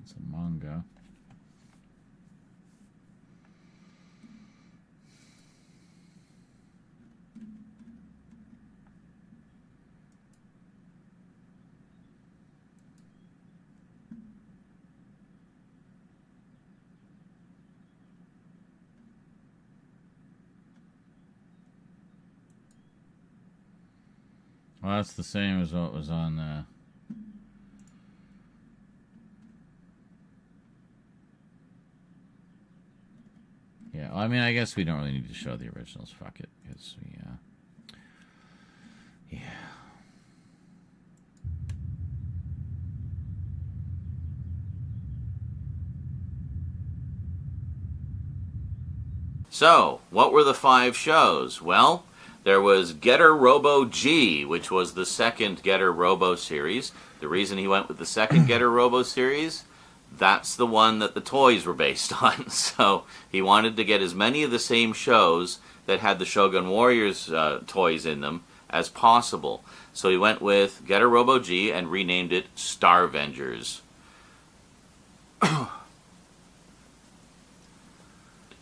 [SPEAKER 1] It's a manga. Well, that's the same as what was on yeah, well, I mean, I guess we don't really need to show the originals. Fuck it, because we yeah.
[SPEAKER 3] So, what were the 5 shows? Well, there was Getter Robo G, which was the second Getter Robo series. The reason he went with the second Getter Robo series, that's the one that the toys were based on. So he wanted to get as many of the same shows that had the Shogun Warriors toys in them as possible. So he went with Getter Robo G and renamed it Starvengers.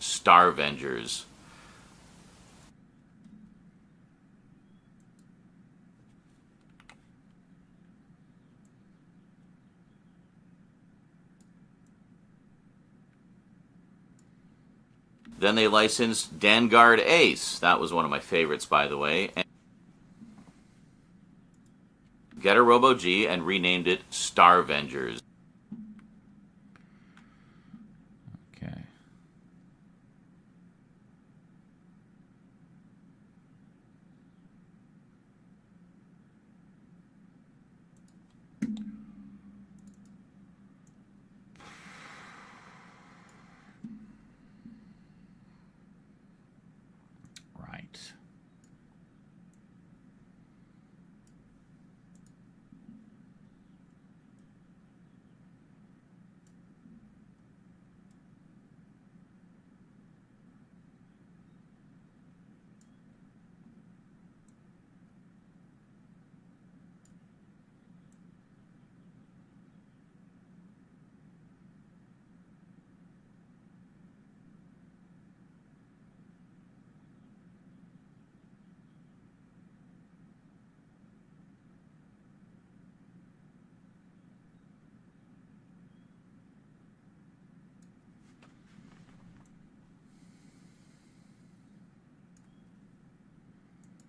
[SPEAKER 3] Starvengers. Then they licensed Vanguard Ace. That was one of my favorites, by the way. And Getter Robo G and renamed it Starvengers.
[SPEAKER 1] Okay. Right.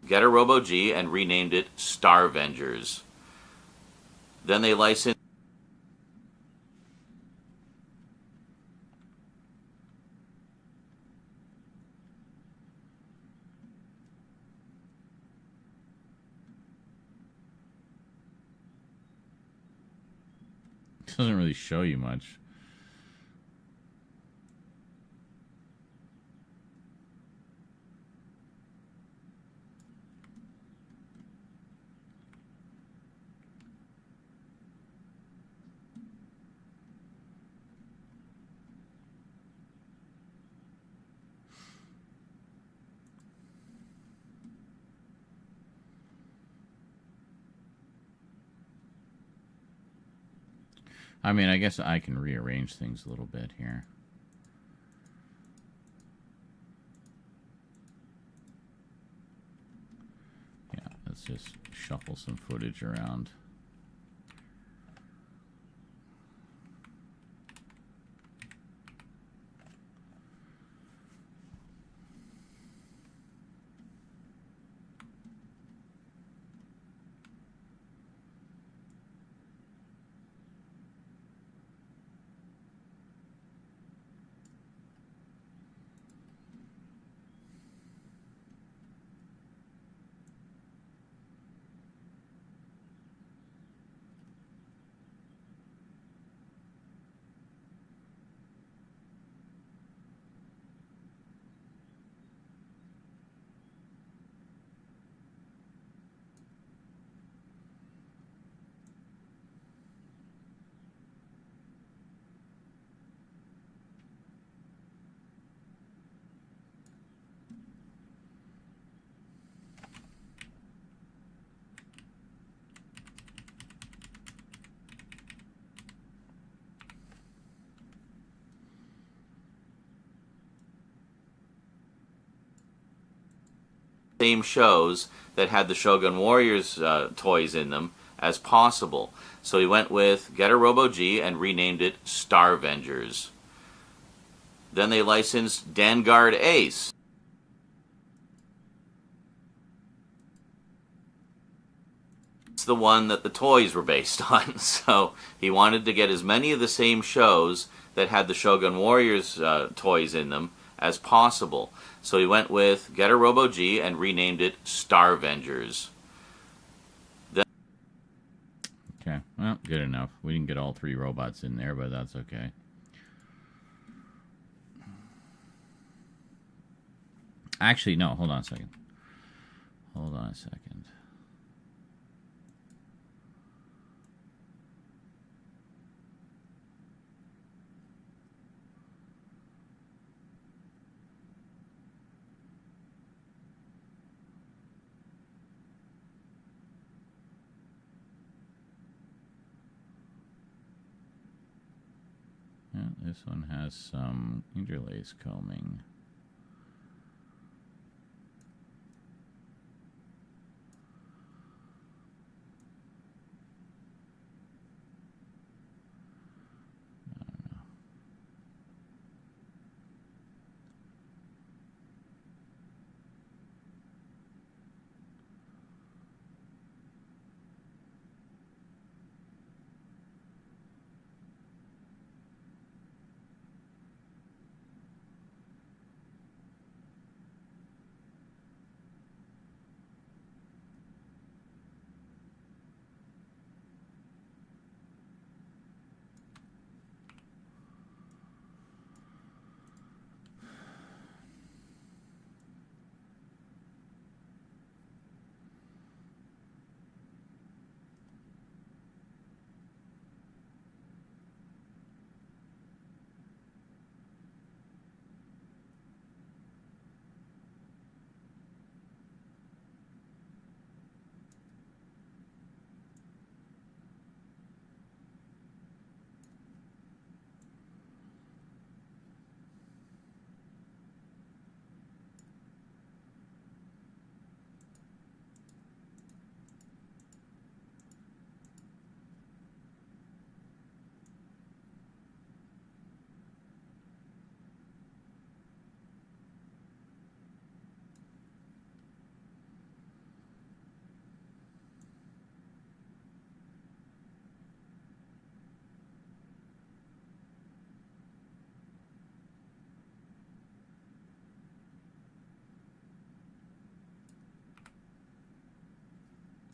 [SPEAKER 3] Getter Robo G and renamed it Starvengers. Then they licensed
[SPEAKER 1] Doesn't really show you much. I mean, I guess I can rearrange things a little bit here. Yeah, let's just shuffle some footage around.
[SPEAKER 3] same shows that had the Shogun Warriors toys in them as possible. So he went with Get a Robo G and renamed it Starvengers. Then they licensed Vanguard Ace. It's the one that the toys were based on. So he wanted to get as many of the same shows that had the Shogun Warriors toys in them as possible. So he went with Get a Robo G and renamed it Starvengers.
[SPEAKER 1] Okay, well, good enough. We didn't get all 3 robots in there, but that's okay. Actually, no, hold on a second. Hold on a second. Yeah, this one has some interlace combing.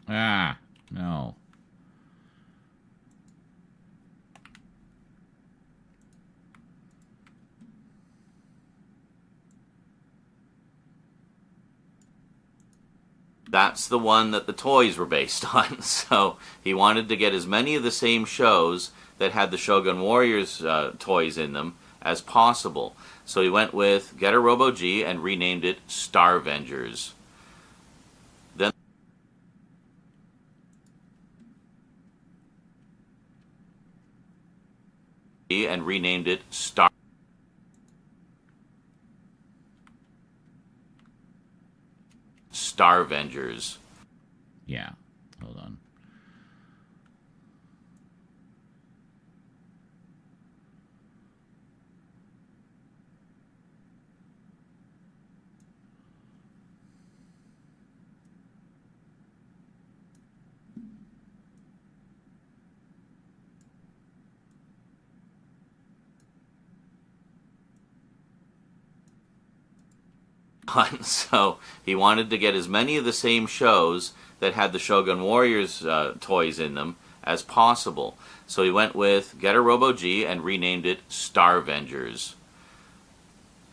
[SPEAKER 1] Ah, no.
[SPEAKER 3] That's the one that the toys were based on. So he wanted to get as many of the same shows that had the Shogun Warriors toys in them as possible. So he went with Get a Robo G and renamed it Starvengers. Then and renamed it Starvengers.
[SPEAKER 1] Yeah, hold on.
[SPEAKER 3] So he wanted to get as many of the same shows that had the Shogun Warriors toys in them as possible. So he went with Get a Robo G and renamed it Starvengers.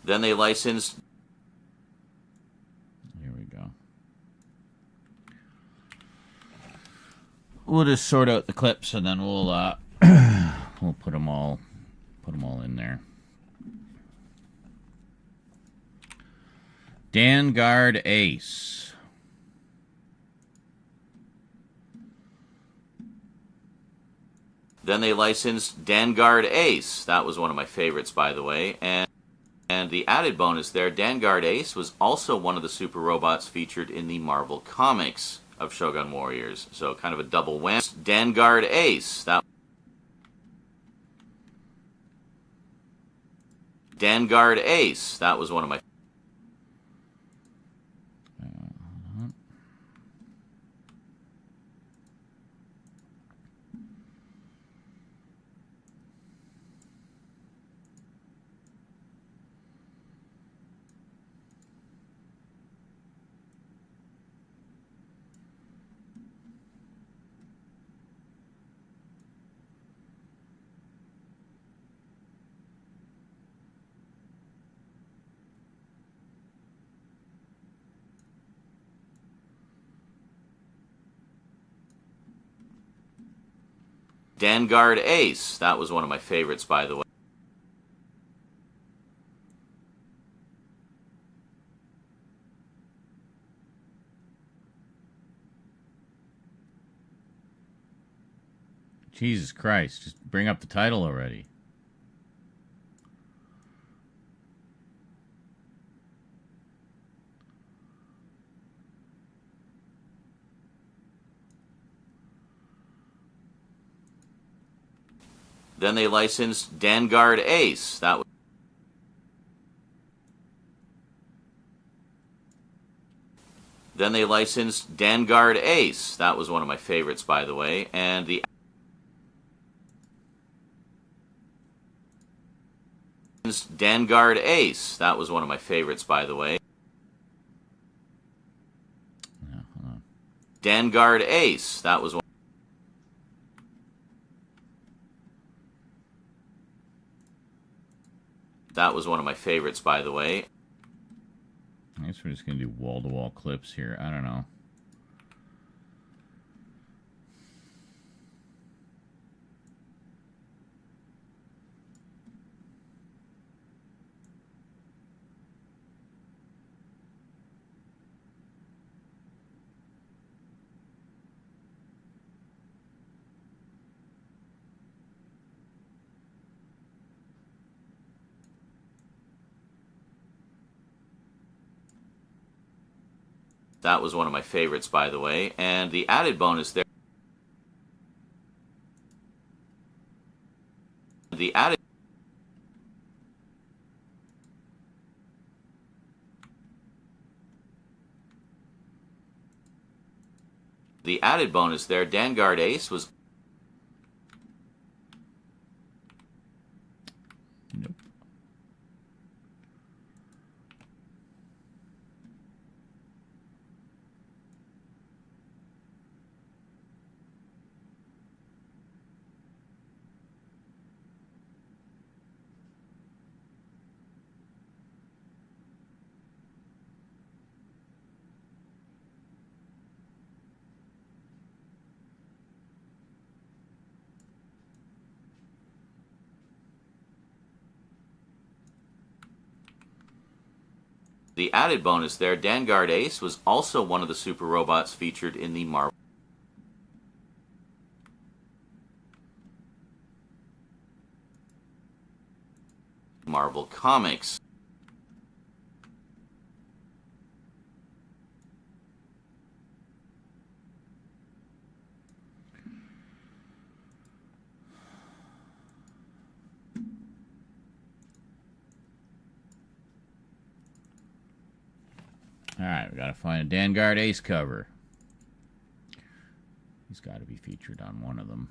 [SPEAKER 3] Then they licensed...
[SPEAKER 1] Here we go. We'll just sort out the clips and then we'll we'll put them all in there. Vanguard Ace.
[SPEAKER 3] Then they licensed Vanguard Ace. That was one of my favorites, by the way. And And the added bonus there, Danguard Ace was also one of the super robots featured in the Marvel Comics of Shogun Warriors. So kind of a double whammy. Danguard Ace. Danguard Ace. That was one of my... Danguard Ace. That was one of my favorites, by the way.
[SPEAKER 1] Jesus Christ, just bring up the title already.
[SPEAKER 3] Then they licensed Danguard Ace. Then they licensed Danguard Ace. That was one of my favorites, by the way. And the Danguard Ace. That was one of my favorites, by the way. Danguard Ace. That was one. That was one of my favorites, by the way.
[SPEAKER 1] I guess we're just going to do wall-to-wall clips here. I don't know.
[SPEAKER 3] That was one of my favorites, by the way. And the added bonus there... The added... The added bonus there, Danguard Ace was...
[SPEAKER 1] Nope.
[SPEAKER 3] The added bonus there, Danguard Ace was also one of the super robots featured in the Marvel Comics.
[SPEAKER 1] Alright, we gotta find a Danguard Ace cover. He's gotta be featured on one of them.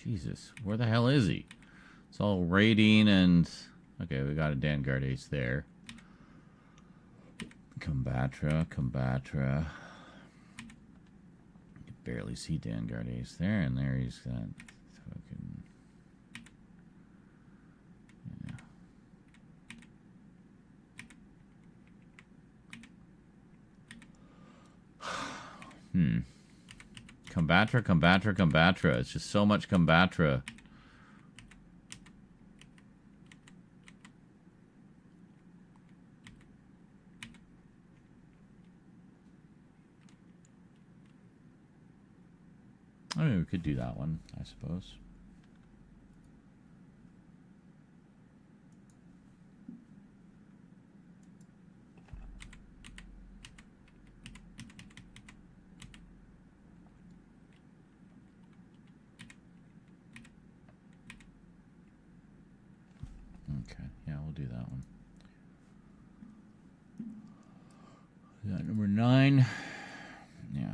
[SPEAKER 1] Jesus, where the hell is he? It's all raiding and... Okay, we got a Danguard Ace there. Combatra. You can barely see Danguard Ace there, and there he's got fucking... Combatra. It's just so much Combatra. I mean, we could do that one, I suppose. Okay, yeah, we'll do that one. We got number 9. Yeah.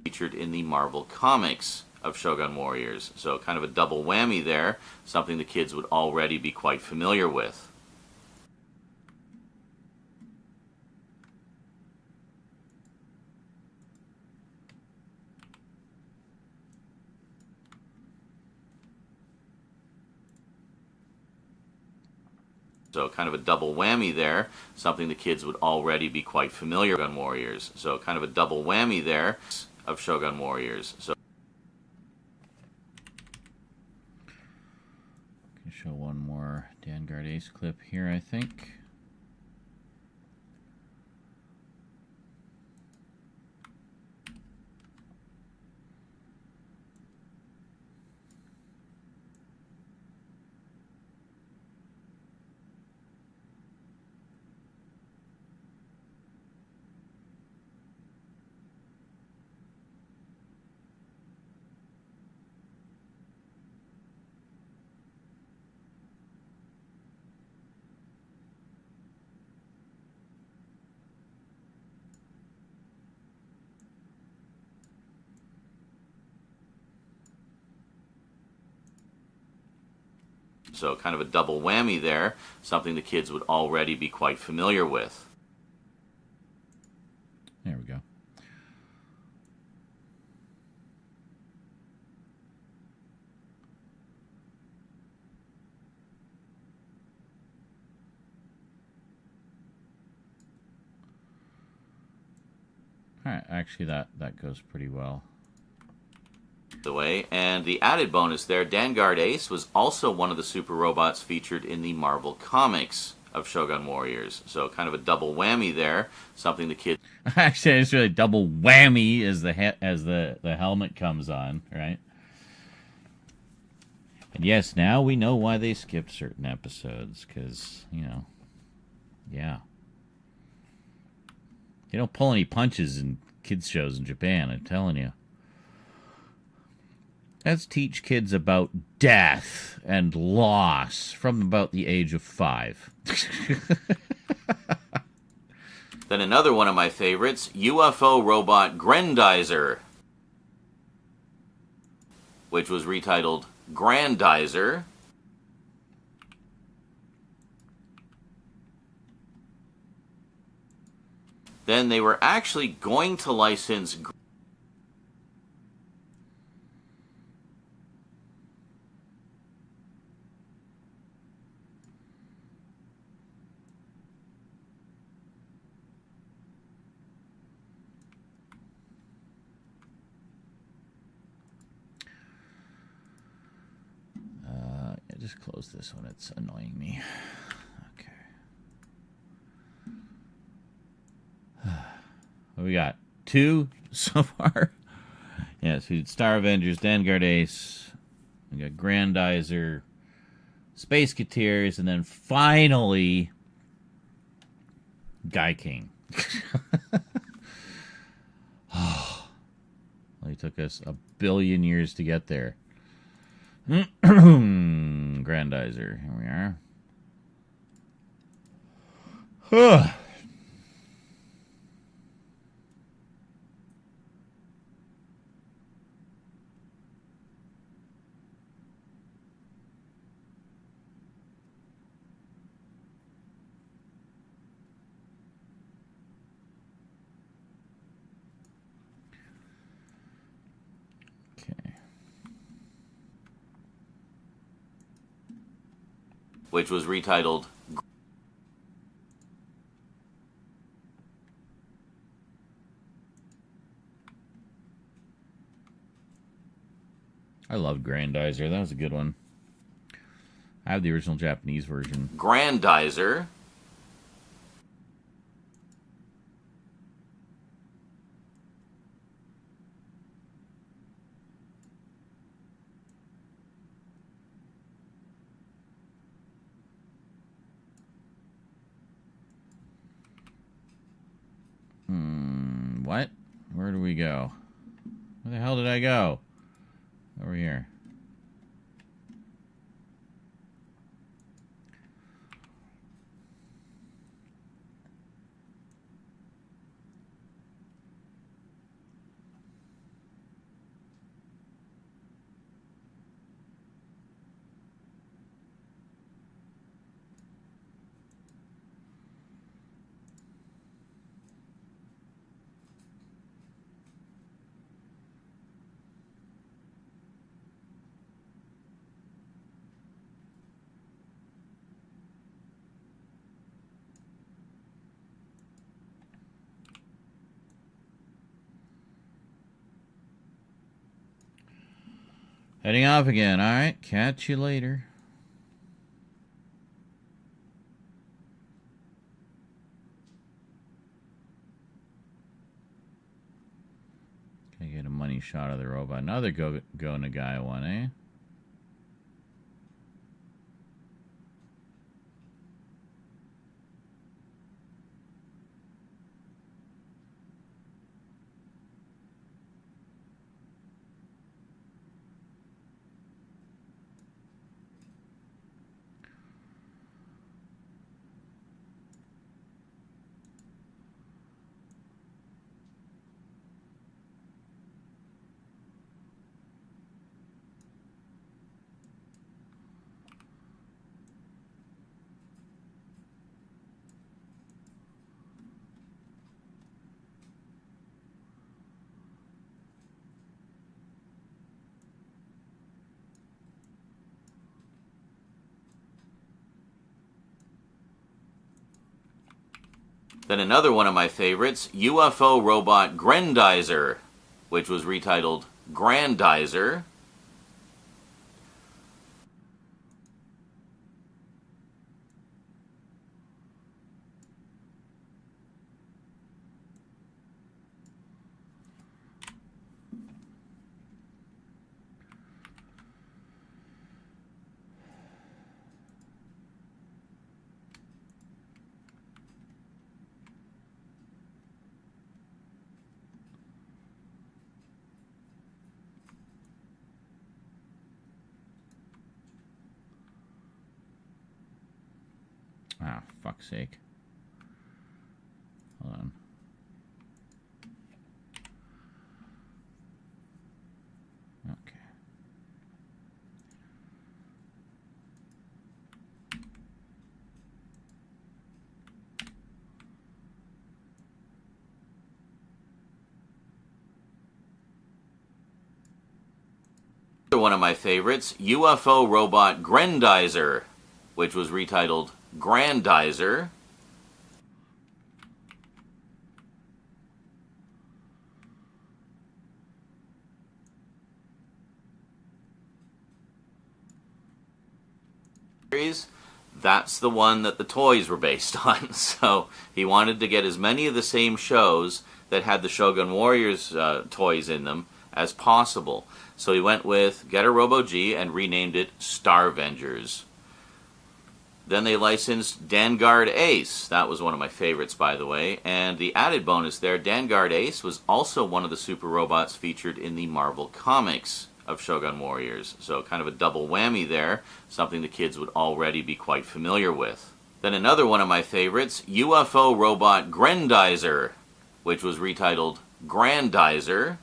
[SPEAKER 3] Featured in the Marvel Comics of Shogun Warriors. So kind of a double whammy there, something the kids would already be quite familiar with. So kind of a double whammy there, something the kids would already be quite familiar with. Shogun Warriors. So kind of a double whammy there of Shogun Warriors. So
[SPEAKER 1] Can show one more Vanguard Ace clip here, I think.
[SPEAKER 3] So kind of a double whammy there, something the kids would already be quite familiar with.
[SPEAKER 1] There we go. All right, actually that goes pretty well.
[SPEAKER 3] The way, and the added bonus there, Vanguard Ace was also one of the super robots featured in the Marvel Comics of Shogun Warriors. So kind of a double whammy there, something the kids
[SPEAKER 1] Actually, it's really double whammy as the helmet comes on, right? And yes, now we know why they skipped certain episodes, because, you know, yeah. They don't pull any punches in kids' shows in Japan, I'm telling you. Let's teach kids about death and loss from about the age of 5.
[SPEAKER 3] Then another one of my favorites, UFO robot Grendizer, which was retitled Grandizer. Then they were actually going to license
[SPEAKER 1] just close this one. It's annoying me. Okay. What we got? 2 so far? Yes, we did Star Avengers, Vanguard Ace. We got Grandizer, Space Cateers, and then finally Guy King. Oh, well, it took us 1 billion years to get there. Grandizer. Here we are.
[SPEAKER 3] which was retitled
[SPEAKER 1] love Grandizer. That was a good one. I have the original Japanese version.
[SPEAKER 3] Grandizer.
[SPEAKER 1] What? Where do we go? Where the hell did I go? Over here. Heading off again. All right. Catch you later. Can I get a money shot of the robot? Another go Nagai one, eh?
[SPEAKER 3] Then another one of my favorites, UFO robot Grandizer, which was retitled Grandizer.
[SPEAKER 1] Ah, fuck's sake. Hold on. Okay.
[SPEAKER 3] One of my favorites, UFO robot Grandizer, which was retitled Grandizer. That's the one that the toys were based on. So he wanted to get as many of the same shows that had the Shogun Warriors toys in them as possible. So he went with Getter Robo G and renamed it Starvengers. Then they licensed Danguard Ace. That was one of my favorites, by the way. And the added bonus there, Danguard Ace was also one of the super robots featured in the Marvel Comics of Shogun Warriors. So kind of a double whammy there, something the kids would already be quite familiar with. Then another one of my favorites, UFO robot Grandizer, which was retitled Grandizer.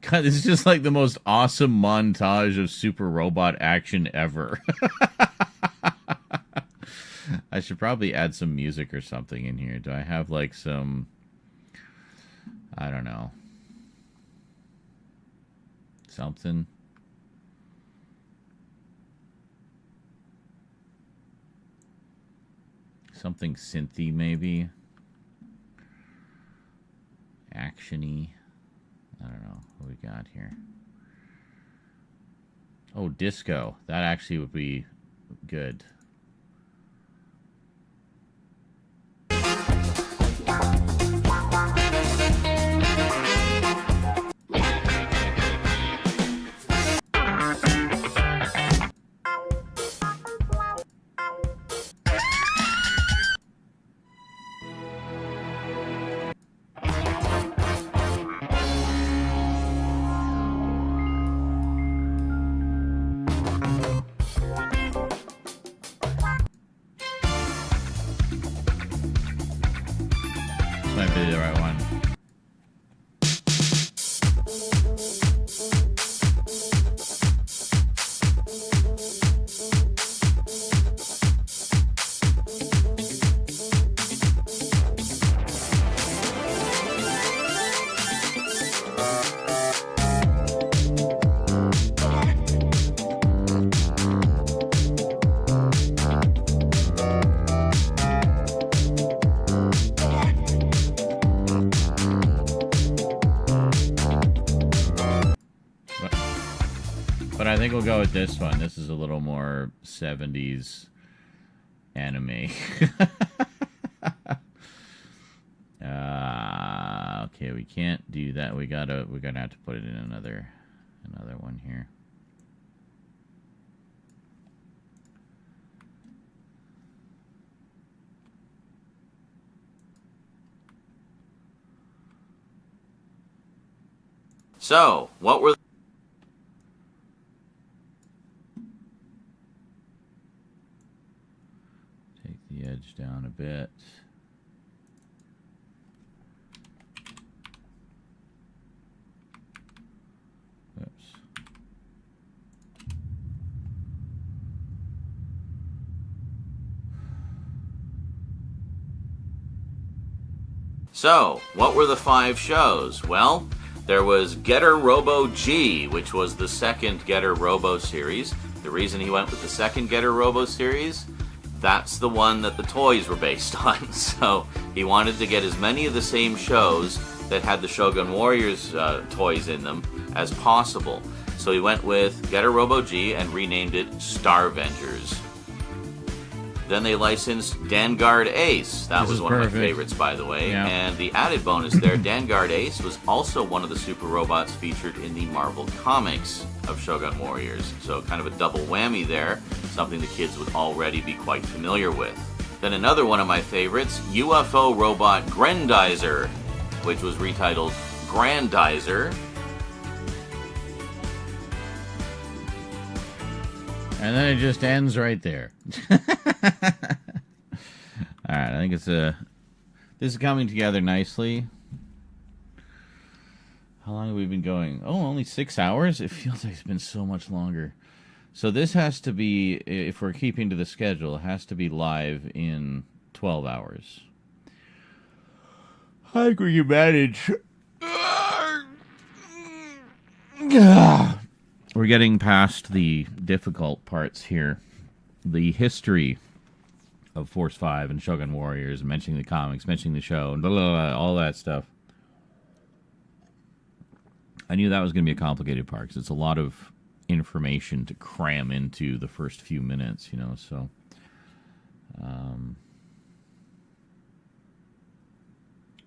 [SPEAKER 1] God, this is just like the most awesome montage of super robot action ever. I should probably add some music or something in here. Do I have like some, I don't know, something? Something synthy maybe? Action-y? I don't know what we got here. Oh, disco. That actually would be good. Might be the right one. But I think we'll go with this one. This is a little more 70s anime. Okay, we can't do that. We're gonna have to put it in another one here.
[SPEAKER 3] So, what were...
[SPEAKER 1] Take the edge down a bit. Oops.
[SPEAKER 3] So, what were the 5 shows? Well, there was Getter Robo G, which was the second Getter Robo series. The reason he went with the second Getter Robo series, that's the one that the toys were based on. So he wanted to get as many of the same shows that had the Shogun Warriors toys in them as possible. So he went with Getter Robo G and renamed it Starvengers. Then they licensed Danguard Ace. That was one of my favorites, by the way.
[SPEAKER 1] Yeah.
[SPEAKER 3] And the added bonus there, Danguard Ace was also one of the super robots featured in the Marvel Comics of Shogun Warriors. So kind of a double whammy there, something the kids would already be quite familiar with. Then another one of my favorites, UFO robot Grendizer, which was retitled Grandizer.
[SPEAKER 1] And then it just ends right there. Alright, I think it's this is coming together nicely. How long have we been going? Oh, only 6 hours? It feels like it's been so much longer. So this has to be, if we're keeping to the schedule, it has to be live in 12 hours. I think we can manage. We're getting past the difficult parts here. The history of Force 5 and Shogun Warriors, mentioning the comics, mentioning the show, and blah, blah, blah, all that stuff. I knew that was going to be a complicated part, because it's a lot of information to cram into the first few minutes, you know, so...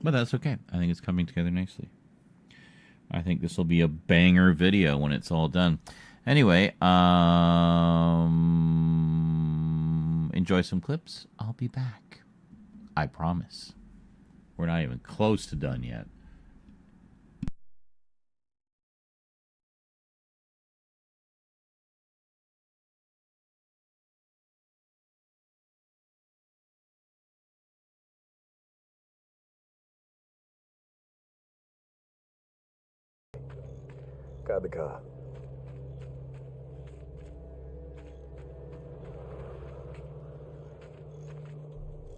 [SPEAKER 1] but that's okay. I think it's coming together nicely. I think this will be a banger video when it's all done. Anyway, enjoy some clips. I'll be back. I promise. We're not even close to done yet.
[SPEAKER 9] Got the car.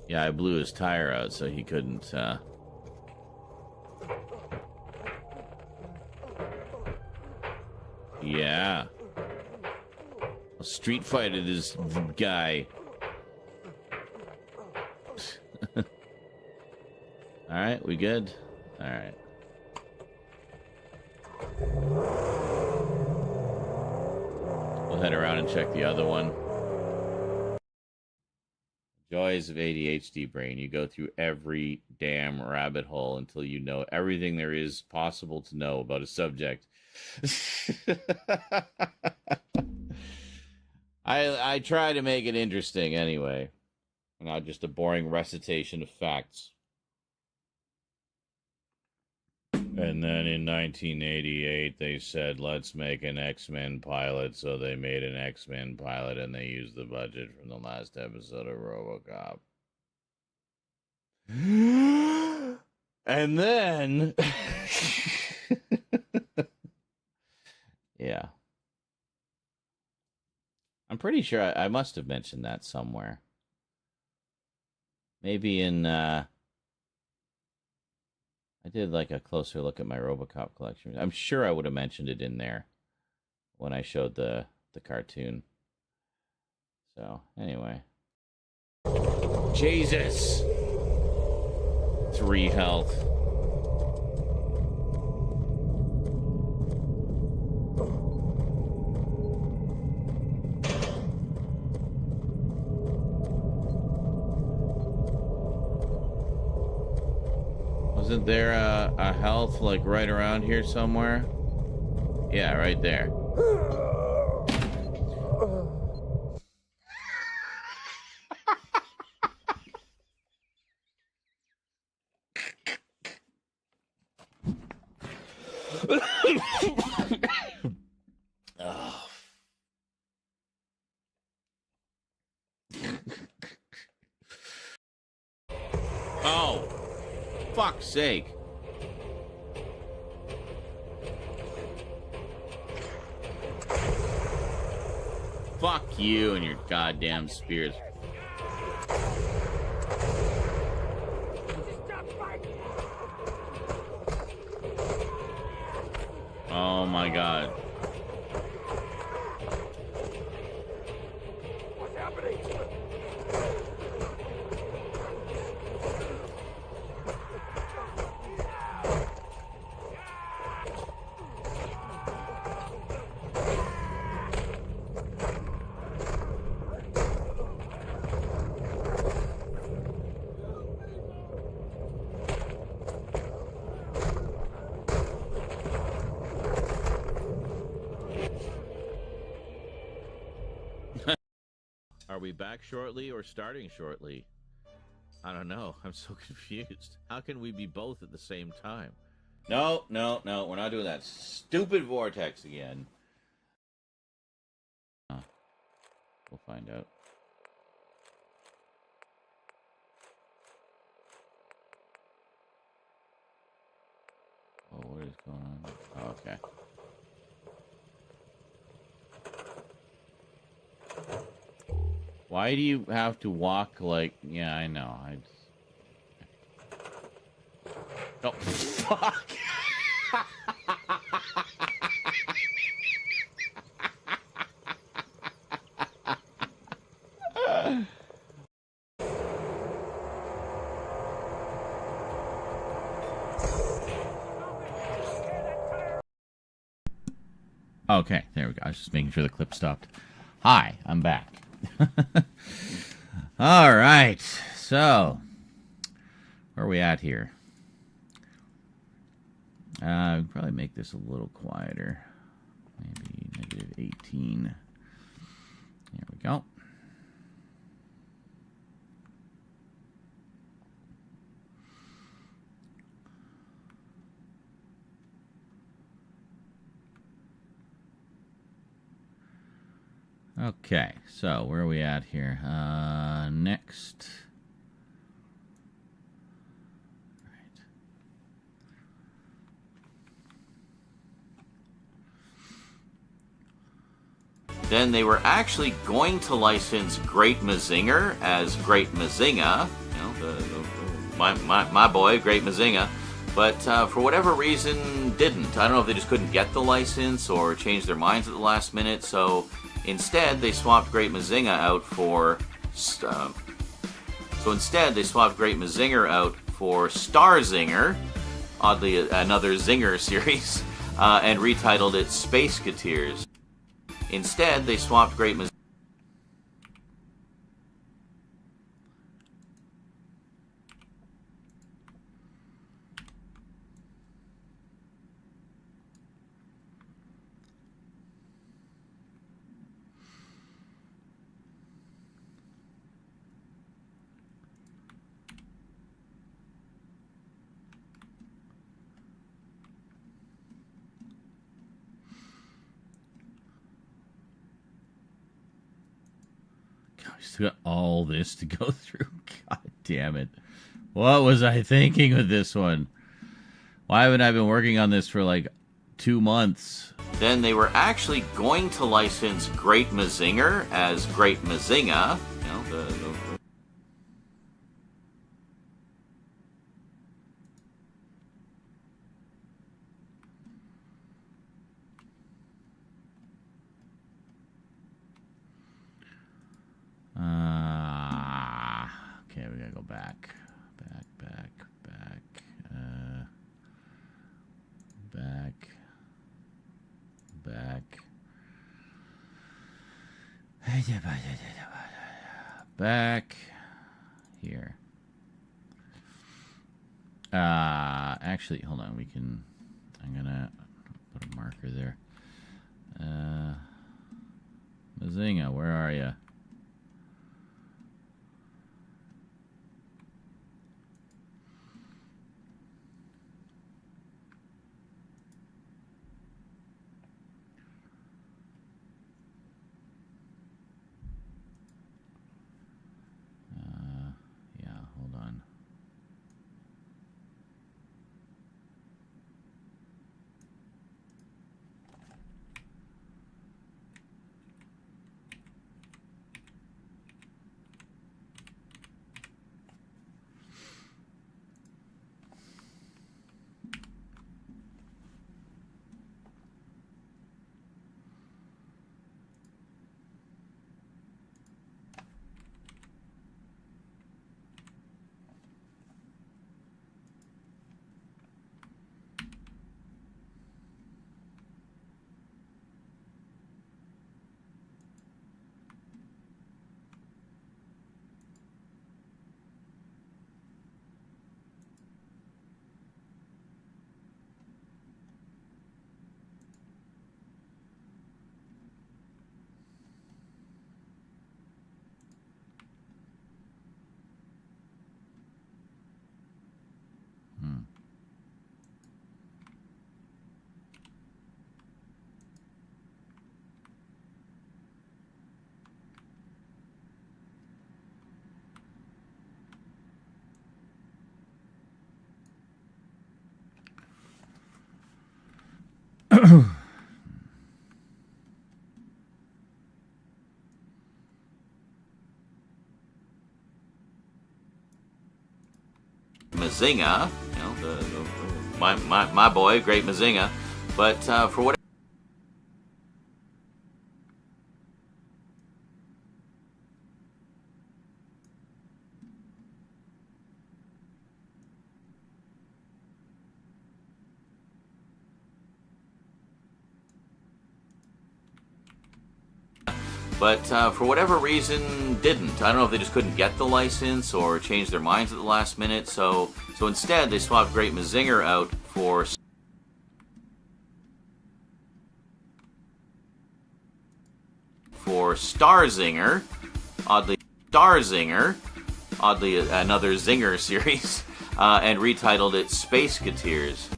[SPEAKER 1] Yeah, I blew his tire out so he couldn't, Yeah. I'll street fighted this guy. Alright, we good? Alright. head around and check the other one. Joys of ADHD brain. You go through every damn rabbit hole until you know everything there is possible to know about a subject. I try to make it interesting anyway. Not just a boring recitation of facts. And then in 1988, they said, let's make an X-Men pilot. So they made an X-Men pilot, and they used the budget from the last episode of RoboCop. And then... yeah. I'm pretty sure I must have mentioned that somewhere. Maybe in... I did like a closer look at my RoboCop collection. I'm sure I would have mentioned it in there when I showed the cartoon. So, anyway. Jesus! 3 health. Wasn't there a health like right around here somewhere? Yeah, right there. Oh, fuck's sake. Fuck you and your goddamn spears. Oh my god.
[SPEAKER 9] What's happening?
[SPEAKER 1] Are we back shortly or starting shortly? I don't know. I'm so confused. How can we be both at the same time? No, no, no. We're not doing that stupid vortex again. We'll find out. Oh, what is going on? Oh, okay. Why do you have to walk like... Yeah, I know. Oh, fuck! Okay, there we go. I was just making sure the clip stopped. Hi, I'm back. All right, so where are we at here? I'd probably make this a little quieter. Maybe negative 18. There we go. Okay, so where are we at here? Next. Right.
[SPEAKER 3] Then they were actually going to license Great Mazinger as Great Mazinga, you know, my boy, Great Mazinga, but for whatever reason didn't. I don't know if they just couldn't get the license or changed their minds at the last minute, so instead, they swapped Great Mazinga out for... instead, they swapped Great Mazinger out for Star Zinger, oddly another Zinger series, and retitled it Space Gateers. Instead, they swapped Great Mazinga.
[SPEAKER 1] Still got all this to go through. God damn it. What was I thinking with this one? Why haven't I been working on this for like 2 months?
[SPEAKER 3] Then they were actually going to license Great Mazinger as Great Mazinga. You know,
[SPEAKER 1] okay, we gotta go back. Back here. Actually, hold on. I'm gonna put a marker there. Mazinga, where are you? Yeah, hold on.
[SPEAKER 3] Mazinga, you know, my boy, Great Mazinga, but for what. But for whatever reason, didn't. I don't know if they just couldn't get the license or changed their minds at the last minute. So instead, they swapped Great Mazinger out for Starzinger. Oddly, another Zinger series, and retitled it Space Gateers.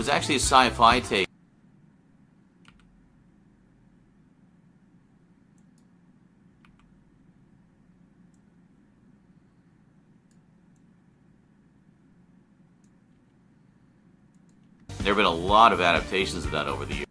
[SPEAKER 3] was actually a sci-fi take. There have been a lot of adaptations of that over the years.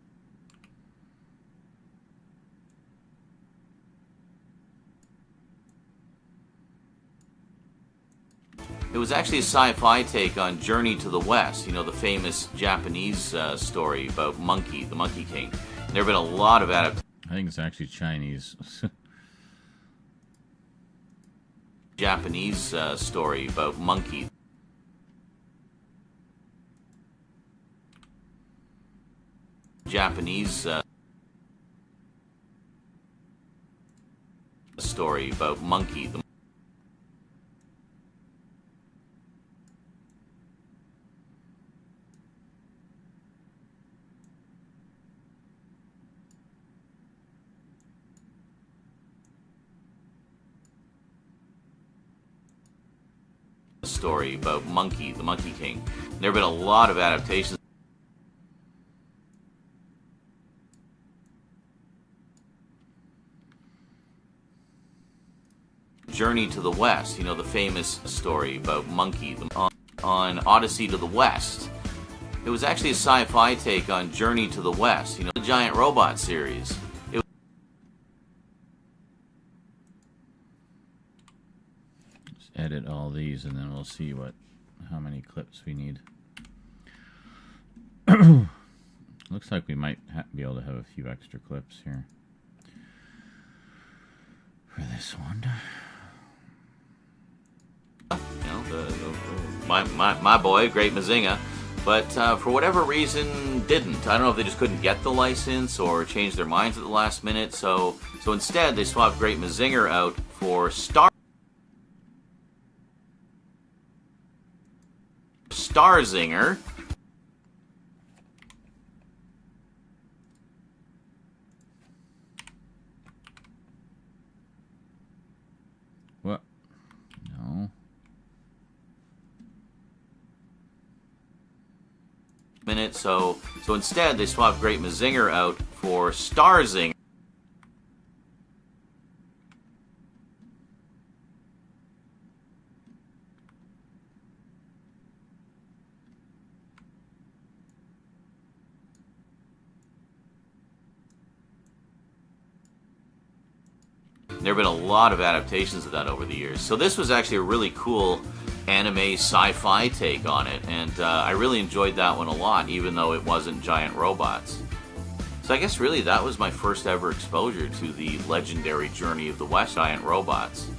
[SPEAKER 3] It was actually a sci-fi take on Journey to the West, you know, the famous Japanese story about Monkey, the Monkey King. There have been a lot of adaptations.
[SPEAKER 1] I think it's actually Chinese.
[SPEAKER 3] Japanese story about Monkey. Japanese story about Monkey. Story about Monkey, the Monkey King. There have been a lot of adaptations. Journey to the West, you know, the famous story about Monkey, on Odyssey to the West. It was actually a sci-fi take on Journey to the West, you know, the giant robot series.
[SPEAKER 1] Just edit all these and then we'll see how many clips we need. Looks like we might be able to have a few extra clips here for this one.
[SPEAKER 3] You know, my boy, Great Mazinga, but for whatever reason didn't. I don't know if they just couldn't get the license or changed their minds at the last minute. So instead they swapped Great Mazinger out for Starzinger.
[SPEAKER 1] What? No.
[SPEAKER 3] So instead they swapped Great Mazinger out for Starzinger. There have been a lot of adaptations of that over the years. So this was actually a really cool anime sci-fi take on it, and I really enjoyed that one a lot, even though it wasn't giant robots. So I guess really that was my first ever exposure to the legendary Journey of the West giant robots.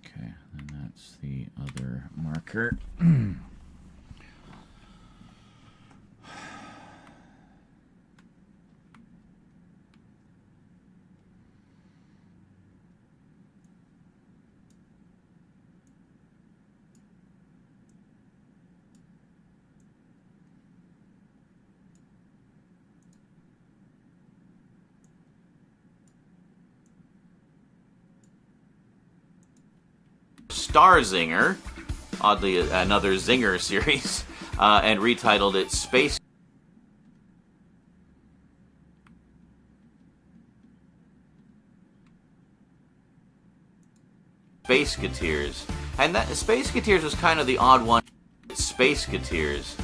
[SPEAKER 1] Okay, and that's the other marker.
[SPEAKER 3] Starzinger, oddly another Zinger series, and retitled it Space Spaceketeers. And that Spaceketeers was kind of the odd one. Spaceketeers.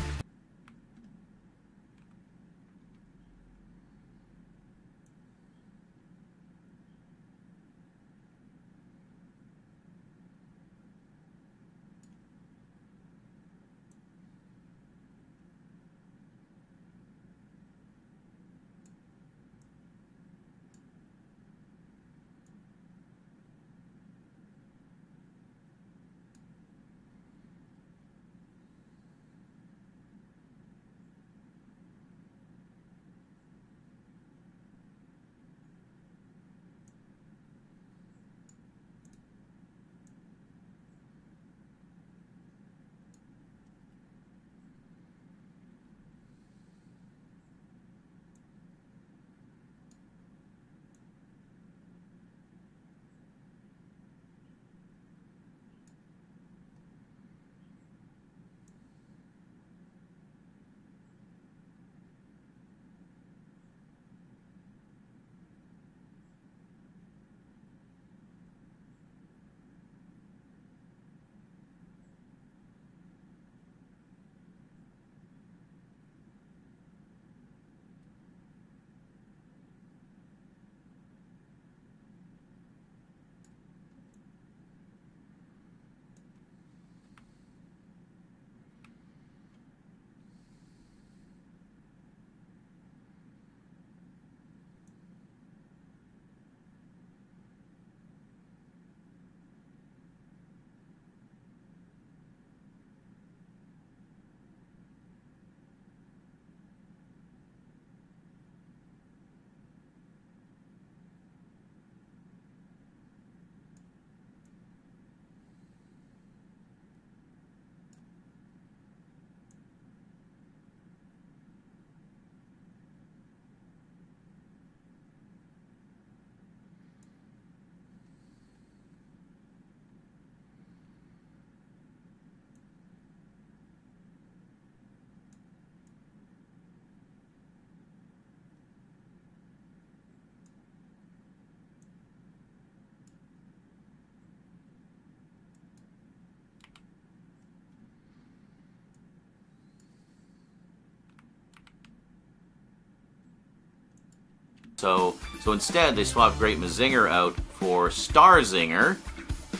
[SPEAKER 3] So instead, they swapped Great Mazinger out for Starzinger,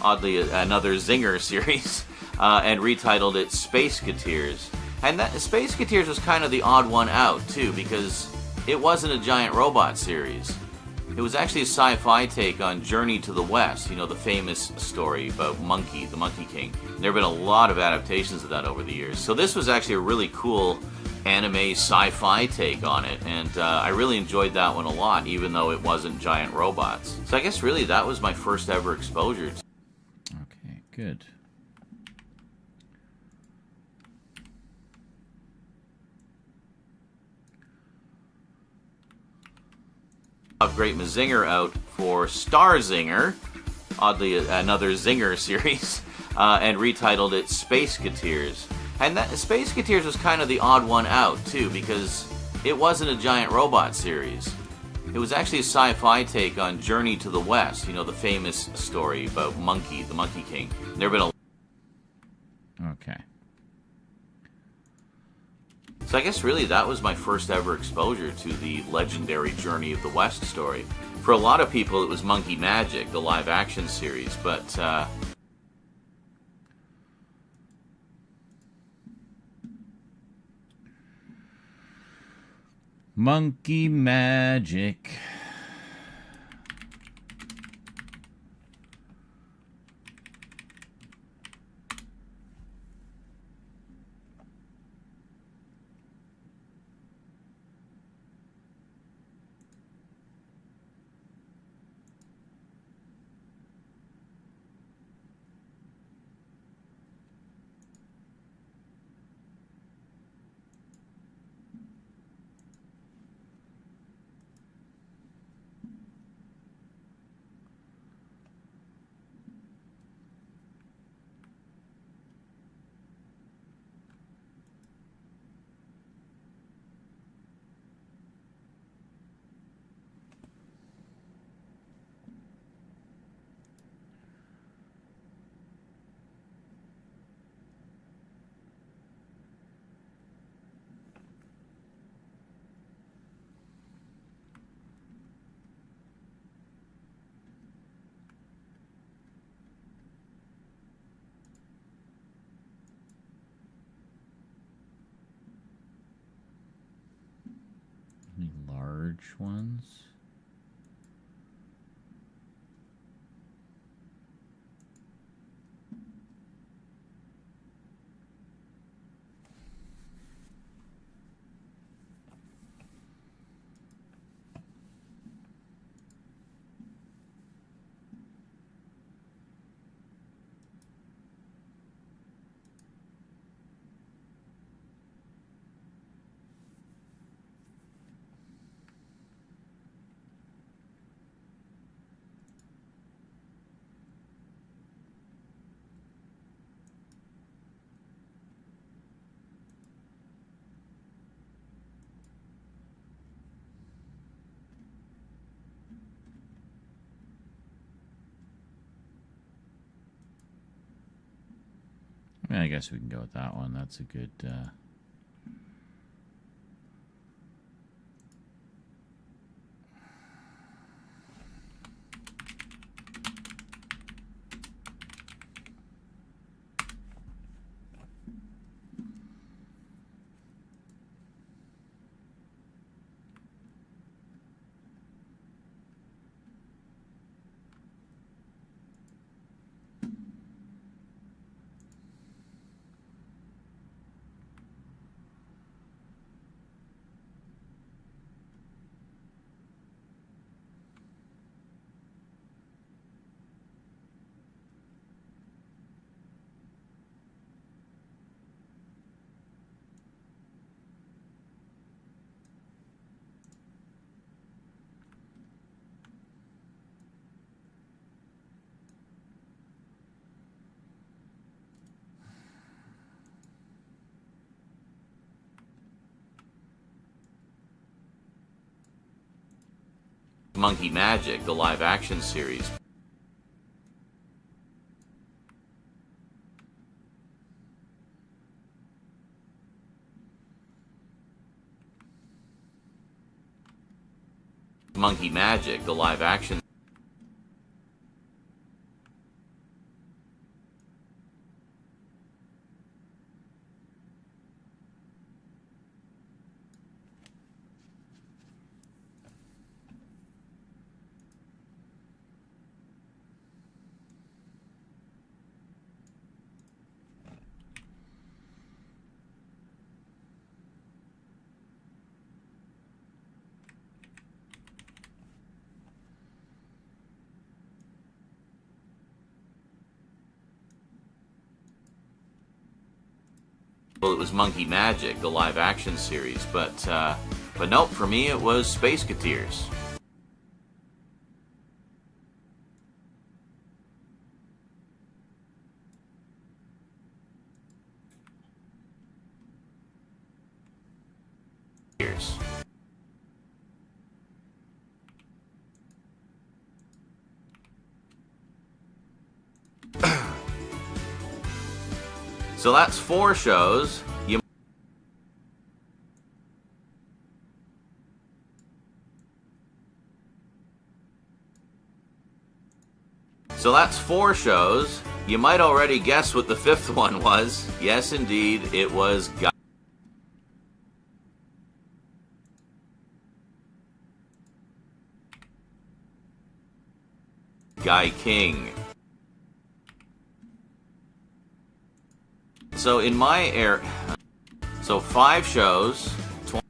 [SPEAKER 3] oddly another Zinger series, and retitled it Spaceketeers. And that Spaceketeers was kind of the odd one out, too, because it wasn't a giant robot series. It was actually a sci-fi take on Journey to the West, you know, the famous story about Monkey, the Monkey King. There have been a lot of adaptations of that over the years. So this was actually a really cool anime sci-fi take on it, and I really enjoyed that one a lot, even though it wasn't giant robots. So I guess really that was my first ever exposure to.
[SPEAKER 1] Okay, good.
[SPEAKER 3] Great Mazinger out for Starzinger, oddly another Zinger series, and retitled it Spaceketeers. And that Spaceketeers was kind of the odd one out, too, because it wasn't a giant robot series. It was actually a sci-fi take on Journey to the West, you know, the famous story about Monkey, the Monkey King. There have been a...
[SPEAKER 1] Okay.
[SPEAKER 3] So I guess really that was my first ever exposure to the legendary Journey of the West story. For a lot of people it was Monkey Magic, the live action series, but
[SPEAKER 1] Monkey Magic. Any large ones? I mean, I guess we can go with that one. That's a good...
[SPEAKER 3] Monkey Magic, the live action series. Monkey Magic, the live action. Well, it was Monkey Magic, the live action series, but nope, for me it was Space Cateers. So that's 4 shows. So that's 4 shows. You might already guess what the 5th one was. Yes, indeed, it was Guy King. So in my air, so 5 shows, 20.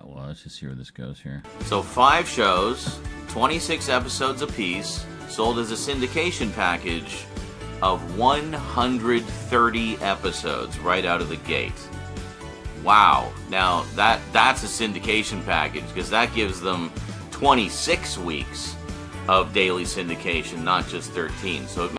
[SPEAKER 1] Well, let's just see where this goes here.
[SPEAKER 3] So 5 shows, 26 episodes apiece, sold as a syndication package of 130 episodes right out of the gate. Wow. Now, that's a syndication package, because that gives them 26 weeks of daily syndication, not just 13. So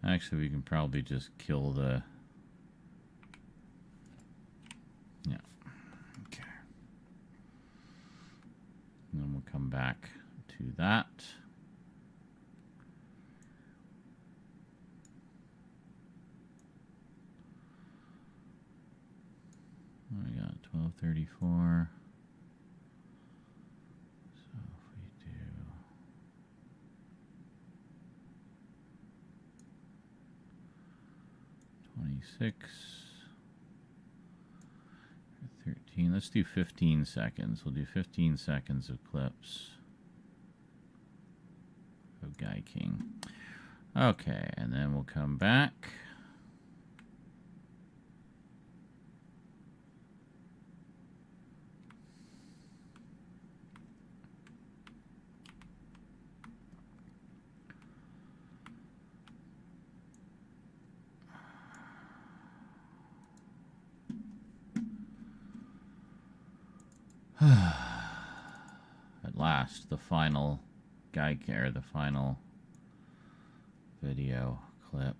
[SPEAKER 1] Actually, we can probably just kill the... Yeah. Okay. And then we'll come back to that. We got 1234. So if we do 26, 13. Let's do 15 seconds. We'll do 15 seconds of clips of Guy King. Okay, and then we'll come back. At last, the final the final video clip.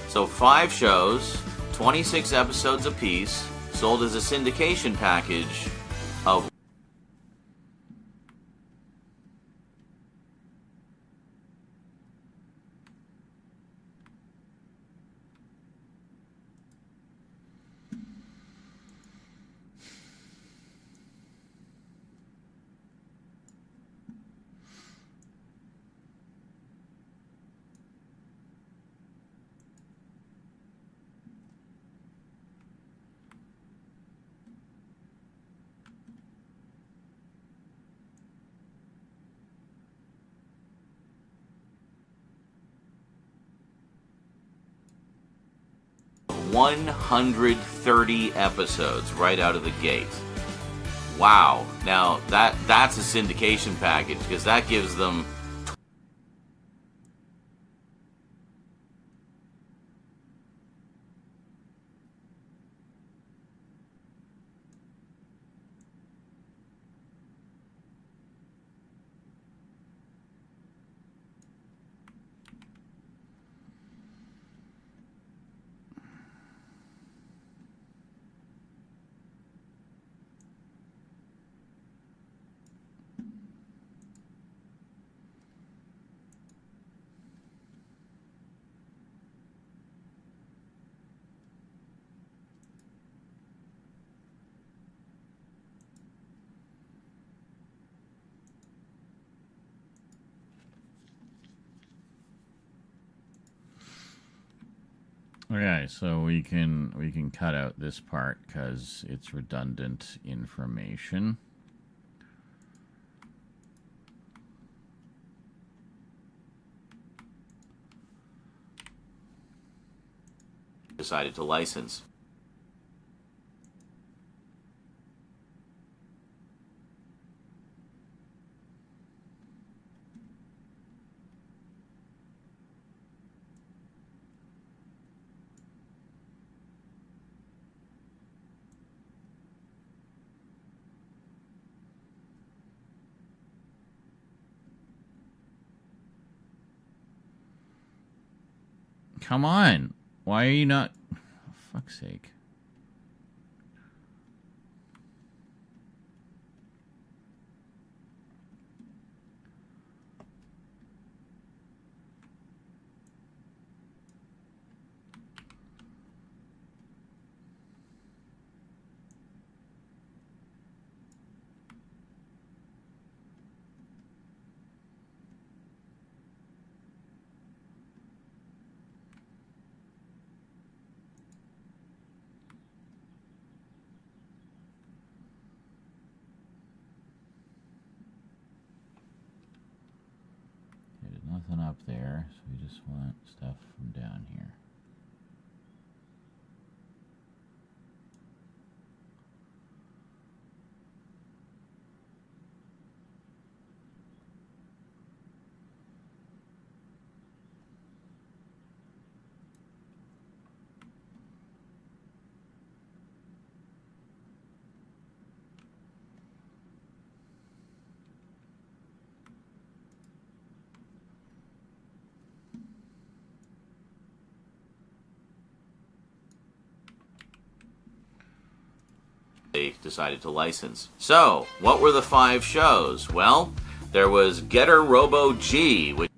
[SPEAKER 3] So 5 shows, 26 episodes apiece, sold as a syndication package of $130 episodes right out of the gate. Wow. Now that's a syndication package because that gives them
[SPEAKER 1] Okay, so we can cut out this part because it's redundant information.
[SPEAKER 3] Decided to license.
[SPEAKER 1] Come on. Why are you not... For fuck's sake. There's nothing up there, so we just want stuff from down here.
[SPEAKER 3] They decided to license. So, what were the 5 shows? Well, there was Getter Robo G, which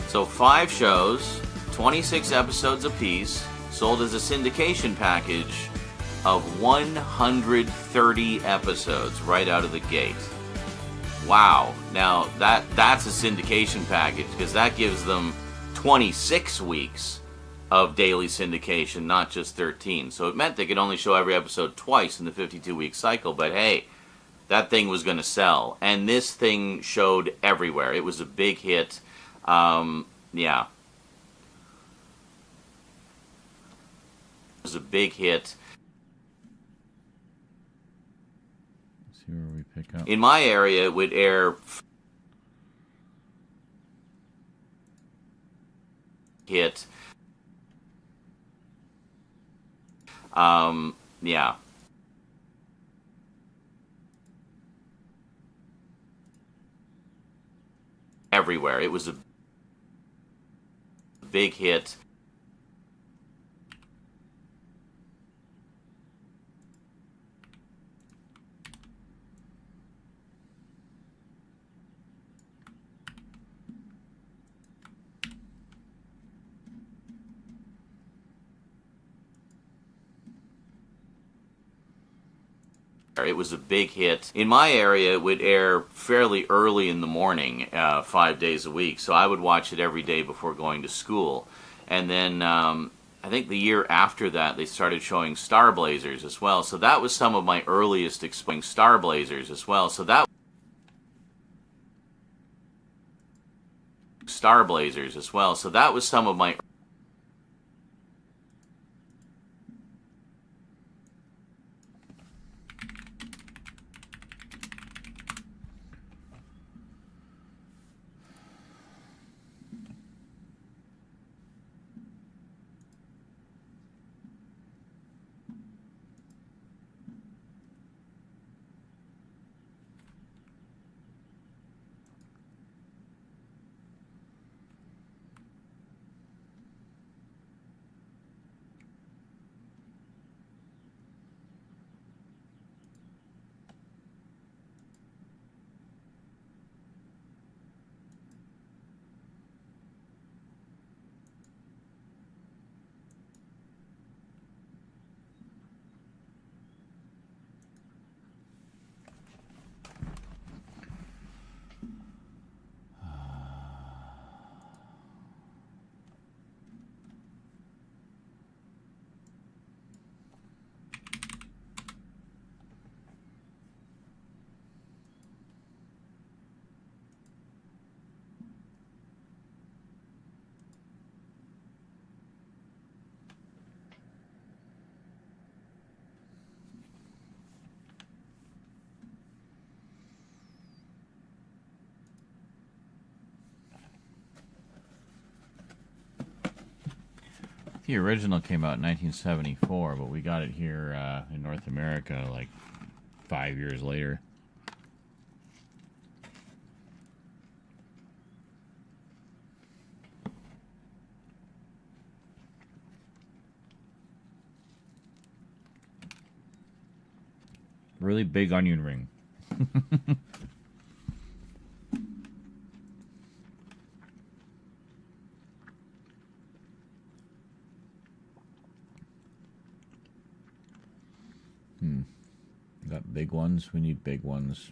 [SPEAKER 3] so 5 shows, 26 episodes apiece, sold as a syndication package of 130 episodes right out of the gate. Wow. Now, that's a syndication package because that gives them 26 weeks of daily syndication, not just 13. So it meant they could only show every episode twice in the 52-week cycle, but hey, that thing was going to sell. And this thing showed everywhere. It was a big hit. Yeah. Was a big hit.
[SPEAKER 1] Let's see where we pick up.
[SPEAKER 3] In my area, it would air hit. Yeah. Everywhere. It was a big hit. It was a big hit. In my area, it would air fairly early in the morning, 5 days a week. So I would watch it every day before going to school. And then I think the year after that, they started showing Star Blazers as well. So that was some of my earliest exposure. Star Blazers as well. So that Star Blazers as well. So that was some of my
[SPEAKER 1] the original came out in 1974, but we got it here in North America like 5 years later. Really big onion ring. Got big ones. We need big ones.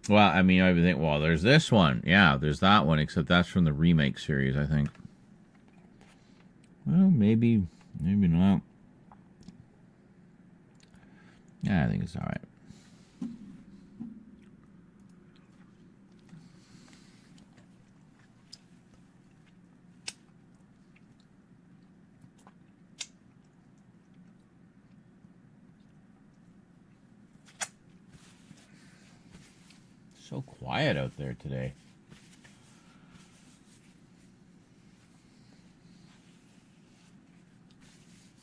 [SPEAKER 1] Well, I mean, I would think, well, there's this one. Yeah, there's that one, except that's from the remake series, I think. Well, maybe not. Yeah, I think it's all right. So quiet out there today.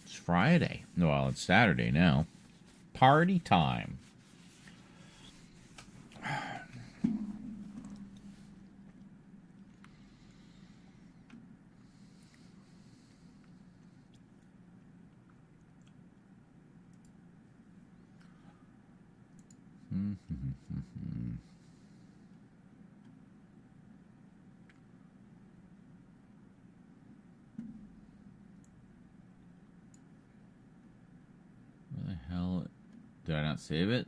[SPEAKER 1] It's Friday. Well, it's Saturday now. Party time. Where the hell did I not save it?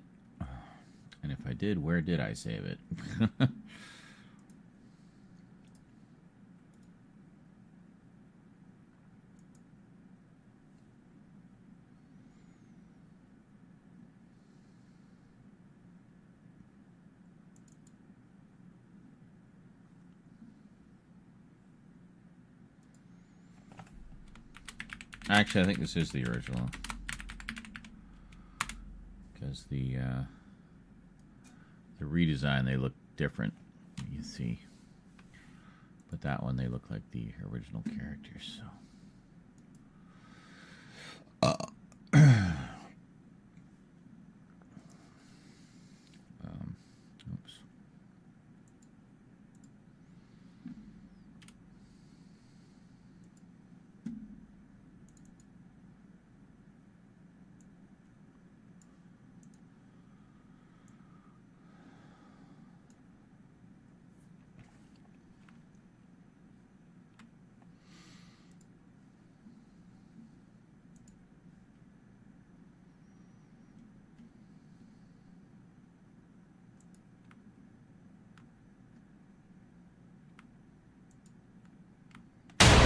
[SPEAKER 1] And if I did, where did I save it? Actually, I think this is the original. Because the redesign, they look different, you see. But that one, they look like the original characters, so. Oops.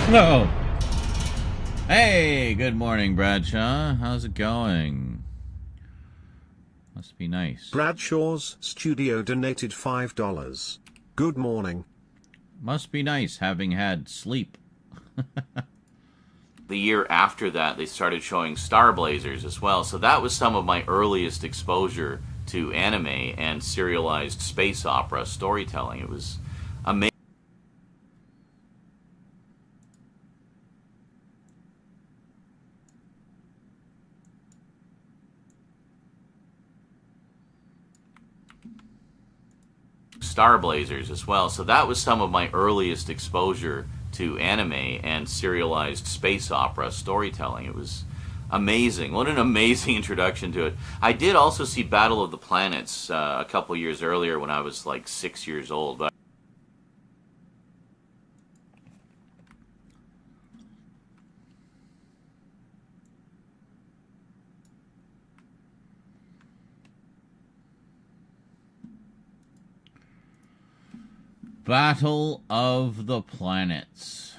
[SPEAKER 1] No. Hey, good morning, Bradshaw. How's it going? Must be nice.
[SPEAKER 6] Bradshaw's studio donated $5. Good morning.
[SPEAKER 1] Must be nice having had sleep.
[SPEAKER 3] The year after that, they started showing Star Blazers as well. So that was some of my earliest exposure to anime and serialized space opera storytelling. It was amazing. Star Blazers as well. So that was some of my earliest exposure to anime and serialized space opera storytelling. It was amazing. What an amazing introduction to it. I did also see Battle of the Planets a couple years earlier when I was like 6 years old. But
[SPEAKER 1] Battle of the Planets.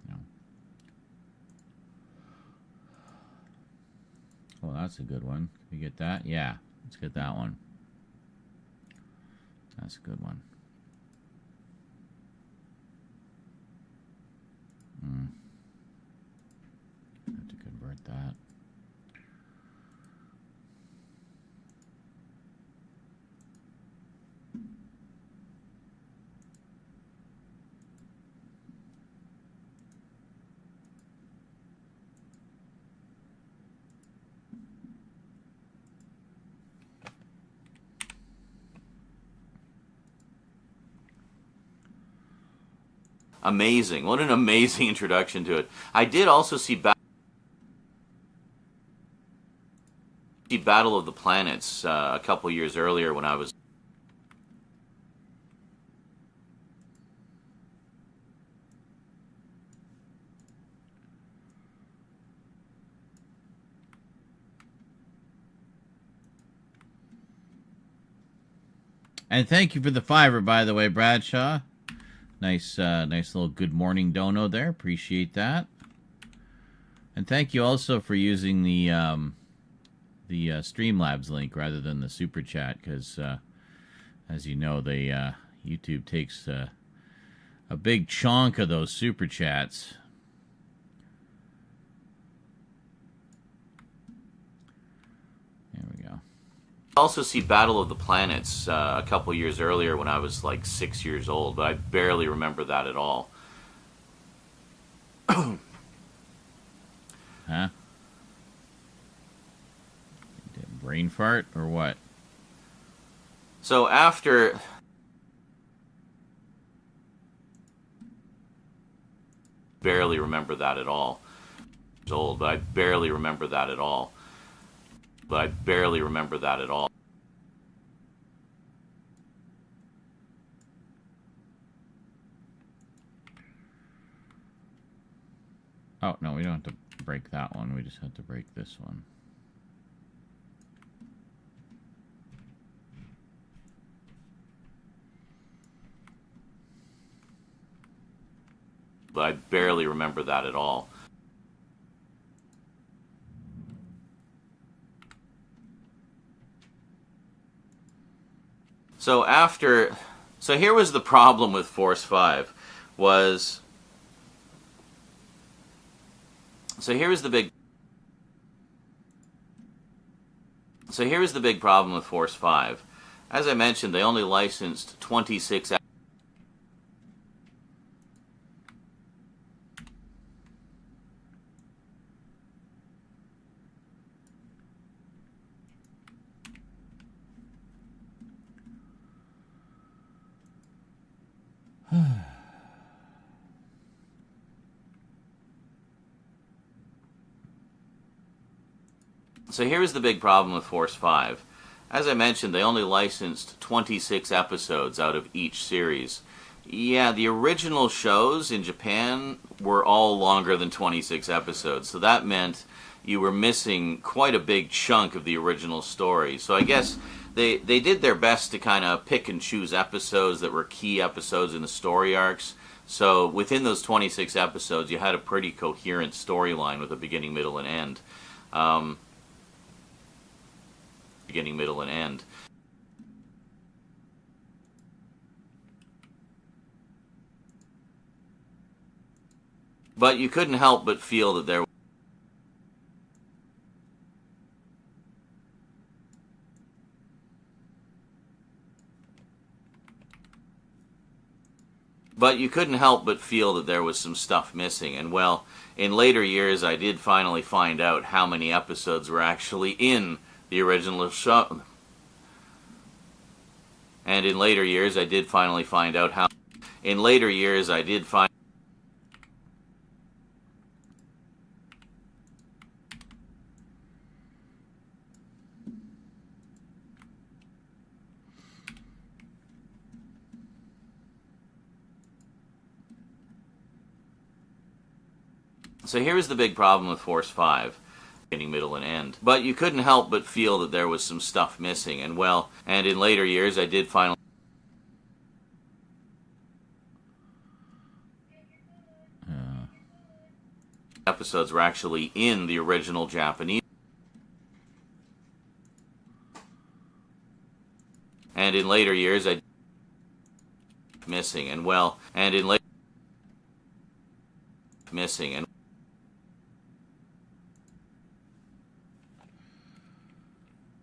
[SPEAKER 1] No. Oh, that's a good one. Can we get that? Yeah, let's get that one. That's a good one. Have to convert that.
[SPEAKER 3] Amazing. What an amazing introduction to it. I did also see Battle of the Planets a couple years earlier when I was...
[SPEAKER 1] And thank you for the $5, by the way, Bradshaw. Nice little good morning dono there. Appreciate that. And thank you also for using the Streamlabs link rather than the Super Chat, because as you know, YouTube takes a big chunk of those Super Chats. There we go.
[SPEAKER 3] Also see Battle of the Planets a couple years earlier when I was like 6 years old, but I barely remember that at all.
[SPEAKER 1] Huh? Brain fart or what?
[SPEAKER 3] So after... barely remember that at all. Old, but I barely remember that at all. But I barely remember that at all.
[SPEAKER 1] Oh, no, we don't have to break that one. We just have to break this one.
[SPEAKER 3] But I barely remember that at all. So here was the problem with Force 5 was... So here was the big problem with Force 5. As I mentioned, they only licensed 26 So here's the big problem with Force 5. As I mentioned, they only licensed 26 episodes out of each series. Yeah, the original shows in Japan were all longer than 26 episodes, so that meant you were missing quite a big chunk of the original story. So I guess they did their best to kind of pick and choose episodes that were key episodes in the story arcs. So within those 26 episodes, you had a pretty coherent storyline with a beginning, middle, and end. Beginning, middle, and end. But you couldn't help but feel that there was some stuff missing. And well, in later years I did finally find out how many episodes were actually in the original show. And in later years I did finally find out how... In later years I did find... So here's the big problem with Force 5. Beginning, middle, and end. But you couldn't help but feel that there was some stuff missing. And well, and in later years I did finally... Episodes were actually in the original Japanese. And in later years I... Missing. And well, and in later... Missing. And...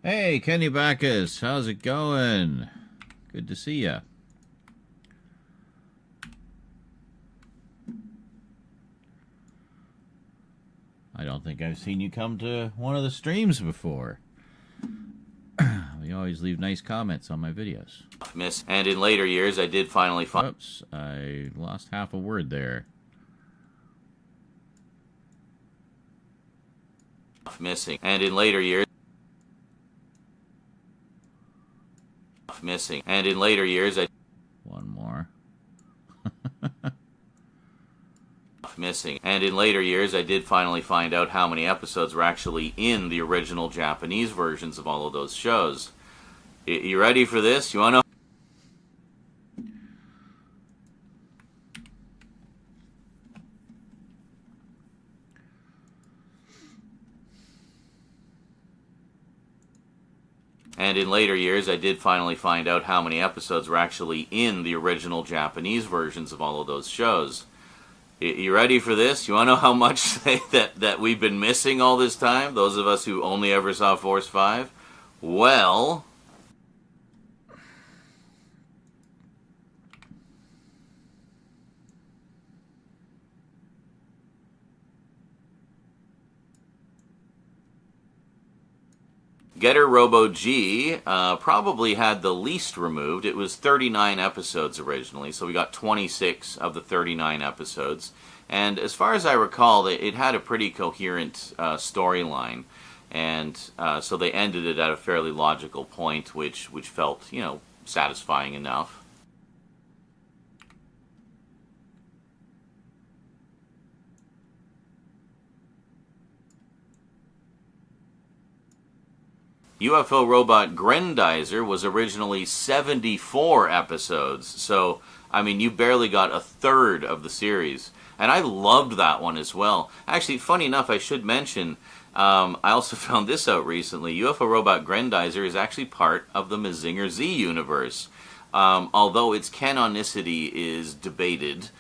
[SPEAKER 1] Hey, Kenny Bacchus, how's it going? Good to see ya. I don't think I've seen you come to one of the streams before. You always leave nice comments on my videos.
[SPEAKER 3] And in later years, I did finally find...
[SPEAKER 1] Oops, I lost half a word there.
[SPEAKER 3] Missing. And in later years... Missing. And in later years, I...
[SPEAKER 1] One more.
[SPEAKER 3] Missing. And in later years, I did finally find out how many episodes were actually in the original Japanese versions of all of those shows. You ready for this? You want to know? And in later years, I did finally find out how many episodes were actually in the original Japanese versions of all of those shows. You ready for this? You want to know how much that we've been missing all this time? Those of us who only ever saw Force 5? Well... Getter Robo G probably had the least removed. It was 39 episodes originally, so we got 26 of the 39 episodes. And as far as I recall, it had a pretty coherent storyline, and so they ended it at a fairly logical point, which felt, you know, satisfying enough. UFO Robot Grendizer was originally 74 episodes, so, I mean, you barely got a third of the series. And I loved that one as well. Actually, funny enough, I should mention, I also found this out recently. UFO Robot Grendizer is actually part of the Mazinger Z universe. Although its canonicity is debated,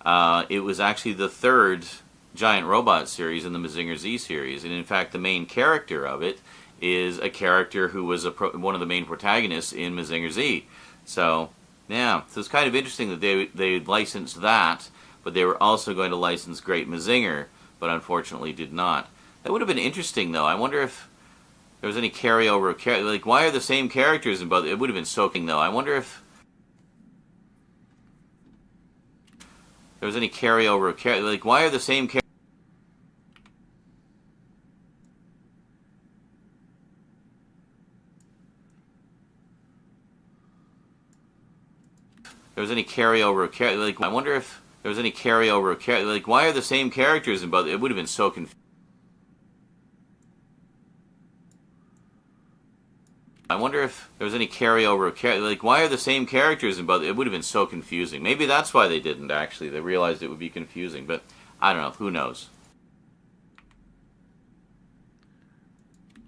[SPEAKER 3] it was actually the third giant robot series in the Mazinger Z series. And in fact, the main character of it is a character who was one of the main protagonists in Mazinger Z. So, yeah, so it's kind of interesting that they licensed that, but they were also going to license Great Mazinger, but unfortunately did not. That would have been interesting, though. I wonder if there was any carryover. Like, why are the same characters in both? It would have been soaking, though. I wonder if there was any carryover. Like, why are the same characters? There was any carryover. Like, I wonder if there was any carryover. Like, why are the same characters in both? It would have been so confusing. I wonder if there was any carryover. Like, why are the same characters in both? It would have been so confusing. Maybe that's why they didn't, actually. They realized it would be confusing, but I don't know. Who knows?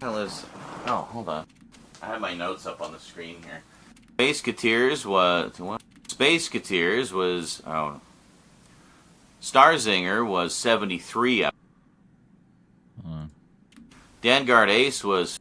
[SPEAKER 3] Oh, hold on. I have my notes up on the screen here. Space Cateers was Starzinger was 73. Vanguard Ace was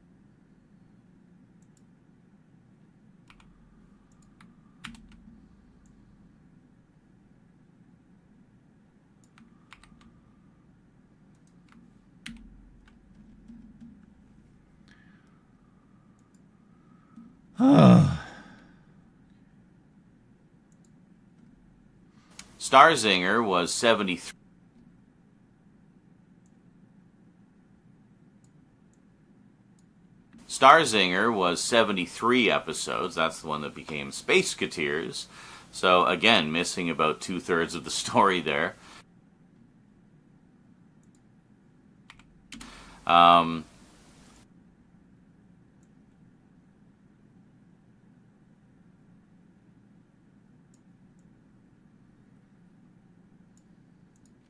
[SPEAKER 3] Starzinger was 73. Starzinger was 73 episodes. That's the one that became Space Cateers. So again, missing about 2/3 of the story there.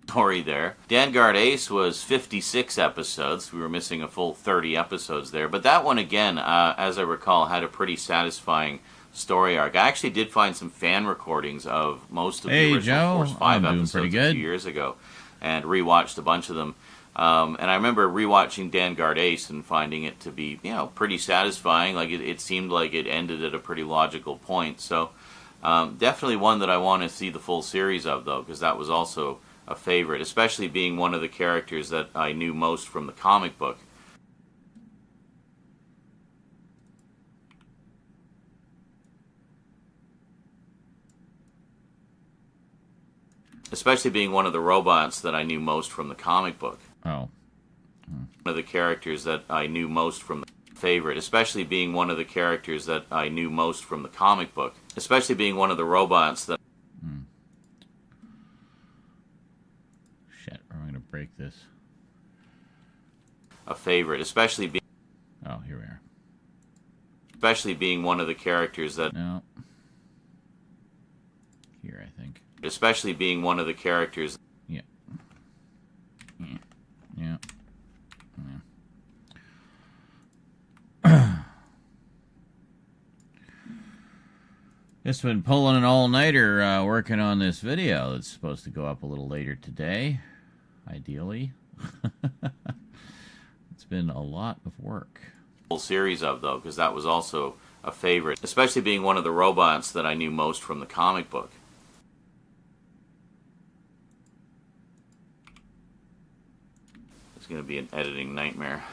[SPEAKER 3] Story there. Vanguard Ace was 56 episodes. We were missing a full 30 episodes there. But that one, again, as I recall, had a pretty satisfying story arc. I actually did find some fan recordings of most of the original Force 5 episodes a few years ago and rewatched a bunch of them. And I remember rewatching Vanguard Ace and finding it to be, pretty satisfying. Like it seemed like it ended at a pretty logical point. So definitely one that I want to see the full series of, though, because that was also a favorite, especially being one of the characters that I knew most from the comic book. Especially being one of the robots that I knew most from the comic book.
[SPEAKER 1] Oh.
[SPEAKER 3] One of the characters that I knew most from the favorite, especially being one of the characters that I knew most from the comic book. Especially being one of the robots that...
[SPEAKER 1] Shit, I'm going to break this.
[SPEAKER 3] A favorite, especially being...
[SPEAKER 1] Oh, here we are.
[SPEAKER 3] Especially being one of the characters that...
[SPEAKER 1] No. Here, I think.
[SPEAKER 3] Especially being one of the characters...
[SPEAKER 1] Yeah. Yeah. Just been pulling an all-nighter working on this video that's supposed to go up a little later today, ideally. It's been a lot of work.
[SPEAKER 3] Full series of, though, because that was also a favorite, especially being one of the robots that I knew most from the comic book. It's going to be an editing nightmare.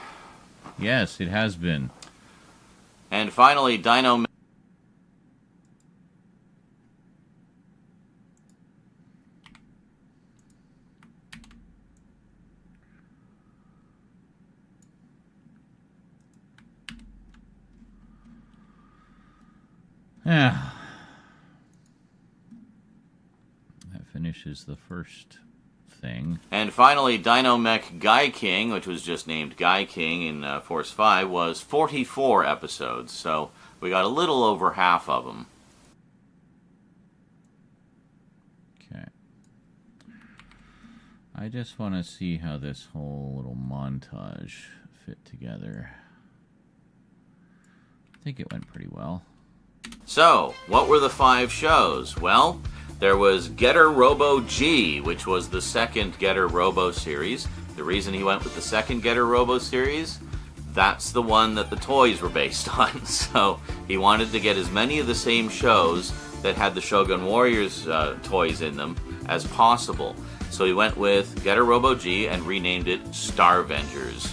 [SPEAKER 1] Yes, it has been.
[SPEAKER 3] And finally, Dino...
[SPEAKER 1] Yeah. That finishes the first thing.
[SPEAKER 3] And finally, Dino-Mech Guy King, which was just named Guy King in Force 5, was 44 episodes. So we got a little over half of them.
[SPEAKER 1] Okay. I just want to see how this whole little montage fit together. I think it went pretty well.
[SPEAKER 3] So, what were the 5 shows? Well, there was Getter Robo G, which was the second Getter Robo series. The reason he went with the second Getter Robo series, that's the one that the toys were based on. So, he wanted to get as many of the same shows that had the Shogun Warriors toys in them as possible. So he went with Getter Robo G and renamed it Starvengers.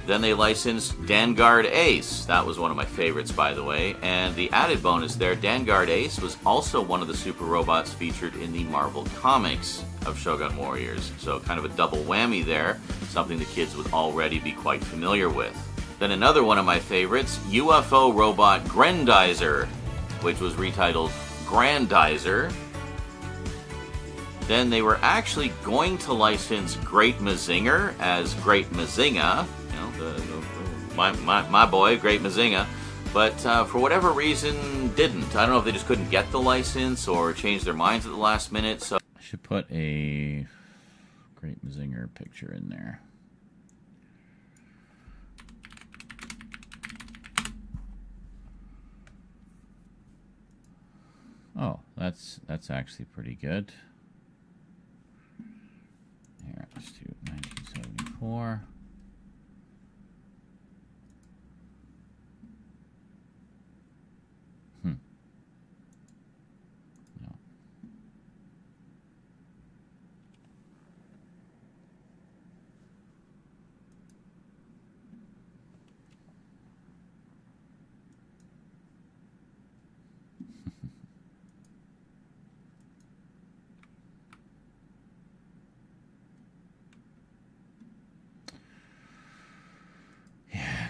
[SPEAKER 3] Then they licensed Vanguard Ace. That was one of my favorites, by the way. And the added bonus there, Vanguard Ace was also one of the super robots featured in the Marvel Comics of Shogun Warriors. So kind of a double whammy there, something the kids would already be quite familiar with. Then another one of my favorites, UFO robot Grendizer, which was retitled Grandizer. Then they were actually going to license Great Mazinger as Great Mazinga. My boy, Great Mazinga, but for whatever reason, didn't. I don't know if they just couldn't get the license or changed their minds at the last minute. So
[SPEAKER 1] I should put a Great Mazinger picture in there. Oh, that's actually pretty good. Here, let's do 1974. No.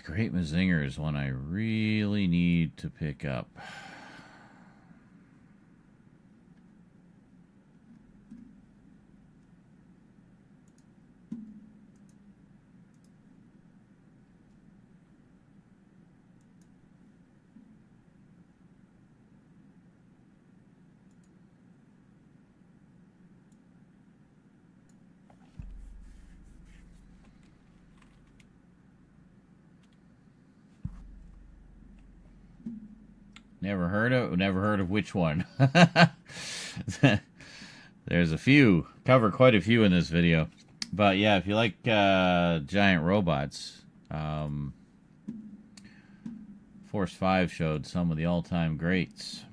[SPEAKER 1] Great Mazinger is one I really need to pick up. Never heard of which one. There's a few. Cover quite a few in this video. But yeah, if you like giant robots, Force 5 showed some of the all-time greats.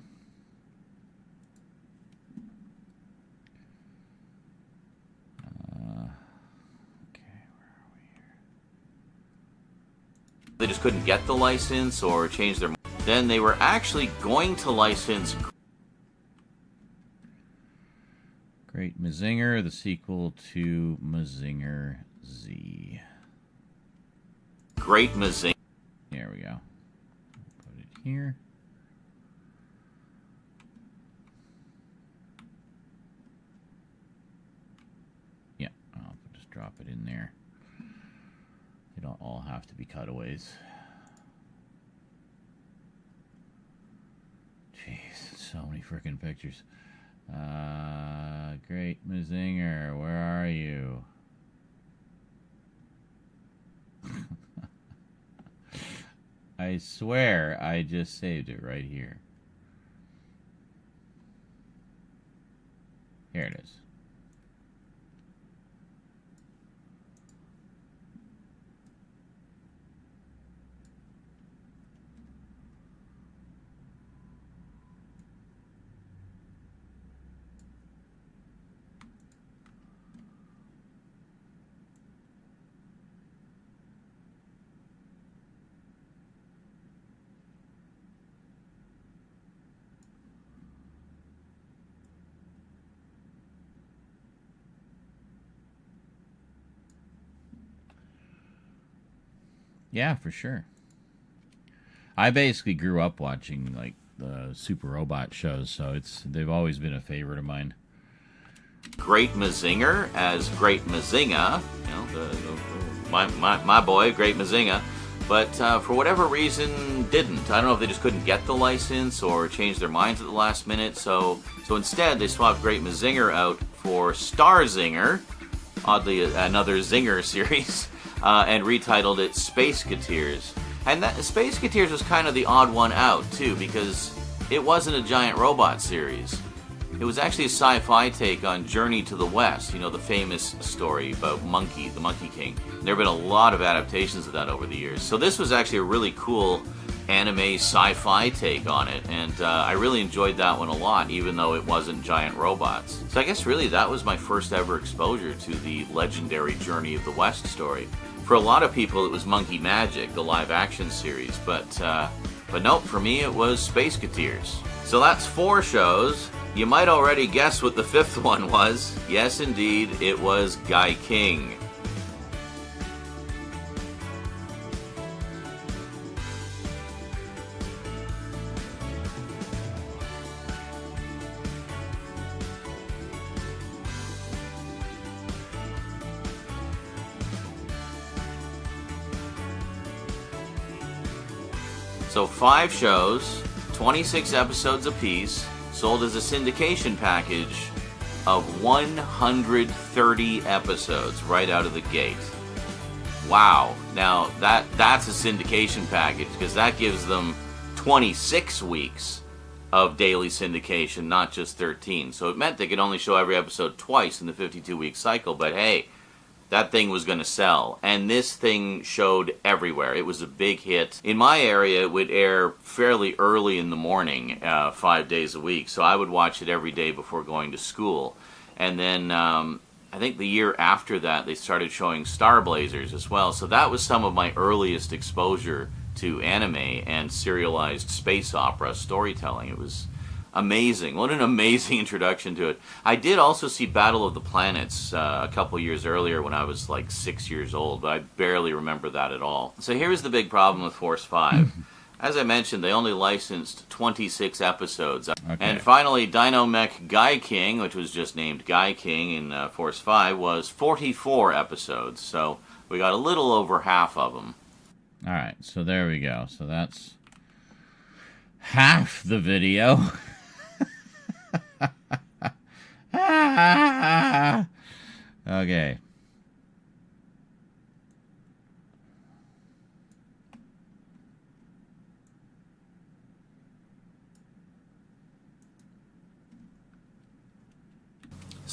[SPEAKER 3] They just couldn't get the license or change their... Then they were actually going to license...
[SPEAKER 1] Great Mazinger, the sequel to Mazinger Z.
[SPEAKER 3] Great Mazinger.
[SPEAKER 1] There we go. Put it here. Yeah, I'll just drop it in there. They don't all have to be cutaways. Jeez, so many freaking pictures. Great Mazinger, where are you? I swear I just saved it right here. Here it is. Yeah, for sure. I basically grew up watching like the Super Robot shows, so they've always been a favorite of mine.
[SPEAKER 3] Great Mazinger as Great Mazinga, you know, my boy, Great Mazinga, but for whatever reason didn't. I don't know if they just couldn't get the license or changed their minds at the last minute. So instead they swapped Great Mazinger out for Starzinger, oddly another Zinger series. And retitled it Spaceketeers. And that Spaceketeers was kind of the odd one out, too, because it wasn't a giant robot series. It was actually a sci-fi take on Journey to the West, you know, the famous story about Monkey, the Monkey King. There have been a lot of adaptations of that over the years. So this was actually a really cool anime sci-fi take on it, and I really enjoyed that one a lot, even though it wasn't giant robots. So I guess really that was my first ever exposure to the legendary Journey of the West story. For a lot of people, it was Monkey Magic, the live-action series, but nope, for me it was Spaceketeers. So that's 4 shows. You might already guess what the 5th one was. Yes, indeed, it was Guy King. So 5 shows, 26 episodes apiece, sold as a syndication package of 130 episodes right out of the gate. Wow. Now, that's a syndication package, because that gives them 26 weeks of daily syndication, not just 13. So it meant they could only show every episode twice in the 52-week cycle, but hey, that thing was going to sell. And this thing showed everywhere. It was a big hit. In my area, it would air fairly early in the morning, 5 days a week. So I would watch it every day before going to school. And then I think the year after that, they started showing Star Blazers as well. So that was some of my earliest exposure to anime and serialized space opera storytelling. It was amazing. What an amazing introduction to it. I did also see Battle of the Planets a couple years earlier when I was like 6 years old, but I barely remember that at all. So here's the big problem with Force 5. As I mentioned, they only licensed 26 episodes. Okay. And finally, Dino Mech Guy King, which was just named Guy King in Force 5, was 44 episodes. So we got a little over half of them.
[SPEAKER 1] All right, so there we go. So that's half the video. Okay.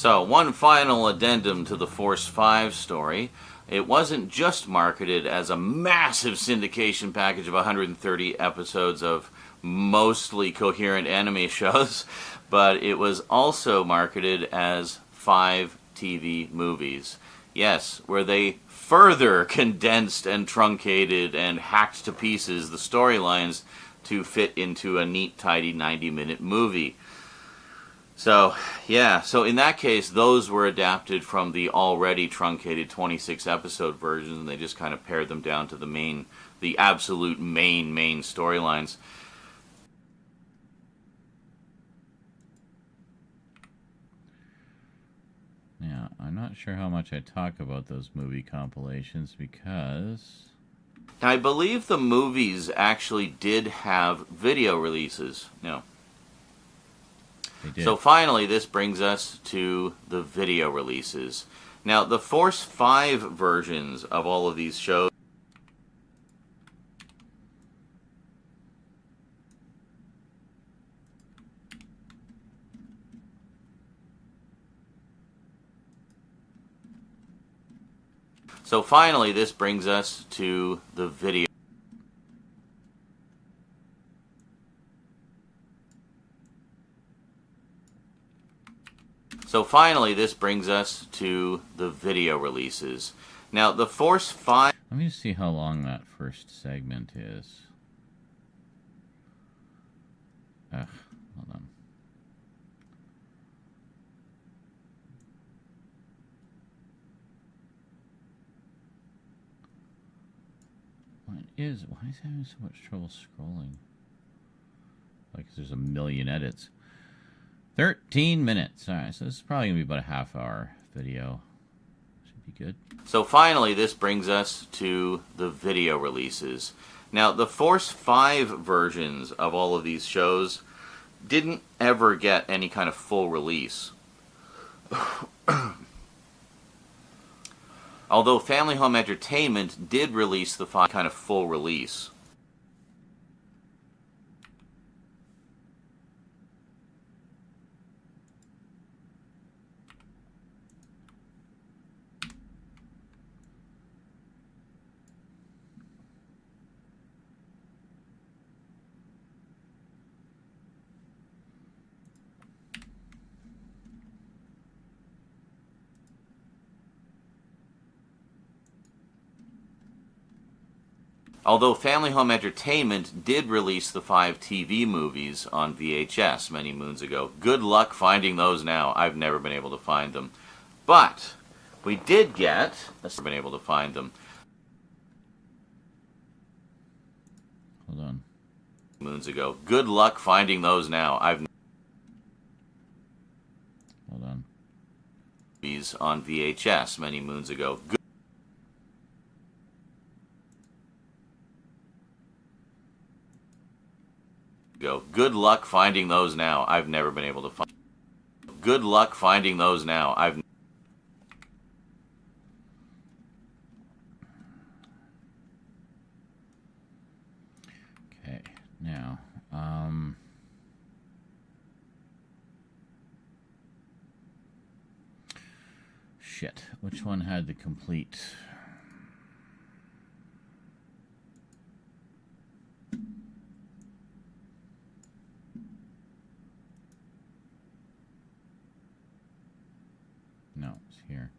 [SPEAKER 3] So, one final addendum to the Force 5 story. It wasn't just marketed as a massive syndication package of 130 episodes of mostly coherent anime shows, but it was also marketed as 5 TV movies. Yes, where they further condensed and truncated and hacked to pieces the storylines to fit into a neat, tidy 90-minute movie. So, yeah, so in that case, those were adapted from the already truncated 26-episode versions, and they just kind of pared them down to the absolute main storylines.
[SPEAKER 1] Yeah, I'm not sure how much I talk about those movie compilations because...
[SPEAKER 3] I believe the movies actually did have video releases. No. So finally, this brings us to the video releases. Now, the Force 5 versions of all of these shows So finally, this brings us to the video. So finally, this brings us to the video releases. Now, the Force 5...
[SPEAKER 1] Let me just see how long that first segment is. Ugh, hold on. Why is it having so much trouble scrolling? Like there's a million edits. 13 minutes. Alright, so this is probably going to be about a half-hour video. Should be good.
[SPEAKER 3] So finally, this brings us to the video releases. Now, the Force 5 versions of all of these shows didn't ever get any kind of full release. Although Family Home Entertainment did release the 5 kind of full release. Although Family Home Entertainment did release the 5 TV movies on VHS many moons ago. Good luck finding those now. I've never been able to find them. But we did get... I've been able to find them.
[SPEAKER 1] Hold on.
[SPEAKER 3] Moons ago. Good luck finding those now.
[SPEAKER 1] Hold on.
[SPEAKER 3] These on VHS many moons ago. Good luck finding those now. I've never been able to find. Good luck finding those now.
[SPEAKER 1] Okay, now, shit. Which one had the complete? No, it's here.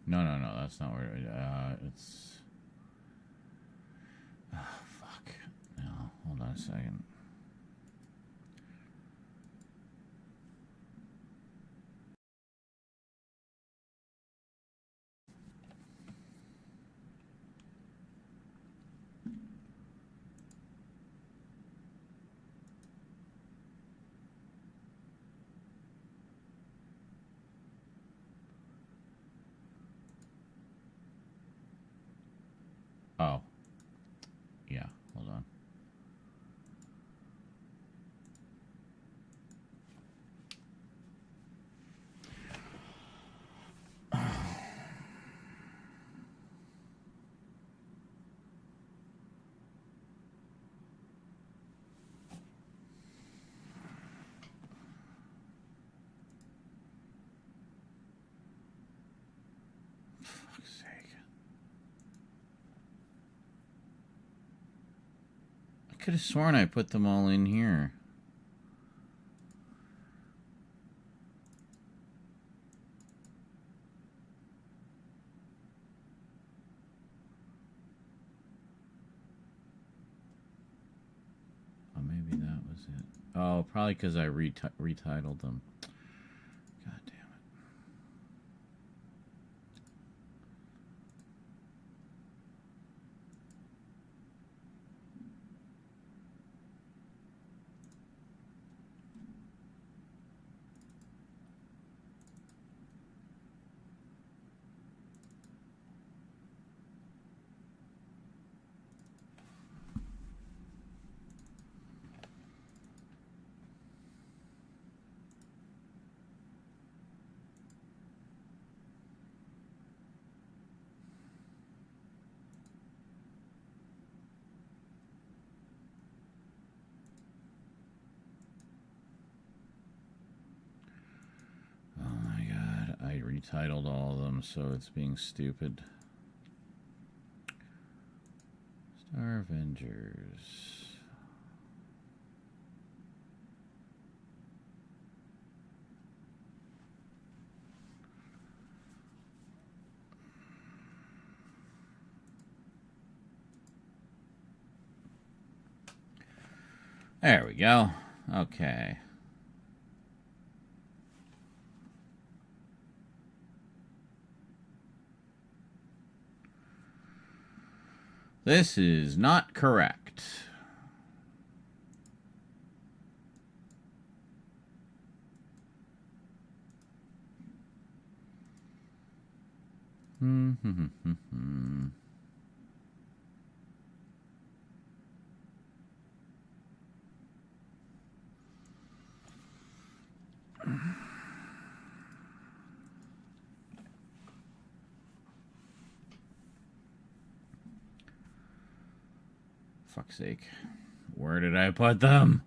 [SPEAKER 1] No, that's not where it's... Oh, fuck. No, hold on a second. Oh. Yeah, hold on. could have sworn I put them all in here. Oh, maybe that was it. Oh, probably because I retitled them. God damn it. I retitled all of them, so it's being stupid. Star Avengers. There we go. Okay. This is not correct. Fuck's sake. Where did I put them?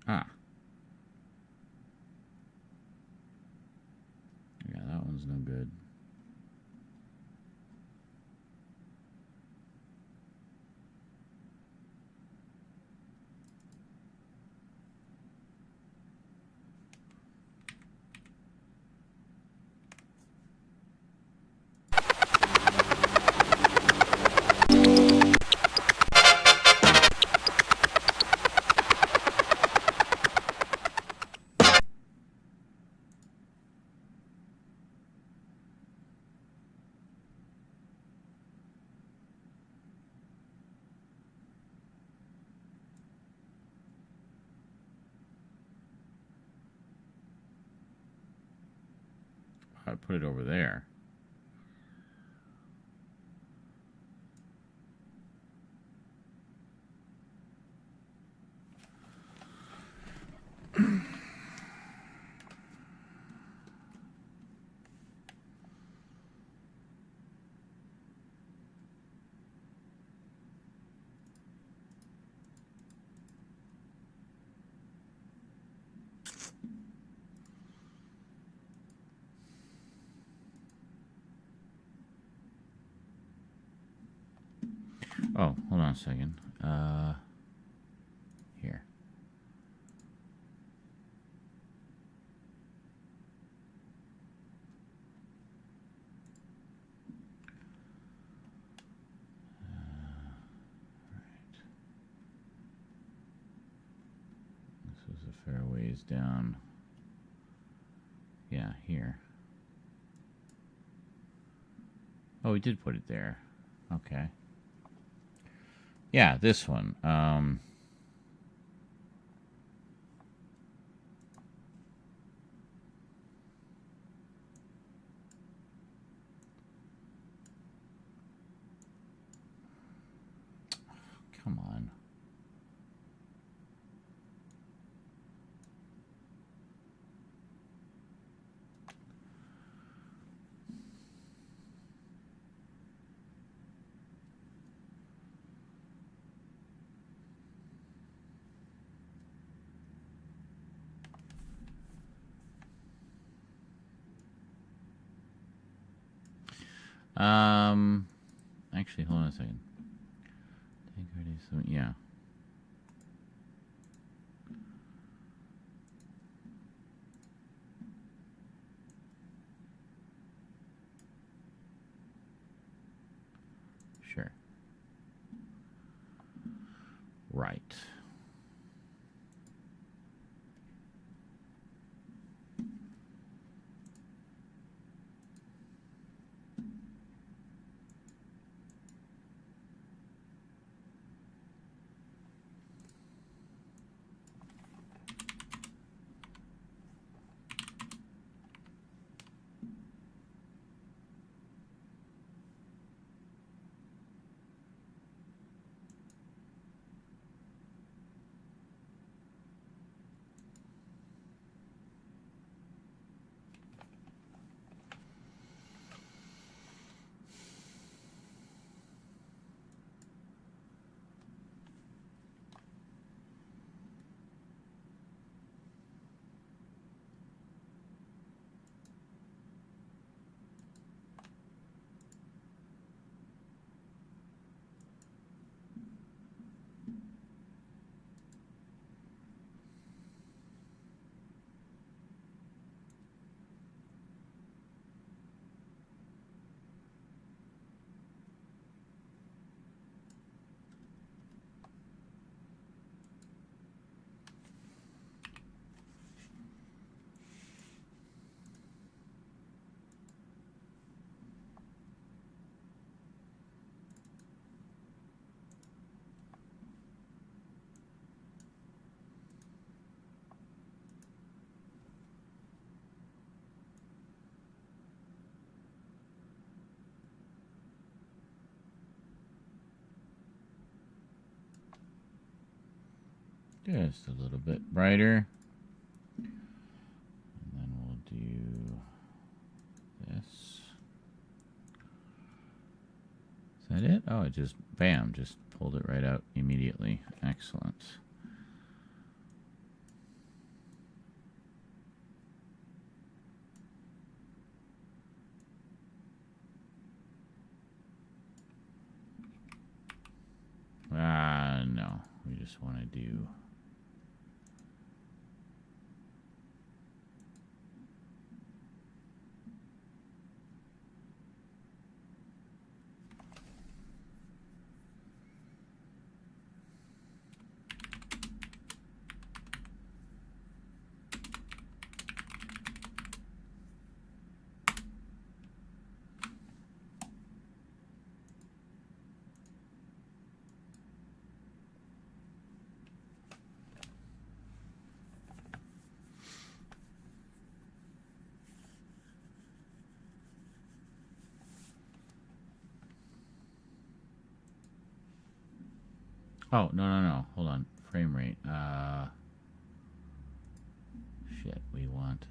[SPEAKER 1] Ah. Yeah, that one's no good. I put it over there. Oh, hold on a second. Here. Right. This was a fair ways down. Yeah, here. Oh, we did put it there. Okay. Yeah, this one. Come on. Actually, hold on a second. Take ready, so yeah. Sure. Right. Just a little bit brighter. And then we'll do this. Is that it? Oh, it just, bam, just pulled it right out immediately. Excellent. No. We just want to do... Oh, no. Hold on. Frame rate. Shit, we want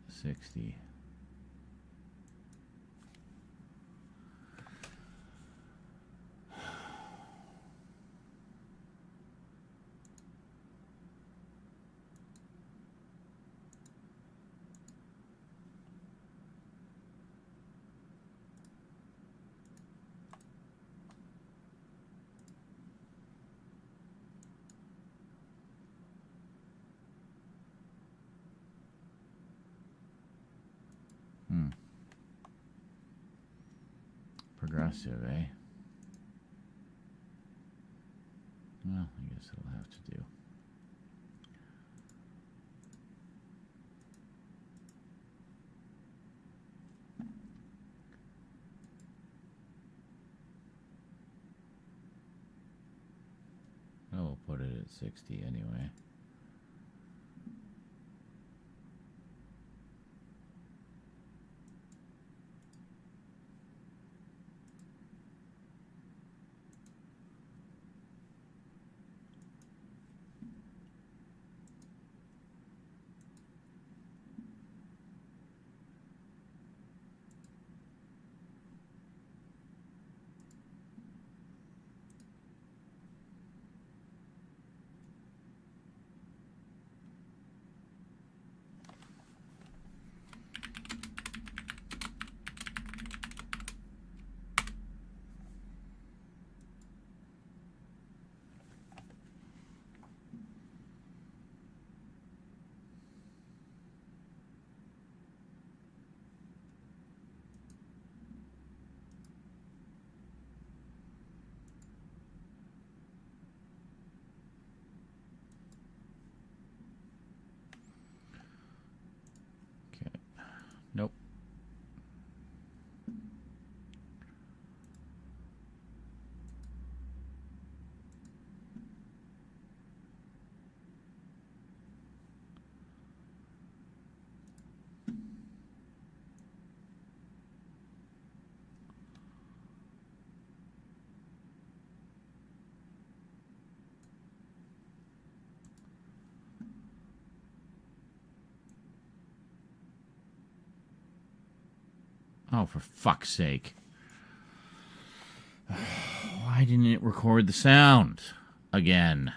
[SPEAKER 1] 60. Progressive, eh? Well, I guess it'll have to do. Oh, we'll put it at 60 anyway. Oh, for fuck's sake. Why didn't it record the sound again?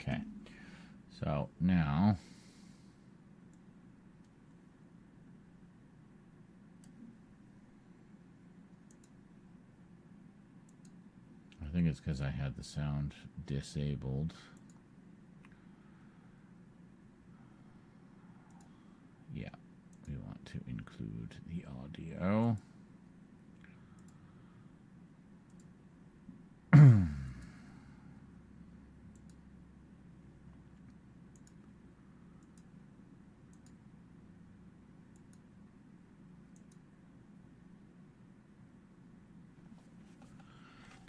[SPEAKER 1] Okay. So now I think it's because I had the sound disabled. Yeah, we want to include the audio.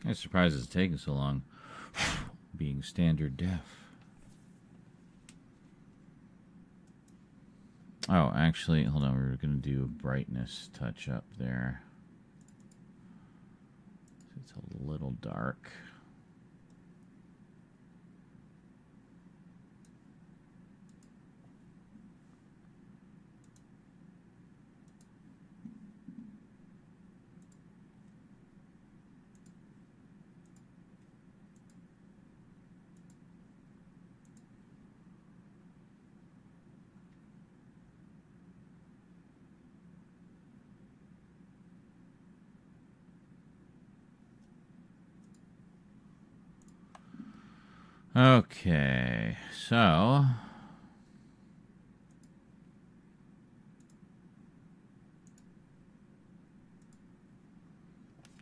[SPEAKER 1] I'm surprised it's taking so long, being standard def. Oh, actually, hold on. We're going to do a brightness touch up there. It's a little dark. Okay, so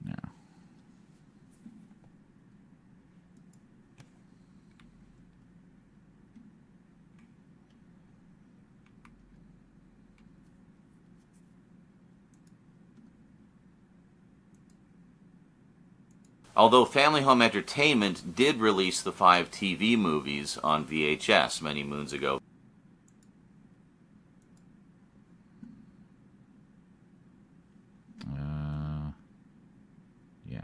[SPEAKER 1] now
[SPEAKER 3] Although Family Home Entertainment did release the 5 TV movies on VHS many moons ago.
[SPEAKER 1] Yeah.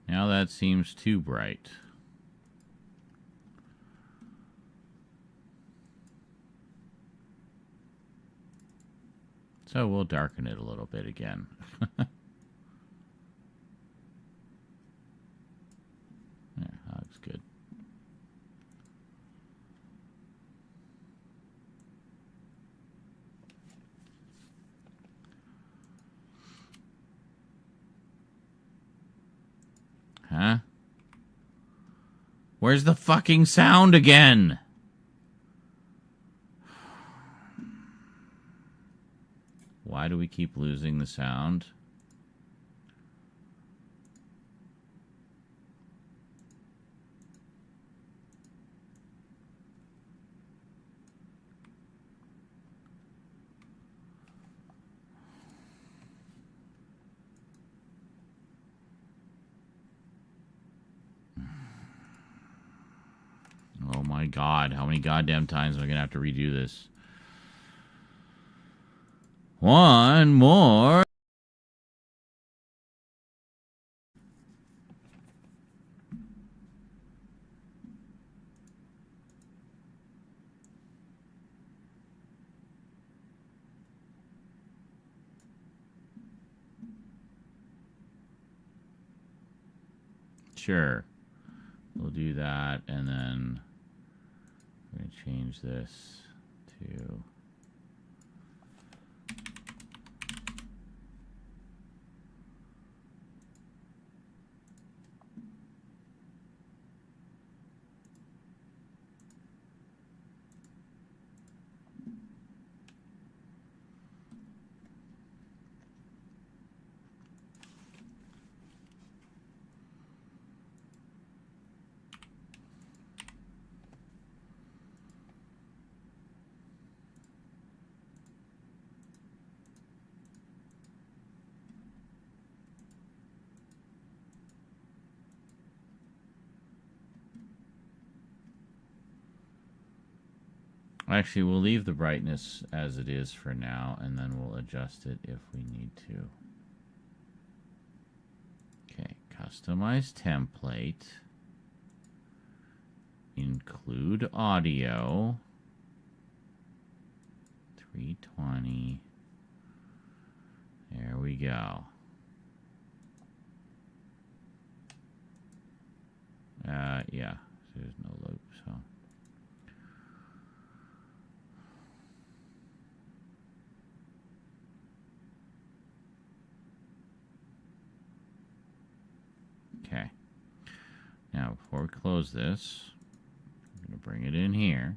[SPEAKER 1] Now that seems too bright. So we'll darken it a little bit again. Yeah, that looks good. Huh? Where's the fucking sound again? Why do we keep losing the sound? my God. How many goddamn times am I going to have to redo this? One more. Sure. We'll do that, and then I'm going to change this to... Actually, we'll leave the brightness as it is for now, and then we'll adjust it if we need to. Okay, customize template. Include audio. 320. There we go. Yeah, there's no loop, so... Okay. Now, before we close this, I'm going to bring it in here.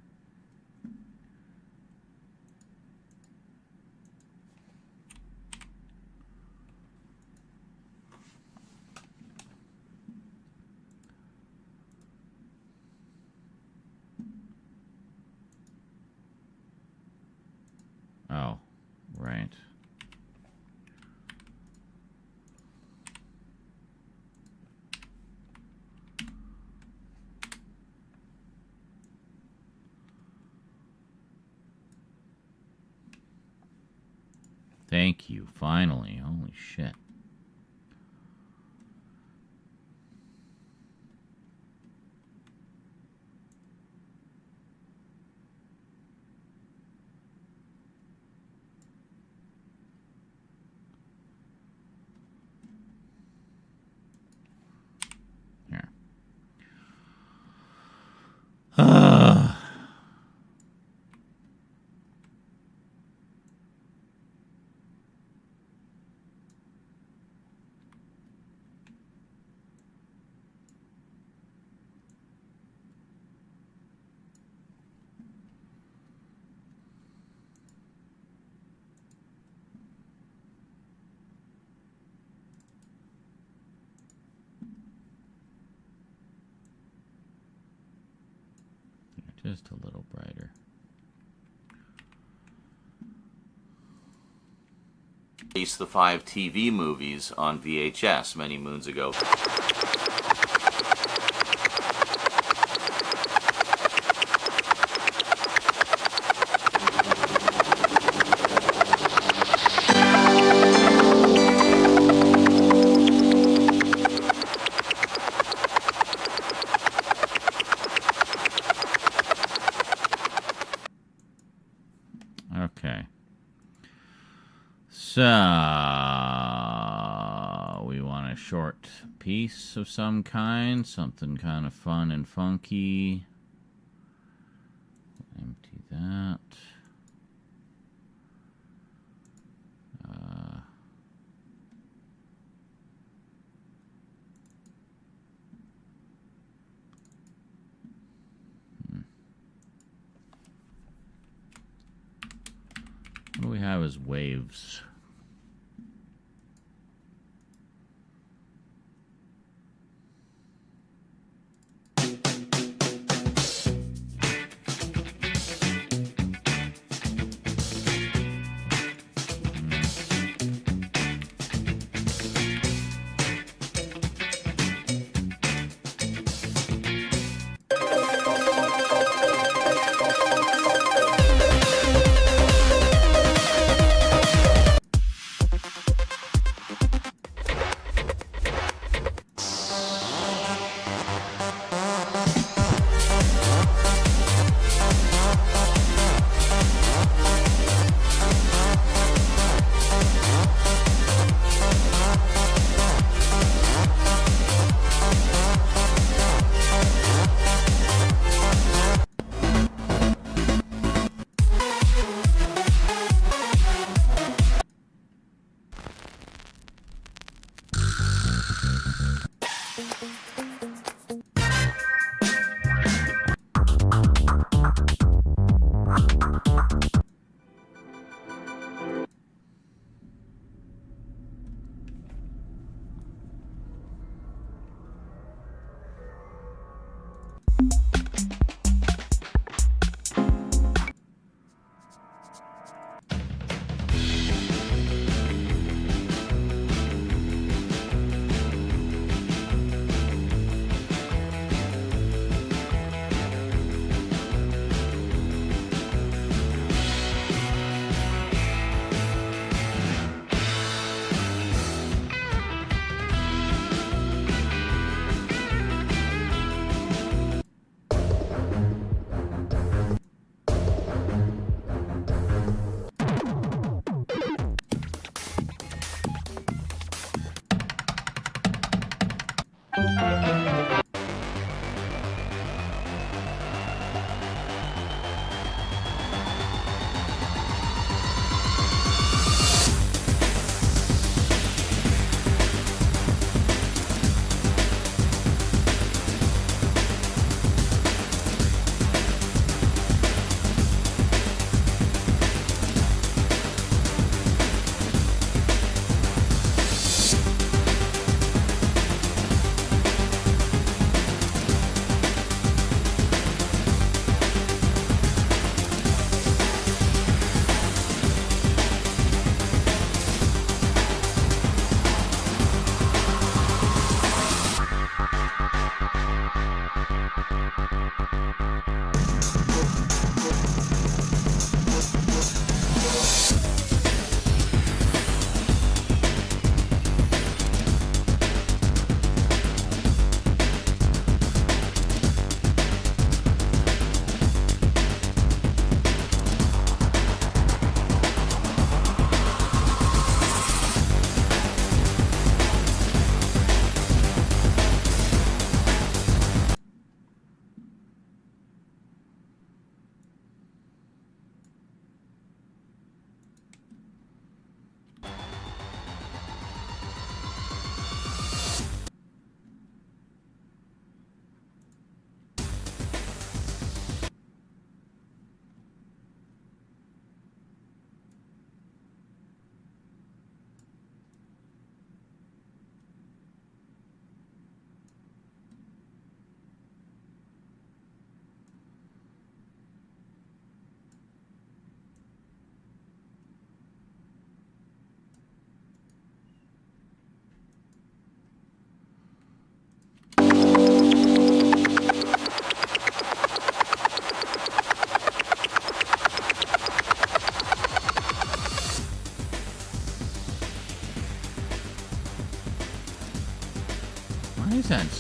[SPEAKER 1] Oh, right. Thank you, finally. Holy shit. Here. Just a little brighter.
[SPEAKER 3] Released the 5 TV movies on VHS many moons ago.
[SPEAKER 1] Okay. So, we want a short piece of some kind, something kind of fun and funky. Empty that. What do we have as waves?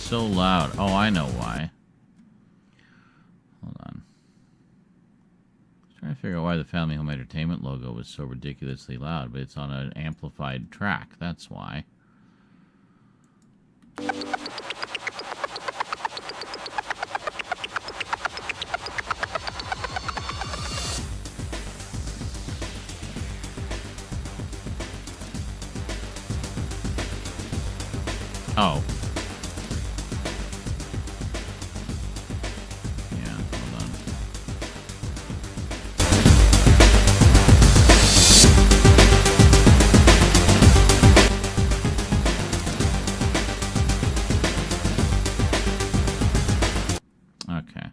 [SPEAKER 1] so loud? Oh, I know why. Hold on. I was trying to figure out why the Family Home Entertainment logo was so ridiculously loud, but it's on an amplified track. That's why. Oh. Yeah, hold on. Okay.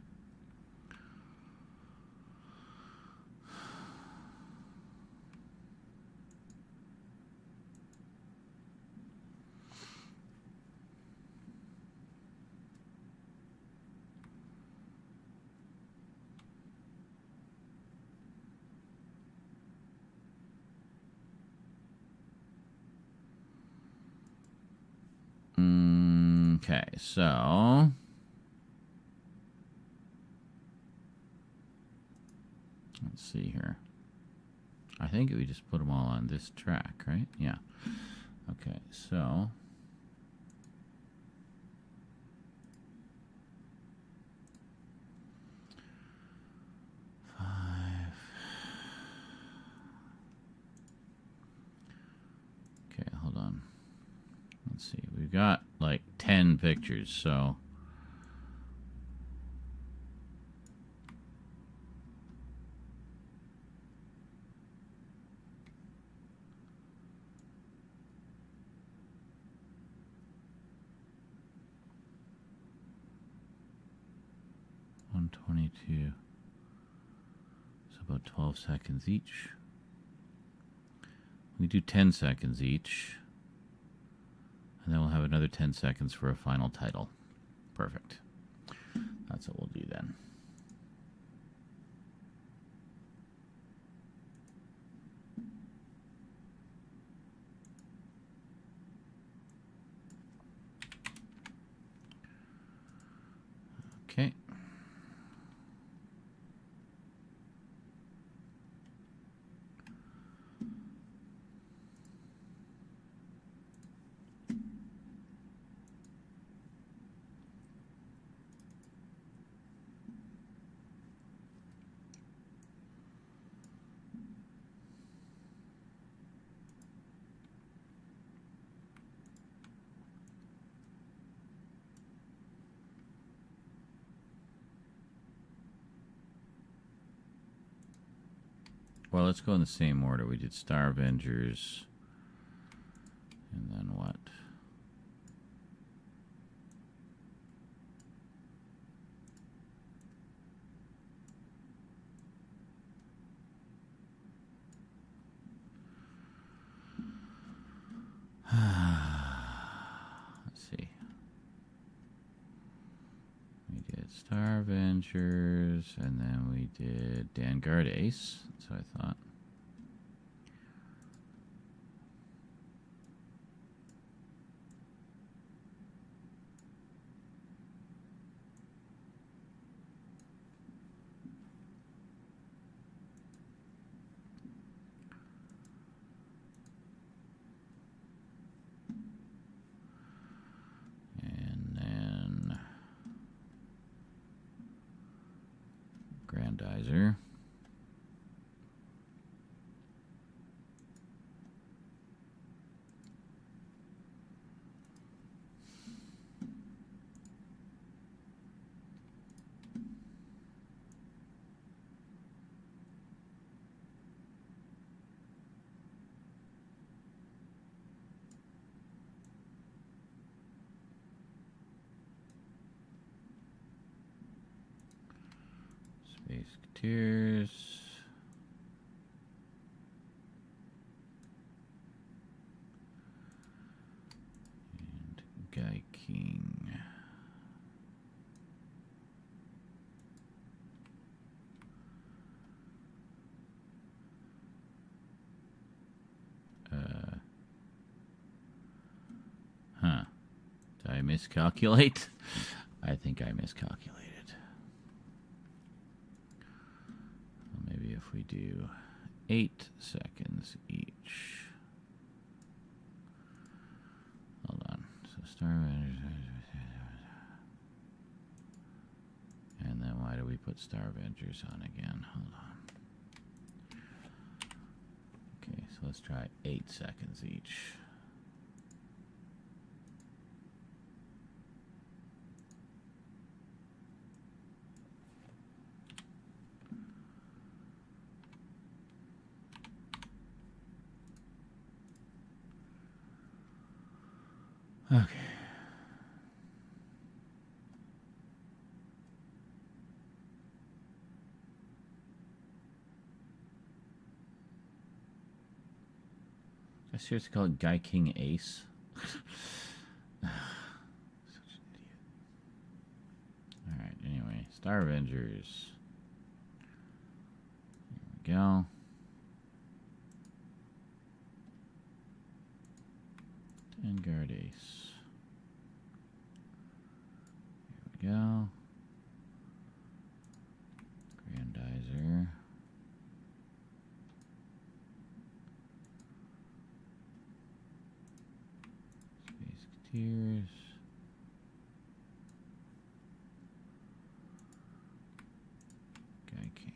[SPEAKER 1] Okay, so let's see here. I think we just put them all on this track, right? Yeah. Okay, so okay, hold on. Let's see. We've got like 10 pictures, so $122. It's about 12 seconds each. We do 10 seconds each. And then we'll have another 10 seconds for a final title. Perfect. That's what we'll do then. Okay. Well, let's go in the same order. We did Star Avengers. And then what? Let's see. We did Star Avengers, and then we did Vanguard Ace. That's what I thought. And then Grandizer. Basketeers. And Guy King. miscalculate? I think I miscalculated. Maybe if we do 8 seconds each. Hold on. So Star Avengers. And then why do we put Star Avengers on again? Hold on. Okay, so let's try 8 seconds each. Okay. I seriously call it Guy King Ace. Such an idiot. Alright, anyway. Star Avengers. Here we go. Vanguard Ace. Here we go. Grandizer. Tears. Guy King.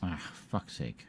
[SPEAKER 1] Ah, fuck's sake.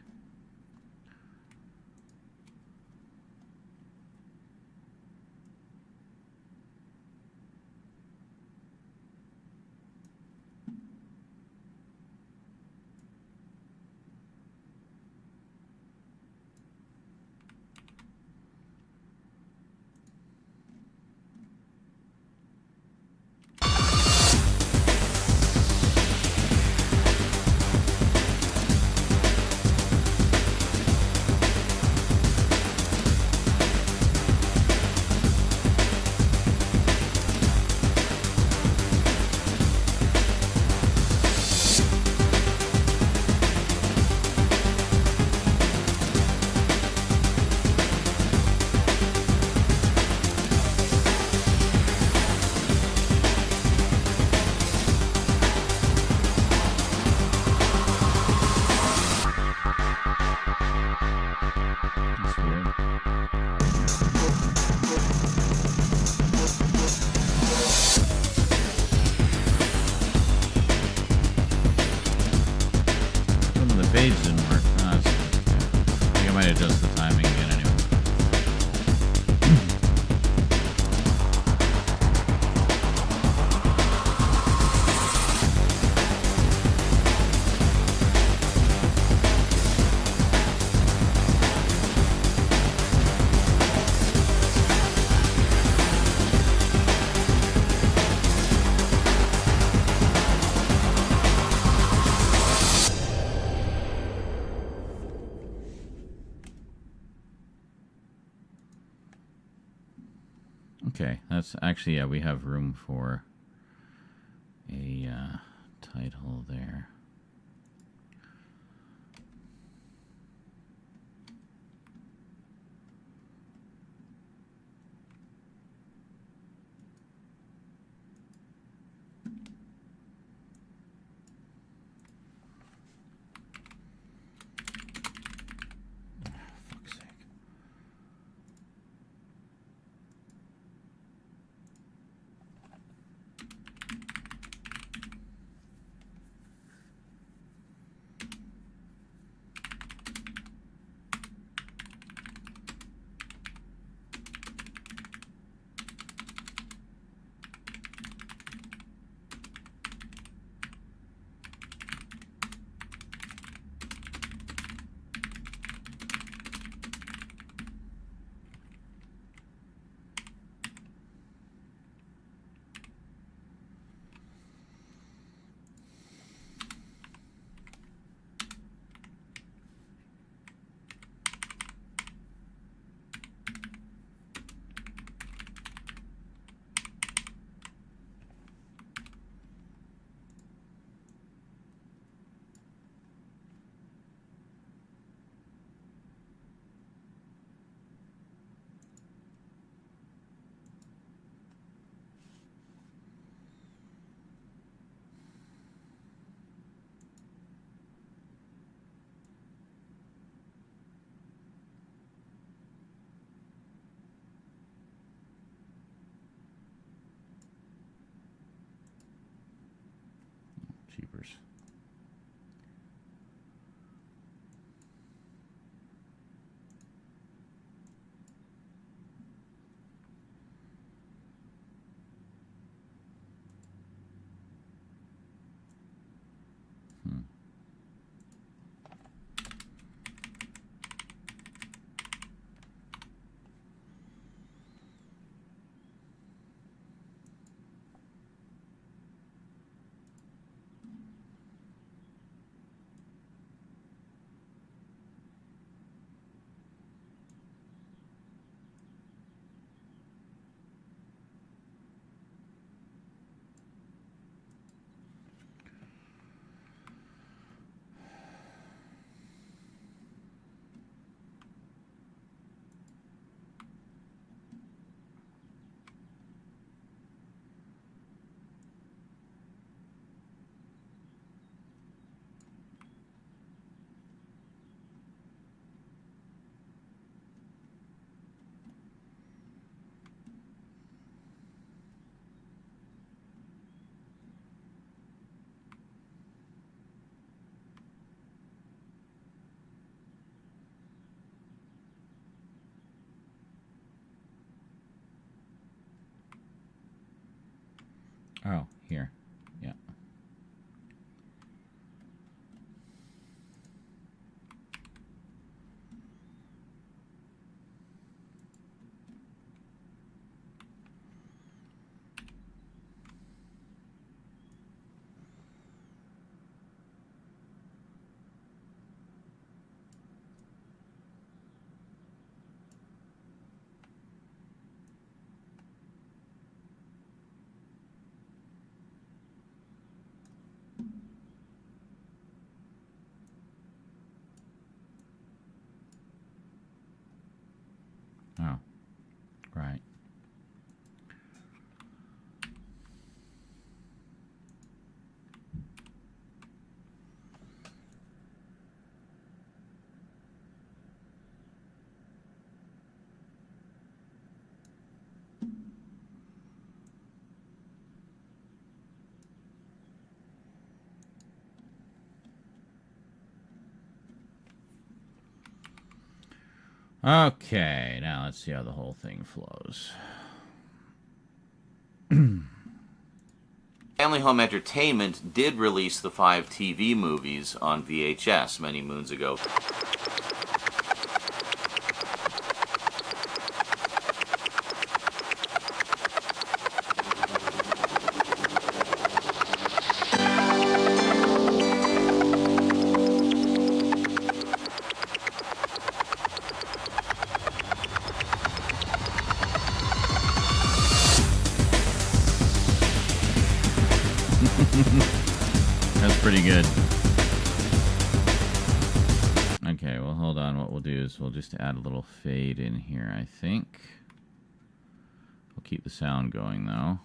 [SPEAKER 1] Okay, that's actually, yeah, we have room for a title there. papers. Oh, here. Yeah. Oh, right. Okay, now let's see how the whole thing flows.
[SPEAKER 3] Family Home Entertainment did release the 5 TV movies on VHS many moons ago.
[SPEAKER 1] That's pretty good. Okay, well, hold on. What we'll do is we'll just add a little fade in here, I think. We'll keep the sound going, though.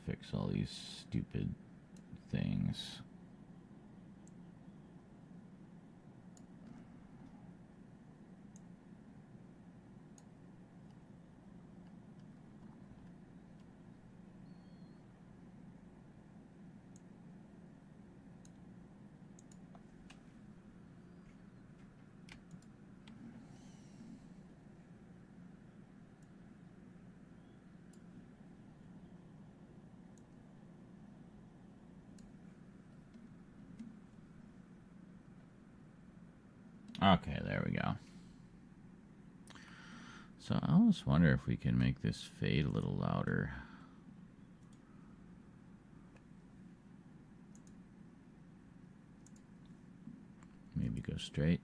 [SPEAKER 1] fix all these stupid things. Okay, there we go. So I almost wonder if we can make this fade a little louder. Maybe go straight.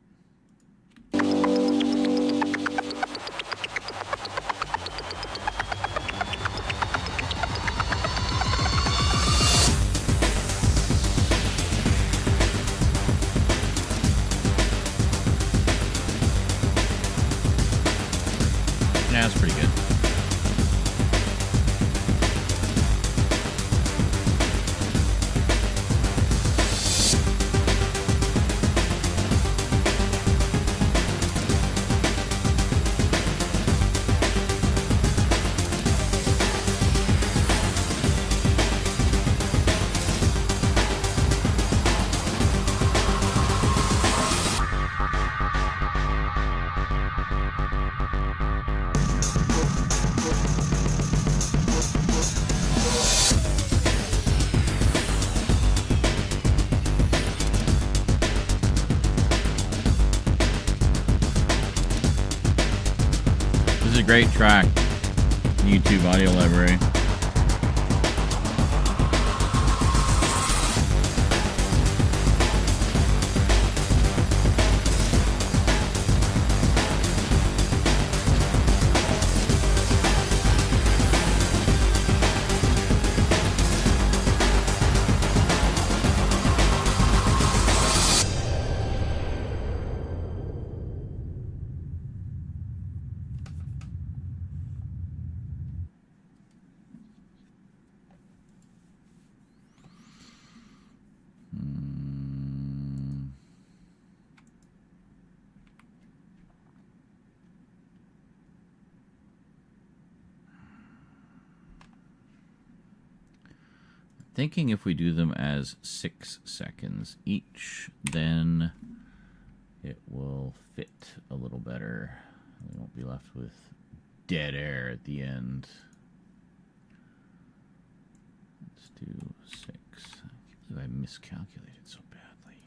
[SPEAKER 1] Yeah, that's pretty good. Great track. YouTube audio library. Thinking if we do them as 6 seconds each, then it will fit a little better. We won't be left with dead air at the end. Let's do 6. I can't believe I miscalculated so badly.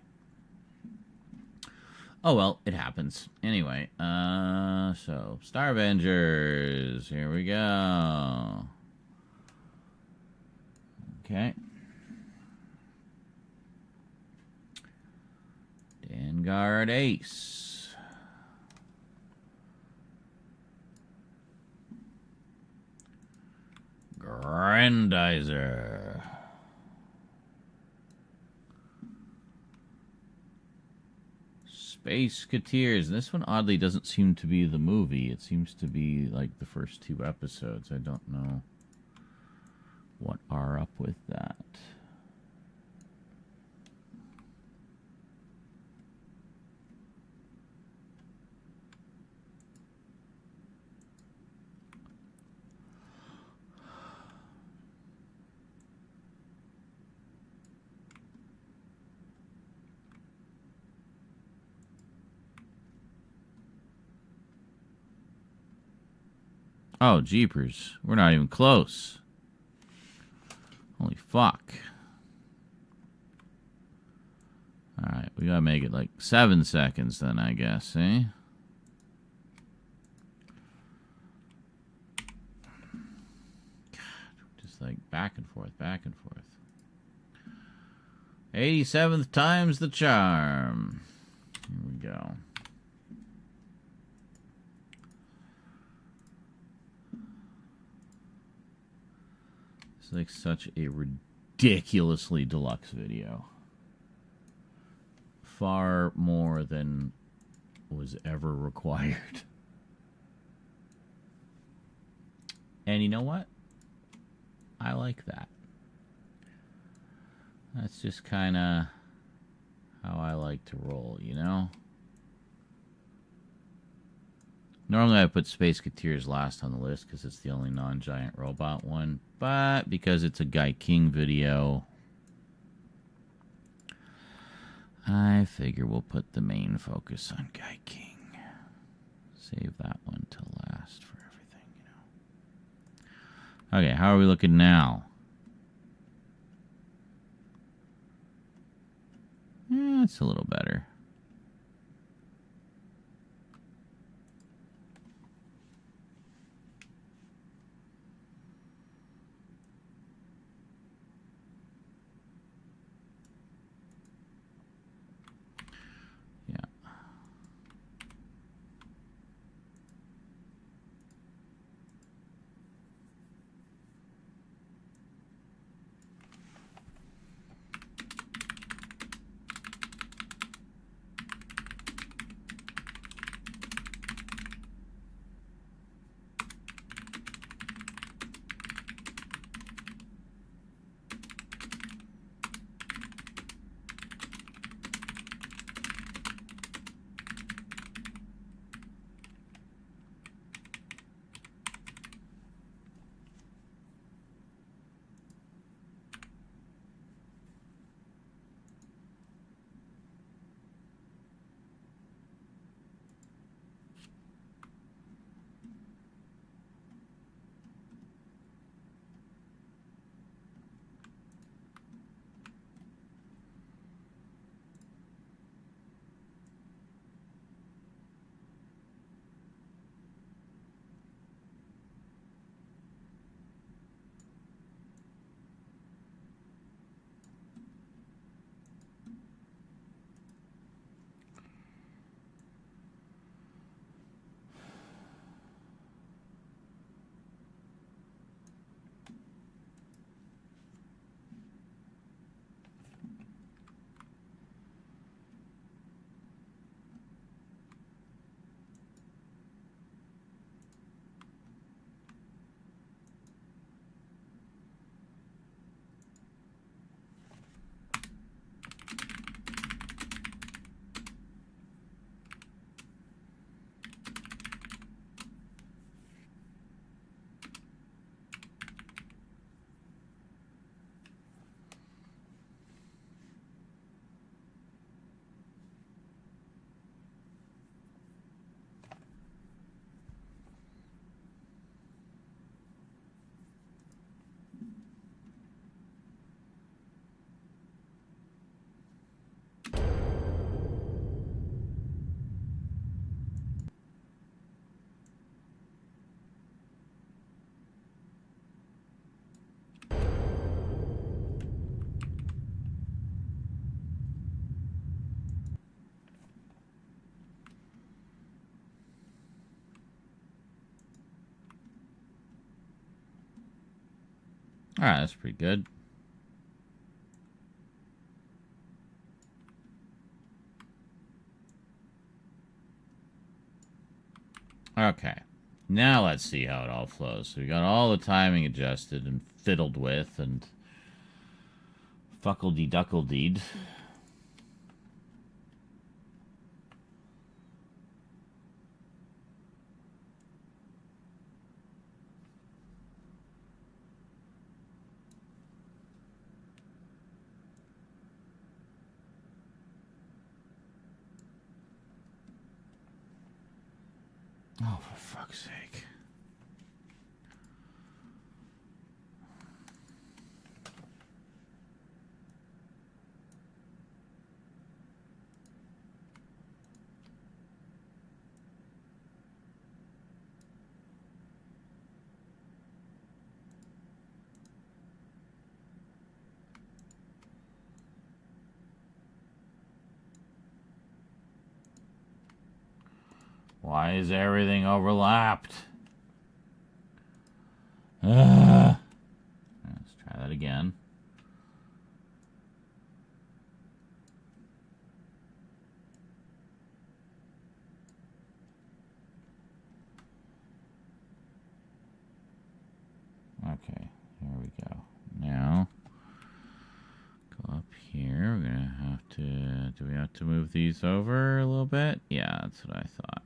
[SPEAKER 1] Oh well, it happens. Anyway, so Star Avengers, here we go. Okay. Vanguard Ace. Grandizer. Space Cateers. This one oddly doesn't seem to be the movie. It seems to be like the first 2 episodes. I don't know what are up with that. Oh, jeepers. We're not even close. Holy fuck. Alright, we gotta make it like 7 seconds then, I guess, eh? God, just like back and forth, back and forth. 87th time's the charm. Here we go. It's like such a ridiculously deluxe video. Far more than was ever required. And you know what? I like that. That's just kind of how I like to roll, you know? Normally I put Space Couriers last on the list because it's the only non-giant robot one. But because it's a Guy King video, I figure we'll put the main focus on Guy King. Save that one till last for everything, you know. Okay, how are we looking now? It's a little better. All right, that's pretty good. Okay, now let's see how it all flows. So we got all the timing adjusted and fiddled with and fuckledy-duckledied. Oh, for fuck's sake. Why is everything overlapped? Let's try that again. Okay, here we go. Now, go up do we have to move these over a little bit? Yeah, that's what I thought.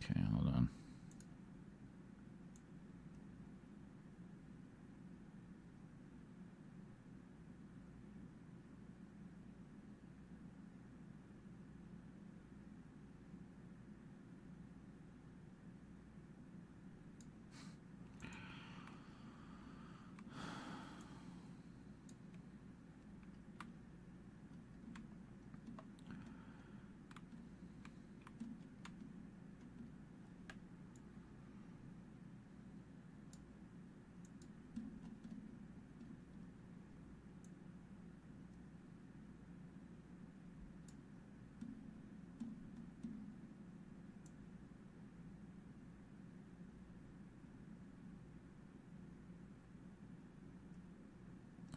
[SPEAKER 1] Okay, hold on.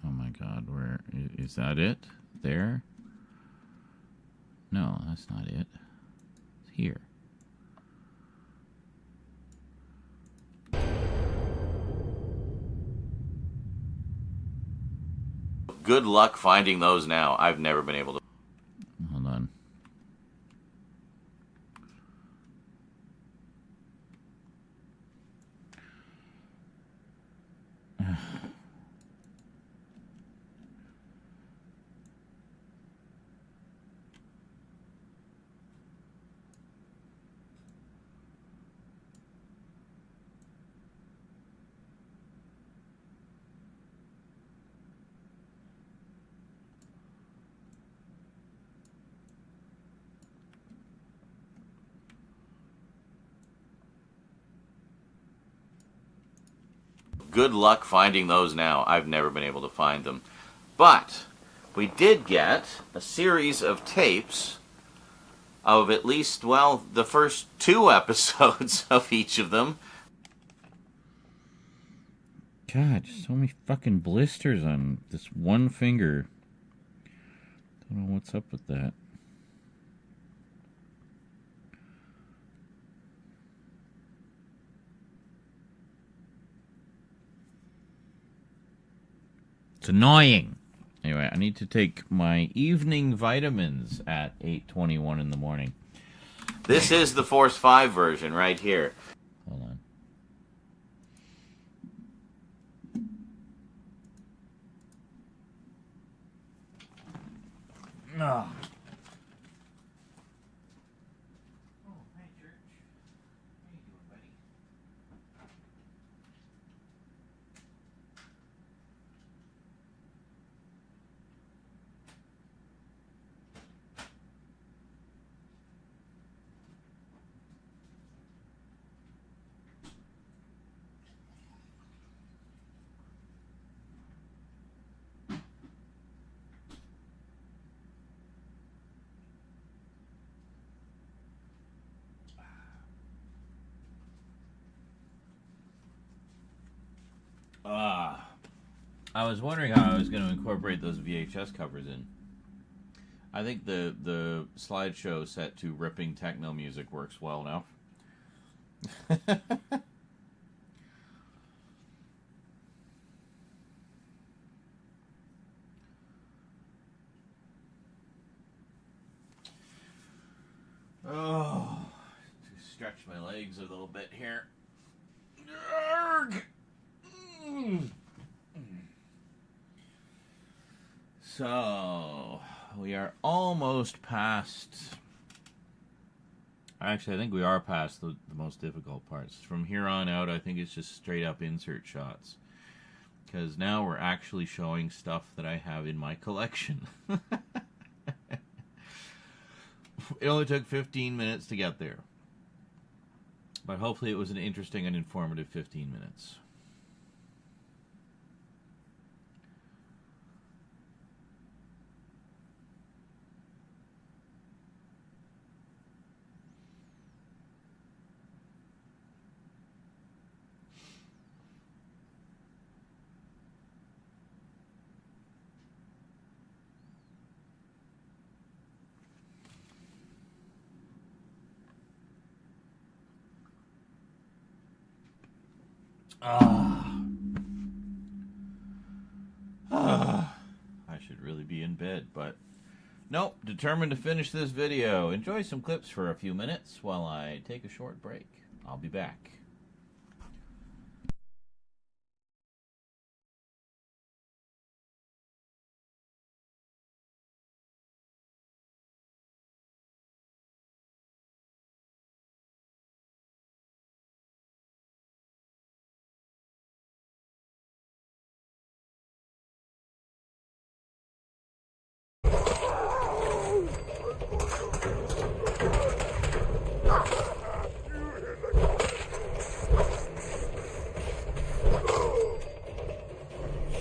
[SPEAKER 1] Oh my God, where is that it? There? No, that's not it. It's here.
[SPEAKER 3] Good luck finding those now. I've never been able to.
[SPEAKER 1] Hold on.
[SPEAKER 3] Good luck finding those now. I've never been able to find them. But we did get a series of tapes of at least, well, the first 2 episodes of each of them.
[SPEAKER 1] God, so many fucking blisters on this one finger. Don't know what's up with that. It's annoying. Anyway, I need to take my evening vitamins at 8:21 in the morning.
[SPEAKER 3] This is the Force 5 version right here.
[SPEAKER 1] Hold on. Oh. I was wondering how I was going to incorporate those VHS covers in. I think the slideshow set to ripping techno music works well enough. Oh, to stretch my legs a little bit here. So, we are almost past... Actually, I think we are past the most difficult parts. From here on out, I think it's just straight up insert shots. Because now we're actually showing stuff that I have in my collection. It only took 15 minutes to get there. But hopefully it was an interesting and informative 15 minutes. I should really be in bed, but nope, determined to finish this video. Enjoy some clips for a few minutes while I take a short break. I'll be back.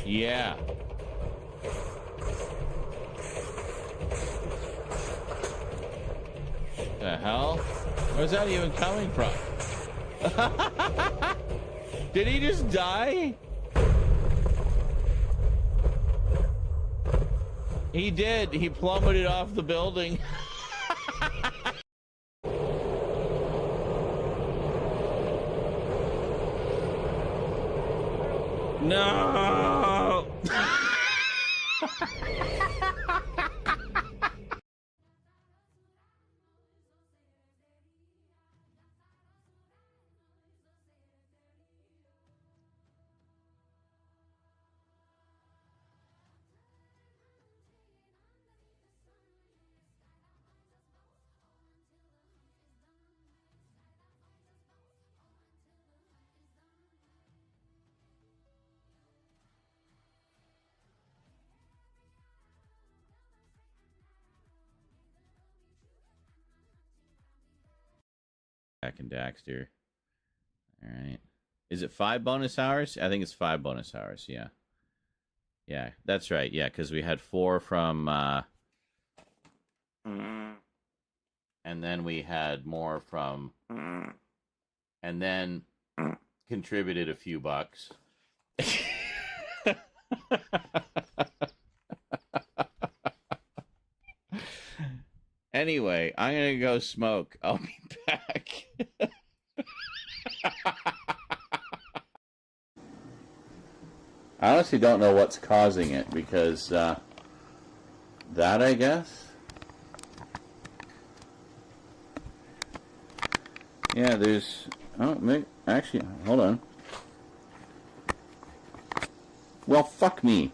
[SPEAKER 1] Yeah. The hell? Where's that even coming from? Did he just die? He did. He plummeted off the building. No! Back in Daxter. All right. Is it 5 bonus hours? I think it's 5 bonus hours. Yeah. Yeah, that's right. Yeah, because we had 4 from... and then we had more from... and then contributed a few bucks. Anyway, I'm going to go smoke. I'll be back. I honestly don't know what's causing it because that, I guess. Yeah, there's... Oh, actually, hold on. Well, fuck me.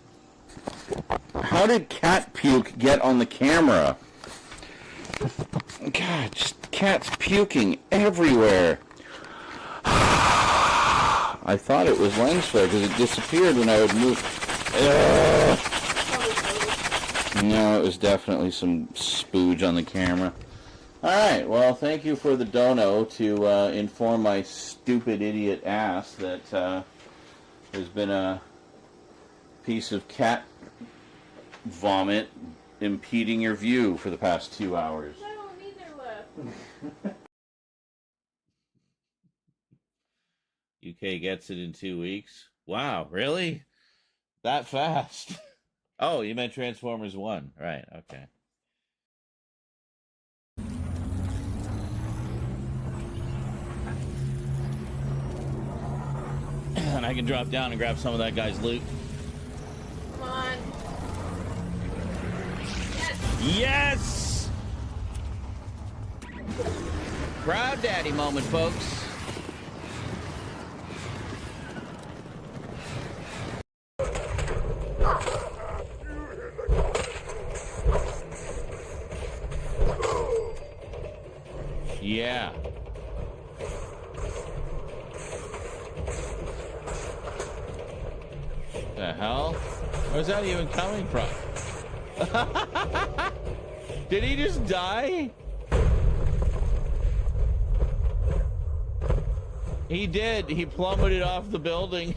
[SPEAKER 1] How did cat puke get on the camera? God, just cats puking everywhere. I thought it was lens flare because it disappeared when I would move. No, it was definitely some spooge on the camera. Alright, well, thank you for the dono to inform my stupid idiot ass that there's been a piece of cat vomit impeding your view for the past 2 hours.
[SPEAKER 4] I don't either left.
[SPEAKER 1] UK gets it in 2 weeks. Wow, really? That fast? Oh, you meant Transformers 1. Right, okay. And I can drop down and grab some of that guy's loot.
[SPEAKER 4] Come on.
[SPEAKER 1] Yes! Proud daddy moment, folks. Yeah. The hell? Where's that even coming from? Did he just die? He did. He plummeted off the building.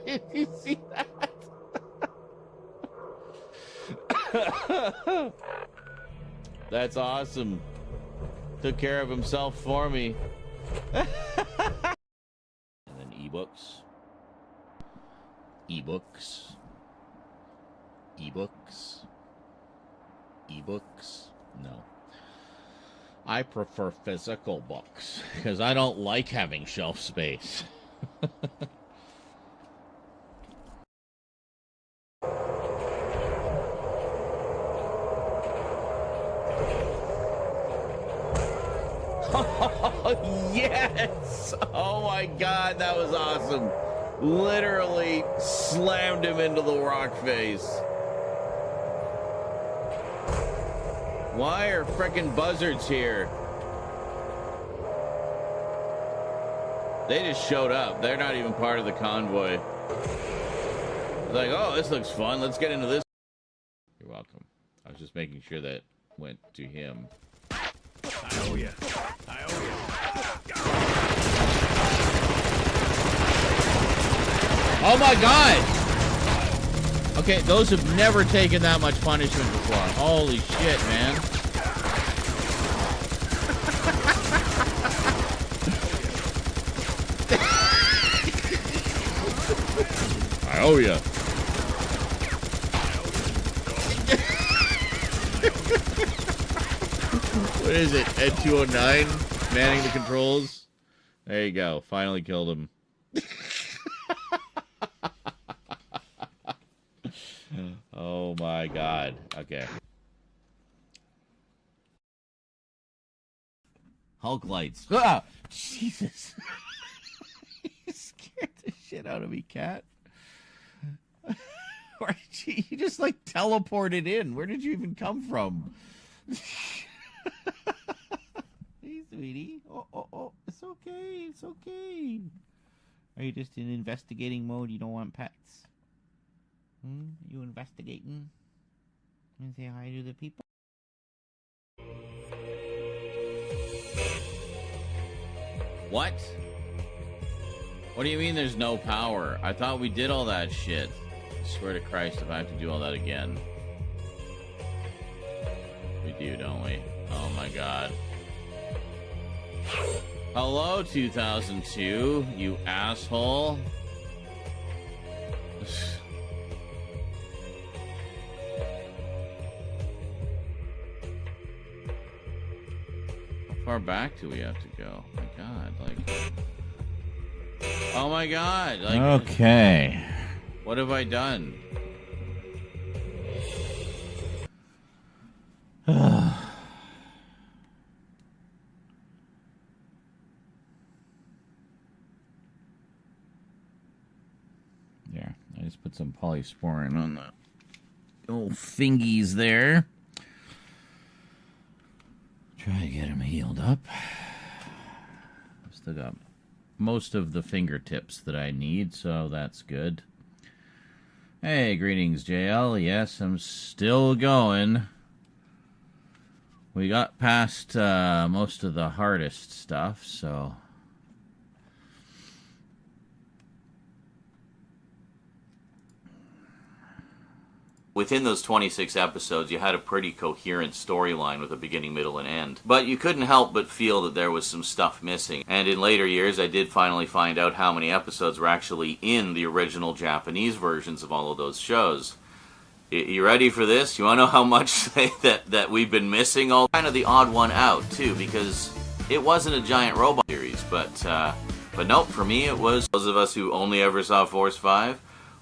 [SPEAKER 1] Did you see that? That's awesome. Took care of himself for me. And then ebooks. Ebooks. Ebooks. Ebooks. No. I prefer physical books because I don't like having shelf space. Oh, yes! Oh my god, that was awesome. Literally slammed him into the rock face. Why are frickin' buzzards here? They just showed up. They're not even part of the convoy. It's like, oh, this looks fun. Let's get into this. You're welcome. I was just making sure that went to him.
[SPEAKER 6] I owe you. I owe you.
[SPEAKER 1] Oh my god! Okay, those have never taken that much punishment before. Holy shit, man. I owe ya. What is it? Ed 209 manning the controls. There you go. Finally killed him. Oh my god. Okay. Hulk lights. Ah! Jesus. You scared the shit out of me, cat. Where did you just like teleported in? Where did you even come from? Hey, sweetie. Oh, it's okay. It's okay. Are you just in investigating mode? You don't want pets? You investigating? And say hi to the people? What? What do you mean there's no power? I thought we did all that shit. I swear to Christ if I have to do all that again. We do, don't we? Oh my god. Hello, 2002, you asshole. How far back do we have to go? Oh my god, like... Oh my god, like... Okay. What have I done? There, I just put some polysporin on the old fingies there. Try to get him healed up. I've still got most of the fingertips that I need, so that's good. Hey, greetings, JL. Yes, I'm still going. We got past most of the hardest stuff, so...
[SPEAKER 3] Within those 26 episodes, you had a pretty coherent storyline with a beginning, middle, and end. But you couldn't help but feel that there was some stuff missing. And in later years, I did finally find out how many episodes were actually in the original Japanese versions of all of those shows. You ready for this? You want to know how much that we've been missing? All kind of the odd one out, too, because it wasn't a giant robot series. But nope, for me it was. Those of us who only ever saw Force 5,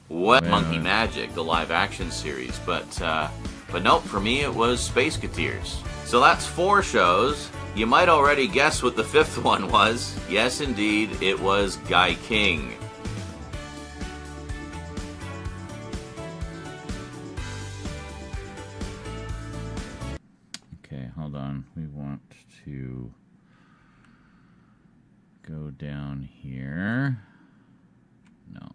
[SPEAKER 3] what Monkey Magic, the live-action series, but nope, for me it was Spaceketeers. So that's 4 shows. You might already guess what the 5th one was. Yes, indeed, it was Guy King.
[SPEAKER 1] Okay, hold on. We want to go down here. No.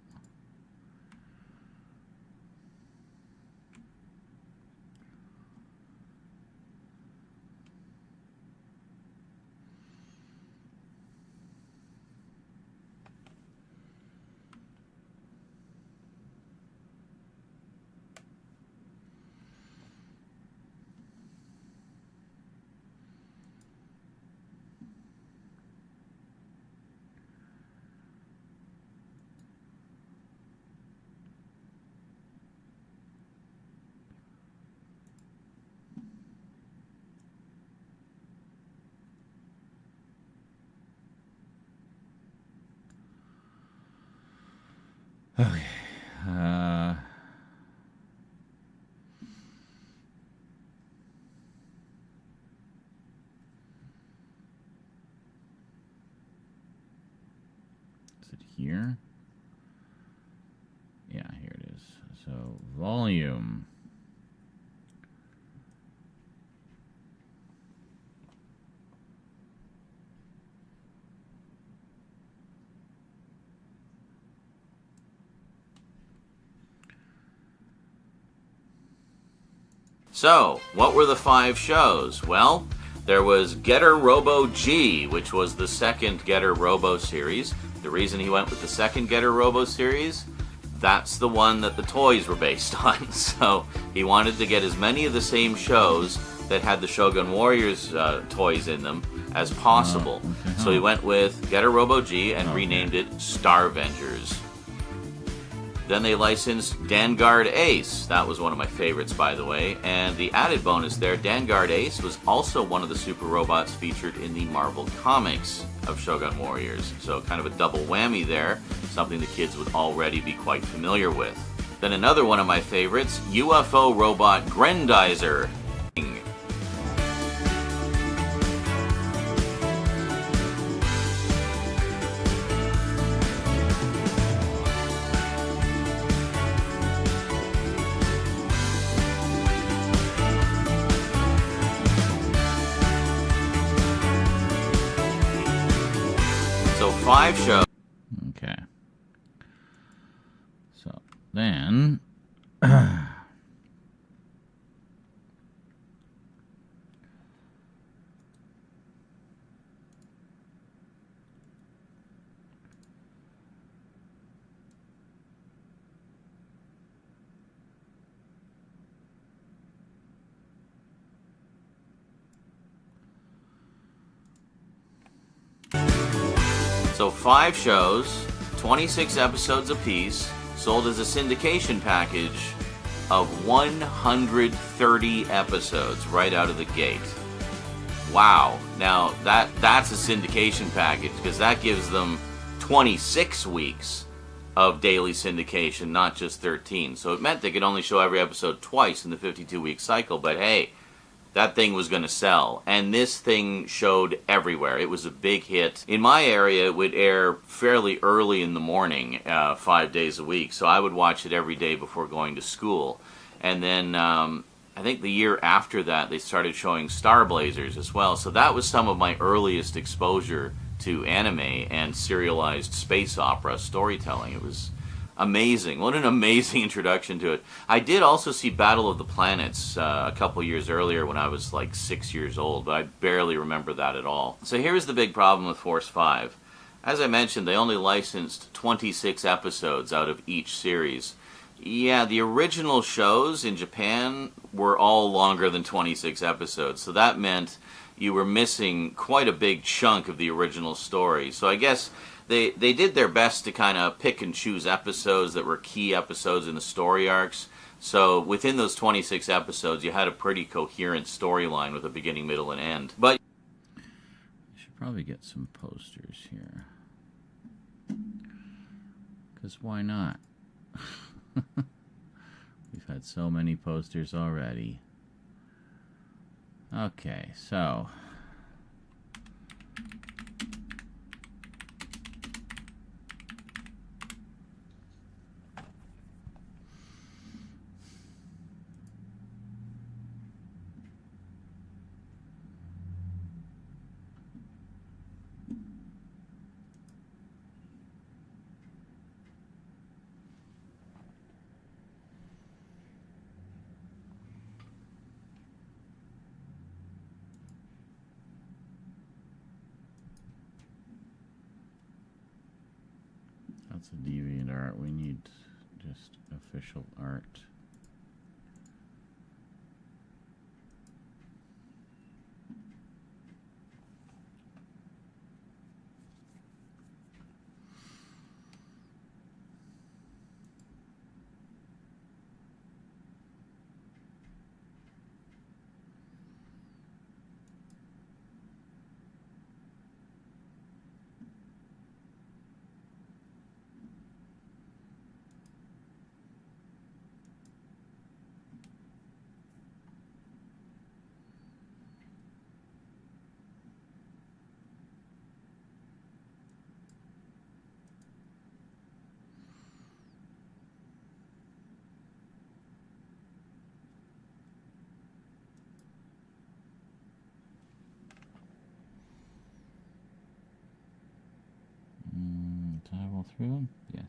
[SPEAKER 1] Okay. Is it here? Yeah, here it is. So, volume.
[SPEAKER 3] So, what were the 5 shows? Well, there was Getter Robo G, which was the second Getter Robo series. The reason he went with the second Getter Robo series, that's the one that the toys were based on. So, he wanted to get as many of the same shows that had the Shogun Warriors toys in them as possible.
[SPEAKER 1] Oh, okay.
[SPEAKER 3] So he went with Getter Robo G and renamed it Starvengers. Then they licensed Danguard Ace. That was one of my favorites, by the way. And the added bonus there, Danguard Ace was also one of the super robots featured in the Marvel Comics of Shogun Warriors. So kind of a double whammy there, something the kids would already be quite familiar with. Then another one of my favorites, UFO robot Grendizer. So 5 shows.
[SPEAKER 1] Okay. So then
[SPEAKER 3] So 5 shows, 26 episodes apiece, sold as a syndication package of 130 episodes right out of the gate. Wow. Now, that's a syndication package, because that gives them 26 weeks of daily syndication, not just 13. So it meant they could only show every episode twice in the 52-week cycle, but hey, that thing was going to sell. And this thing showed everywhere. It was a big hit. In my area, it would air fairly early in the morning, 5 days a week. So I would watch it every day before going to school. And then I think the year after that, they started showing Star Blazers as well. So that was some of my earliest exposure to anime and serialized space opera storytelling. It was amazing. What an amazing introduction to it. I did also see Battle of the Planets a couple years earlier when I was like 6 years old, but I barely remember that at all. So here's the big problem with Force 5. As I mentioned, they only licensed 26 episodes out of each series. Yeah, the original shows in Japan were all longer than 26 episodes, so that meant you were missing quite a big chunk of the original story. So I guess they did their best to kind of pick and choose episodes that were key episodes in the story arcs. So within those 26 episodes, you had a pretty coherent storyline with a beginning, middle, and end. But
[SPEAKER 1] I should probably get some posters here. Because why not? We've had so many posters already. Okay, so... That's a deviant art. We need just official art. Travel through them? Yes.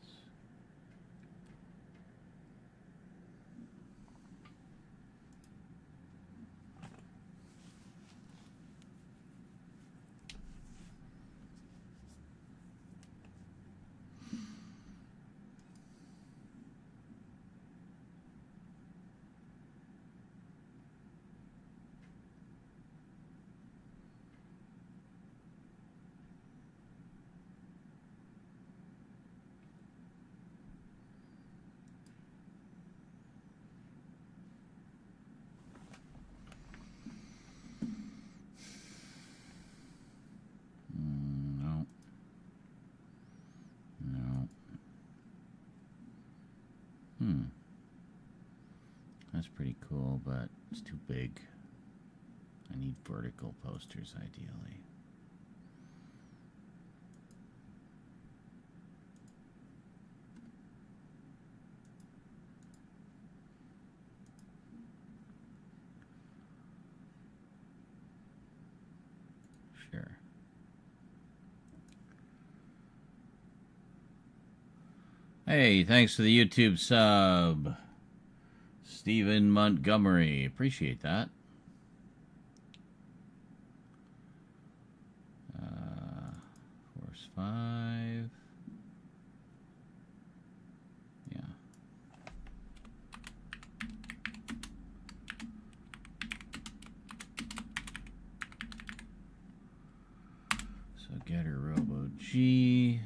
[SPEAKER 1] No. No. That's pretty cool, but it's too big. I need vertical posters, ideally. Sure. Hey, thanks for the YouTube sub, Stephen Montgomery. Appreciate that. Force 5. Yeah. So Getter Robo G.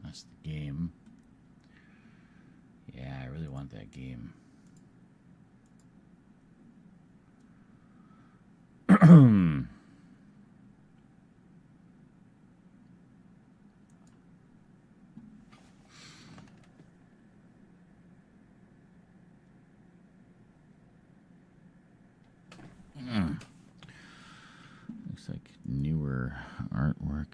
[SPEAKER 1] That's the game. Yeah, I really want that game. looks like newer artwork.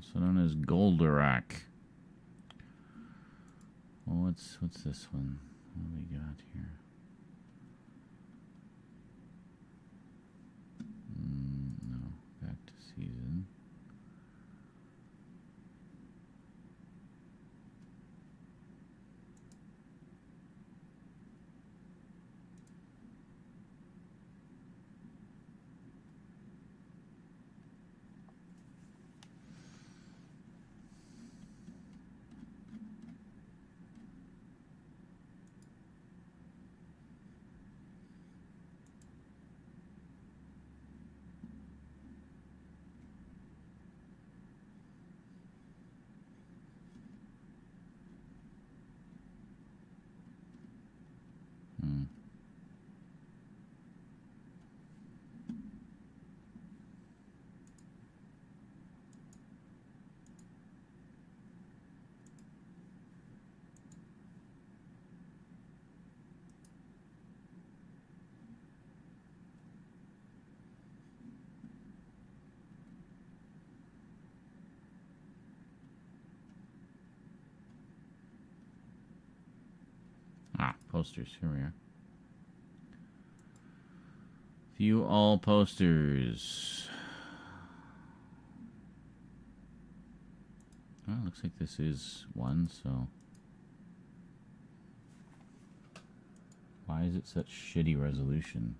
[SPEAKER 1] Also known as Goldorak. Well, what's this one? What do we got here? No, back to season. Posters. Here we are. View all posters. Well, looks like this is one, so. Why is it such shitty resolution?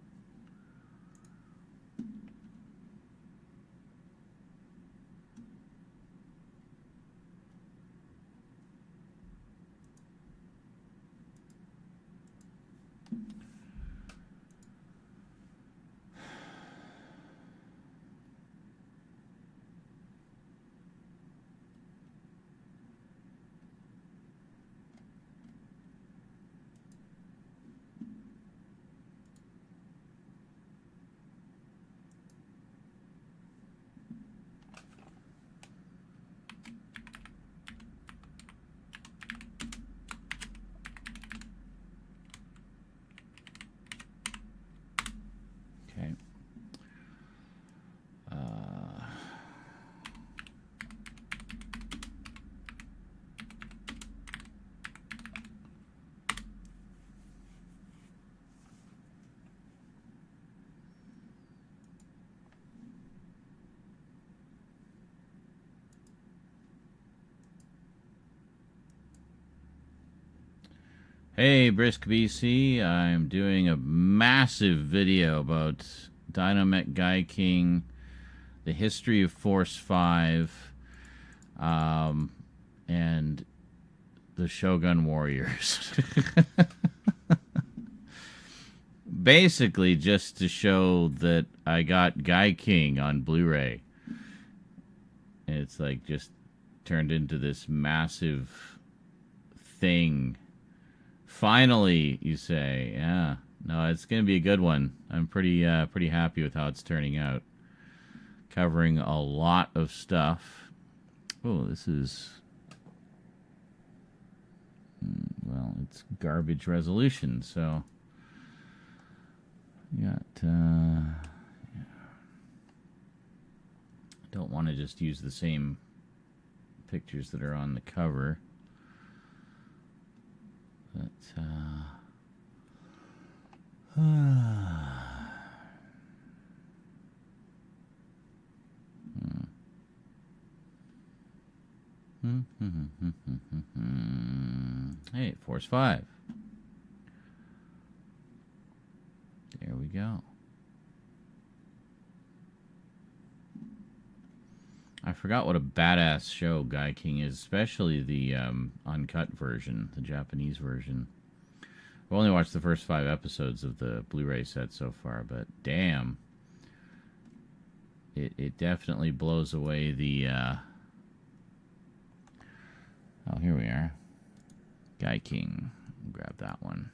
[SPEAKER 1] Hey, Brisk BC, I'm doing a massive video about Dynamech Guy King, the history of Force 5, and the Shogun Warriors. Basically, just to show that I got Guy King on Blu-ray. And it's like just turned into this massive thing. Finally, you say. Yeah. No, it's going to be a good one. I'm pretty happy with how it's turning out. Covering a lot of stuff. Oh, this is... well, it's garbage resolution, so... You got... yeah. don't want to just use the same pictures that are on the cover. But, Hey, Force 5. There we go. I forgot what a badass show Guy King is, especially the uncut version, the Japanese version. I've only watched the first 5 episodes of the Blu-ray set so far, but damn. It definitely blows away the... Oh, here we are. Guy King. Grab that one.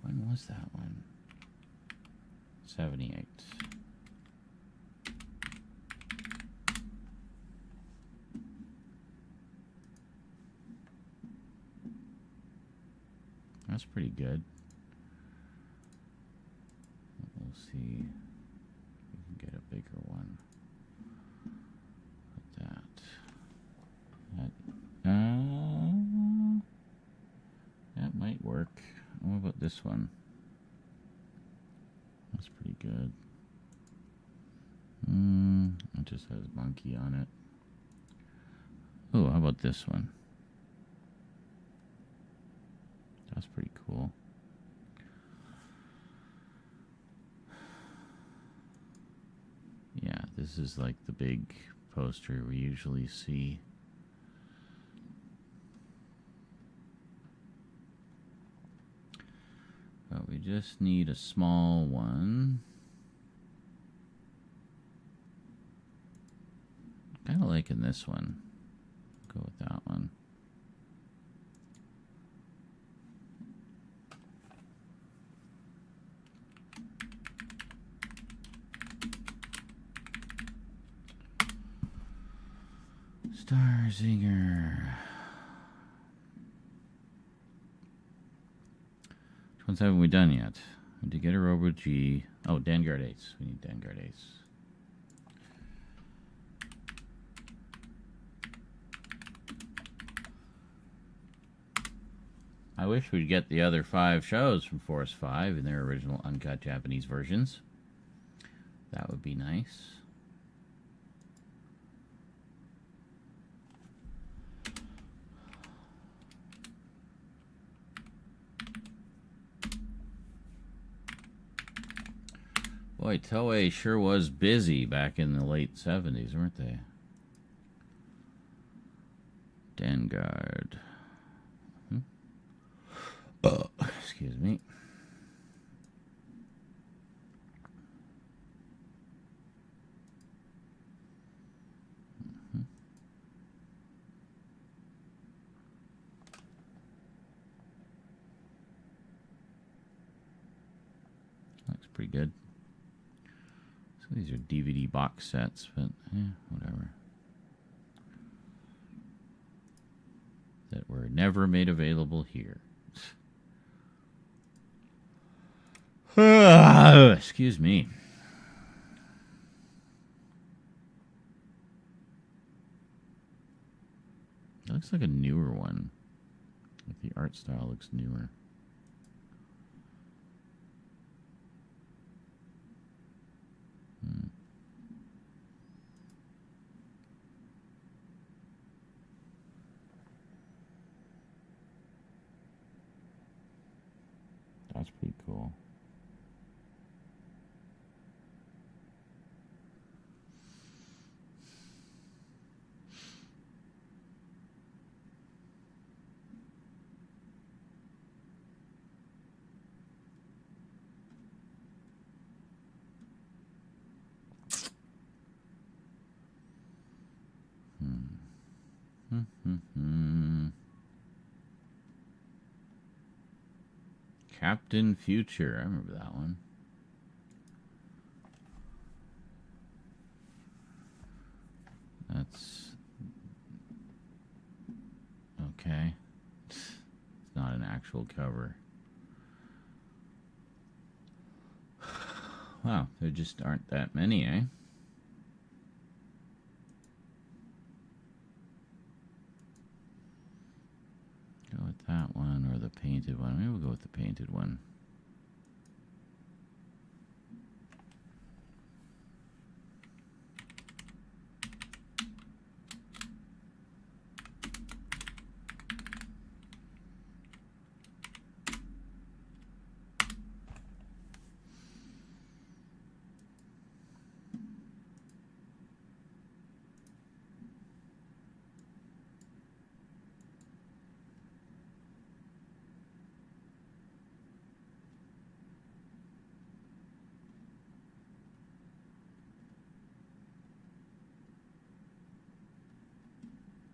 [SPEAKER 1] When was that one? 78. That's pretty good. We'll see. Get a bigger one. Like that. That might work. What about this one? That's pretty good. It just has monkey on it. Oh, how about this one? That's pretty cool. Yeah, this is like the big poster we usually see. But we just need a small one. Kind of liking this one. Go with that one. Starzinger. Which ones haven't we done yet? To get a Robo G. Oh, Vanguard Ace. We need Vanguard Ace. I wish we'd get the other 5 shows from Force 5 in their original uncut Japanese versions. That would be nice. Boy, Toei sure was busy back in the late 70s, weren't they? Vanguard. Oh, excuse me. Looks pretty good. So these are DVD box sets, but whatever. That were never made available here. Excuse me. It looks like a newer one. Like the art style looks newer. That's pretty cool. Captain Future. I remember that one. That's okay. It's not an actual cover. Wow, there just aren't that many, eh? Go with that one or the painted one. Maybe we'll go with the painted one.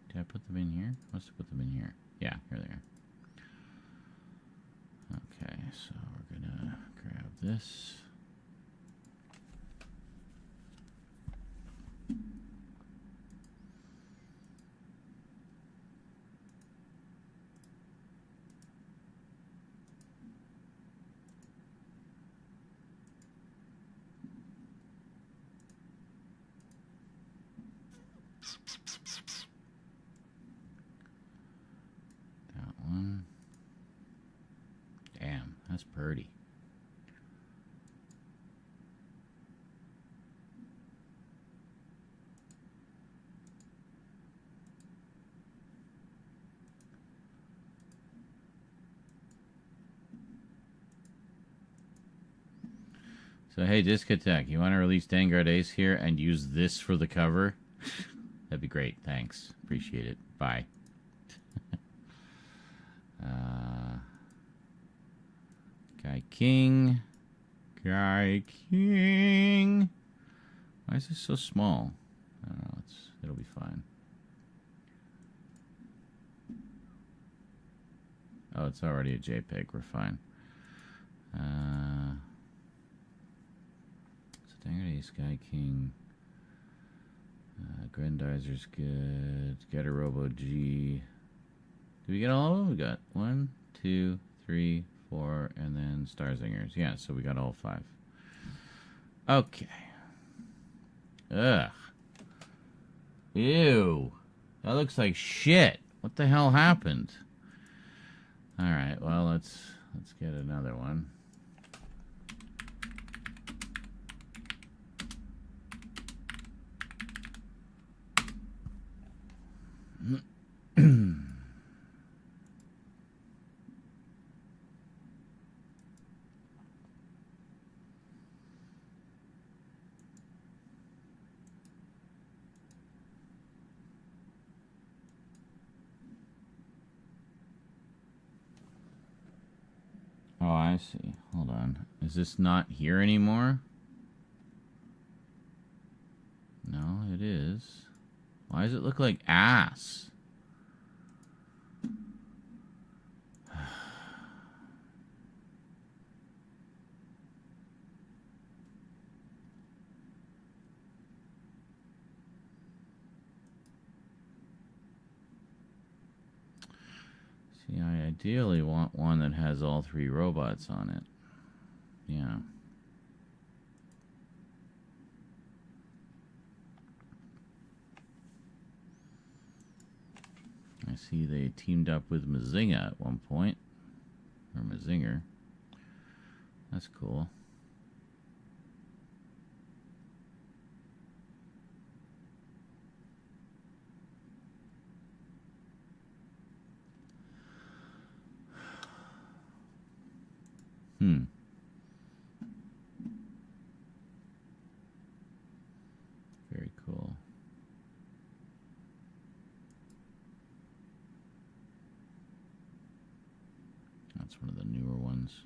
[SPEAKER 1] Did I put them in here? Must have put them in here. Yeah, here they are. Okay, so we're gonna grab this. Damn, that's pretty. So hey, Disc Attack, you want to release Vanguard Ace here and use this for the cover? That'd be great. Thanks. Appreciate it. Bye. Guy King. Guy King. Why is this so small? I don't know. It'll be fine. Oh, it's already a JPEG. We're fine. So Dangerous Guy King. Grandizer's good. Get a Robo G. Did we get all of them? We got 1, 2, 3, 4, and then Star Zingers. Yeah, so we got all 5. Okay. Ugh. Ew. That looks like shit. What the hell happened? Alright, well, let's get another one. Oh, I see. Hold on. Is this not here anymore? No, it is. Why does it look like ass? See, I ideally want one that has all 3 robots on it. Yeah. I see they teamed up with Mazinga at one point. Or Mazinger. That's cool. Very cool. That's one of the newer ones.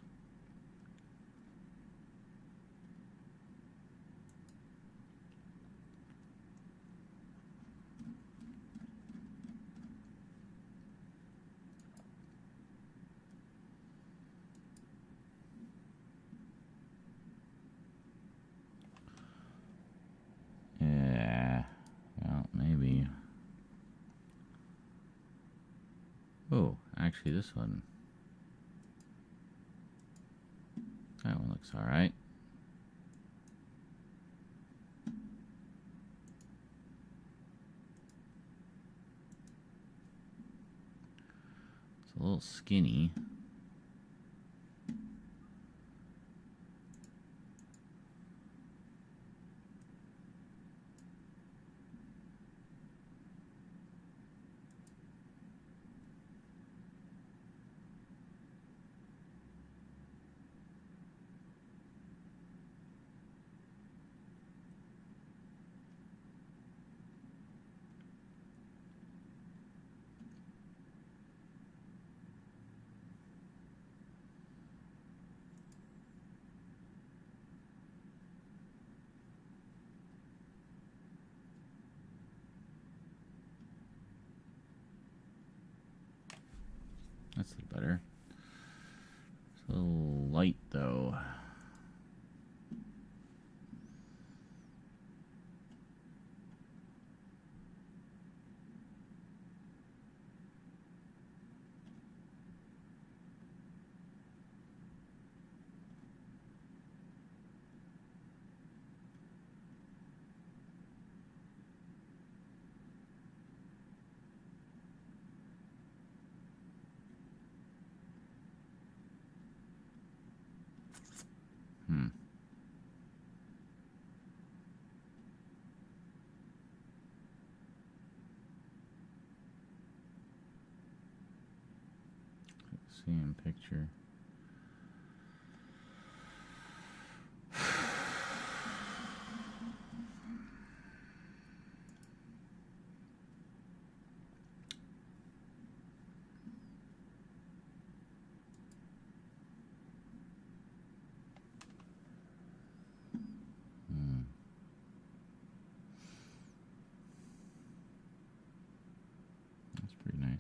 [SPEAKER 1] Actually, this one. That one looks all right. It's a little skinny. That's a little better. It's a little light, though. Same picture. That's pretty nice.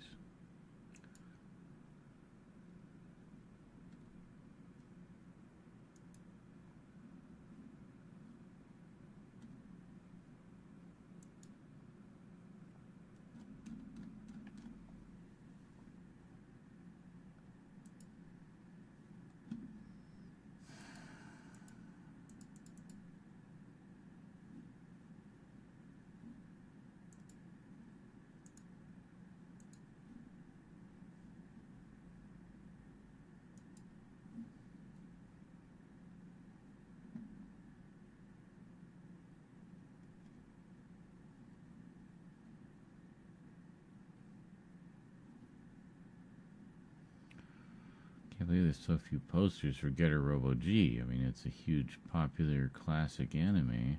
[SPEAKER 1] Can't believe there's so few posters for Getter Robo G. I mean, it's a huge, popular, classic anime.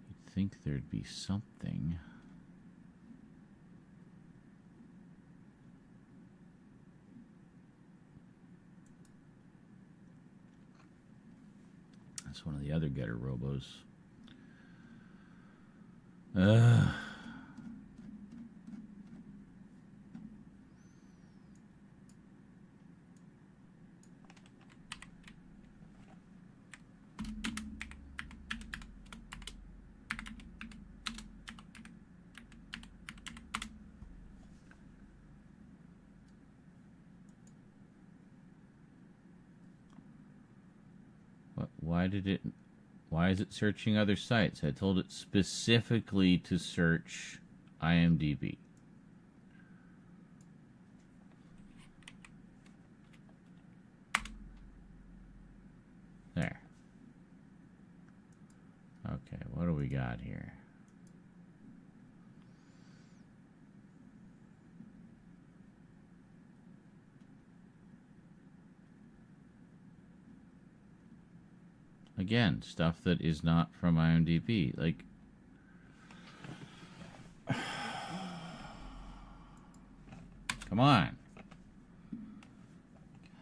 [SPEAKER 1] You'd think there'd be something. That's one of the other Getter Robos. Why is it searching other sites? I told it specifically to search IMDb. There. Okay, what do we got here? Again, stuff that is not from IMDb. Like, come on.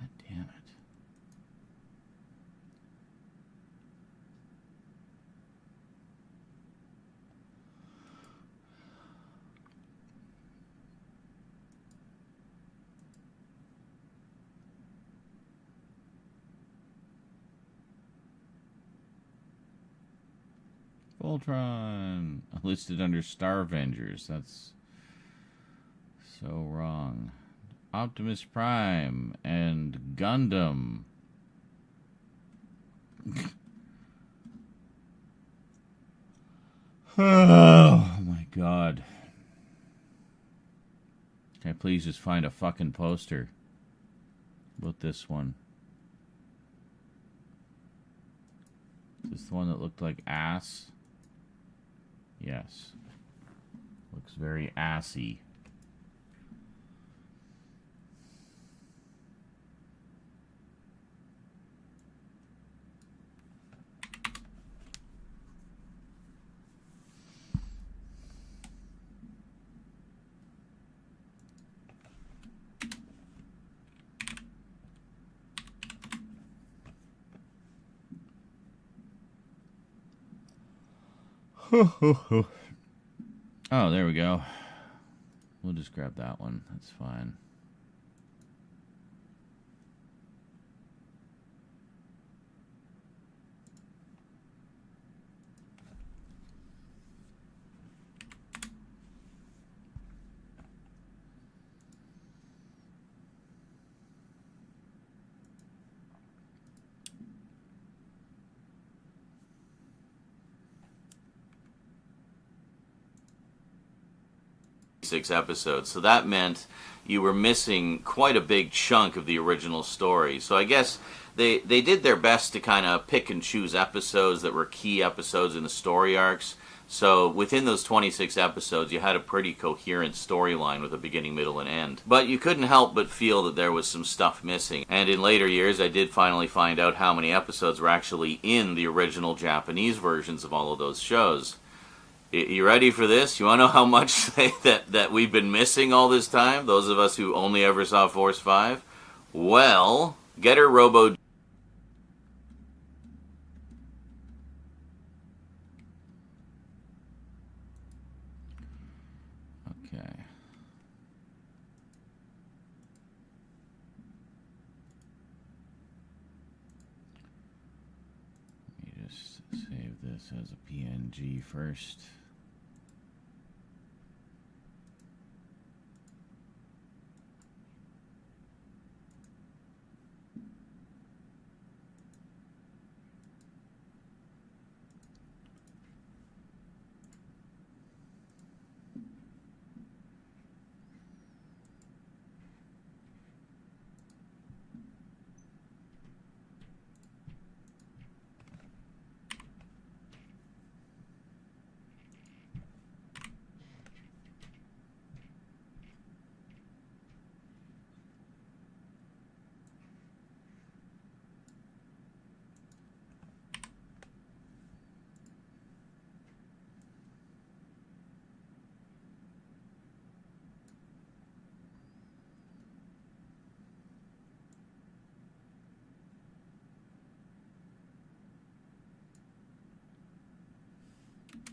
[SPEAKER 1] God damn it. Voltron listed under Star Avengers. That's So wrong. Optimus Prime and Gundam. Oh my god. Can I please just find a fucking poster? About this one. Is this the one that looked like ass? Yes. Looks very assy. Oh, there we go. We'll just grab that one. That's fine.
[SPEAKER 3] Episodes, so that meant you were missing quite a big chunk of the original story. So I guess they did their best to kind of pick and choose episodes that were key episodes in the story arcs. So within those 26 episodes, you had a pretty coherent storyline with a beginning, middle, and end. But you couldn't help but feel that there was some stuff missing. And in later years, I did finally find out how many episodes were actually in the original Japanese versions of all of those shows. You ready for this? You want to know how much that we've been missing all this time? Those of us who only ever saw Force 5? Well, Getter Robo...
[SPEAKER 1] Okay. Let me just save this as a PNG first.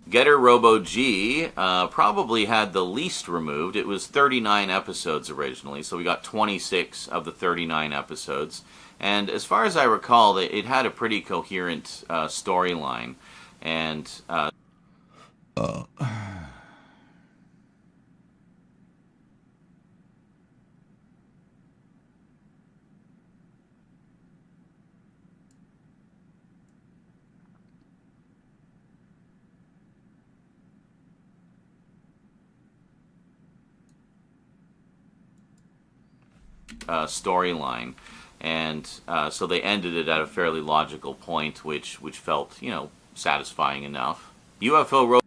[SPEAKER 3] Getter Robo G probably had the least removed. It was 39 episodes originally, so we got 26 of the 39 episodes. And as far as I recall, it had a pretty coherent storyline. And storyline, and so they ended it at a fairly logical point, which felt, you know, satisfying enough. UFO Robo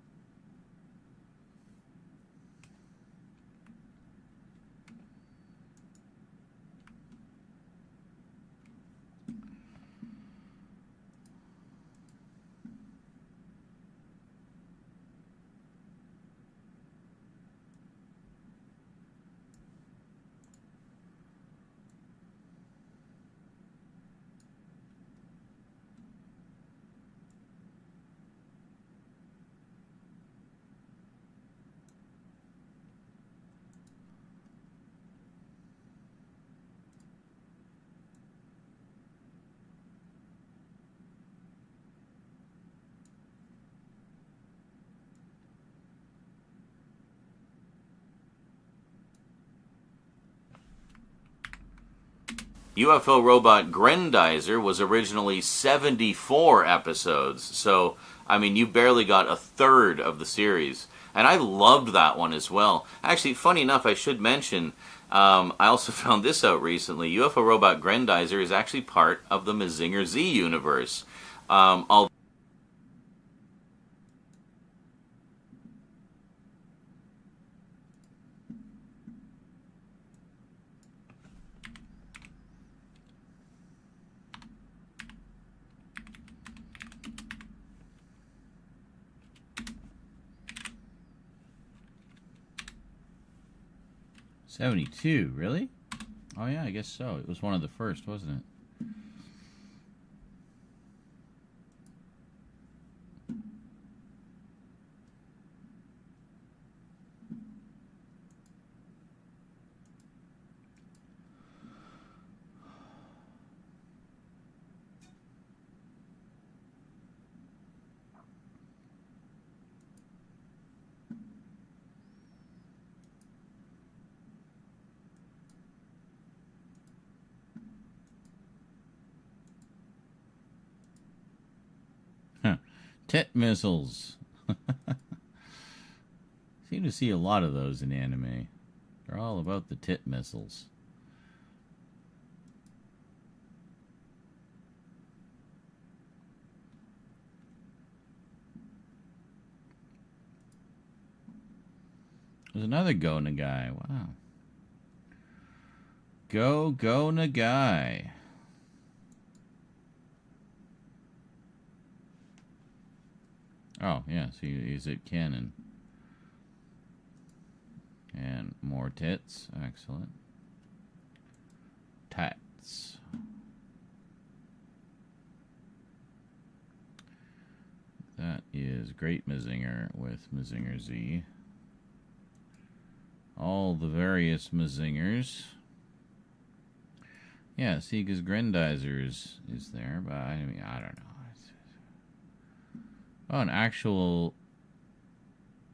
[SPEAKER 3] UFO Robot Grendizer was originally 74 episodes. So, I mean, you barely got a third of the series. And I loved that one as well. Actually, funny enough, I should mention, I also found this out recently. UFO Robot Grendizer is actually part of the Mazinger Z universe. Although
[SPEAKER 1] 72, really? Oh yeah, I guess so. It was one of the first, wasn't it? Tit missiles. Seem to see a lot of those in anime. They're all about the tit missiles. There's another Go Nagai. Wow. Go Nagai. Oh, yeah, so you use it cannon. And more tits. Excellent. Tats. That is Great Mazinger with Mazinger Z. All the various Mazingers. Yeah, see, because Grendizer is there, but I mean, I don't know. Oh, an actual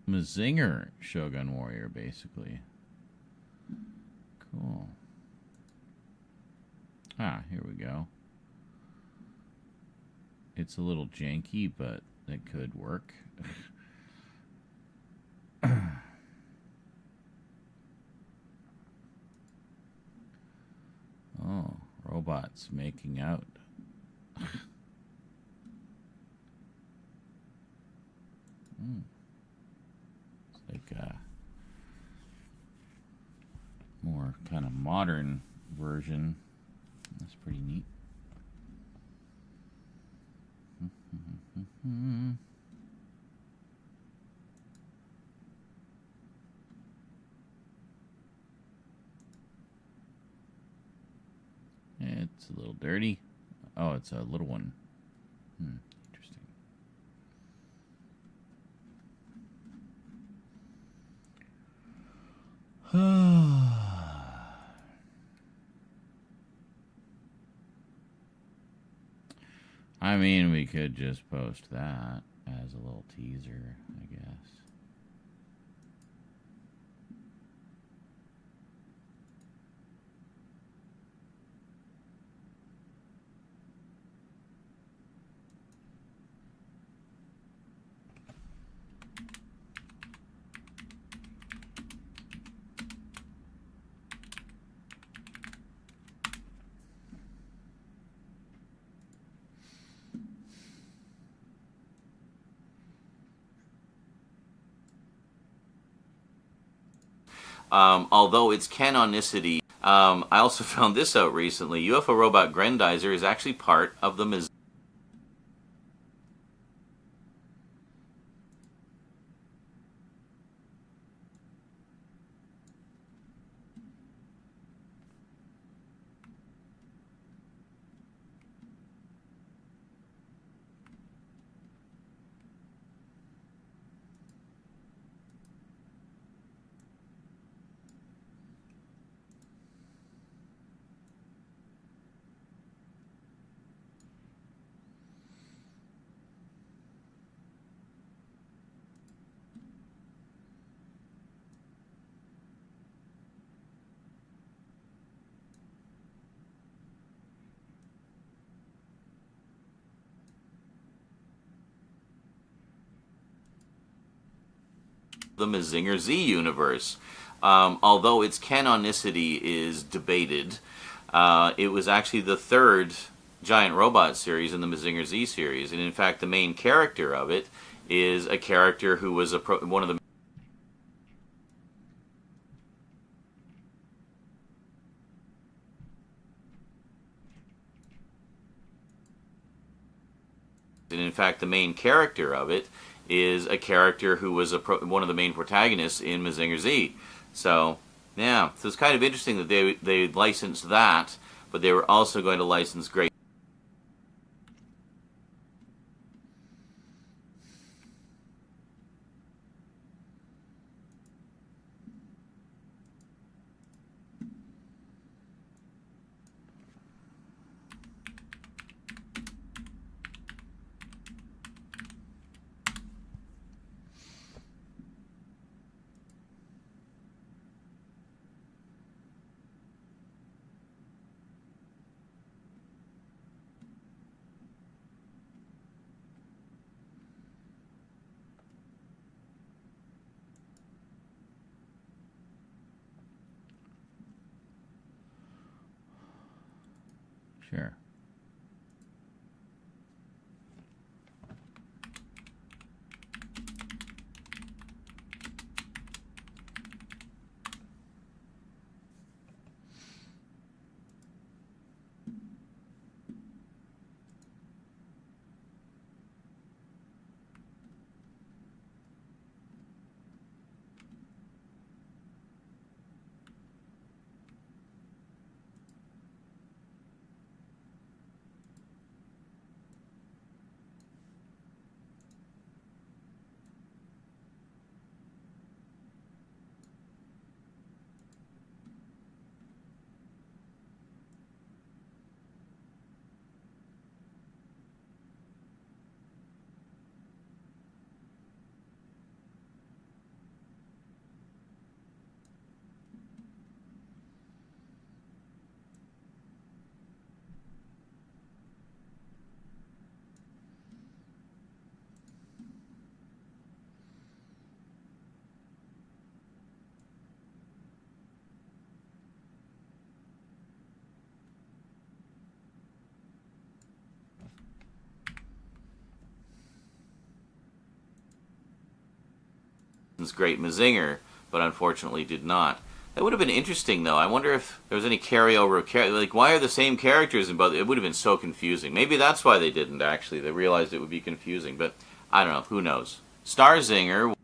[SPEAKER 1] Mazinger Shogun Warrior, basically. Cool. Ah, here we go. It's a little janky, but it could work. Oh, robots making out. It's like a more kind of modern version. That's pretty neat. It's a little dirty. Oh, it's a little one. Interesting. I mean, we could just post that as a little teaser, I guess.
[SPEAKER 3] Although its canonicity, I also found this out recently. UFO Robot Grendizer is actually part of the the Mazinger Z universe. Although its canonicity is debated, it was actually the third giant robot series in the Mazinger Z series, and in fact the main character of it is a character who was one of the one of the main protagonists in Mazinger Z. So, yeah, so it's kind of interesting that they licensed that, but they were also going to license Great.
[SPEAKER 1] Sure.
[SPEAKER 3] Great Mazinger, but unfortunately did not. That would have been interesting, though. I wonder if there was any carryover of like, why are the same characters in both? It would have been so confusing. Maybe that's why they didn't, actually. They realized it would be confusing, but I don't know. Who knows? Starzinger.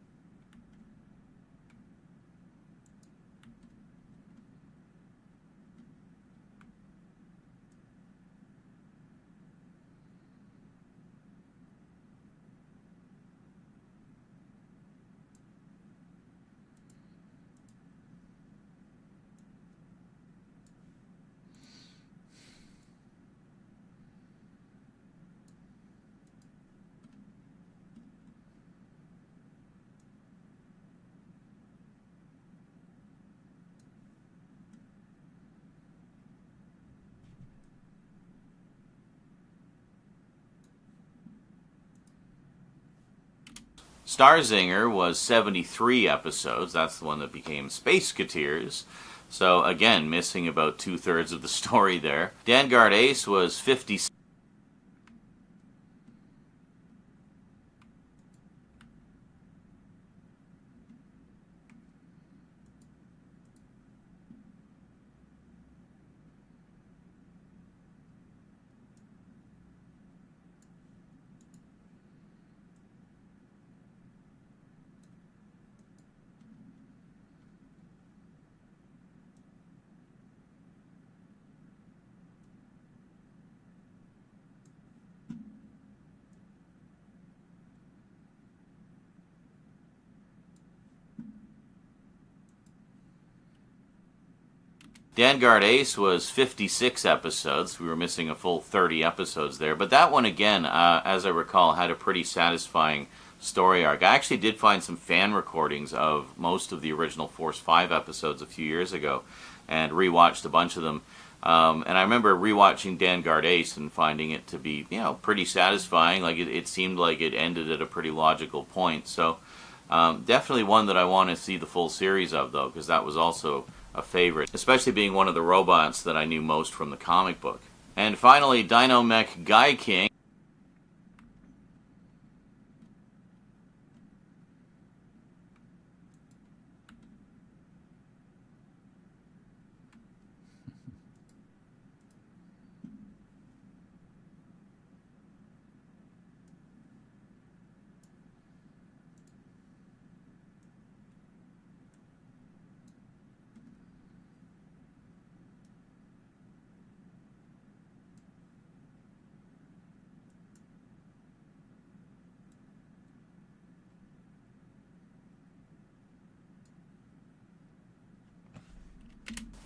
[SPEAKER 3] Starzinger was 73 episodes. That's the one that became Spaceketeers. So, again, missing about 2/3 of the story there. Vanguard Ace was 56. Vanguard Ace was 56 episodes. We were missing a full 30 episodes there. But that one, again, as I recall, had a pretty satisfying story arc. I actually did find some fan recordings of most of the original Force 5 episodes a few years ago and rewatched a bunch of them. And I remember rewatching Vanguard Ace and finding it to be, pretty satisfying. Like it seemed like it ended at a pretty logical point. So Definitely one that I want to see the full series of, though, because that was also a favorite, especially being one of the robots that I knew most from the comic book. And finally, Dino Mech Guy King.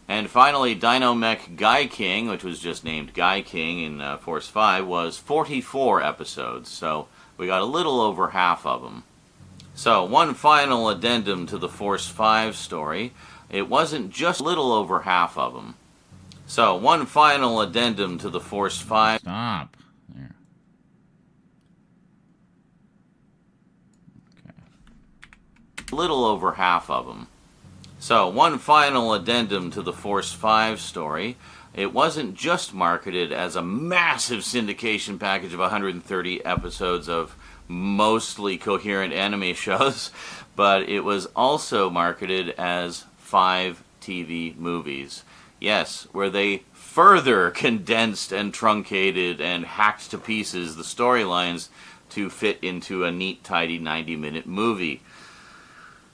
[SPEAKER 3] And finally, Dino Mech Guy King, which was just named Guy King in Force 5, was 44 episodes, so we got a little over half of them. So, one final addendum to the Force 5 story. It wasn't just a little over half of them. So, one final addendum to the Force 5...
[SPEAKER 1] Stop. There. Okay.
[SPEAKER 3] A little over half of them. So, one final addendum to the Force 5 story. It wasn't just marketed as a massive syndication package of 130 episodes of mostly coherent anime shows, but it was also marketed as 5 TV movies. Yes, where they further condensed and truncated and hacked to pieces the storylines to fit into a neat, tidy 90-minute movie.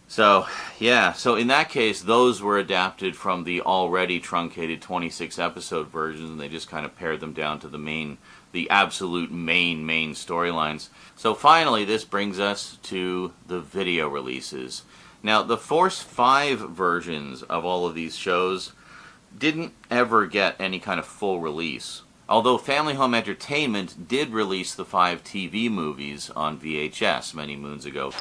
[SPEAKER 3] So, yeah, so in that case, those were adapted from the already truncated 26-episode versions, and they just kind of pared them down to the absolute main storylines. So finally, this brings us to the video releases. Now, the Force 5 versions of all of these shows didn't ever get any kind of full release, although Family Home Entertainment did release the 5 TV movies on VHS many moons ago.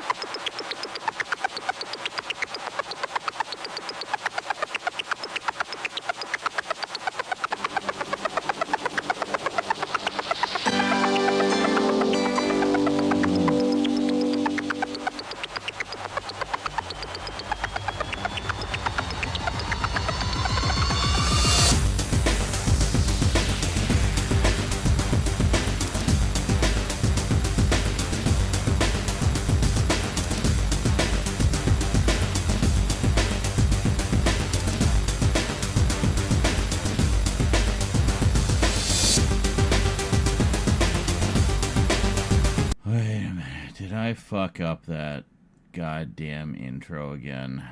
[SPEAKER 1] I fuck up that goddamn intro again.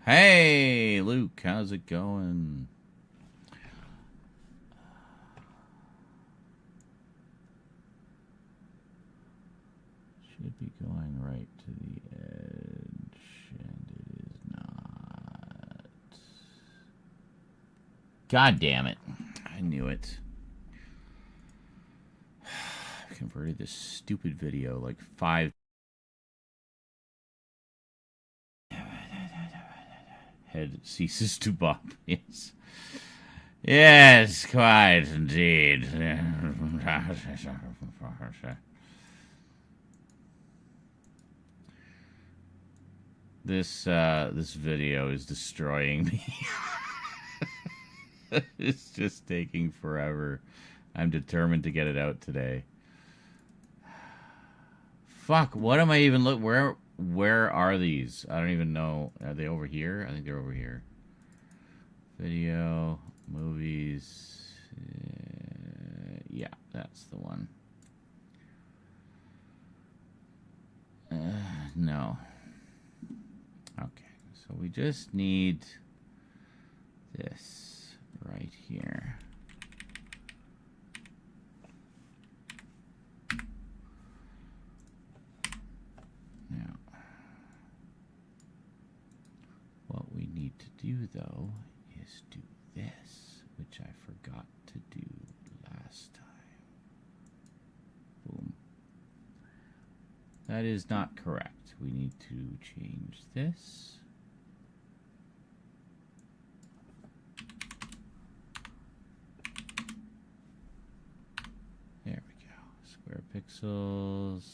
[SPEAKER 1] Hey, Luke, how's it going? Should be going right to the edge, and it is not. God damn it. I knew it. I converted this stupid video like 5. Head ceases to bop. Yes. Yes, quite indeed. This video is destroying me. It's just taking forever. I'm determined to get it out today. Fuck, what am I even where are these? I don't even know. Are they over here? I think they're over here. Video, movies. Yeah, that's the one. No. Okay, so we just need this right here. Now, what we need to do, though, is do this, which I forgot to do last time. Boom. That is not correct. We need to change this. pixels.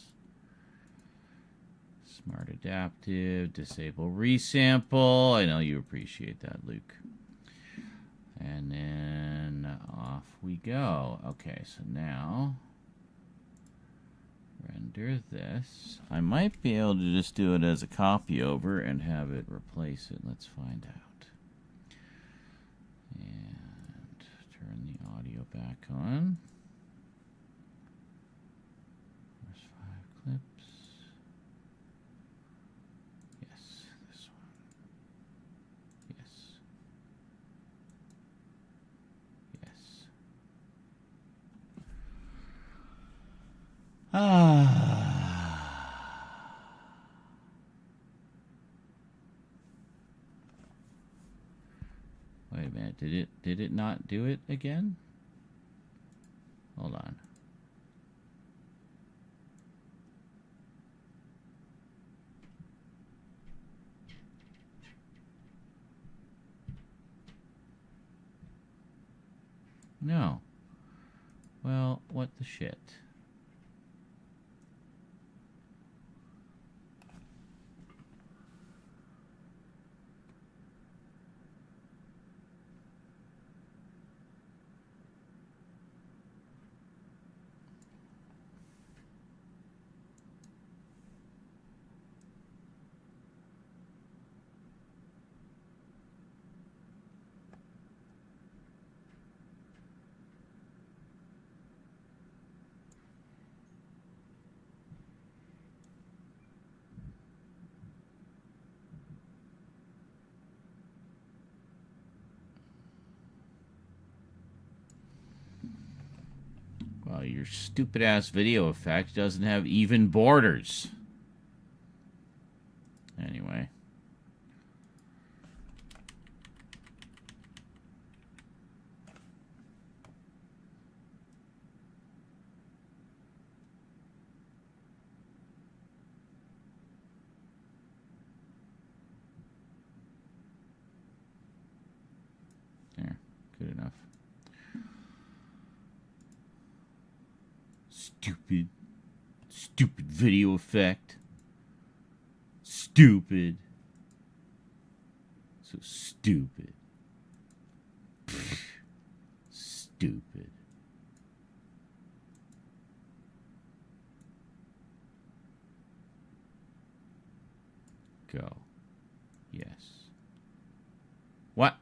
[SPEAKER 1] Smart adaptive. Disable resample. I know you appreciate that, Luke. And then off we go. Okay, so now render this. I might be able to just do it as a copy over and have it replace it. Let's find out. And turn the audio back on. There's 5 clips. Yes, this one. Yes. Yes. Wait a minute. Did it not do it again? Hold on. No. Well, what the shit? Well, your stupid-ass video effect doesn't have even borders. Anyway. There. Good enough. Stupid video effect. Stupid. So stupid. Pfft. Stupid. Go. Yes. What?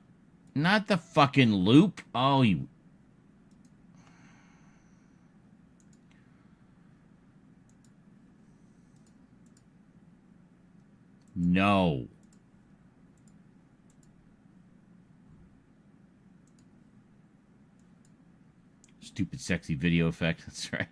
[SPEAKER 1] Not the fucking loop? Oh, you... No. Stupid sexy video effect. That's right.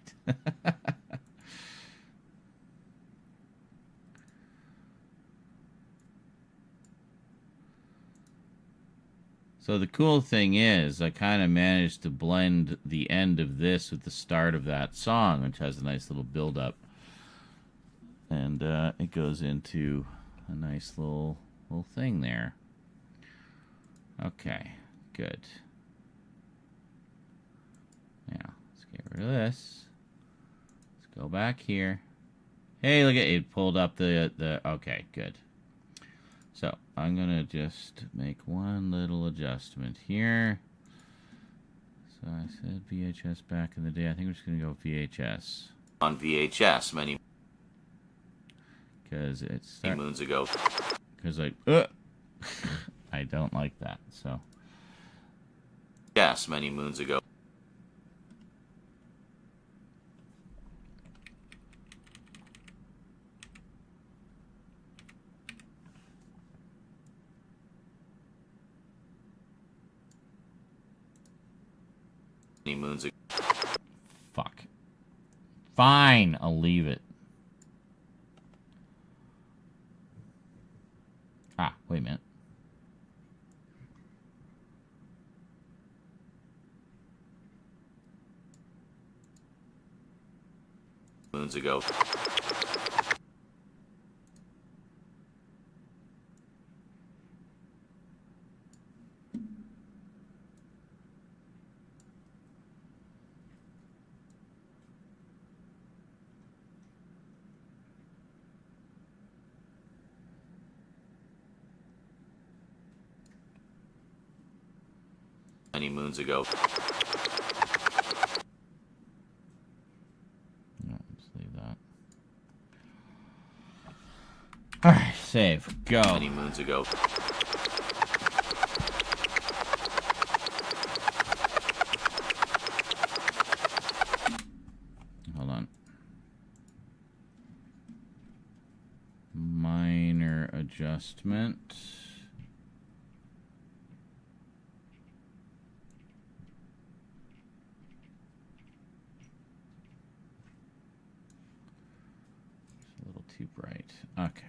[SPEAKER 1] So the cool thing is I kind of managed to blend the end of this with the start of that song, which has a nice little build up. And it goes into a nice little thing there. Okay, good. Now, let's get rid of this. Let's go back here. Hey, look at it. It pulled up the okay, good. So, I'm going to just make one little adjustment here. So, I said VHS back in the day. I think we're just going to go VHS.
[SPEAKER 3] On VHS many
[SPEAKER 1] it's
[SPEAKER 3] moons ago.
[SPEAKER 1] Because I don't like that. So
[SPEAKER 3] yes, many moons ago. Many moons ago.
[SPEAKER 1] Fuck. Fine, I'll leave it. Ah, wait a minute.
[SPEAKER 3] Moons ago. many moons ago.
[SPEAKER 1] Let's leave that. Alright, save. Go.
[SPEAKER 3] Many moons ago.
[SPEAKER 1] Hold on. Minor adjustment. It's a little too bright. Okay.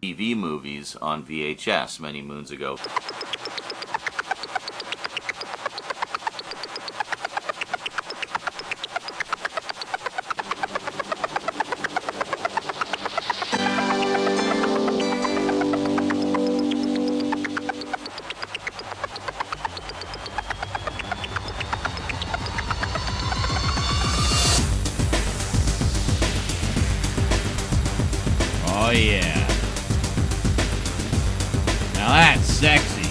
[SPEAKER 3] TV movies on VHS many moons ago.
[SPEAKER 1] Oh yeah. Now that's sexy.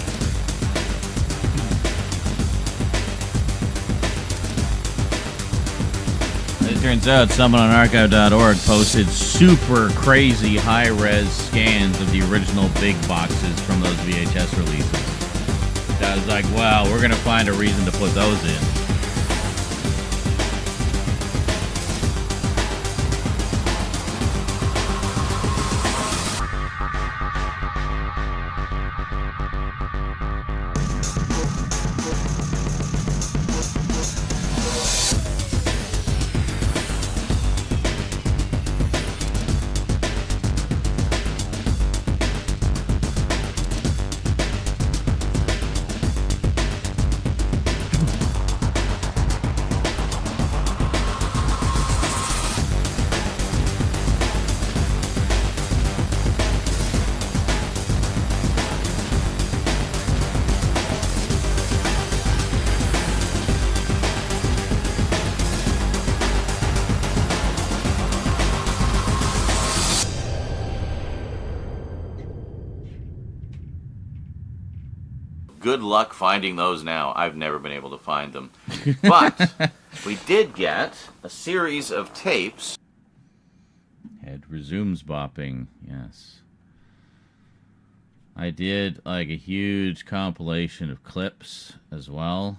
[SPEAKER 1] It turns out someone on archive.org posted super crazy high-res scans of the original big boxes from those VHS releases. I was like, wow, we're going to find a reason to put those in.
[SPEAKER 3] Good luck finding those now. I've never been able to find them. But we did get a series of tapes.
[SPEAKER 1] Head resumes bopping, yes. I did like a huge compilation of clips as well,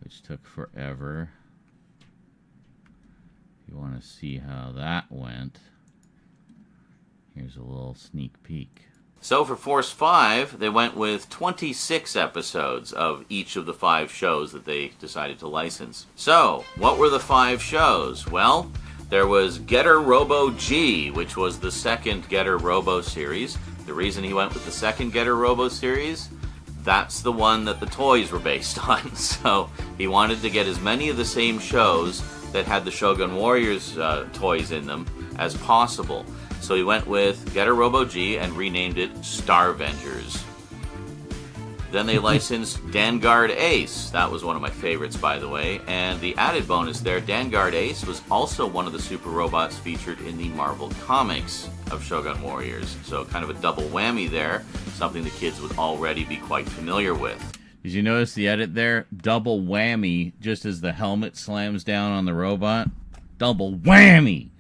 [SPEAKER 1] which took forever. If you want to see how that went, here's a little sneak peek.
[SPEAKER 3] So for Force 5, they went with 26 episodes of each of the 5 shows that they decided to license. So, what were the 5 shows? Well, there was Getter Robo G, which was the second Getter Robo series. The reason he went with the second Getter Robo series, that's the one that the toys were based on. So, he wanted to get as many of the same shows that had the Shogun Warriors toys in them as possible. So he went with Getter Robo G and renamed it Starvengers. Then they licensed Danguard Ace. That was one of my favorites, by the way. And the added bonus there, Danguard Ace was also one of the super robots featured in the Marvel Comics of Shogun Warriors. So kind of a double whammy there, something the kids would already be quite familiar with.
[SPEAKER 1] Did you notice the edit there? Double whammy, just as the helmet slams down on the robot. Double whammy!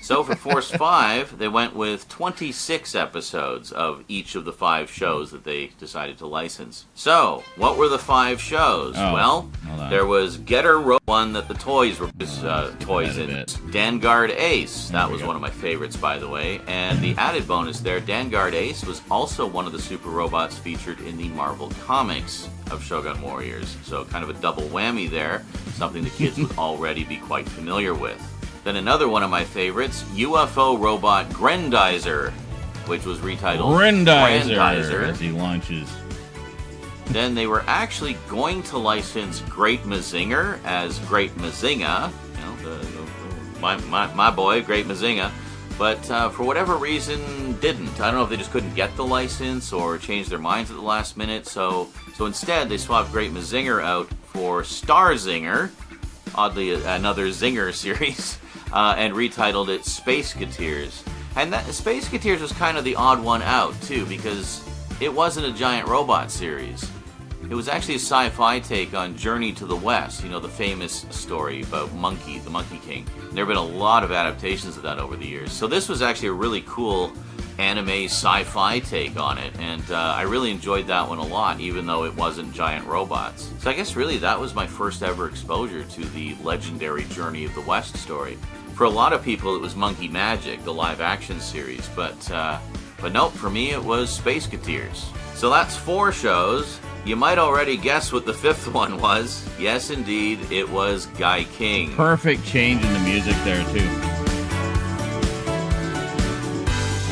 [SPEAKER 3] So for Force 5, they went with 26 episodes of each of the 5 shows that they decided to license. So, what were the 5 shows? Well, there was Getter Robo, one that the toys were toys in. Danguard Ace, that was one of my favorites, by the way. And the added bonus there, Danguard Ace was also one of the super robots featured in the Marvel Comics of Shogun Warriors. So kind of a double whammy there, something the kids would already be quite familiar with. Then another one of my favorites, UFO robot Grendizer, which was retitled
[SPEAKER 1] Grendizer as he launches.
[SPEAKER 3] Then they were actually going to license Great Mazinger as Great Mazinga, you know, my boy, Great Mazinga, but for whatever reason didn't. I don't know if they just couldn't get the license or changed their minds at the last minute, so instead they swapped Great Mazinger out for Starzinger, oddly another Zinger series, and retitled it Space Gateers. And that Space Gateers was kind of the odd one out, too, because it wasn't a giant robot series. It was actually a sci-fi take on Journey to the West, you know, the famous story about Monkey, the Monkey King. There have been a lot of adaptations of that over the years. So this was actually a really cool anime sci-fi take on it, and I really enjoyed that one a lot, even though it wasn't giant robots. So I guess really that was my first ever exposure to the legendary Journey of the West story. For a lot of people it was Monkey Magic, the live action series, but nope, for me it was Spaceketeers. So that's 4 shows. You might already guess what the 5th one was. Yes, indeed, it was Guy King.
[SPEAKER 1] Perfect change in the music there, too. I'm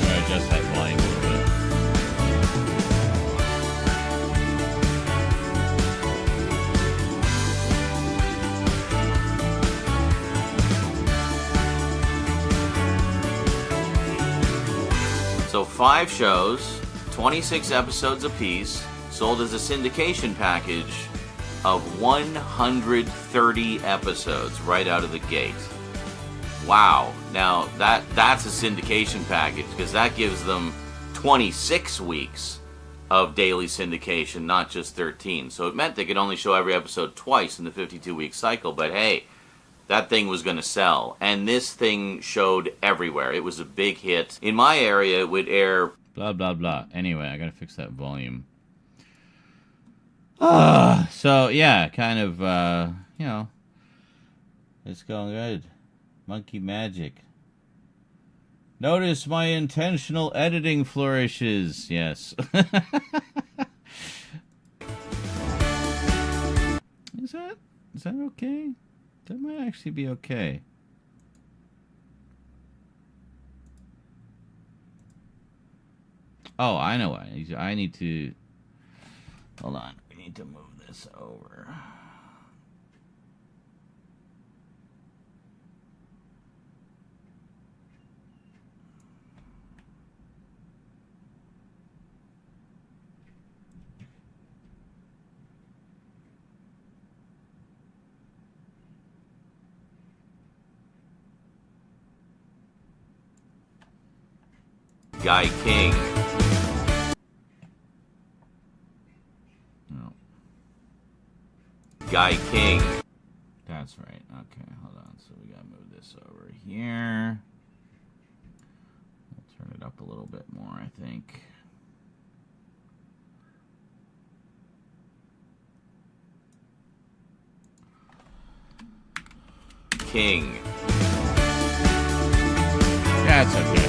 [SPEAKER 1] going to adjust that volume a little bit.
[SPEAKER 3] So 5 shows, 26 episodes apiece, sold as a syndication package of 130 episodes right out of the gate. Wow. Now, that's a syndication package, because that gives them 26 weeks of daily syndication, not just 13. So it meant they could only show every episode twice in the 52-week cycle, but hey, that thing was going to sell. And this thing showed everywhere. It was a big hit. In my area, it would air...
[SPEAKER 1] Blah, blah, blah. Anyway, I got to fix that volume. So, yeah, kind of, you know, it's going good. Monkey Magic. Notice my intentional editing flourishes. Yes. Is that okay? That might actually be okay. Oh, I know why. I need to... Hold on. We need to move this over.
[SPEAKER 3] Guy King.
[SPEAKER 1] No.
[SPEAKER 3] Guy King.
[SPEAKER 1] That's right. Okay, hold on. So we gotta move this over here. We'll turn it up a little bit more, I think.
[SPEAKER 3] King.
[SPEAKER 1] That's okay.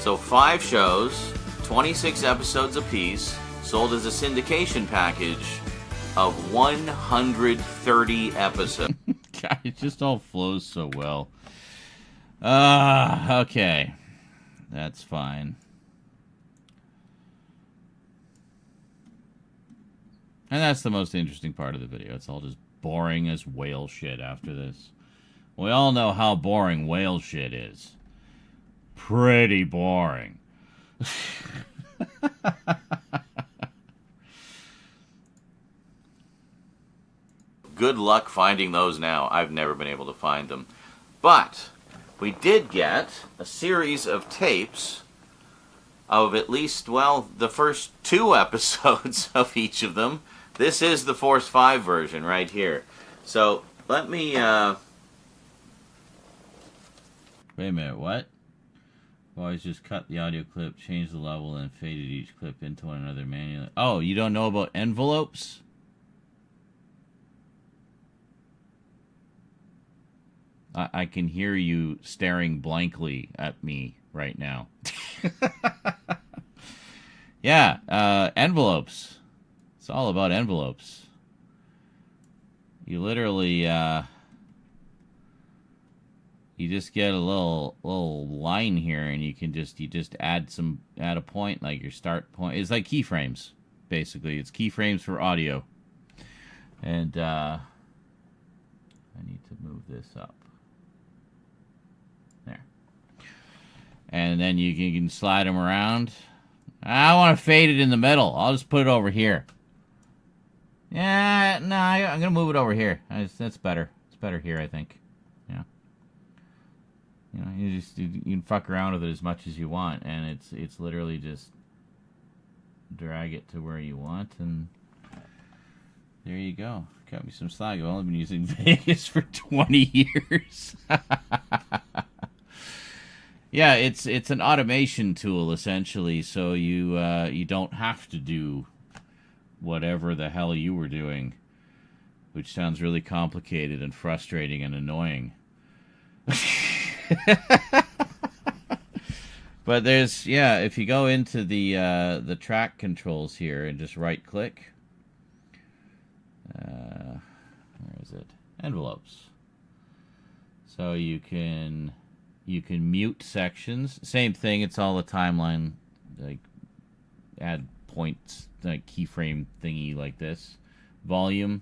[SPEAKER 3] So 5 shows, 26 episodes apiece, sold as a syndication package of 130 episodes.
[SPEAKER 1] God, it just all flows so well. Okay. That's fine. And that's the most interesting part of the video. It's all just boring as whale shit after this. We all know how boring whale shit is. Pretty boring.
[SPEAKER 3] Good luck finding those now. I've never been able to find them. But we did get a series of tapes of at least, well, the first 2 episodes of each of them. This is the Force 5 version right here. So let me...
[SPEAKER 1] Wait a minute, what? Always just cut the audio clip, change the level, and faded each clip into one another manually. Oh, you don't know about envelopes? I can hear you staring blankly at me right now. Yeah, envelopes. It's all about envelopes. You literally, you just get a little line here, and you just add a point, like your start point. It's like keyframes, basically. It's keyframes for audio. And I need to move this up. There. And then you can slide them around. I want to fade it in the middle. I'll just put it over here. Yeah, no, I'm going to move it over here. That's better. It's better here, I think. Yeah. You know, you can fuck around with it as much as you want, and it's literally just drag it to where you want, and there you go. Got me some slack. I've only been using Vegas for 20 years. Yeah, it's an automation tool essentially, so you don't have to do whatever the hell you were doing, which sounds really complicated and frustrating and annoying. But there's, yeah, if you go into the track controls here and just right click, where is it? Envelopes. So you can mute sections. Same thing, it's all a timeline, like add points, like keyframe thingy like this. Volume,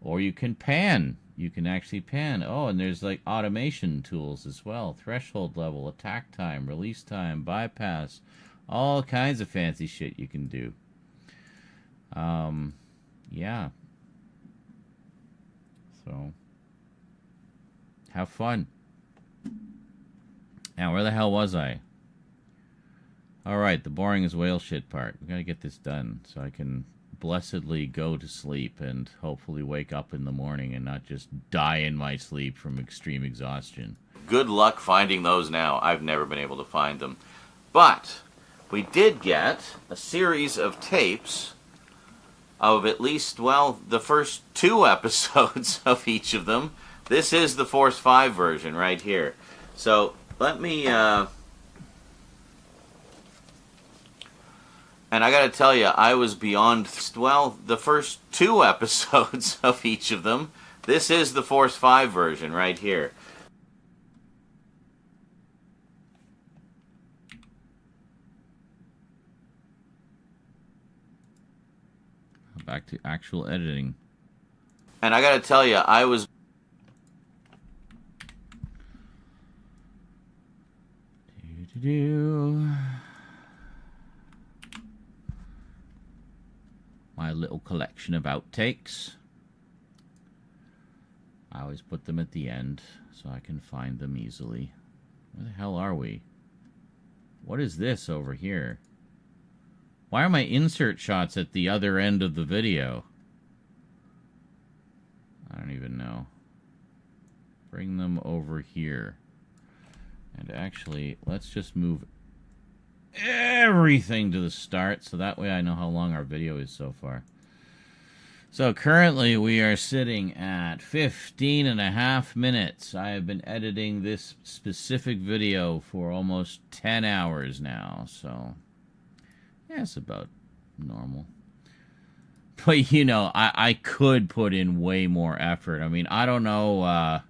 [SPEAKER 1] or you can pan. You can actually pan. Oh, and there's like automation tools as well. Threshold level, attack time, release time, bypass. All kinds of fancy shit you can do. Yeah. So, have fun. Now, where the hell was I? Alright, the boring as whale shit part. We gotta get this done so I can blessedly go to sleep and hopefully wake up in the morning and not just die in my sleep from extreme exhaustion.
[SPEAKER 3] Good luck finding those now. I've never been able to find them. But we did get a series of tapes of at least, well, the first 2 episodes of each of them. This is the Force 5 version right here. So let me... And I gotta tell you, I was beyond, well, the first 2 episodes of each of them. This is the Force 5 version right here.
[SPEAKER 1] Back to actual editing.
[SPEAKER 3] And I gotta tell you, I was... My little collection of outtakes. I always put them at the end so I can find them easily. Where the hell are we? What is this over here? Why are my insert shots at the other end of the video? I don't even know. Bring them over here. And actually, let's just move everything to the start so that way I know how long our video is so far. So currently we are sitting at 15.5 minutes. I have been editing this specific video for almost 10 hours now, so yeah, it's about normal. But you know, I could put in way more effort. I mean, I don't know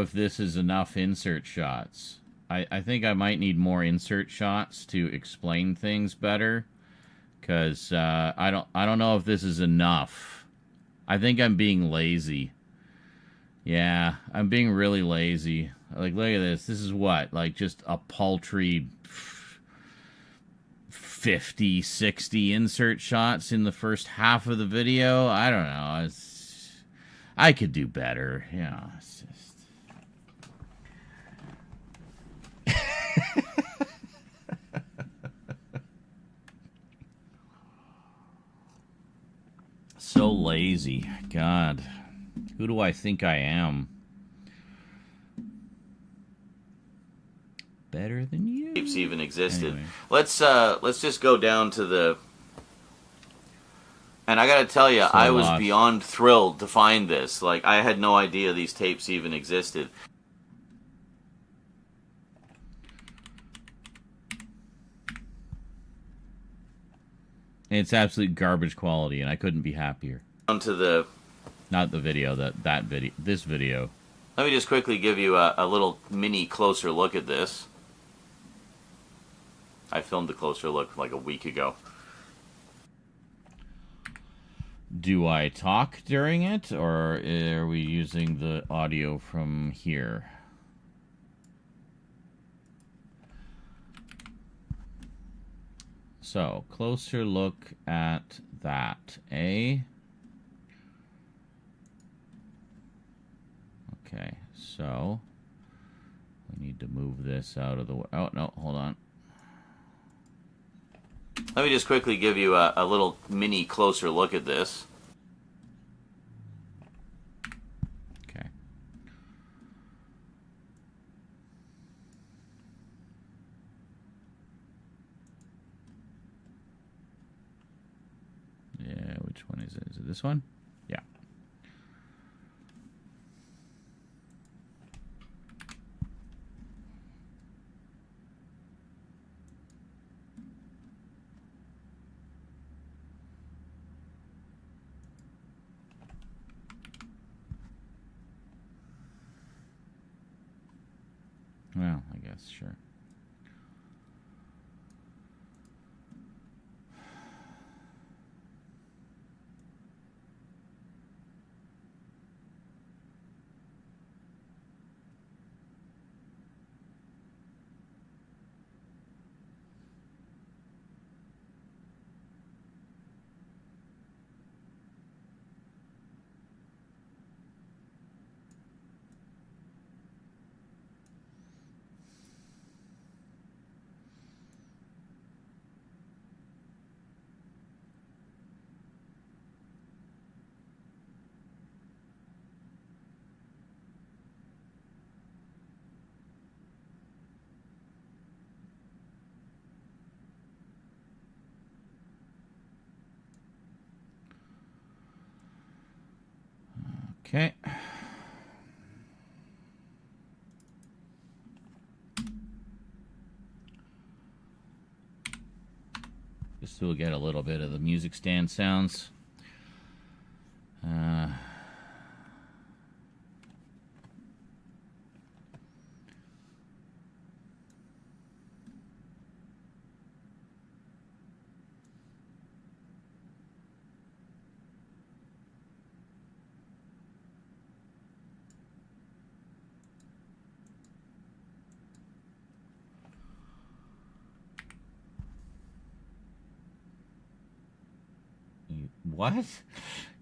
[SPEAKER 3] if this is enough insert shots. I think I might need more insert shots to explain things better, because I don't know if this is enough. I think I'm being lazy. Yeah, I'm being really lazy. Like, look at this. This is what? Like, just a paltry 50, 60 insert shots in the first half of the video. I don't know. I could do better. Yeah, it's just... So lazy. God. Who do I think I am? Better than you. Tapes even existed.
[SPEAKER 1] Anyway.
[SPEAKER 3] Let's just go down to the... And I gotta tell you, I was beyond thrilled to find this. Like, I had no idea these tapes even existed.
[SPEAKER 1] It's absolute garbage quality, and I couldn't be happier.
[SPEAKER 3] Down to the...
[SPEAKER 1] Not the video, that video. This video.
[SPEAKER 3] Let me just quickly give you a little mini closer look at this. I filmed a closer look like a week ago.
[SPEAKER 1] Do I talk during it, or are we using the audio from here? So, closer look at that, eh? Okay, so we need to move this out of the way. Oh, no, hold on.
[SPEAKER 3] Let me just quickly give you a little mini closer look at this.
[SPEAKER 1] Okay. Yeah, which one is it? Is it this one? Yeah. Well, I guess, sure. Okay. Just so we'll get a little bit of the music stand sounds. What?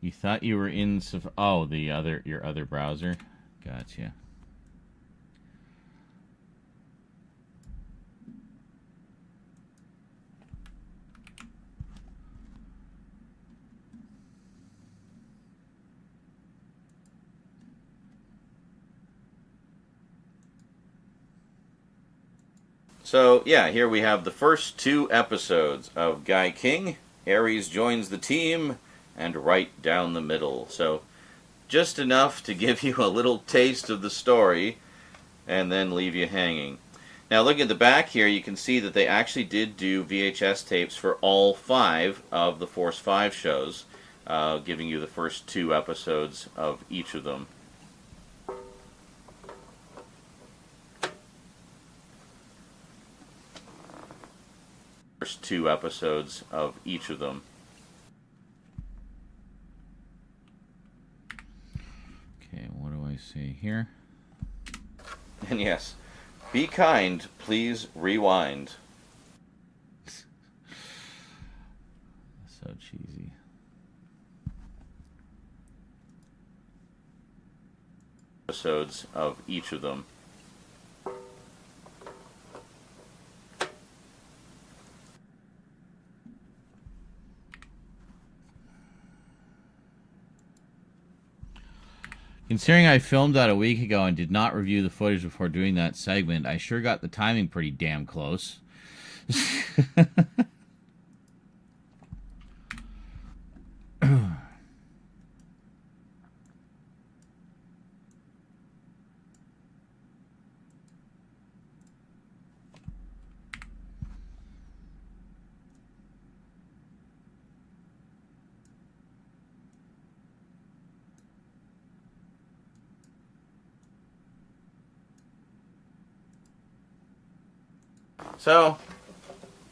[SPEAKER 1] You thought you were in oh, your other browser? Gotcha.
[SPEAKER 3] So, yeah, here we have the first 2 episodes of Guy King. Ares joins the team, and right down the middle. So, just enough to give you a little taste of the story, and then leave you hanging. Now, looking at the back here, you can see that they actually did do VHS tapes for all 5 of the Force 5 shows, giving you the first 2 episodes of each of them. First 2 episodes of each of them.
[SPEAKER 1] Okay, what do I say here?
[SPEAKER 3] And yes, be kind, please rewind.
[SPEAKER 1] So cheesy.
[SPEAKER 3] Episodes of each of them.
[SPEAKER 1] Considering I filmed that a week ago and did not review the footage before doing that segment, I sure got the timing pretty damn close.
[SPEAKER 3] So,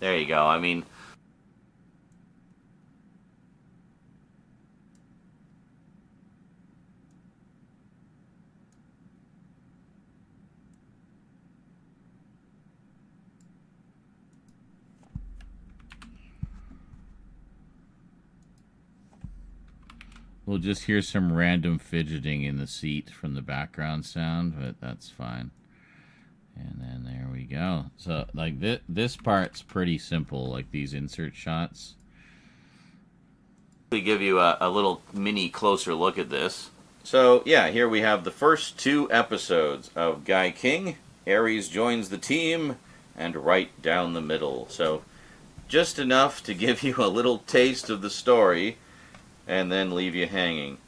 [SPEAKER 3] there you go. I mean,
[SPEAKER 1] We'll just hear some random fidgeting in the seat from the background sound, but that's fine. And then there we go. So, like, this part's pretty simple, like these insert shots.
[SPEAKER 3] We give you a little mini closer look at this. So, yeah, here we have the first 2 episodes of Guy King. Ares joins the team, and right down the middle. So, just enough to give you a little taste of the story, and then leave you hanging.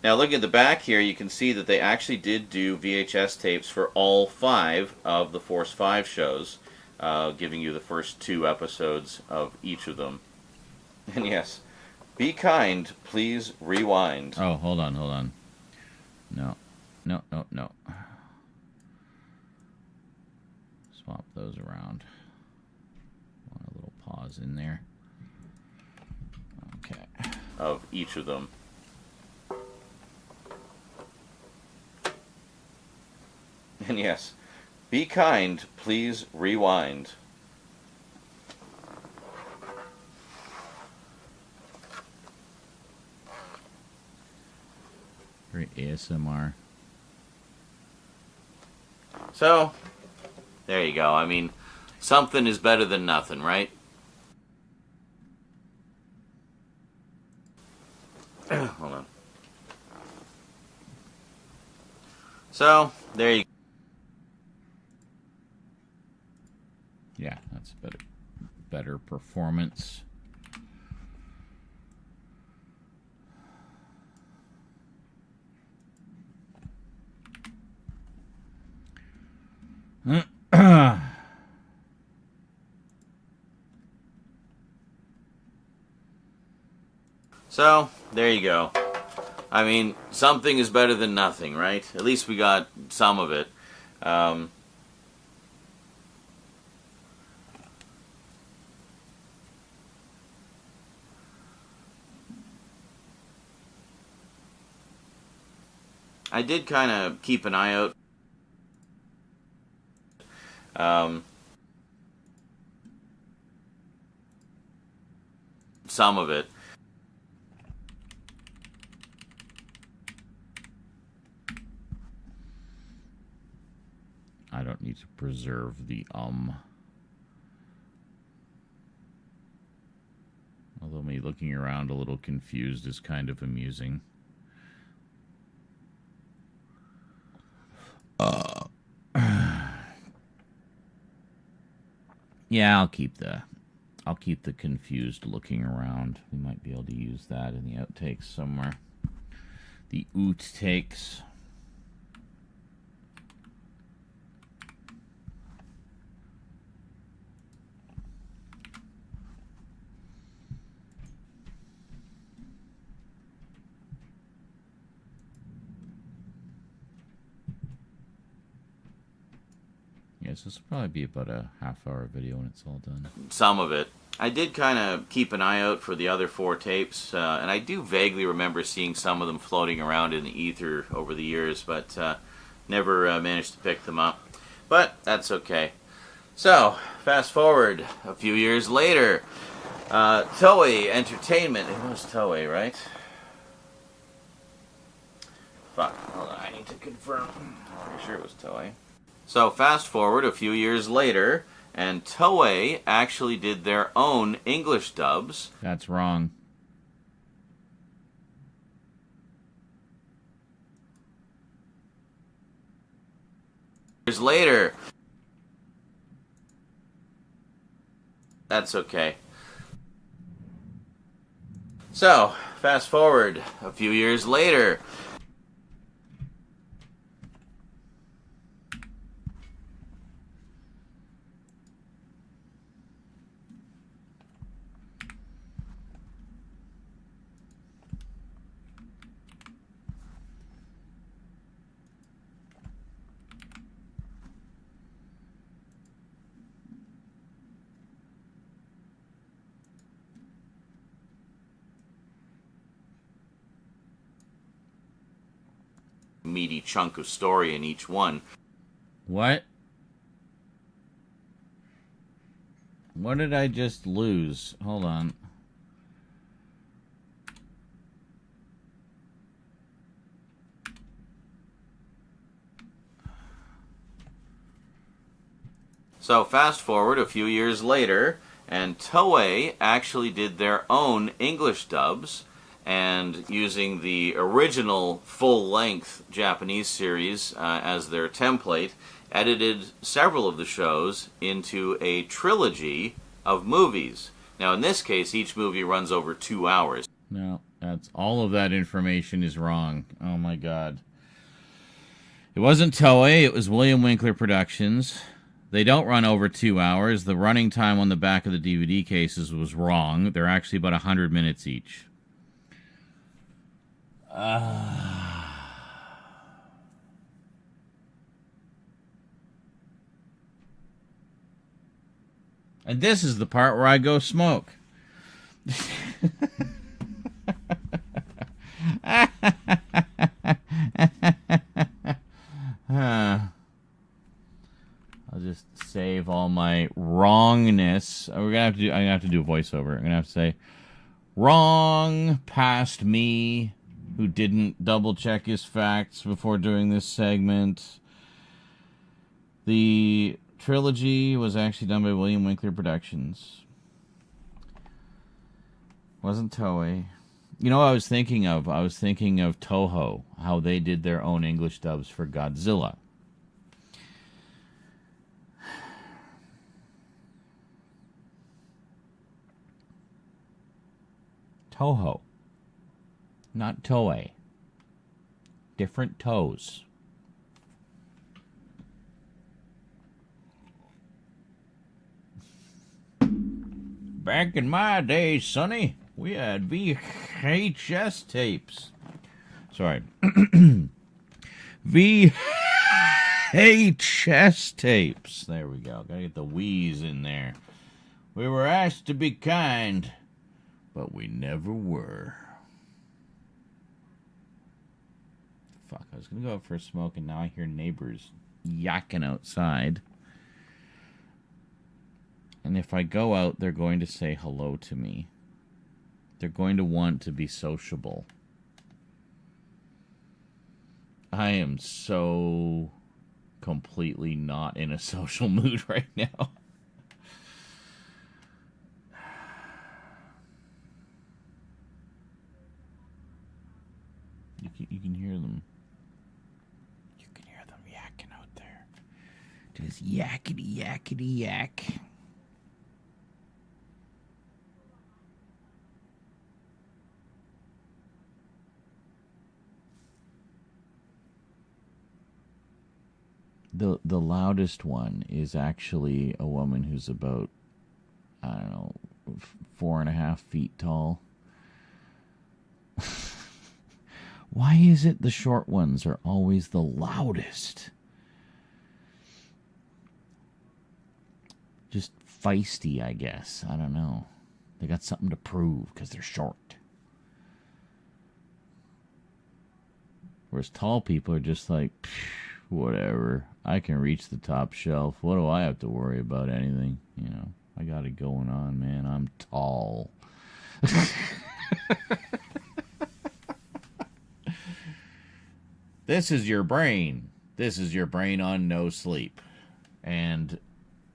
[SPEAKER 3] Now, look at the back here, you can see that they actually did do VHS tapes for all 5 of the Force 5 shows, giving you the first 2 episodes of each of them. And yes, be kind, please rewind.
[SPEAKER 1] Oh, hold on. No. Swap those around. Want a little pause in there. Okay.
[SPEAKER 3] Of each of them. And yes, be kind, please rewind.
[SPEAKER 1] Very ASMR.
[SPEAKER 3] So, there you go. I mean, something is better than nothing, right? Hold on. So, there you go.
[SPEAKER 1] Yeah, that's better performance.
[SPEAKER 3] So, there you go. I mean, something is better than nothing, right? At least we got some of it. I did kind of keep an eye out. Some of it.
[SPEAKER 1] I don't need to preserve the Although me looking around a little confused is kind of amusing. Yeah, I'll keep the confused looking around. We might be able to use that in the outtakes somewhere. The outtakes. Yes, this will probably be about a half-hour video when it's all done.
[SPEAKER 3] Some of it. I did kind of keep an eye out for the other 4 tapes, and I do vaguely remember seeing some of them floating around in the ether over the years, but never managed to pick them up. But that's okay. So, fast forward a few years later, Toei Entertainment. It was Toei, right? Fuck, hold on, I need to confirm. I'm pretty sure it was Toei. So fast forward a few years later, and Toei actually did their own English dubs.
[SPEAKER 1] That's wrong.
[SPEAKER 3] Years later. That's okay. So, fast forward a few years later. Meaty chunk of story in each one.
[SPEAKER 1] What? What did I just lose? Hold on.
[SPEAKER 3] So fast forward a few years later, and Toei actually did their own English dubs, and using the original full-length Japanese series as their template, edited several of the shows into a trilogy of movies. Now, in this case, each movie runs over 2 hours.
[SPEAKER 1] No, that's all of that information is wrong. Oh my God. It wasn't Toei, it was William Winkler Productions. They don't run over 2 hours. The running time on the back of the DVD cases was wrong. They're actually about 100 minutes each. And this is the part where I go smoke. I'll just save all my wrongness. I'm gonna have to do a voiceover. I'm gonna have to say, wrong past me, who didn't double check his facts before doing this segment. The trilogy was actually done by William Winkler Productions. Wasn't Toei. You know what I was thinking of? I was thinking of Toho, how they did their own English dubs for Godzilla. Toho. Not Toei. Different toes. Back in my day, Sonny, we had VHS tapes. Sorry. VHS tapes. There we go. Gotta get the wheeze in there. We were asked to be kind, but we never were. Fuck, I was gonna go out for a smoke, and now I hear neighbors yakking outside. And if I go out, they're going to say hello to me. They're going to want to be sociable. I am so completely not in a social mood right now. You can hear them. You can hear them yakking out there. Just yakety yakety yak. The loudest one is actually a woman who's about, I don't know, 4.5 feet tall. Why is it the short ones are always the loudest? Just feisty, I guess. I don't know. They got something to prove because they're short. Whereas tall people are just like, whatever. I can reach the top shelf. What do I have to worry about anything? You know, I got it going on, man. I'm tall. This is your brain. This is your brain on no sleep. And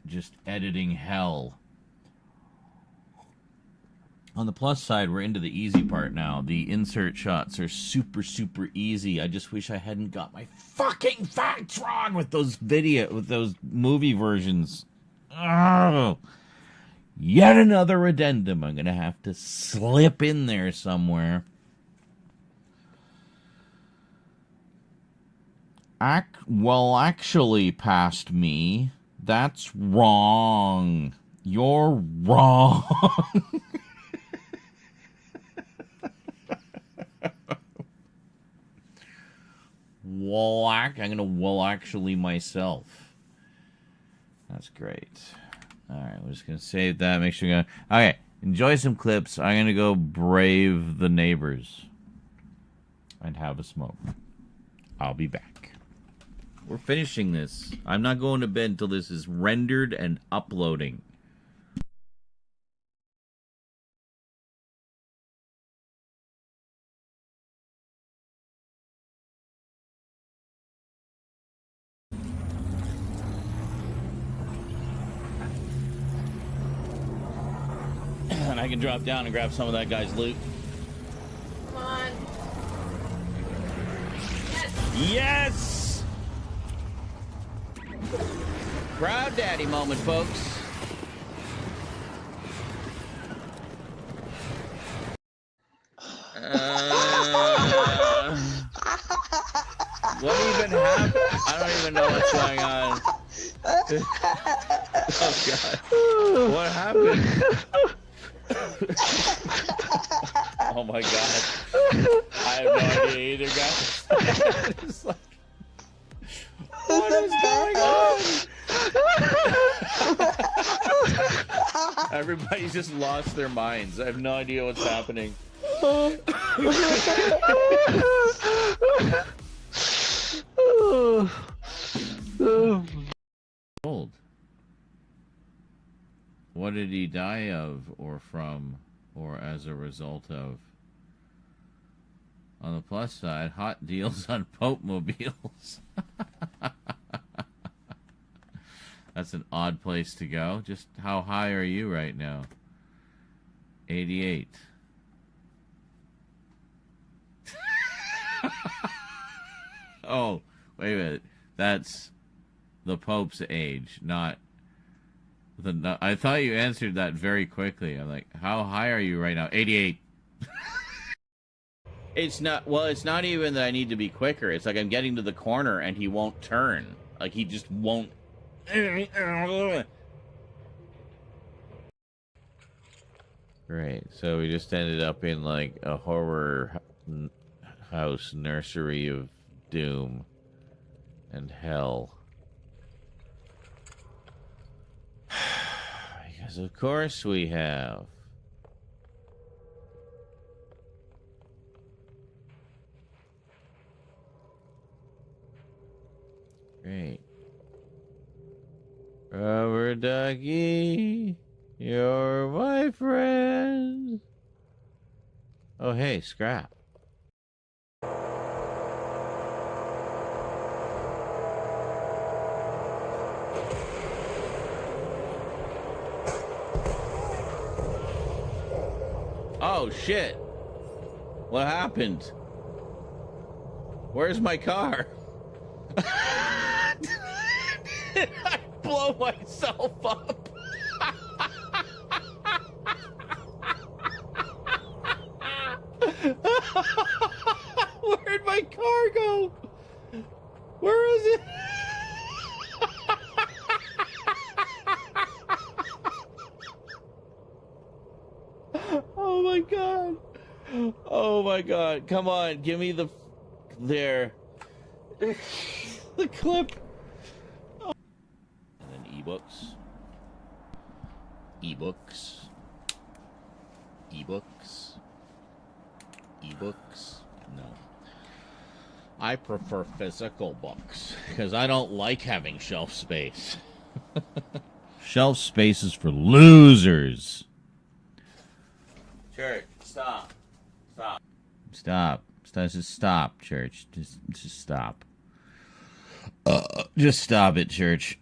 [SPEAKER 1] just editing hell. On the plus side, we're into the easy part now. The insert shots are super, super easy. I just wish I hadn't got my fucking facts wrong with those movie versions. Oh, yet another addendum I'm going to have to slip in there somewhere. Actually, past me, that's wrong. You're wrong. I'm gonna actually myself. That's great. Alright, we're just gonna save that. Make sure you okay, enjoy some clips. I'm gonna go brave the neighbors and have a smoke. I'll be back. We're finishing this. I'm not going to bed until this is rendered and uploading. and I can drop down and grab some of that guy's loot.
[SPEAKER 4] Come on.
[SPEAKER 1] Yes! Proud daddy moment, folks. What even happened? I don't even know what's going on. Oh, God. What happened? Oh, my God. I have no idea either, guys. It's like, what is going on? Everybody's just lost their minds. I have no idea what's happening. Old. What did he die of, or from, or as a result of? On the plus side, hot deals on Pope mobiles. That's an odd place to go. Just how high are you right now? 88. Oh, wait a minute. That's the Pope's age, not the... I thought you answered that very quickly. I'm like, how high are you right now? 88. It's not... Well, it's not even that I need to be quicker. It's like I'm getting to the corner and he won't turn. Like, he just won't... Great. So we just ended up in, like, a horror house nursery of doom and hell. Because of course we have. Great. Rubber ducky, you're my friend. Oh, hey, scrap. Oh, shit. What happened? Where's my car? Did I blow myself up? Where'd my car go? Where is it? Oh my god. Oh my god. Come on, give me the... There. The clip. Oh. And then ebooks. Ebooks. Ebooks. Ebooks. No. I prefer physical books because I don't like having shelf space. Shelf space is for losers. Church, stop. Stop. Stop. Just stop, Church. Just stop. Just stop it, Church.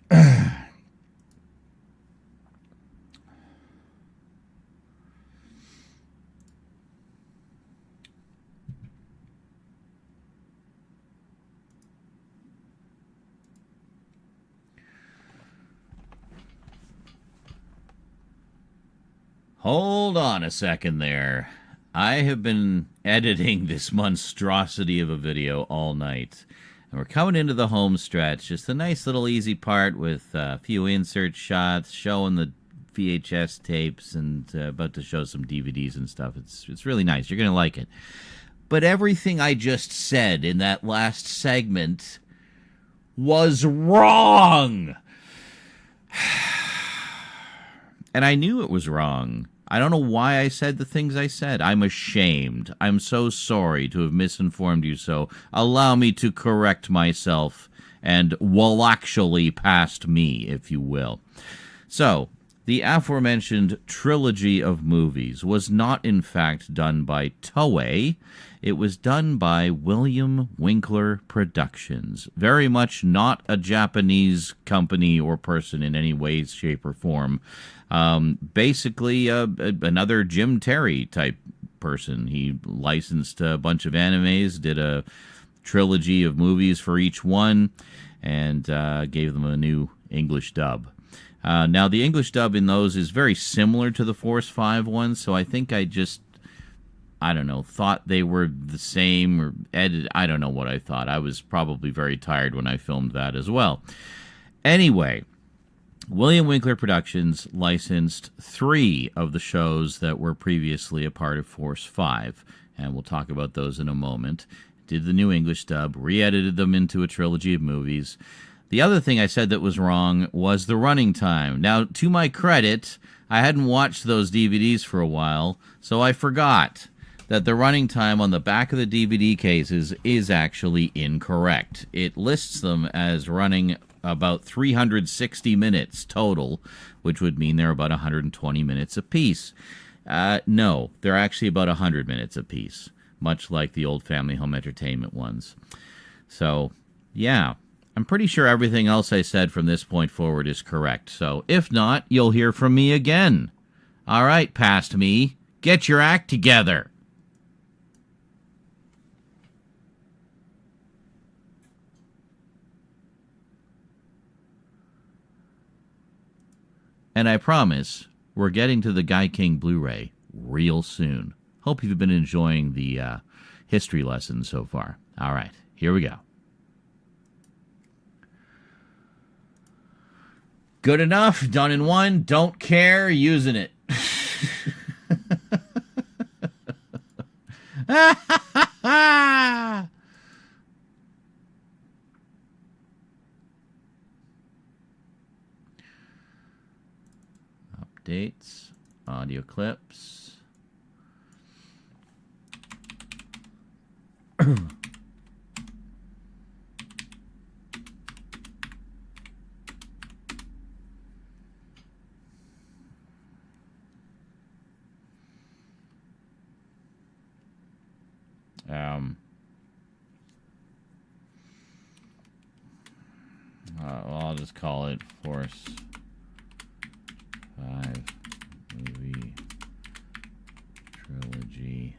[SPEAKER 1] Hold on a second there. I have been editing this monstrosity of a video all night. And we're coming into the home stretch. Just a nice little easy part with a few insert shots, showing the VHS tapes, and about to show some DVDs and stuff. It's really nice. You're going to like it. But everything I just said in that last segment was wrong. And I knew it was wrong. I don't know why I said the things I said. I'm ashamed. I'm so sorry to have misinformed you so. Allow me to correct myself and actually past me, if you will. So, The aforementioned trilogy of movies was not, in fact, done by Toei. It was done by William Winkler Productions. Very much not a Japanese company or person in any way, shape, or form. Basically, another Jim Terry type person. He licensed a bunch of animes, did a trilogy of movies for each one, and gave them a new English dub. Now, the English dub in those is very similar to the Force 5 ones, so I think I don't know, thought they were the same, or edited. I don't know what I thought. I was probably very tired when I filmed that as well. Anyway, William Winkler Productions licensed 3 of the shows that were previously a part of Force 5, and we'll talk about those in a moment. Did the new English dub, re-edited them into a trilogy of movies. The other thing I said that was wrong was the running time. Now, to my credit, I hadn't watched those DVDs for a while, so I forgot that the running time on the back of the DVD cases is actually incorrect. It lists them as running about 360 minutes total, which would mean they're about 120 minutes apiece. No, they're actually about 100 minutes apiece, much like the old Family Home Entertainment ones. So, yeah. I'm pretty sure everything else I said from this point forward is correct. So, if not, you'll hear from me again. All right, past me, get your act together. And I promise, we're getting to the Guy King Blu-ray real soon. Hope you've been enjoying the history lesson so far. All right, here we go. Good enough, done in one, don't care, using it. Updates, audio clips. I'll just call it Force 5 movie trilogy.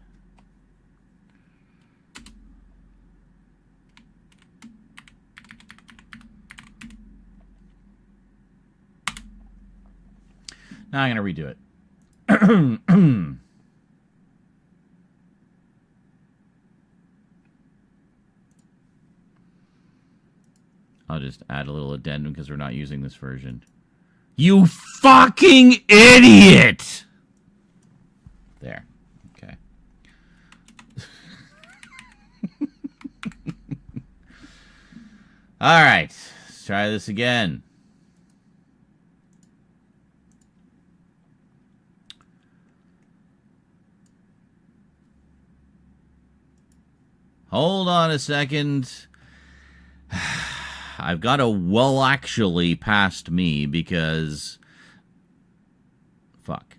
[SPEAKER 1] Now I'm going to redo it. I'll just add a little addendum because we're not using this version. You fucking idiot! There. Okay. All right. Let's try this again. Hold on a second. I've got a well actually past me because... Fuck.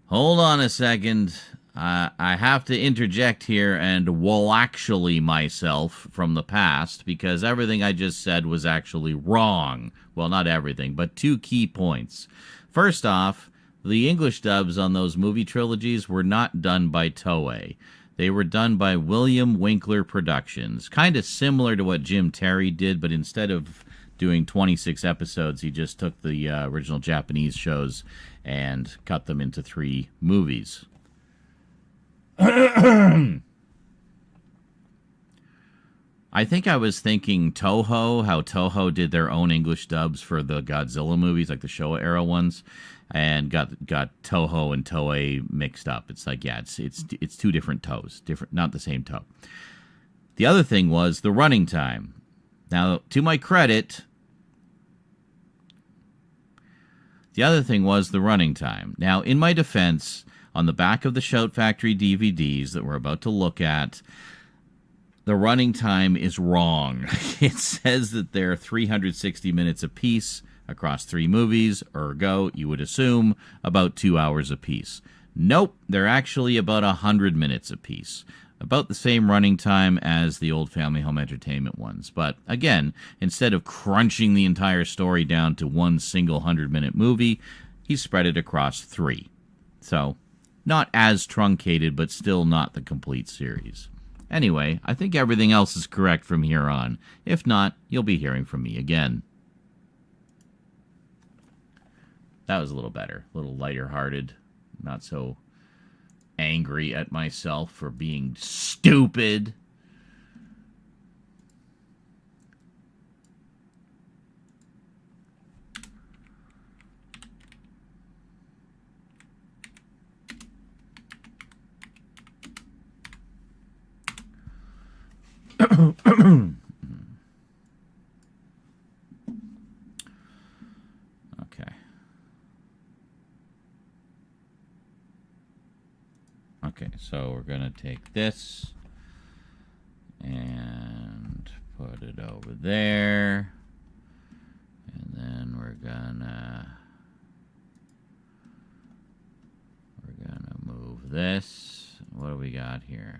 [SPEAKER 1] Hold on a second. I have to interject here and well actually myself from the past because everything I just said was actually wrong. Well, not everything, but 2 key points. First off, the English dubs on those movie trilogies were not done by Toei. They were done by William Winkler Productions. Kind of similar to what Jim Terry did, but instead of doing 26 episodes, he just took the original Japanese shows and cut them into 3 movies. I think I was thinking Toho, how Toho did their own English dubs for the Godzilla movies, like the Showa era ones, and got Toho and Toei mixed up. It's like, yeah, it's 2 different toes, different, not the same toe. The other thing was the running time. Now, to my credit, the other thing was the running time. Now, in my defense, on the back of the Shout Factory DVDs that we're about to look at, the running time is wrong. It says that they're 360 minutes apiece, across 3 movies, ergo, you would assume about 2 hours apiece. Nope, they're actually about 100 minutes apiece. About the same running time as the old Family Home Entertainment ones. But again, instead of crunching the entire story down to one single 100-minute movie, he spread it across 3. So, not as truncated, but still not the complete series. Anyway, I think everything else is correct from here on. If not, you'll be hearing from me again. That was a little better, a little lighter-hearted, not so angry at myself for being stupid. Okay, so we're going to take this and put it over there. And then we're gonna move this. What do we got here?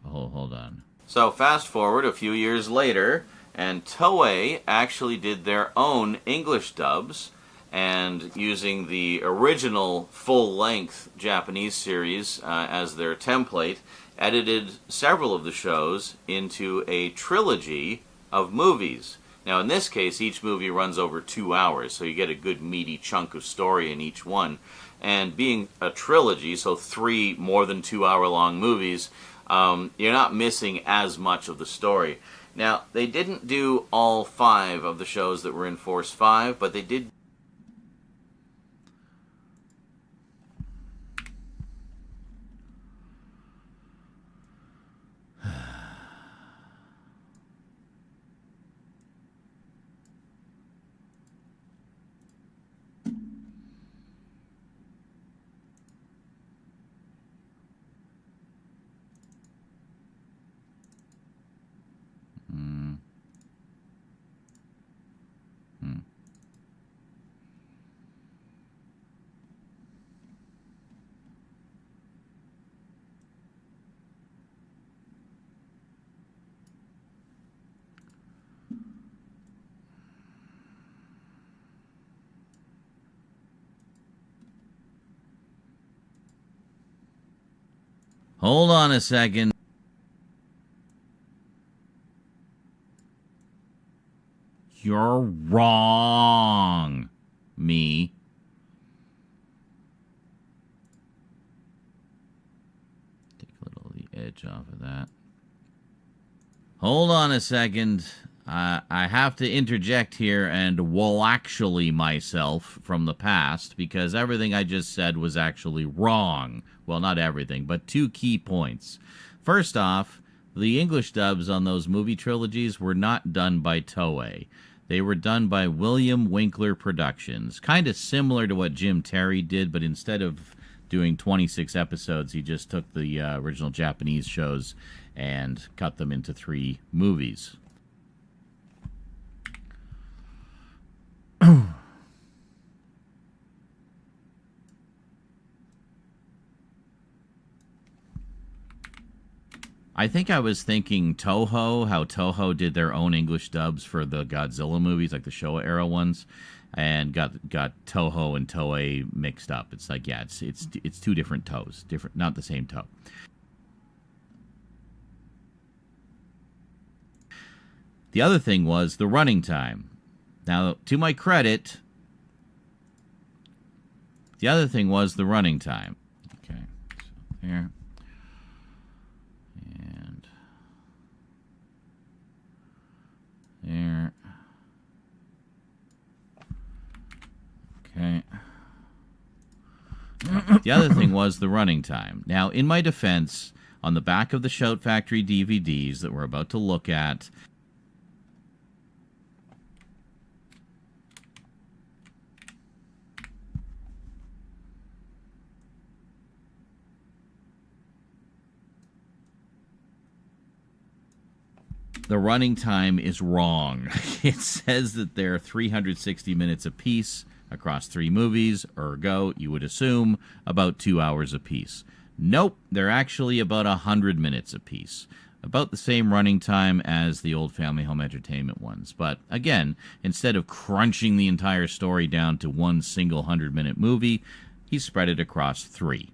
[SPEAKER 1] Hold on.
[SPEAKER 3] So fast forward a few years later, and Toei actually did their own English dubs, and using the original full-length Japanese series as their template, edited several of the shows into a trilogy of movies. Now, in this case, each movie runs over 2 hours, so you get a good meaty chunk of story in each one. And being a trilogy, so 3 more than 2 hour long movies, you're not missing as much of the story. Now, they didn't do all 5 of the shows that were in Force 5, but they did.
[SPEAKER 1] Hold on a second. You're wrong, me. Take a little of the edge off of that. Hold on a second. I have to interject here and will actually myself from the past, because everything I just said was actually wrong. Well, not everything, but 2 key points. First off, the English dubs on those movie trilogies were not done by Toei. They were done by William Winkler Productions. Kind of similar to what Jim Terry did, but instead of doing 26 episodes, he just took the original Japanese shows and cut them into 3 movies. I think I was thinking Toho, how Toho did their own English dubs for the Godzilla movies, like the Showa era ones, and got Toho and Toei mixed up. It's like, yeah, it's 2 different toes, different, not the same toe. The other thing was the running time. Now, to my credit, the other thing was the running time. Okay, so there. And there. Okay. The other thing was the running time. Now, in my defense, on the back of the Shout Factory DVDs that we're about to look at, the running time is wrong. It says that they're 360 minutes apiece across 3 movies, ergo, you would assume about 2 hours apiece. Nope, they're actually about 100 minutes apiece. About the same running time as the old Family Home Entertainment ones. But again, instead of crunching the entire story down to one single 100-minute movie, he spread it across 3.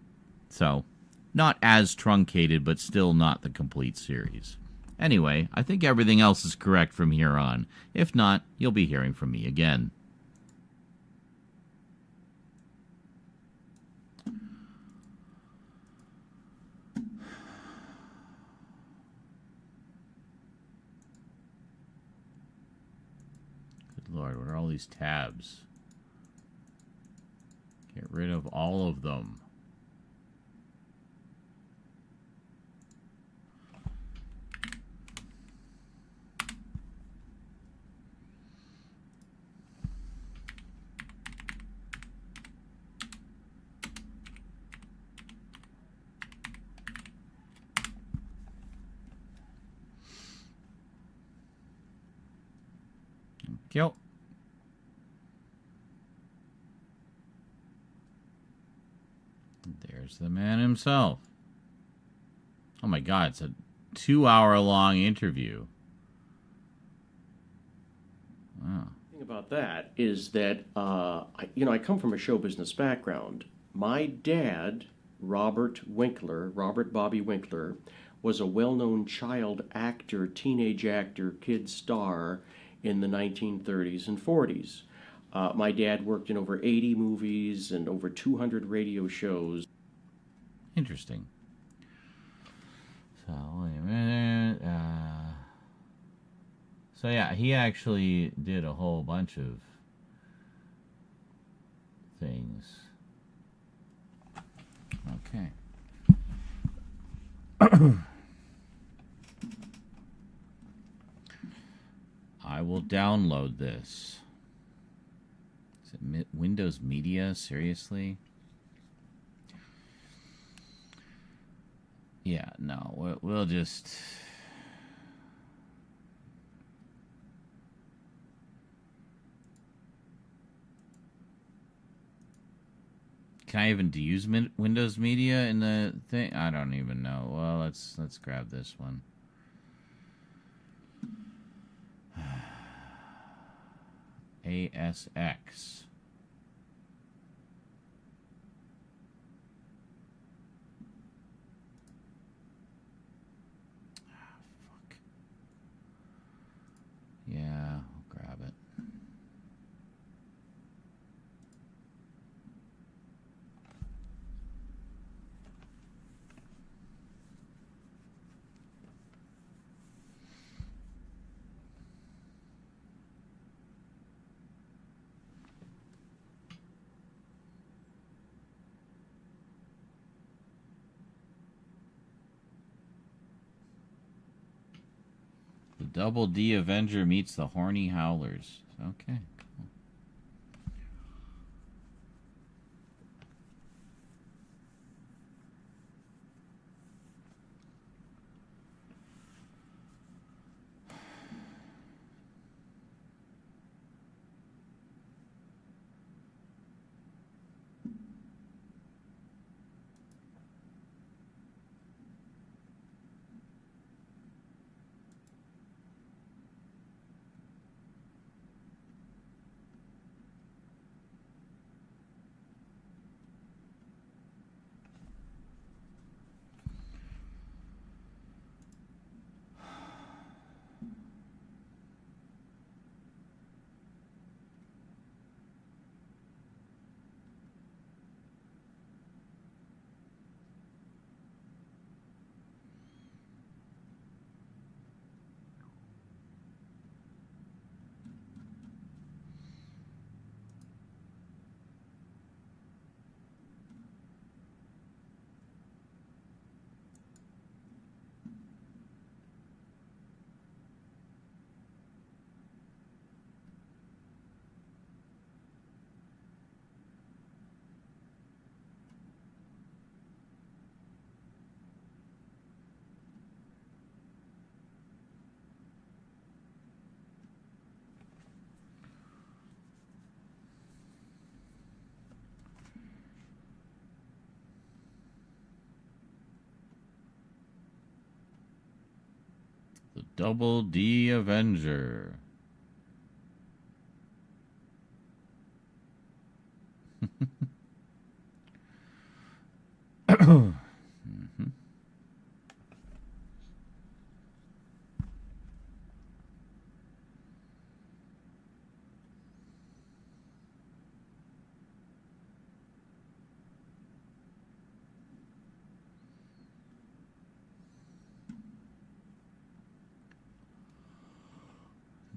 [SPEAKER 1] So, not as truncated, but still not the complete series. Anyway, I think everything else is correct from here on. If not, you'll be hearing from me again. Good Lord, what are all these tabs? Get rid of all of them. Yep. There's the man himself. Oh my God, it's a 2-hour-long interview. Wow.
[SPEAKER 12] The thing about that is that, I come from a show business background. My dad, Robert Bobby Winkler, was a well-known child actor, teenage actor, kid star in the 1930s and 40s. My dad worked in over 80 movies and over 200 radio shows.
[SPEAKER 1] Interesting. So, wait a minute. So, yeah, he actually did a whole bunch of things. Okay. I will download this. Is it Windows Media? Seriously? Yeah, no. We'll just... Can I even use Windows Media in the thing? I don't even know. Well, let's grab this one. ASX. Fuck. Yeah, I'll grab it. The Double D Avenger meets the Horny Howlers. Okay, cool. Double D Avenger. Mm-hmm.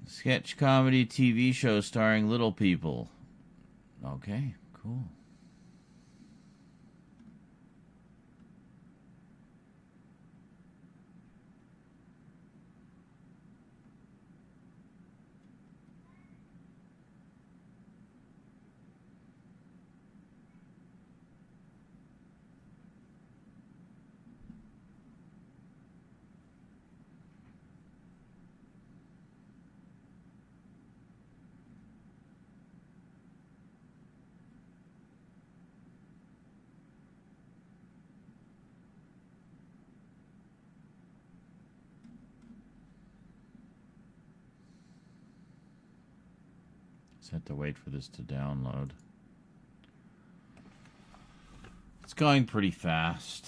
[SPEAKER 1] Sketch comedy TV show starring little people. Okay, cool. Just have to wait for this to download. It's going pretty fast.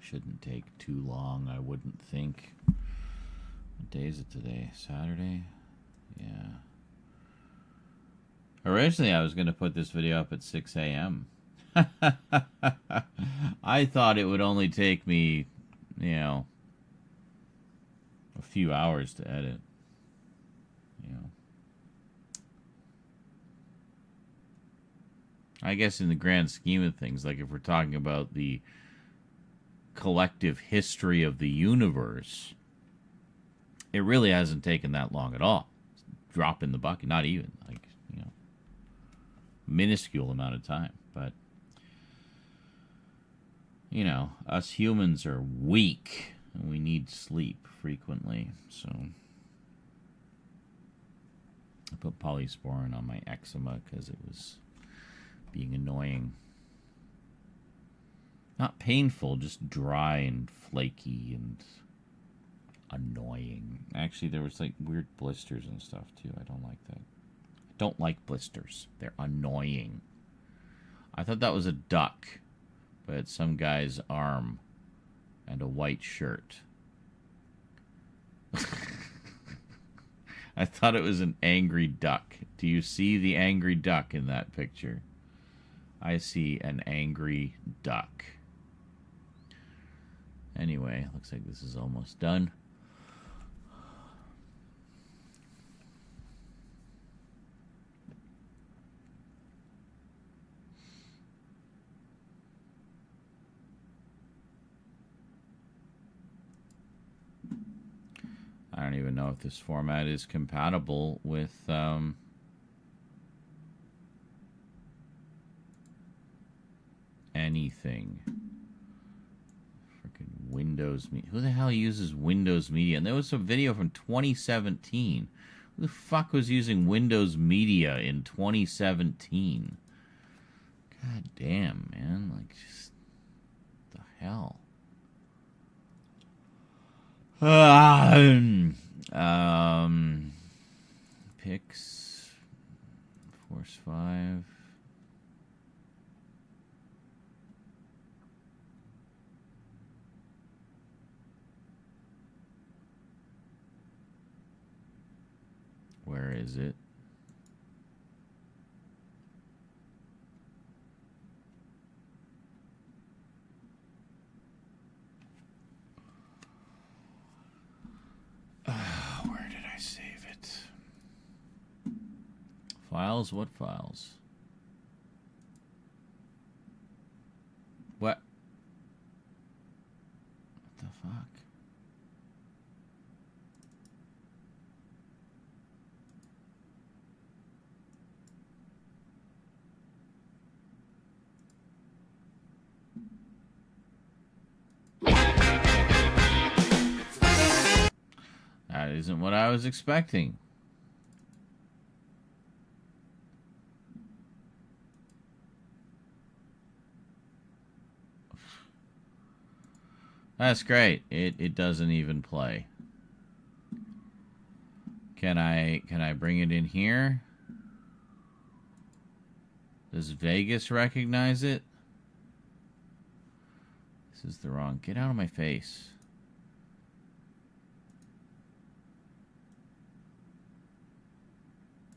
[SPEAKER 1] Shouldn't take too long, I wouldn't think. What day is it today? Saturday? Yeah. Originally, I was going to put this video up at 6 a.m. I thought it would only take me, you know, a few hours to edit. You know. I guess in the grand scheme of things, like if we're talking about the collective history of the universe, it really hasn't taken that long at all. Drop in the bucket, not even, like, you know, minuscule amount of time. But, you know, us humans are weak and we need sleep frequently, so I put polysporin on my eczema because it was being annoying. Not painful, just dry and flaky and annoying. Actually, there was like weird blisters and stuff too. I don't like that. I don't like blisters. They're annoying. I thought that was a duck, but it's some guy's arm and a white shirt. I thought it was an angry duck. Do you see the angry duck in that picture? I see an angry duck. Anyway, looks like this is almost done. I don't even know if this format is compatible with anything. Freaking Windows Media. Who the hell uses Windows Media? And there was a video from 2017. Who the fuck was using Windows Media in 2017? God damn, man. Like, just the hell. Picks. Force 5. Where is it? Where did I save it? Files? What files? What? What the fuck? That isn't what I was expecting. That's great. It doesn't even play. Can I bring it in here? Does Vegas recognize it? This is the wrong... Get out of my face.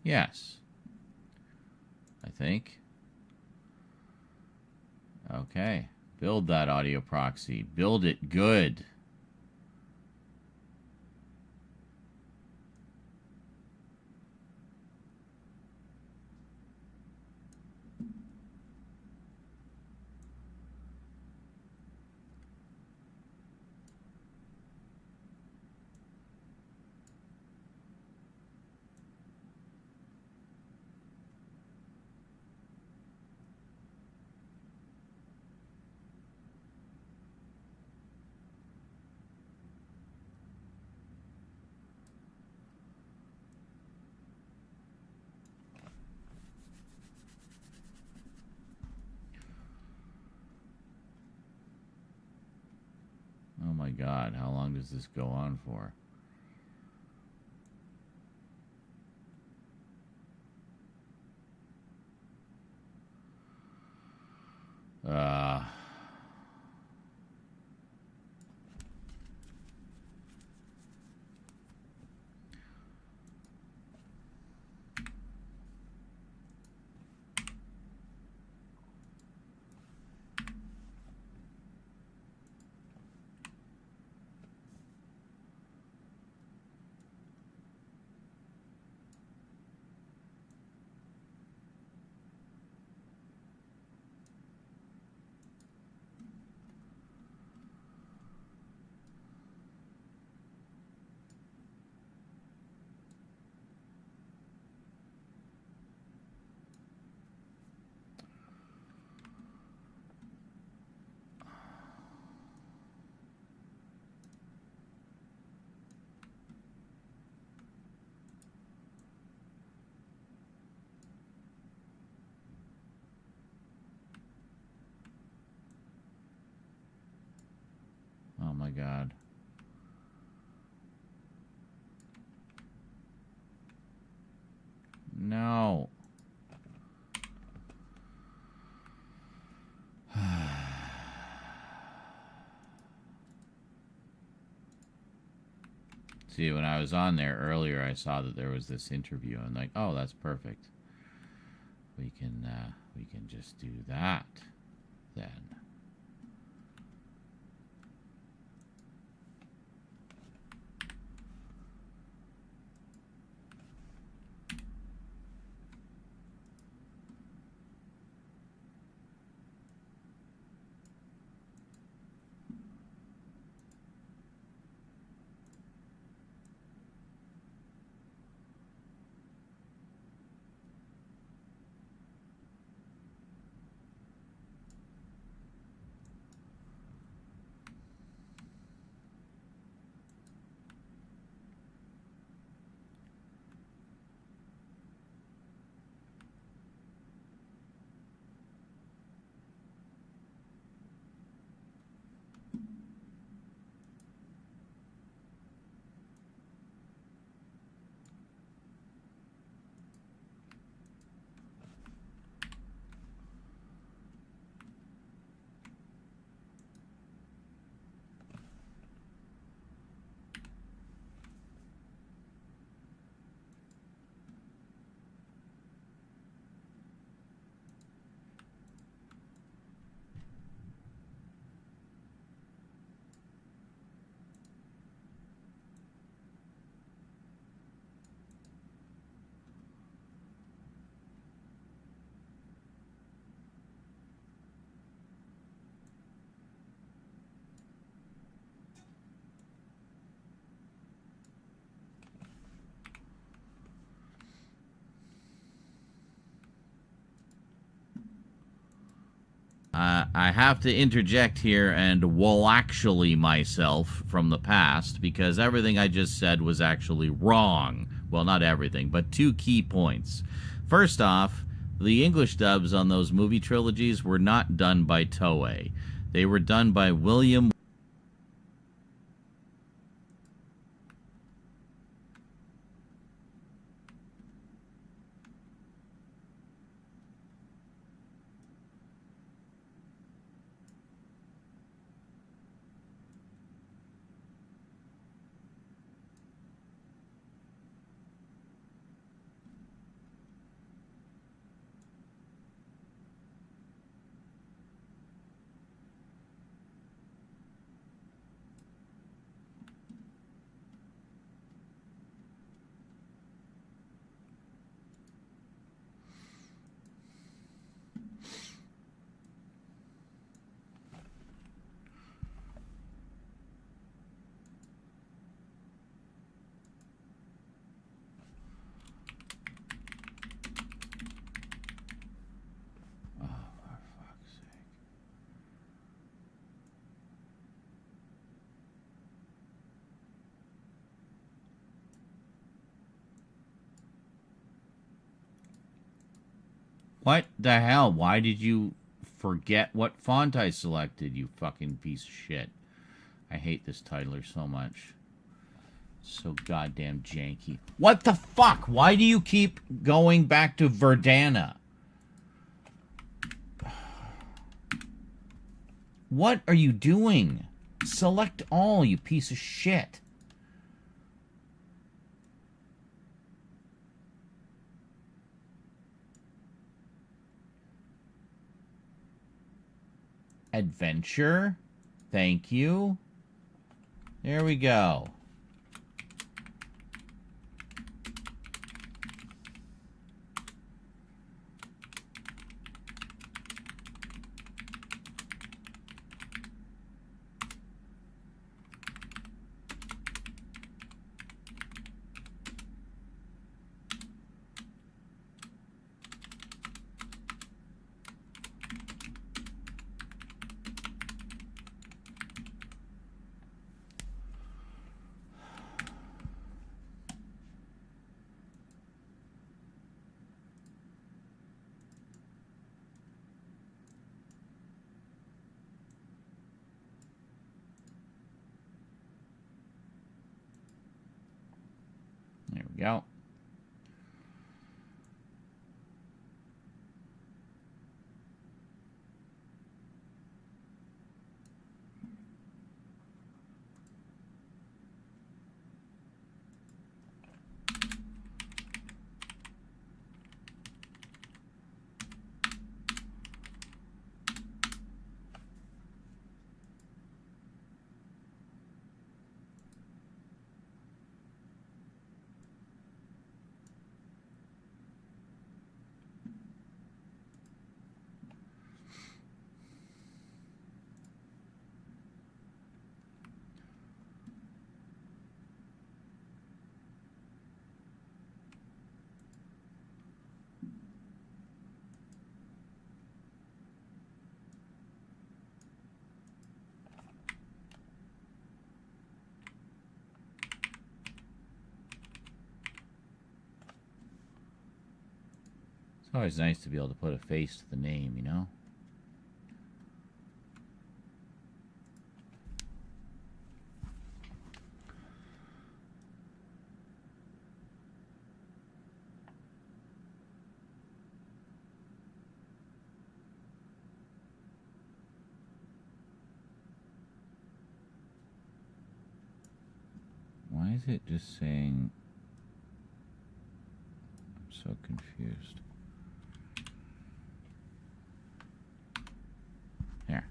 [SPEAKER 1] Yes. I think. Okay. Build that audio proxy. Build it good. Oh my God, how long does this go on for? Oh my God. No. See, when I was on there earlier, I saw that there was this interview. I'm like, oh, that's perfect. We can just do that then. I have to interject here and will actually myself from the past, because everything I just said was actually wrong. Well, not everything, but 2 key points. First off, the English dubs on those movie trilogies were not done by Toei. They were done by William What the hell? Why did you forget what font I selected, you fucking piece of shit? I hate this titler so much. So goddamn janky. What the fuck? Why do you keep going back to Verdana? What are you doing? Select all, you piece of shit. Adventure. Thank you. There we go. There we go. It's always nice to be able to put a face to the name, you know? Why is it just saying... I'm so confused. There.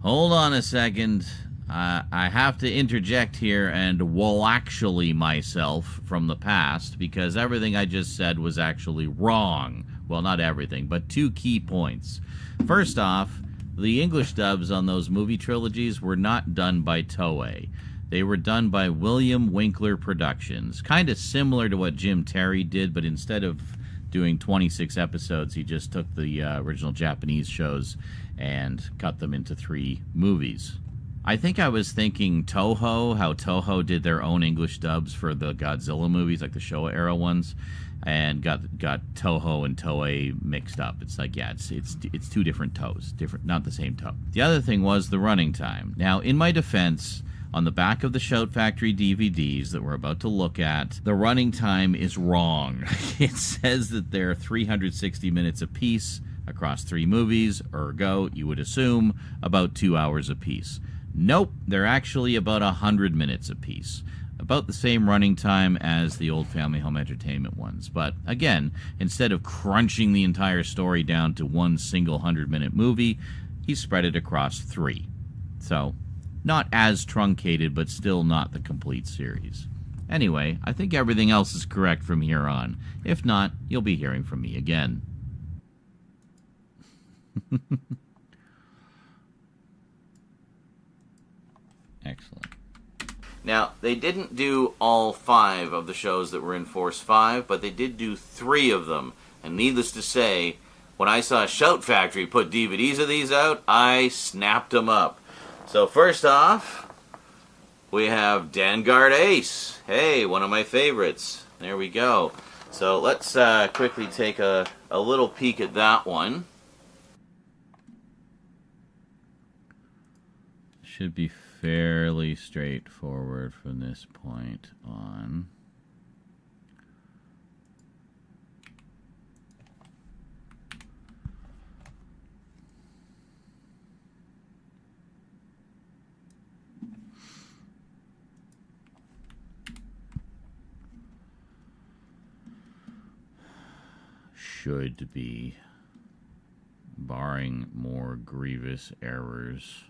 [SPEAKER 1] Hold on a second. I have to interject here and will actually myself from the past, because everything I just said was actually wrong. Well, not everything, but two key points. First off, the English dubs on those movie trilogies were not done by Toei. They were done by William Winkler Productions. Kind of similar to what Jim Terry did, but instead of doing 26 episodes, he just took the original Japanese shows and cut them into 3 movies. I think I was thinking Toho, how Toho did their own English dubs for the Godzilla movies, like the Showa era ones, and got Toho and Toei mixed up. It's like, yeah, it's 2 different toes, different, not the same toe. The other thing was the running time. Now, in my defense, on the back of the Shout Factory DVDs that we're about to look at, the running time is wrong. It says that they're 360 minutes apiece across 3 movies, ergo, you would assume about 2 hours apiece. Nope, they're actually about 100 minutes apiece. About the same running time as the old Family Home Entertainment ones. But again, instead of crunching the entire story down to one single 100-minute movie, he spread it across 3. So, not as truncated, but still not the complete series. Anyway, I think everything else is correct from here on. If not, you'll be hearing from me again. Excellent.
[SPEAKER 3] Now, they didn't do all 5 of the shows that were in Force 5, but they did do 3 of them. And needless to say, when I saw Shout Factory put DVDs of these out, I snapped them up. So first off, we have Vanguard Ace. Hey, one of my favorites. There we go. So let's quickly take a little peek at that one.
[SPEAKER 1] Should be fairly straightforward from this point on. Should be, barring more grievous errors.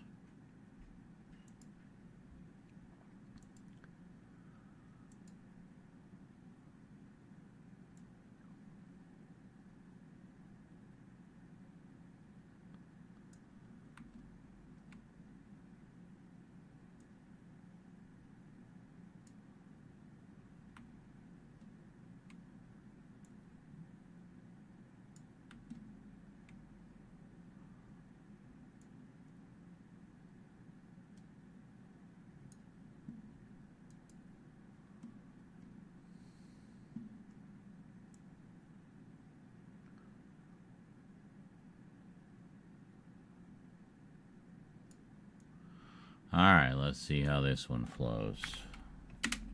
[SPEAKER 1] Alright, let's see how this one flows.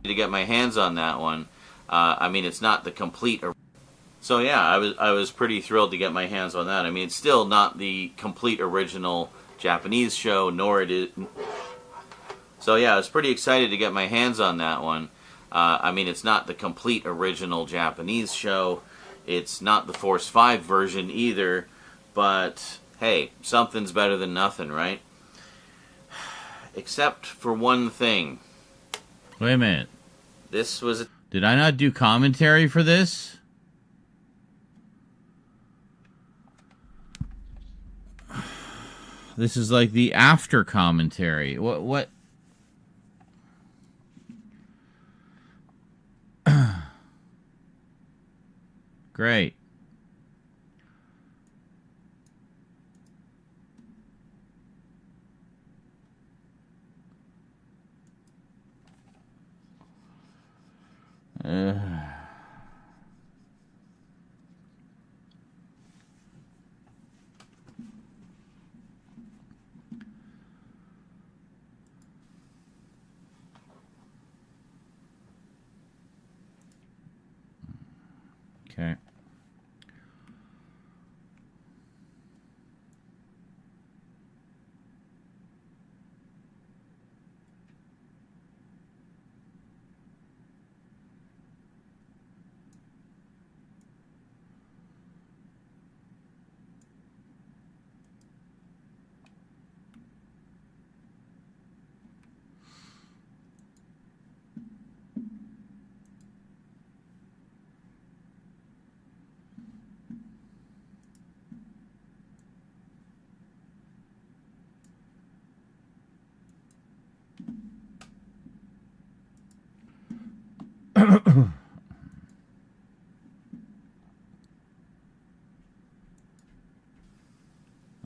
[SPEAKER 3] To get my hands on that one, I mean, it's not the complete... So yeah, I was pretty thrilled to get my hands on that. I mean, it's still not the complete original Japanese show, nor it is... So yeah, I was pretty excited to get my hands on that one. I mean, it's not the complete original Japanese show. It's not the Force 5 version either. But, hey, something's better than nothing, right? Except for one thing.
[SPEAKER 1] Wait a minute.
[SPEAKER 3] This was...
[SPEAKER 1] Did I not do commentary for this? This is like the after commentary. What? Great. Okay.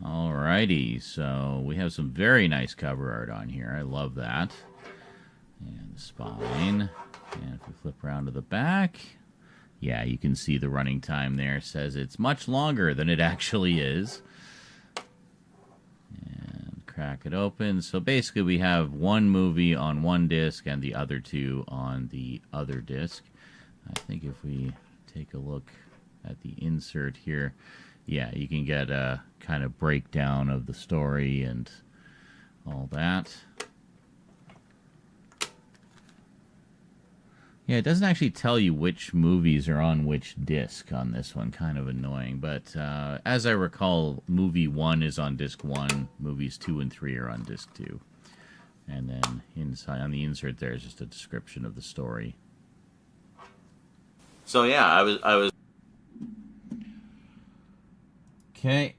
[SPEAKER 1] Alrighty, so we have some very nice cover art on here. I love that. And the spine. And if we flip around to the back, yeah, you can see the running time there. It says it's much longer than it actually is. And crack it open. So basically we have one movie on one disc and the other two on the other disc. I think if we take a look at the insert here, yeah, you can get a kind of breakdown of the story and all that. Yeah, it doesn't actually tell you which movies are on which disc on this one. Kind of annoying. But as I recall, movie 1 is on disc 1. Movies 2 and 3 are on disc 2. And then inside on the insert there is just a description of the story.
[SPEAKER 3] So yeah, I was.
[SPEAKER 1] Okay.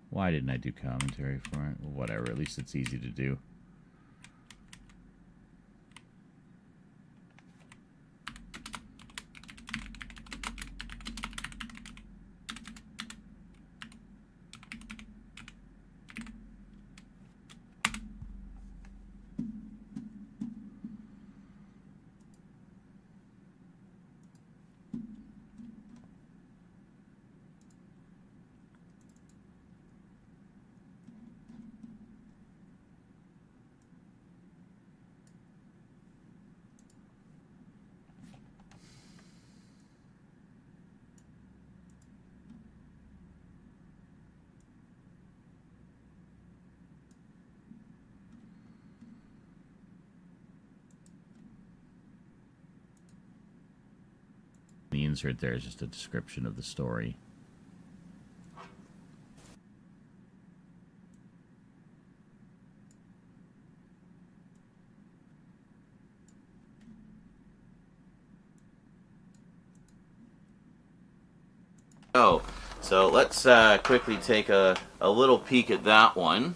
[SPEAKER 1] Why didn't I do commentary for it? Well, whatever, at least it's easy to do. The insert there is just a description of the story.
[SPEAKER 3] So let's quickly take a little peek at that one.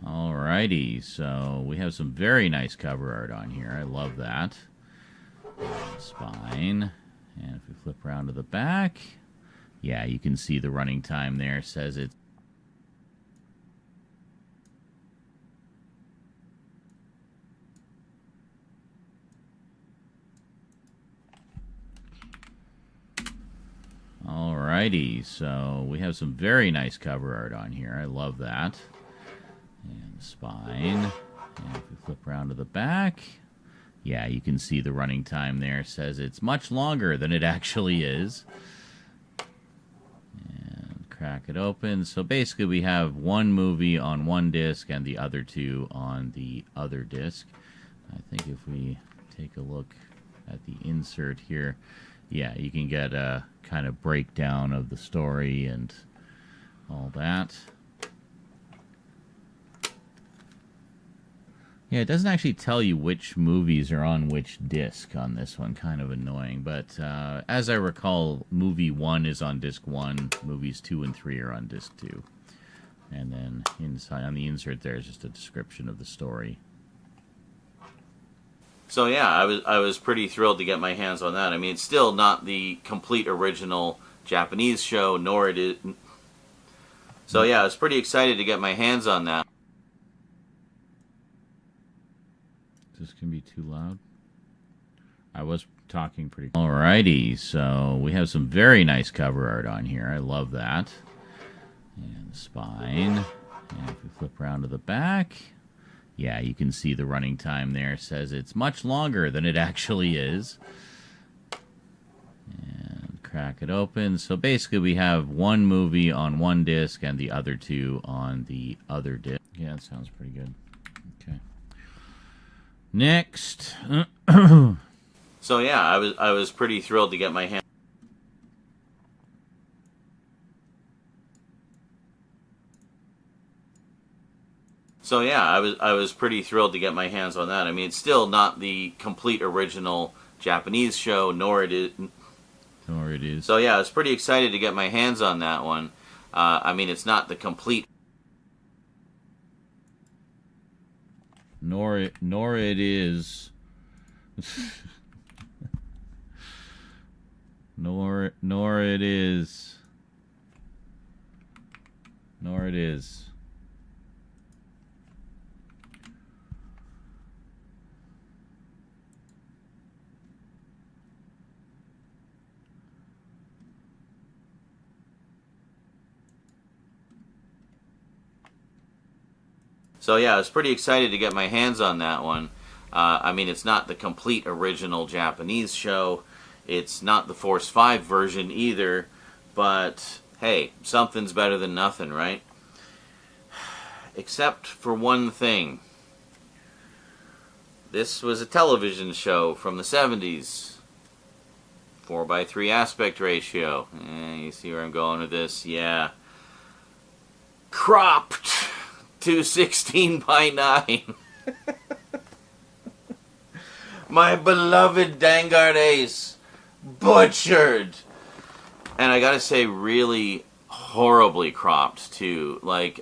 [SPEAKER 1] Alrighty, so we have some very nice cover art on here. I love that. Spine. And if we flip around to the back, yeah, you can see the running time there. It says it's alrighty, so we have some very nice cover art on here. I love that. And the spine. And if we flip around to the back, yeah, you can see the running time there. It says it's much longer than it actually is. And crack it open. So basically we have one movie on one disc and the other two on the other disc. I think if we take a look at the insert here, yeah, you can get a kind of breakdown of the story and all that. Yeah, it doesn't actually tell you which movies are on which disc on this one. Kind of annoying. But as I recall, movie 1 is on disc 1. Movies 2 and 3 are on disc 2. And then inside on the insert there is just a description of the story.
[SPEAKER 3] So yeah, I was pretty thrilled to get my hands on that. I mean, it's still not the complete original Japanese show, nor it is. So yeah, I was pretty excited to get my hands on that.
[SPEAKER 1] This can be too loud. I was talking pretty. Alrighty, so we have some very nice cover art on here. I love that. And the spine. And if we flip around to the back, yeah, you can see the running time there. It says it's much longer than it actually is. And crack it open. So basically we have one movie on one disc and the other two on the other disc. Yeah, that sounds pretty good. Okay. Next.
[SPEAKER 3] So yeah, I was pretty thrilled to get my hands. So yeah, I was pretty thrilled to get my hands on that. I mean, it's still not the complete original Japanese show, nor it is.
[SPEAKER 1] Nor it is.
[SPEAKER 3] So yeah, I was pretty excited to get my hands on that one. I mean, it's not the complete.
[SPEAKER 1] Nor it is. Nor it is. Nor it is.
[SPEAKER 3] So yeah, I was pretty excited to get my hands on that one. I mean, it's not the complete original Japanese show. It's not the Force 5 version either. But hey, something's better than nothing, right? Except for one thing. This was a television show from the 70s. 4:3 aspect ratio. You see where I'm going with this? Yeah. Cropped to 16:9. My beloved Dangard Ace. Butchered. And I gotta say, really horribly cropped, too. Like,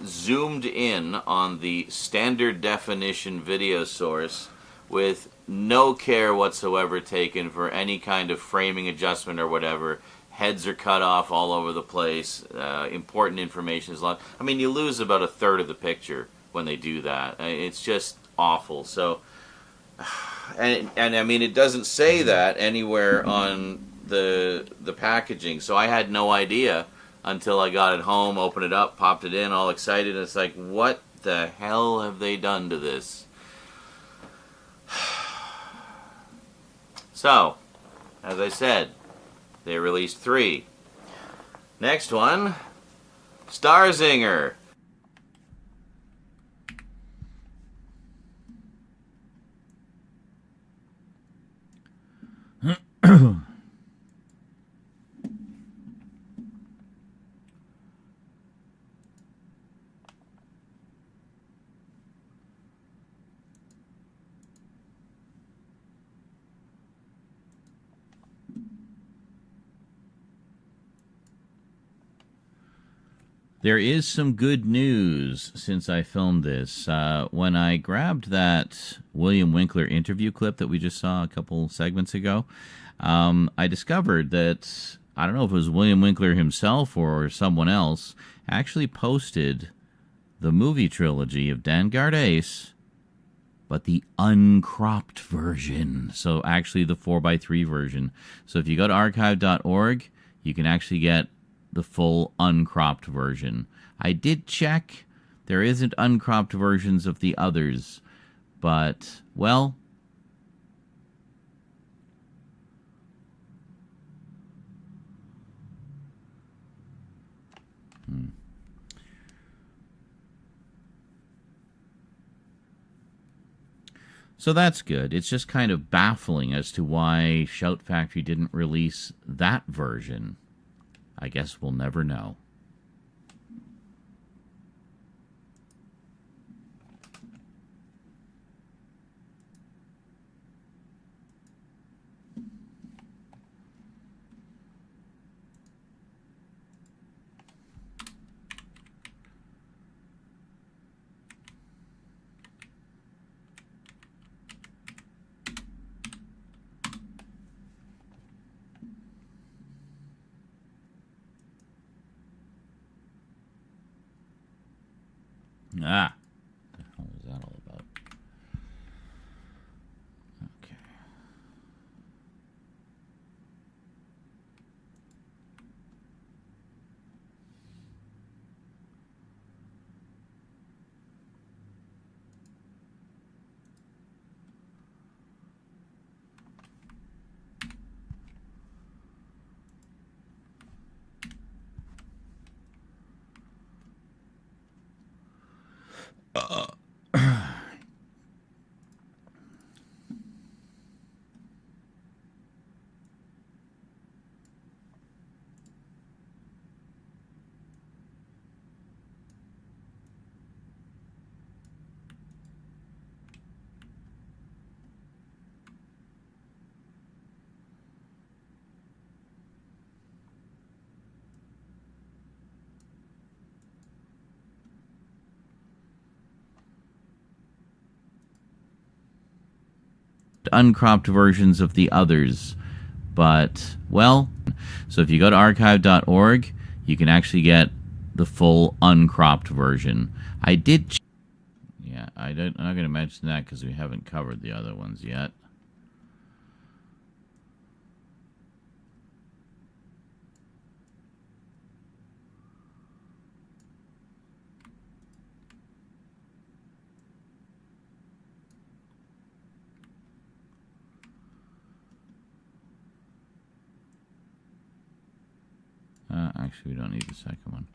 [SPEAKER 3] zoomed in on the standard definition video source with no care whatsoever taken for any kind of framing adjustment or whatever. Heads are cut off all over the place. Important information is lost. I mean, you lose about a third of the picture when they do that. It's just awful. So, and I mean, it doesn't say that anywhere on the packaging. So I had no idea until I got it home, opened it up, popped it in, all excited. And it's like, what the hell have they done to this? So, as I said, they released 3. Next one, Starzinger.
[SPEAKER 1] There is some good news since I filmed this. When I grabbed that William Winkler interview clip that we just saw a couple segments ago, I discovered that, I don't know if it was William Winkler himself or someone else, actually posted the movie trilogy of Dangard Ace, but the uncropped version. So actually the 4:3 version. So if you go to archive.org, you can actually get the full uncropped version. I did check. There isn't uncropped versions of the others. But, well, So that's good. It's just kind of baffling as to why Shout Factory didn't release that version. I guess we'll never know. Ah, what the hell was that all about? Okay. Uncropped versions of the others, but, well, so if you go to archive.org, you can actually get the full uncropped version. I did I'm not going to mention that because we haven't covered the other ones yet. Actually, we don't need the second one.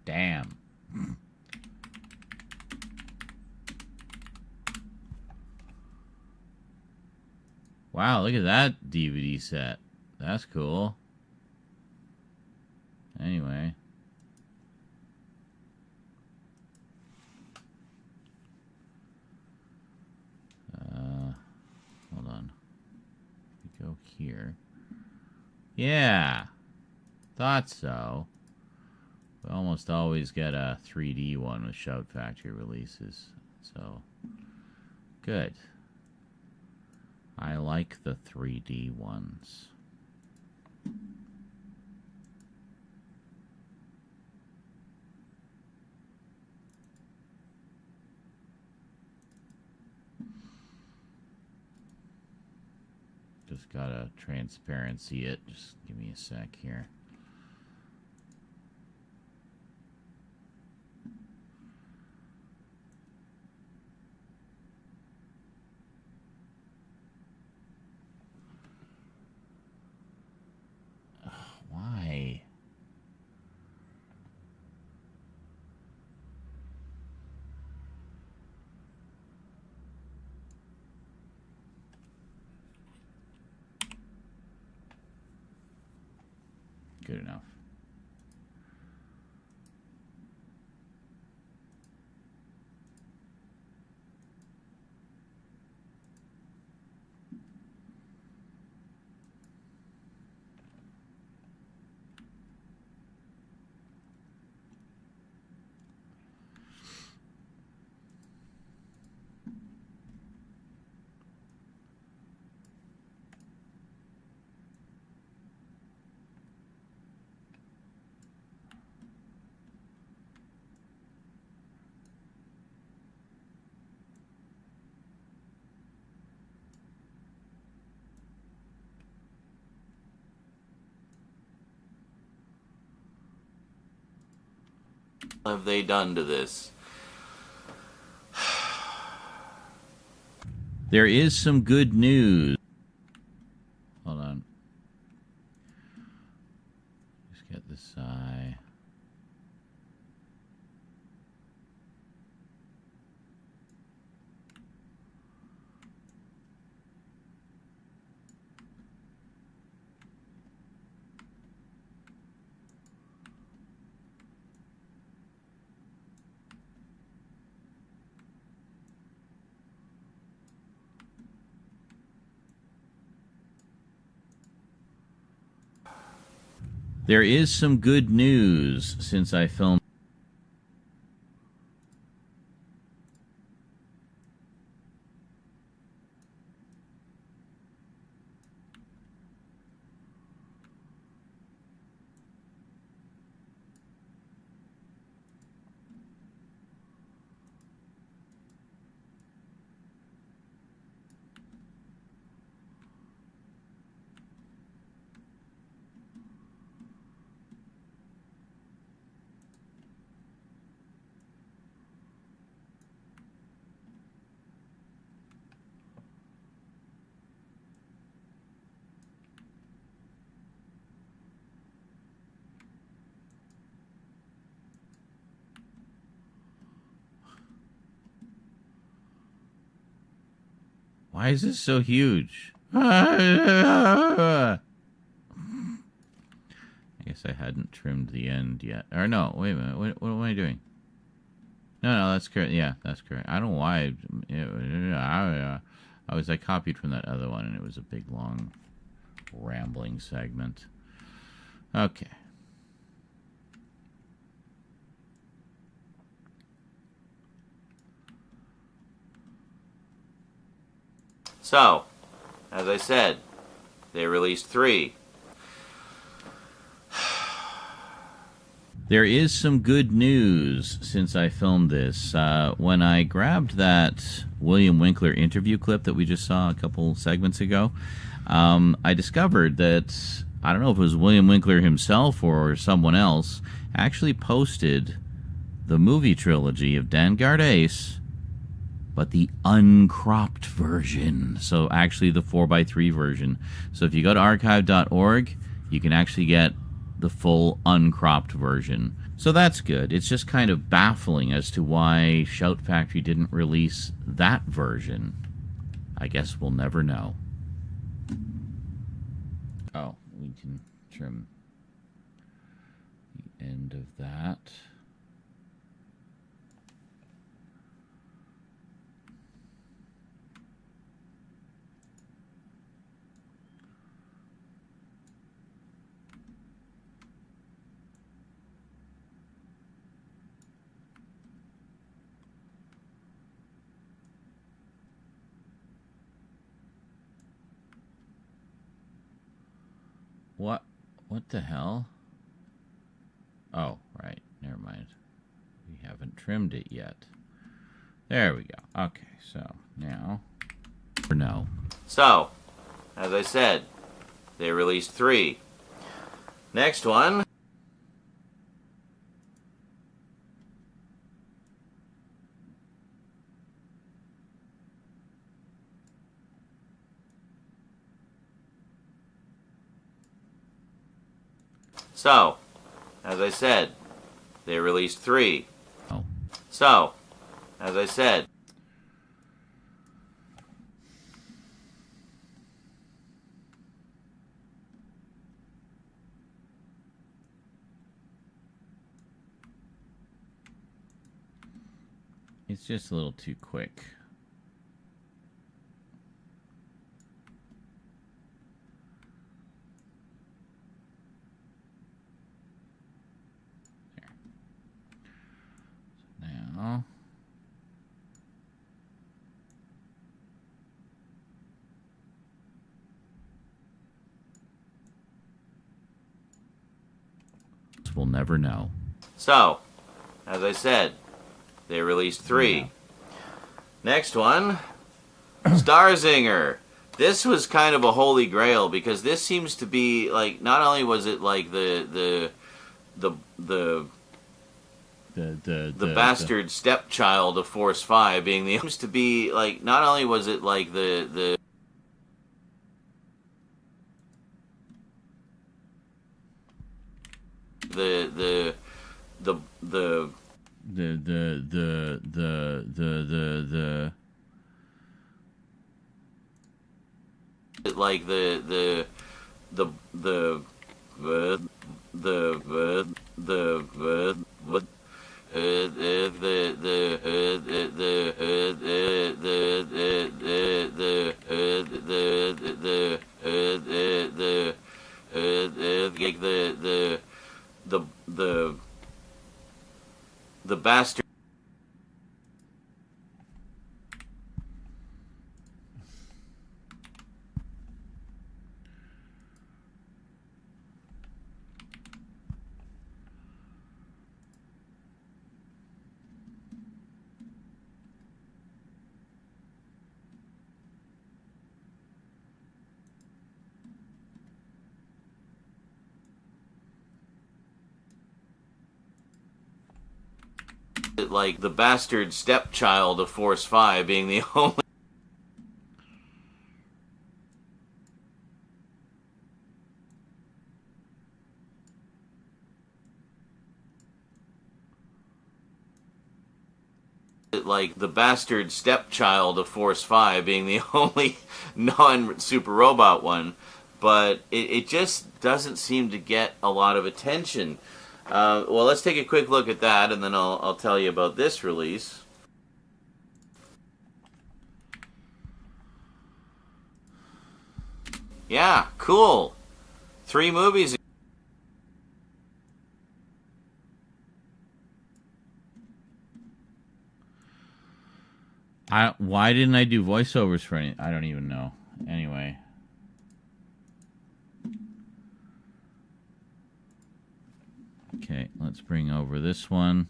[SPEAKER 1] Damn. Wow, look at that DVD set. That's cool. Anyway. Hold on. We go here. Yeah. Thought so. We almost always get a 3D one with Shout Factory releases. So, good. I like the 3D ones. Just gotta transparency it. Just give me a sec here. Why? Good enough.
[SPEAKER 3] What have they done to this?
[SPEAKER 1] There is some good news. Hold on. Just get this eye. There is some good news since I filmed. Why is this so huge? I guess I hadn't trimmed the end yet. Or no, wait a minute. What am I doing? No, that's correct. Yeah, that's correct. I don't know why. I copied from that other one, and it was a big, long, rambling segment. Okay.
[SPEAKER 3] So, as I said, they released 3.
[SPEAKER 1] There is some good news since I filmed this. When I grabbed that William Winkler interview clip that we just saw a couple segments ago, I discovered that, I don't know if it was William Winkler himself or someone else, actually posted the movie trilogy of Vanguard Ace, but the uncropped version. So actually the 4:3 version. So if you go to archive.org, you can actually get the full uncropped version. So that's good. It's just kind of baffling as to why Shout Factory didn't release that version. I guess we'll never know. Oh, we can trim the end of that. What the hell? Oh, right. Never mind. We haven't trimmed it yet. There we go. Okay, so now... Or no.
[SPEAKER 3] So, as I said, they released 3. Next one. So, as I said, they released 3.
[SPEAKER 1] Oh.
[SPEAKER 3] So, as I said.
[SPEAKER 1] It's just a little too quick. Now, we'll never know.
[SPEAKER 3] So, as I said, they released 3. Yeah. Next one, Starzinger. This was kind of a holy grail because this seems to be like, not only was it like the bastard stepchild of Force 5 being the seems to be like, not only was it like the like the bastard. Like the bastard stepchild of Force 5 being the only like the bastard stepchild of Force 5 being the only non-super robot one, but it just doesn't seem to get a lot of attention. Well, let's take a quick look at that, and then I'll tell you about this release. Yeah, cool. 3 movies.
[SPEAKER 1] Why didn't I do voiceovers for any? I don't even know. Anyway. Okay, let's bring over this one.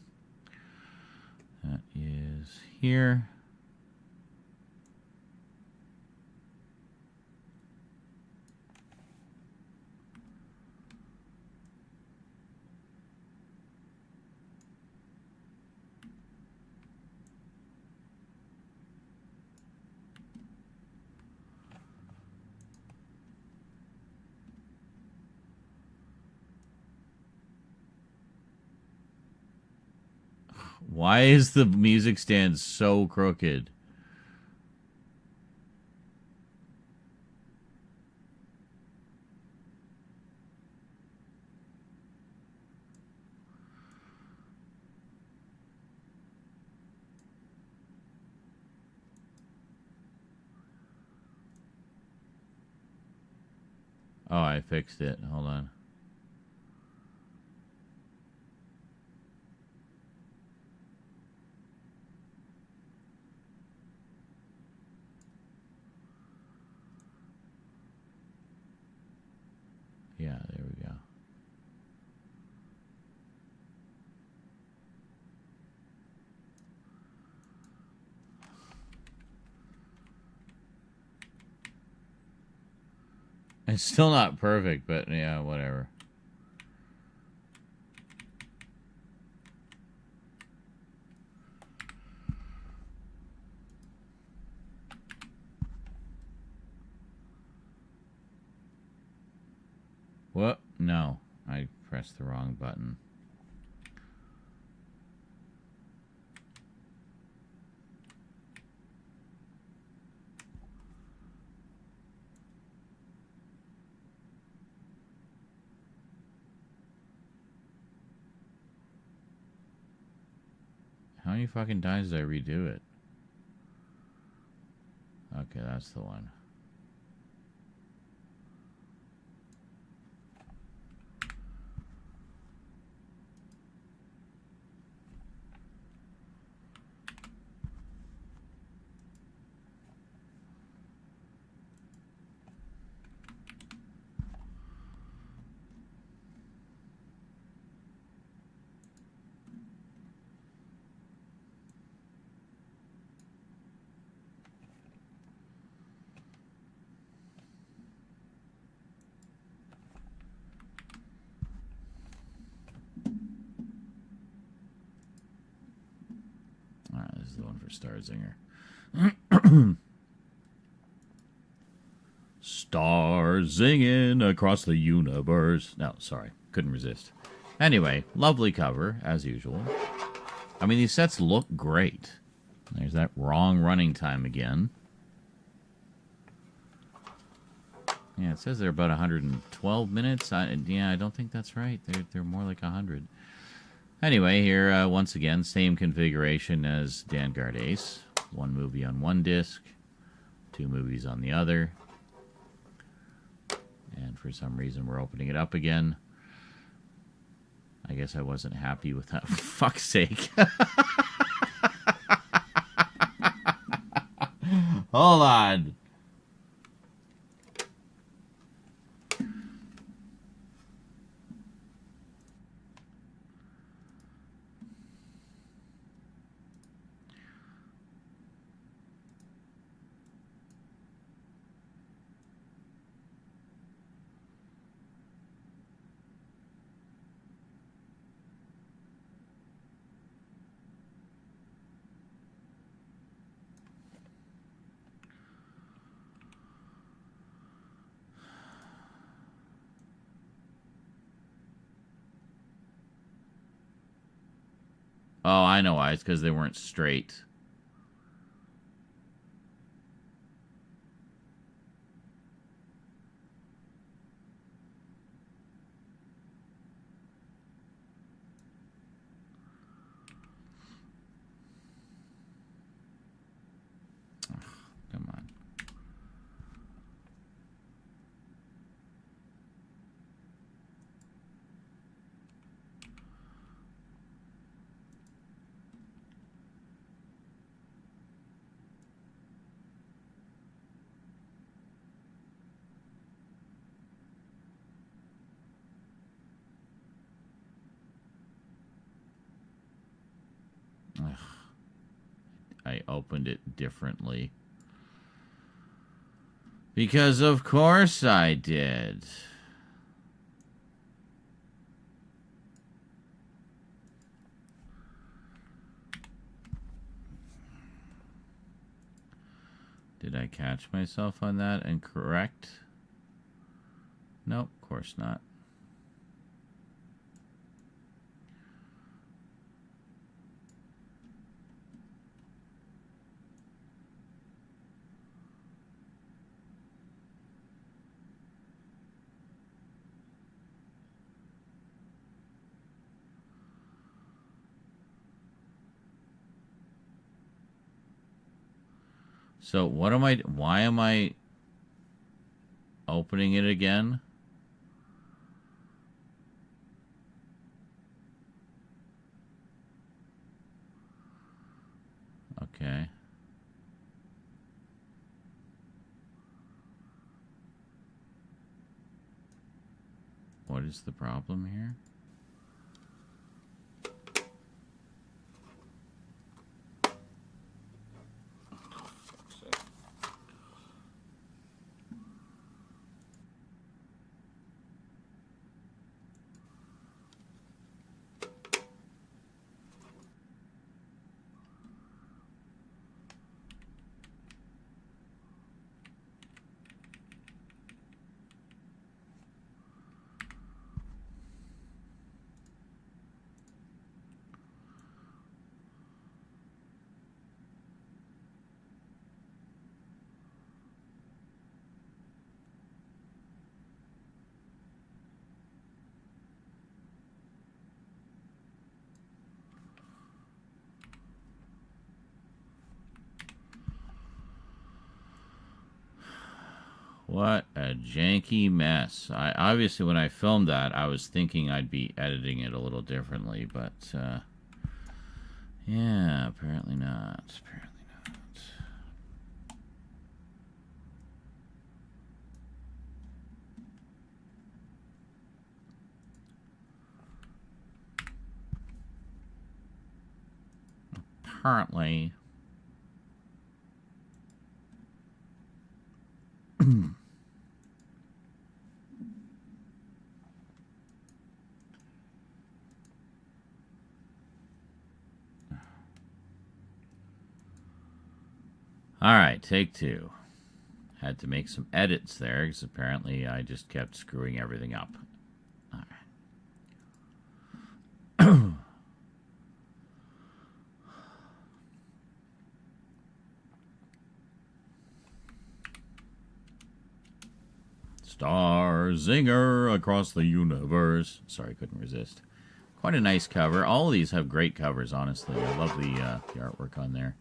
[SPEAKER 1] That is here. Why is the music stand so crooked? Oh, I fixed it. Hold on. Yeah, there we go. It's still not perfect, but yeah, whatever. What? No, I pressed the wrong button. How many fucking times did I redo it? Okay, that's the one. This is the one for Starzinger. Star zinging across the universe. No, sorry. Couldn't resist. Anyway, lovely cover, as usual. I mean, these sets look great. There's that wrong running time again. Yeah, it says they're about 112 minutes. I don't think that's right. They're more like 100. Anyway, here, once again, same configuration as Vanguard Ace. 1 movie on one disc, 2 movies on the other. And for some reason, we're opening it up again. I guess I wasn't happy with that. For fuck's sake. Hold on. Oh, I know why. It's because they weren't straight. I opened it differently. Because of course I did. Did I catch myself on that and correct? Nope, of course not. So what am I, why am I opening it again? Okay. What is the problem here? What a janky mess. I obviously, when I filmed that, I was thinking I'd be editing it a little differently, but yeah, apparently not. Apparently not. Apparently. All right, take two. Had to make some edits there because apparently I just kept screwing everything up. All right. Star Zinger across the universe. Sorry, couldn't resist. Quite a nice cover. All of these have great covers, honestly. I love the artwork on there.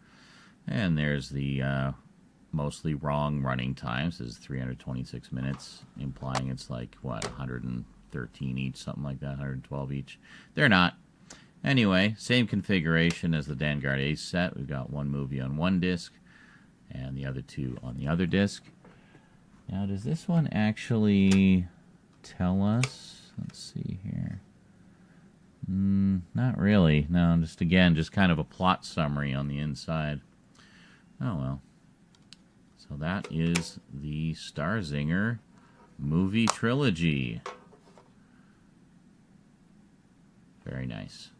[SPEAKER 1] And there's the mostly wrong running times. This is 326 minutes, implying it's like, what, 113 each, something like that, 112 each. They're not. Anyway, same configuration as the Vanguard Ace set. We've got one movie on one disc and the other two on the other disc. Now, does this one actually tell us? Let's see here. Not really. No, just again, just kind of a plot summary on the inside. Oh, well. So that is the Starzinger movie trilogy. Very nice.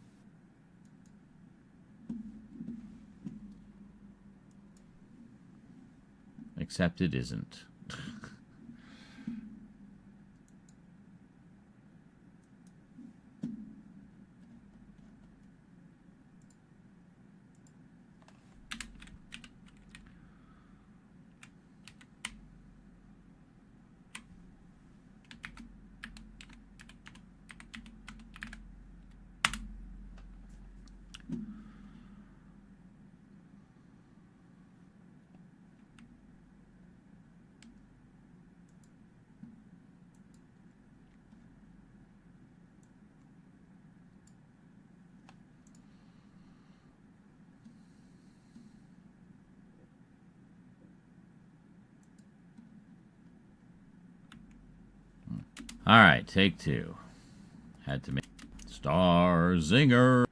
[SPEAKER 1] Except it isn't. All right, take two. Had to make Starzinger.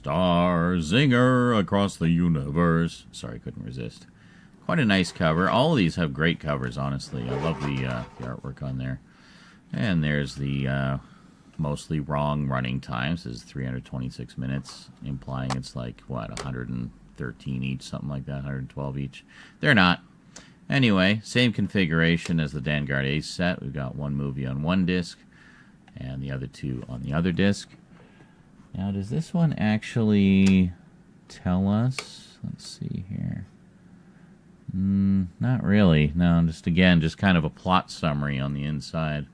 [SPEAKER 1] Star Zinger across the universe. Sorry, couldn't resist. Quite a nice cover. All of these have great covers, honestly. I love the artwork on there. And there's the mostly wrong running times. This is 326 minutes, implying it's like, what, 113 each, something like that, 112 each. They're not. Anyway, same configuration as the Vanguard Ace set. We've got one movie on one disc and the other two on the other disc. Now, does this one actually tell us? Let's see here. Not really. No, just again, just kind of a plot summary on the inside.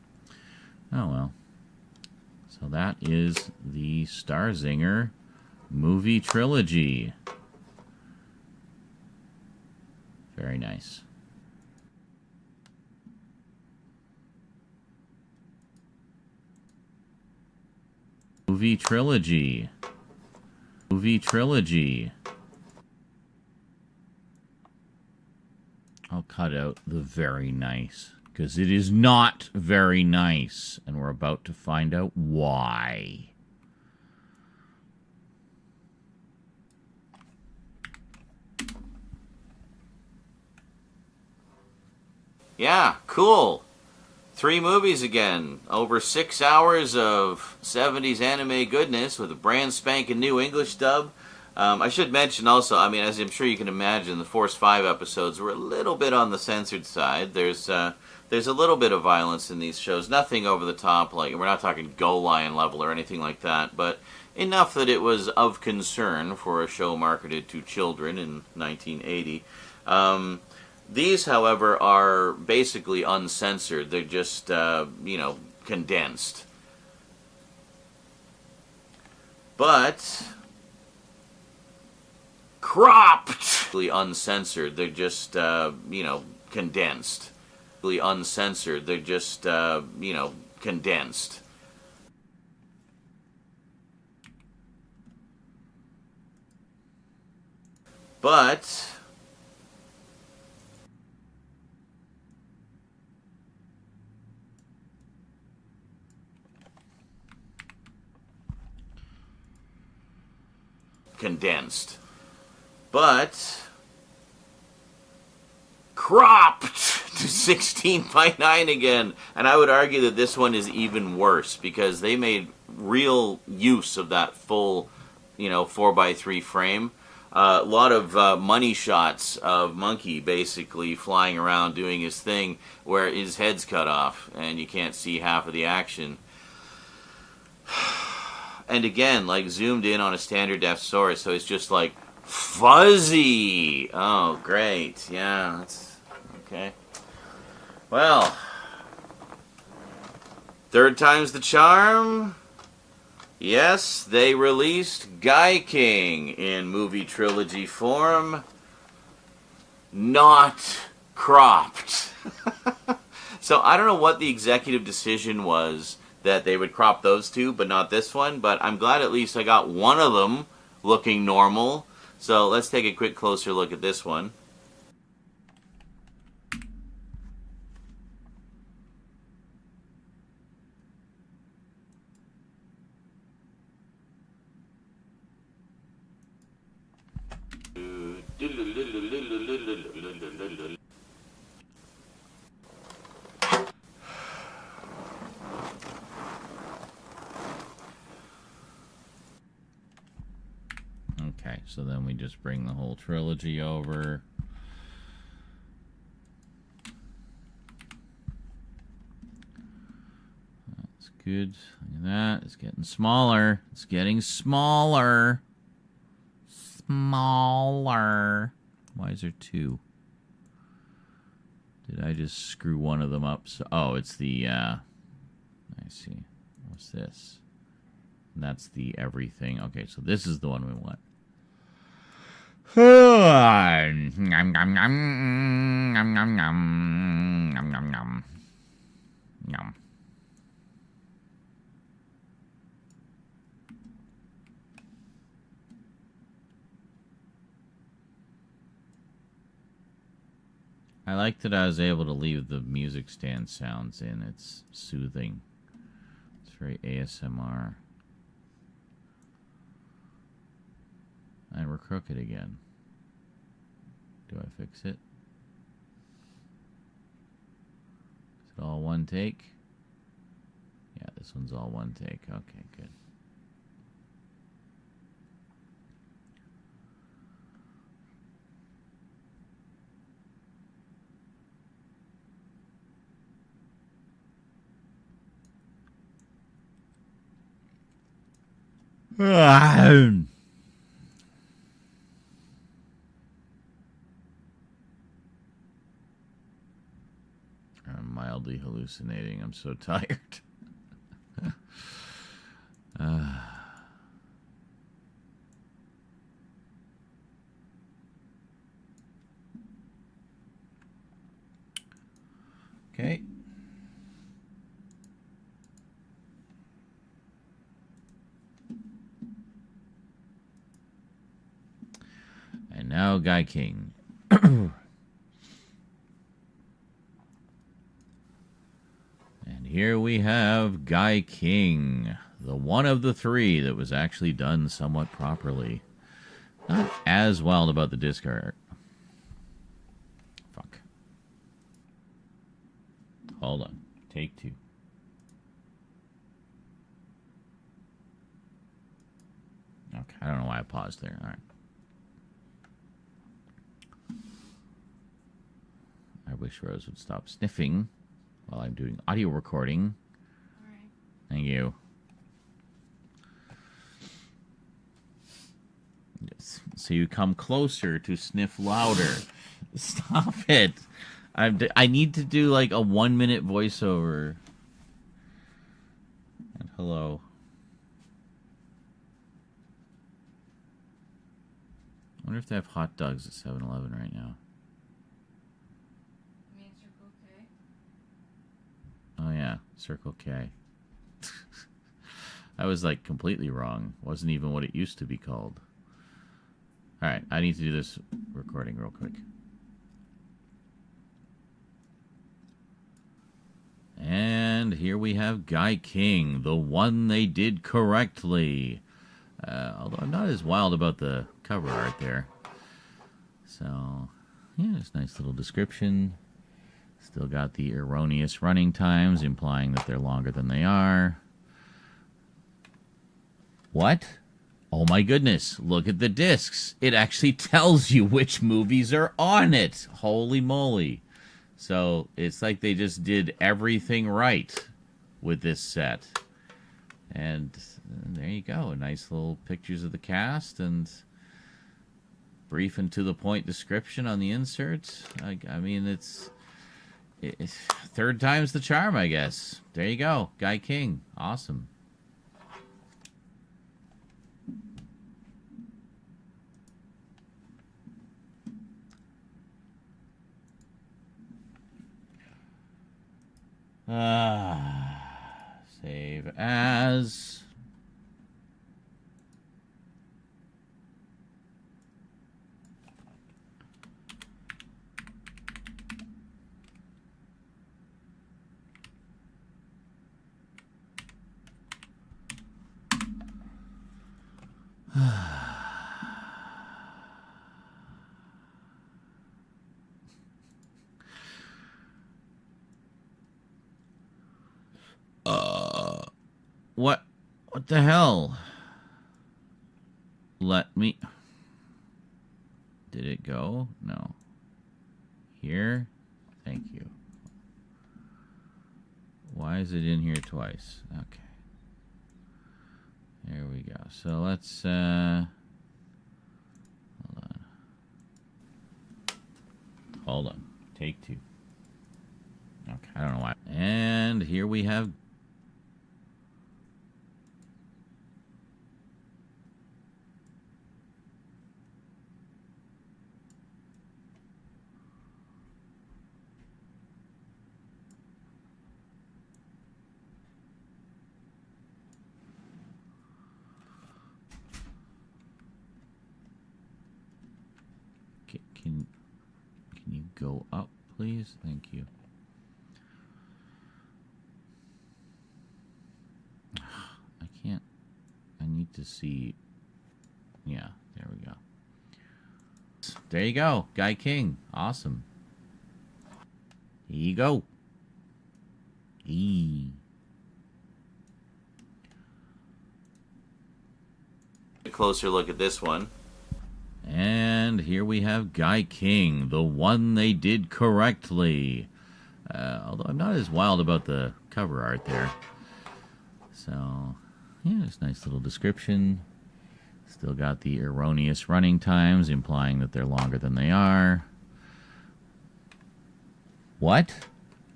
[SPEAKER 1] Oh, well. So that is the Star Zinger movie trilogy. Very nice. Movie trilogy. Movie trilogy. I'll cut out the very nice, because it is not very nice, and we're about to find out why.
[SPEAKER 3] Yeah, cool. 3 movies again. Over 6 hours of 70s anime goodness with a brand spanking new English dub. I should mention also, I mean, as I'm sure you can imagine, the Force 5 episodes were a little bit on the censored side. There's a little bit of violence in these shows. Nothing over the top, like, we're not talking Go Lion level or anything like that, but enough that it was of concern for a show marketed to children in 1980. These, however, are basically uncensored. They're just, condensed. But cropped! Uncensored. They're just, condensed. Uncensored. They're just, condensed. But condensed. But cropped to 16:9 again. And I would argue that this one is even worse because they made real use of that full, 4:3 frame. A lot of money shots of Monkey basically flying around doing his thing where his head's cut off and you can't see half of the action. And again, like zoomed in on a standard def source, so it's just like fuzzy. Oh, great. Yeah, that's okay. Well, third time's the charm. Yes, they released Guy King in movie trilogy form, not cropped. So I don't know what the executive decision was that they would crop those two, but not this one. But I'm glad at least I got one of them looking normal. So let's take a quick closer look at this one.
[SPEAKER 1] Okay, so then we just bring the whole trilogy over. That's good. Look at that. It's getting smaller. It's getting smaller. Smaller. Why is there two? Did I just screw one of them up? So, oh, it's the, I see. What's this? And that's the everything. Okay, so this is the one we want. Nom, nom, nom, nom, nom, nom, nom, nom, nom. Nom. I like that I was able to leave the music stand sounds in. It's soothing. It's very ASMR. And we're crooked again. Do I fix it? Is it all one take? Yeah, this one's all one take. Okay, good. I'm mildly hallucinating. I'm so tired. Okay. And now Guy King. And here we have Guy King, the one of the three that was actually done somewhat properly. Not as wild about the disc art. Fuck. Hold on. Take two. Okay, I don't know why I paused there. All right. I wish Rose would stop sniffing while I'm doing audio recording.
[SPEAKER 4] All right.
[SPEAKER 1] Thank you. Yes. So you come closer to sniff louder. Stop it. I need to do like a 1 minute voiceover. And hello. I wonder if they have hot dogs at 7-Eleven right now. Oh, yeah. Circle K. I was, like, completely wrong. Wasn't even what it used to be called. All right. I need to do this recording real quick. And here we have Guy King, the one they did correctly. Although I'm not as wild about the cover art there. So, yeah, it's a nice little description. Still got the erroneous running times, implying that they're longer than they are. What? Oh my goodness, look at the discs. It actually tells you which movies are on it. Holy moly. So it's like they just did everything right with this set. And there you go. Nice little pictures of the cast and brief and to the point description on the inserts. I mean, it's third time's the charm, I guess. There you go. Guy King. Awesome. Save as. What the hell? Let me... Did it go? No. Here? Thank you. Why is it in here twice? Okay. There we go. So let's, hold on. Hold on. Take two. Okay, I don't know why. And here we have... Can you go up, please? Thank you. I can't. I need to see. Yeah, There we go. There you go. Guy King. Awesome. Here you go. A
[SPEAKER 3] closer look at this one.
[SPEAKER 1] And here we have Guy King, the one they did correctly. Although I'm not as wild about the cover art there. So, yeah, there's a nice little description. Still got the erroneous running times, implying that they're longer than they are. What?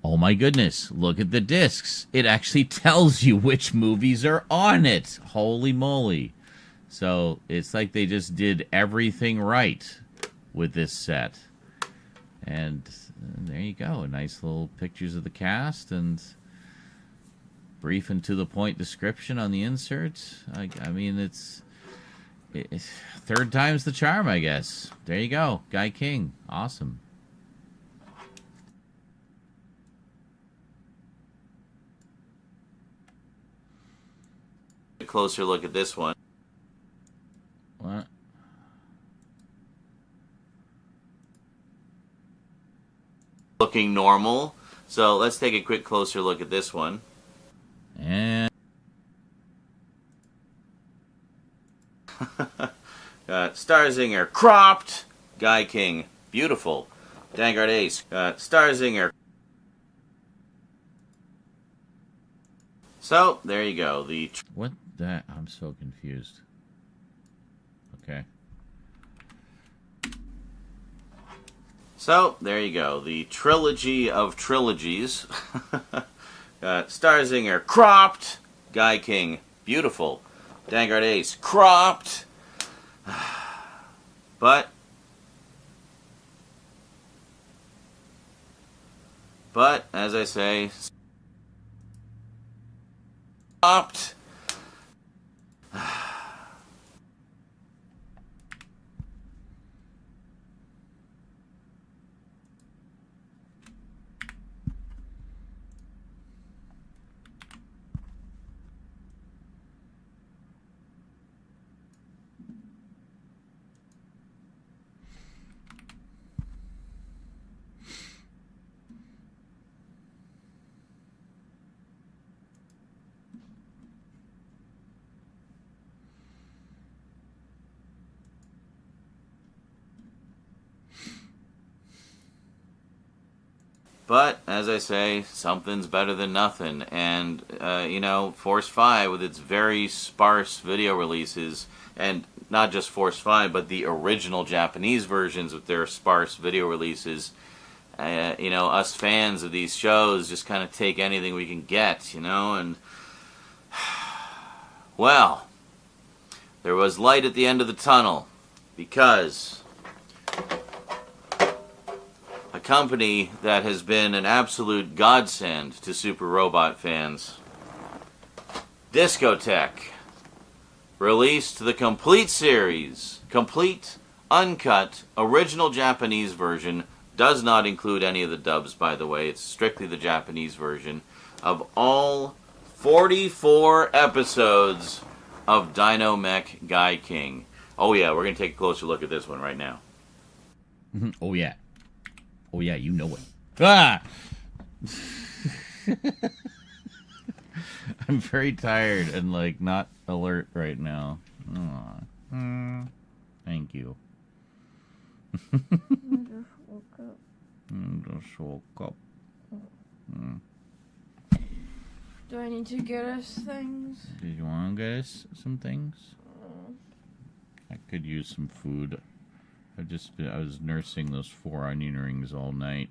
[SPEAKER 1] Oh my goodness, look at the discs. It actually tells you which movies are on it. Holy moly. So it's like they just did everything right with this set. And there you go. Nice little pictures of the cast and brief and to the point description on the insert. I mean, it's third time's the charm, I guess. There you go. Guy King. Awesome.
[SPEAKER 3] A closer look at this one.
[SPEAKER 1] What?
[SPEAKER 3] Looking normal. So let's take a quick closer look at this one.
[SPEAKER 1] And
[SPEAKER 3] Starzinger cropped. Guy King beautiful. Vanguard Ace. Starzinger. So there you go.
[SPEAKER 1] What that? I'm so confused. Okay.
[SPEAKER 3] So there you go. The trilogy of trilogies. Starzinger cropped. Guy King beautiful. Vanguard Ace cropped. But as I say, cropped. But, as I say, something's better than nothing. And, you know, Force 5, with its very sparse video releases, and not just Force 5, but the original Japanese versions with their sparse video releases, you know, us fans of these shows just kind of take anything we can get, you know, and, well, there was light at the end of the tunnel, because a company that has been an absolute godsend to Super Robot fans, Discotech, released the complete series, complete, uncut, original Japanese version, does not include any of the dubs, by the way, it's strictly the Japanese version, of all 44 episodes of Dino Mech Guy King. Oh yeah, we're going to take a closer look at this one right now.
[SPEAKER 1] Oh yeah. Oh yeah, you know it. Ah! I'm very tired and, like, not alert right now. Thank you.
[SPEAKER 4] I just woke up.
[SPEAKER 1] Just woke up.
[SPEAKER 4] Do I need to get us things?
[SPEAKER 1] Did you want to get us some things? I could use some food. I was nursing those 4 onion rings all night.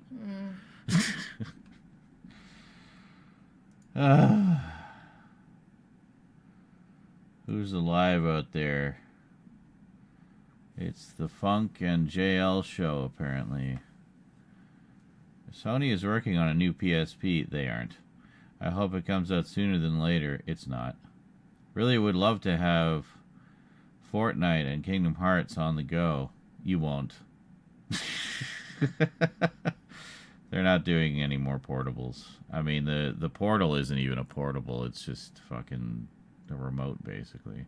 [SPEAKER 1] Who's alive out there? It's the Funk and JL show, apparently. Sony is working on a new PSP. They aren't. I hope it comes out sooner than later. It's not. Really would love to have Fortnite and Kingdom Hearts on the go. You won't. They're not doing any more portables. I mean, the portal isn't even a portable. It's just fucking the remote, basically.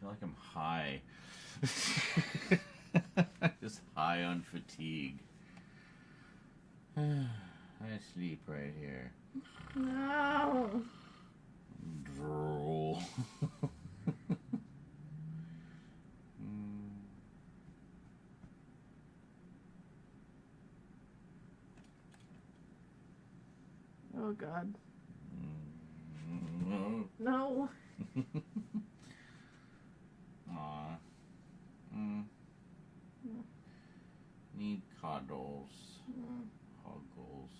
[SPEAKER 1] feel like I'm high. Just high on fatigue. I sleep right here.
[SPEAKER 4] No.
[SPEAKER 1] Drool.
[SPEAKER 4] Oh God. No.
[SPEAKER 1] Aw. Need cuddles. Huggles.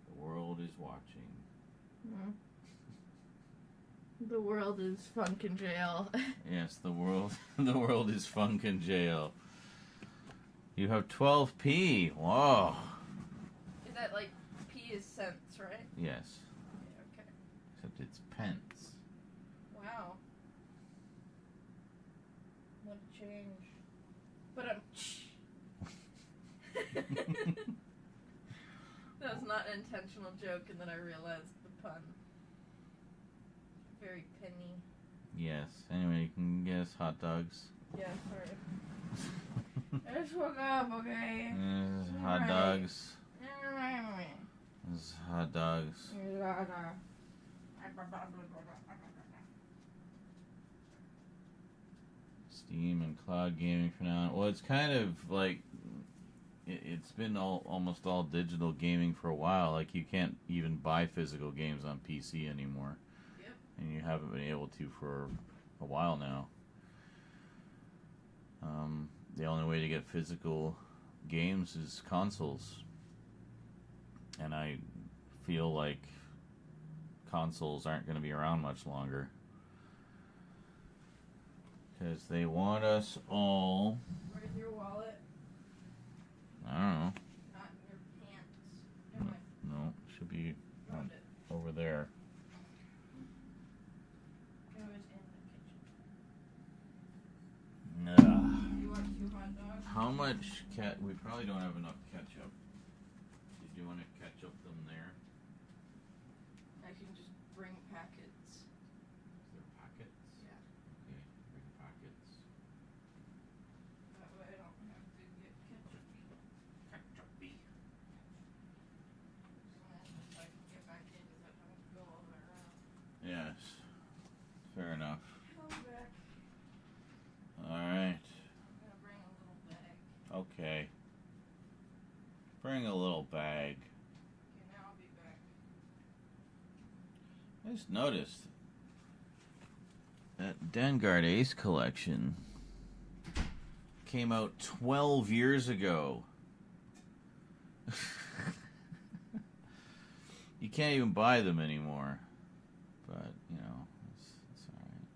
[SPEAKER 1] The world is watching.
[SPEAKER 4] The world is funk in jail.
[SPEAKER 1] Yes, the world is funk in jail. You have 12p. Whoa.
[SPEAKER 4] Is that like P is cents, right?
[SPEAKER 1] Yes.
[SPEAKER 4] Yeah, okay.
[SPEAKER 1] Except it's pence.
[SPEAKER 4] Wow. What a change. But that was not an intentional joke, and then I realized the pun. Very penny.
[SPEAKER 1] Yes. Anyway, you can get us hot dogs.
[SPEAKER 4] Yeah, sorry. I just woke up, okay?
[SPEAKER 1] Hot dogs. Hot dogs. Steam and cloud gaming for now. Well, it's kind of like it's been almost all digital gaming for a while. Like you can't even buy physical games on PC anymore.
[SPEAKER 4] Yep.
[SPEAKER 1] And you haven't been able to for a while now. The only way to get physical games is consoles. And I feel like consoles aren't going to be around much longer. Because they want us all...
[SPEAKER 4] Where's your wallet?
[SPEAKER 1] I don't know.
[SPEAKER 4] Not in your pants.
[SPEAKER 1] No, should be over there.
[SPEAKER 4] It was in the kitchen.
[SPEAKER 1] Ugh.
[SPEAKER 4] You want 2 hot dogs?
[SPEAKER 1] How much we probably don't have enough ketchup. Did you want to ketchup them there?
[SPEAKER 4] I can just bring packets.
[SPEAKER 1] Is there packets?
[SPEAKER 4] Yeah.
[SPEAKER 1] Okay, bring packets.
[SPEAKER 4] That way I don't have to get ketchup-y.
[SPEAKER 1] Ketchup-y.
[SPEAKER 4] If I can get back in, because I don't have to go all the way around.
[SPEAKER 1] Yes. Fair enough.
[SPEAKER 4] I'll be back.
[SPEAKER 1] Alright.
[SPEAKER 4] I'm gonna bring a little bag.
[SPEAKER 1] Okay. Bring a little bag.
[SPEAKER 4] Okay, now I'll be back.
[SPEAKER 1] I just noticed that Vanguard Ace collection came out 12 years ago. You can't even buy them anymore. But, you know, it's alright.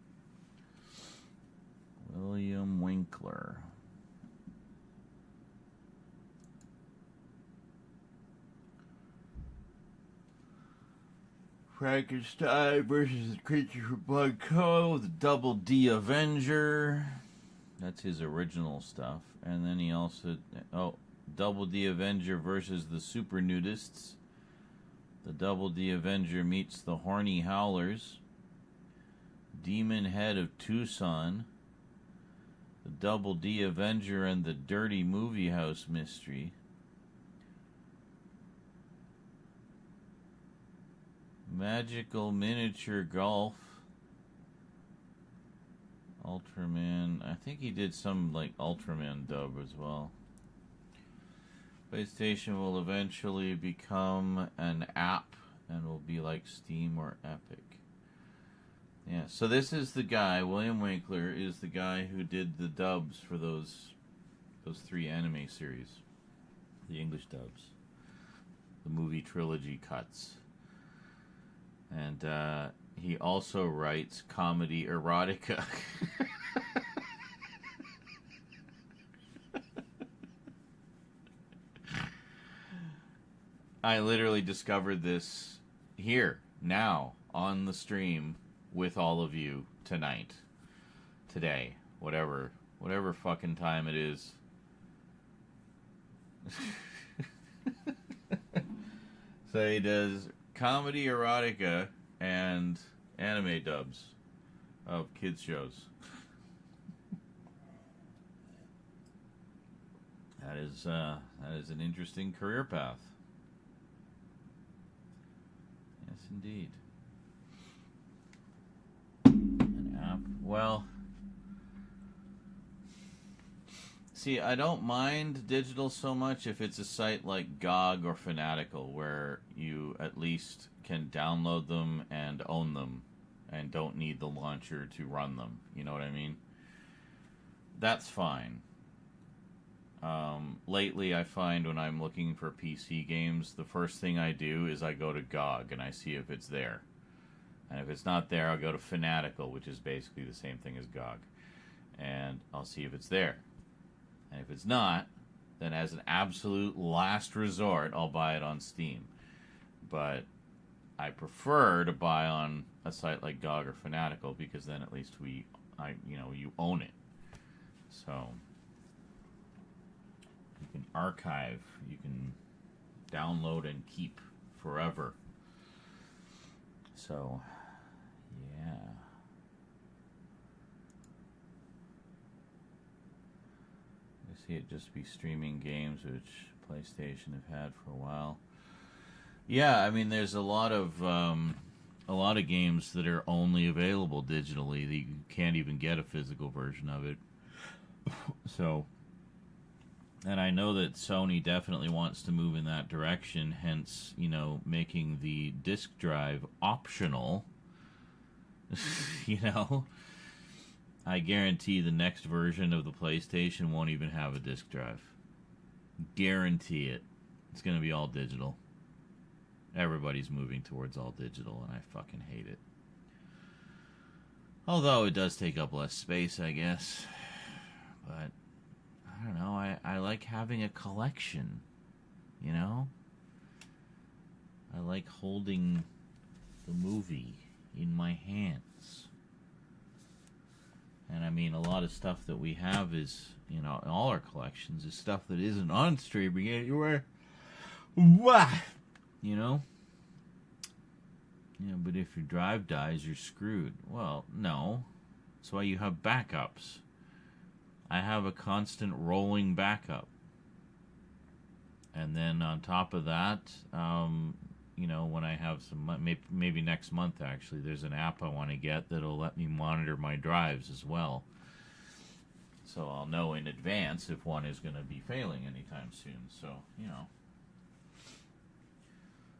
[SPEAKER 1] William Winkler. Frankenstein versus the Creature from Black Cove, the Double D Avenger. That's his original stuff. And then he also... Double D Avenger versus the Super Nudists. The Double D Avenger meets the Horny Howlers. Demon Head of Tucson. The Double D Avenger and the Dirty Movie House Mystery. Magical Miniature Golf. Ultraman. I think he did some like Ultraman dub as well. PlayStation will eventually become an app and will be like Steam or Epic. Yeah, so this is the guy, William Winkler is the guy who did the dubs for those 3 anime series. The English dubs. The movie trilogy cuts. And he also writes comedy erotica. I literally discovered this here, now, on the stream with all of you tonight. Today. Whatever fucking time it is. So he does comedy erotica and anime dubs. of kids shows. That is an interesting career path. Yes, indeed. An app. Well, see, I don't mind digital so much if it's a site like GOG or Fanatical, where you at least can download them and own them and don't need the launcher to run them. You know what I mean? That's fine. Lately, I find when I'm looking for PC games, the first thing I do is I go to GOG and I see if it's there. And if it's not there, I'll go to Fanatical, which is basically the same thing as GOG. And I'll see if it's there. And if it's not, then as an absolute last resort, I'll buy it on Steam. But I prefer to buy on a site like GOG or Fanatical, because then at least you own it. So you can archive, you can download and keep forever. So, yeah. I see it just be streaming games, which PlayStation have had for a while. Yeah, I mean, there's a lot of games that are only available digitally. That you can't even get a physical version of it. So, and I know that Sony definitely wants to move in that direction, hence, making the disk drive optional. I guarantee the next version of the PlayStation won't even have a disk drive. Guarantee it. It's going to be all digital. Everybody's moving towards all digital, and I fucking hate it. Although it does take up less space, I guess. But I don't know, I like having a collection, I like holding the movie in my hands. And I mean, a lot of stuff that we have is, in all our collections, is stuff that isn't on streaming anywhere. What? But if your drive dies, you're screwed. Well, no. That's why you have backups. I have a constant rolling backup. And then on top of that, when I have some, maybe next month actually, there's an app I want to get that'll let me monitor my drives as well. So I'll know in advance if one is going to be failing anytime soon. So,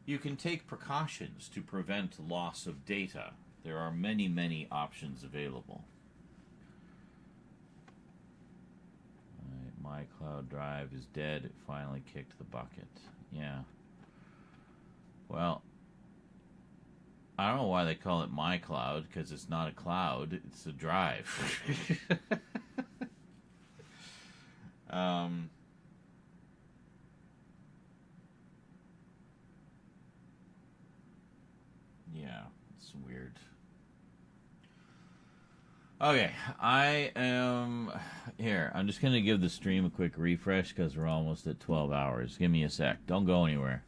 [SPEAKER 1] you can take precautions to prevent loss of data. There are many, many options available. My cloud drive is dead. It finally kicked the bucket. Yeah. Well, I don't know why they call it my cloud, because it's not a cloud. It's a drive. Yeah, it's weird. Okay, I am here. I'm just going to give the stream a quick refresh because we're almost at 12 hours. Give me a sec. Don't go anywhere.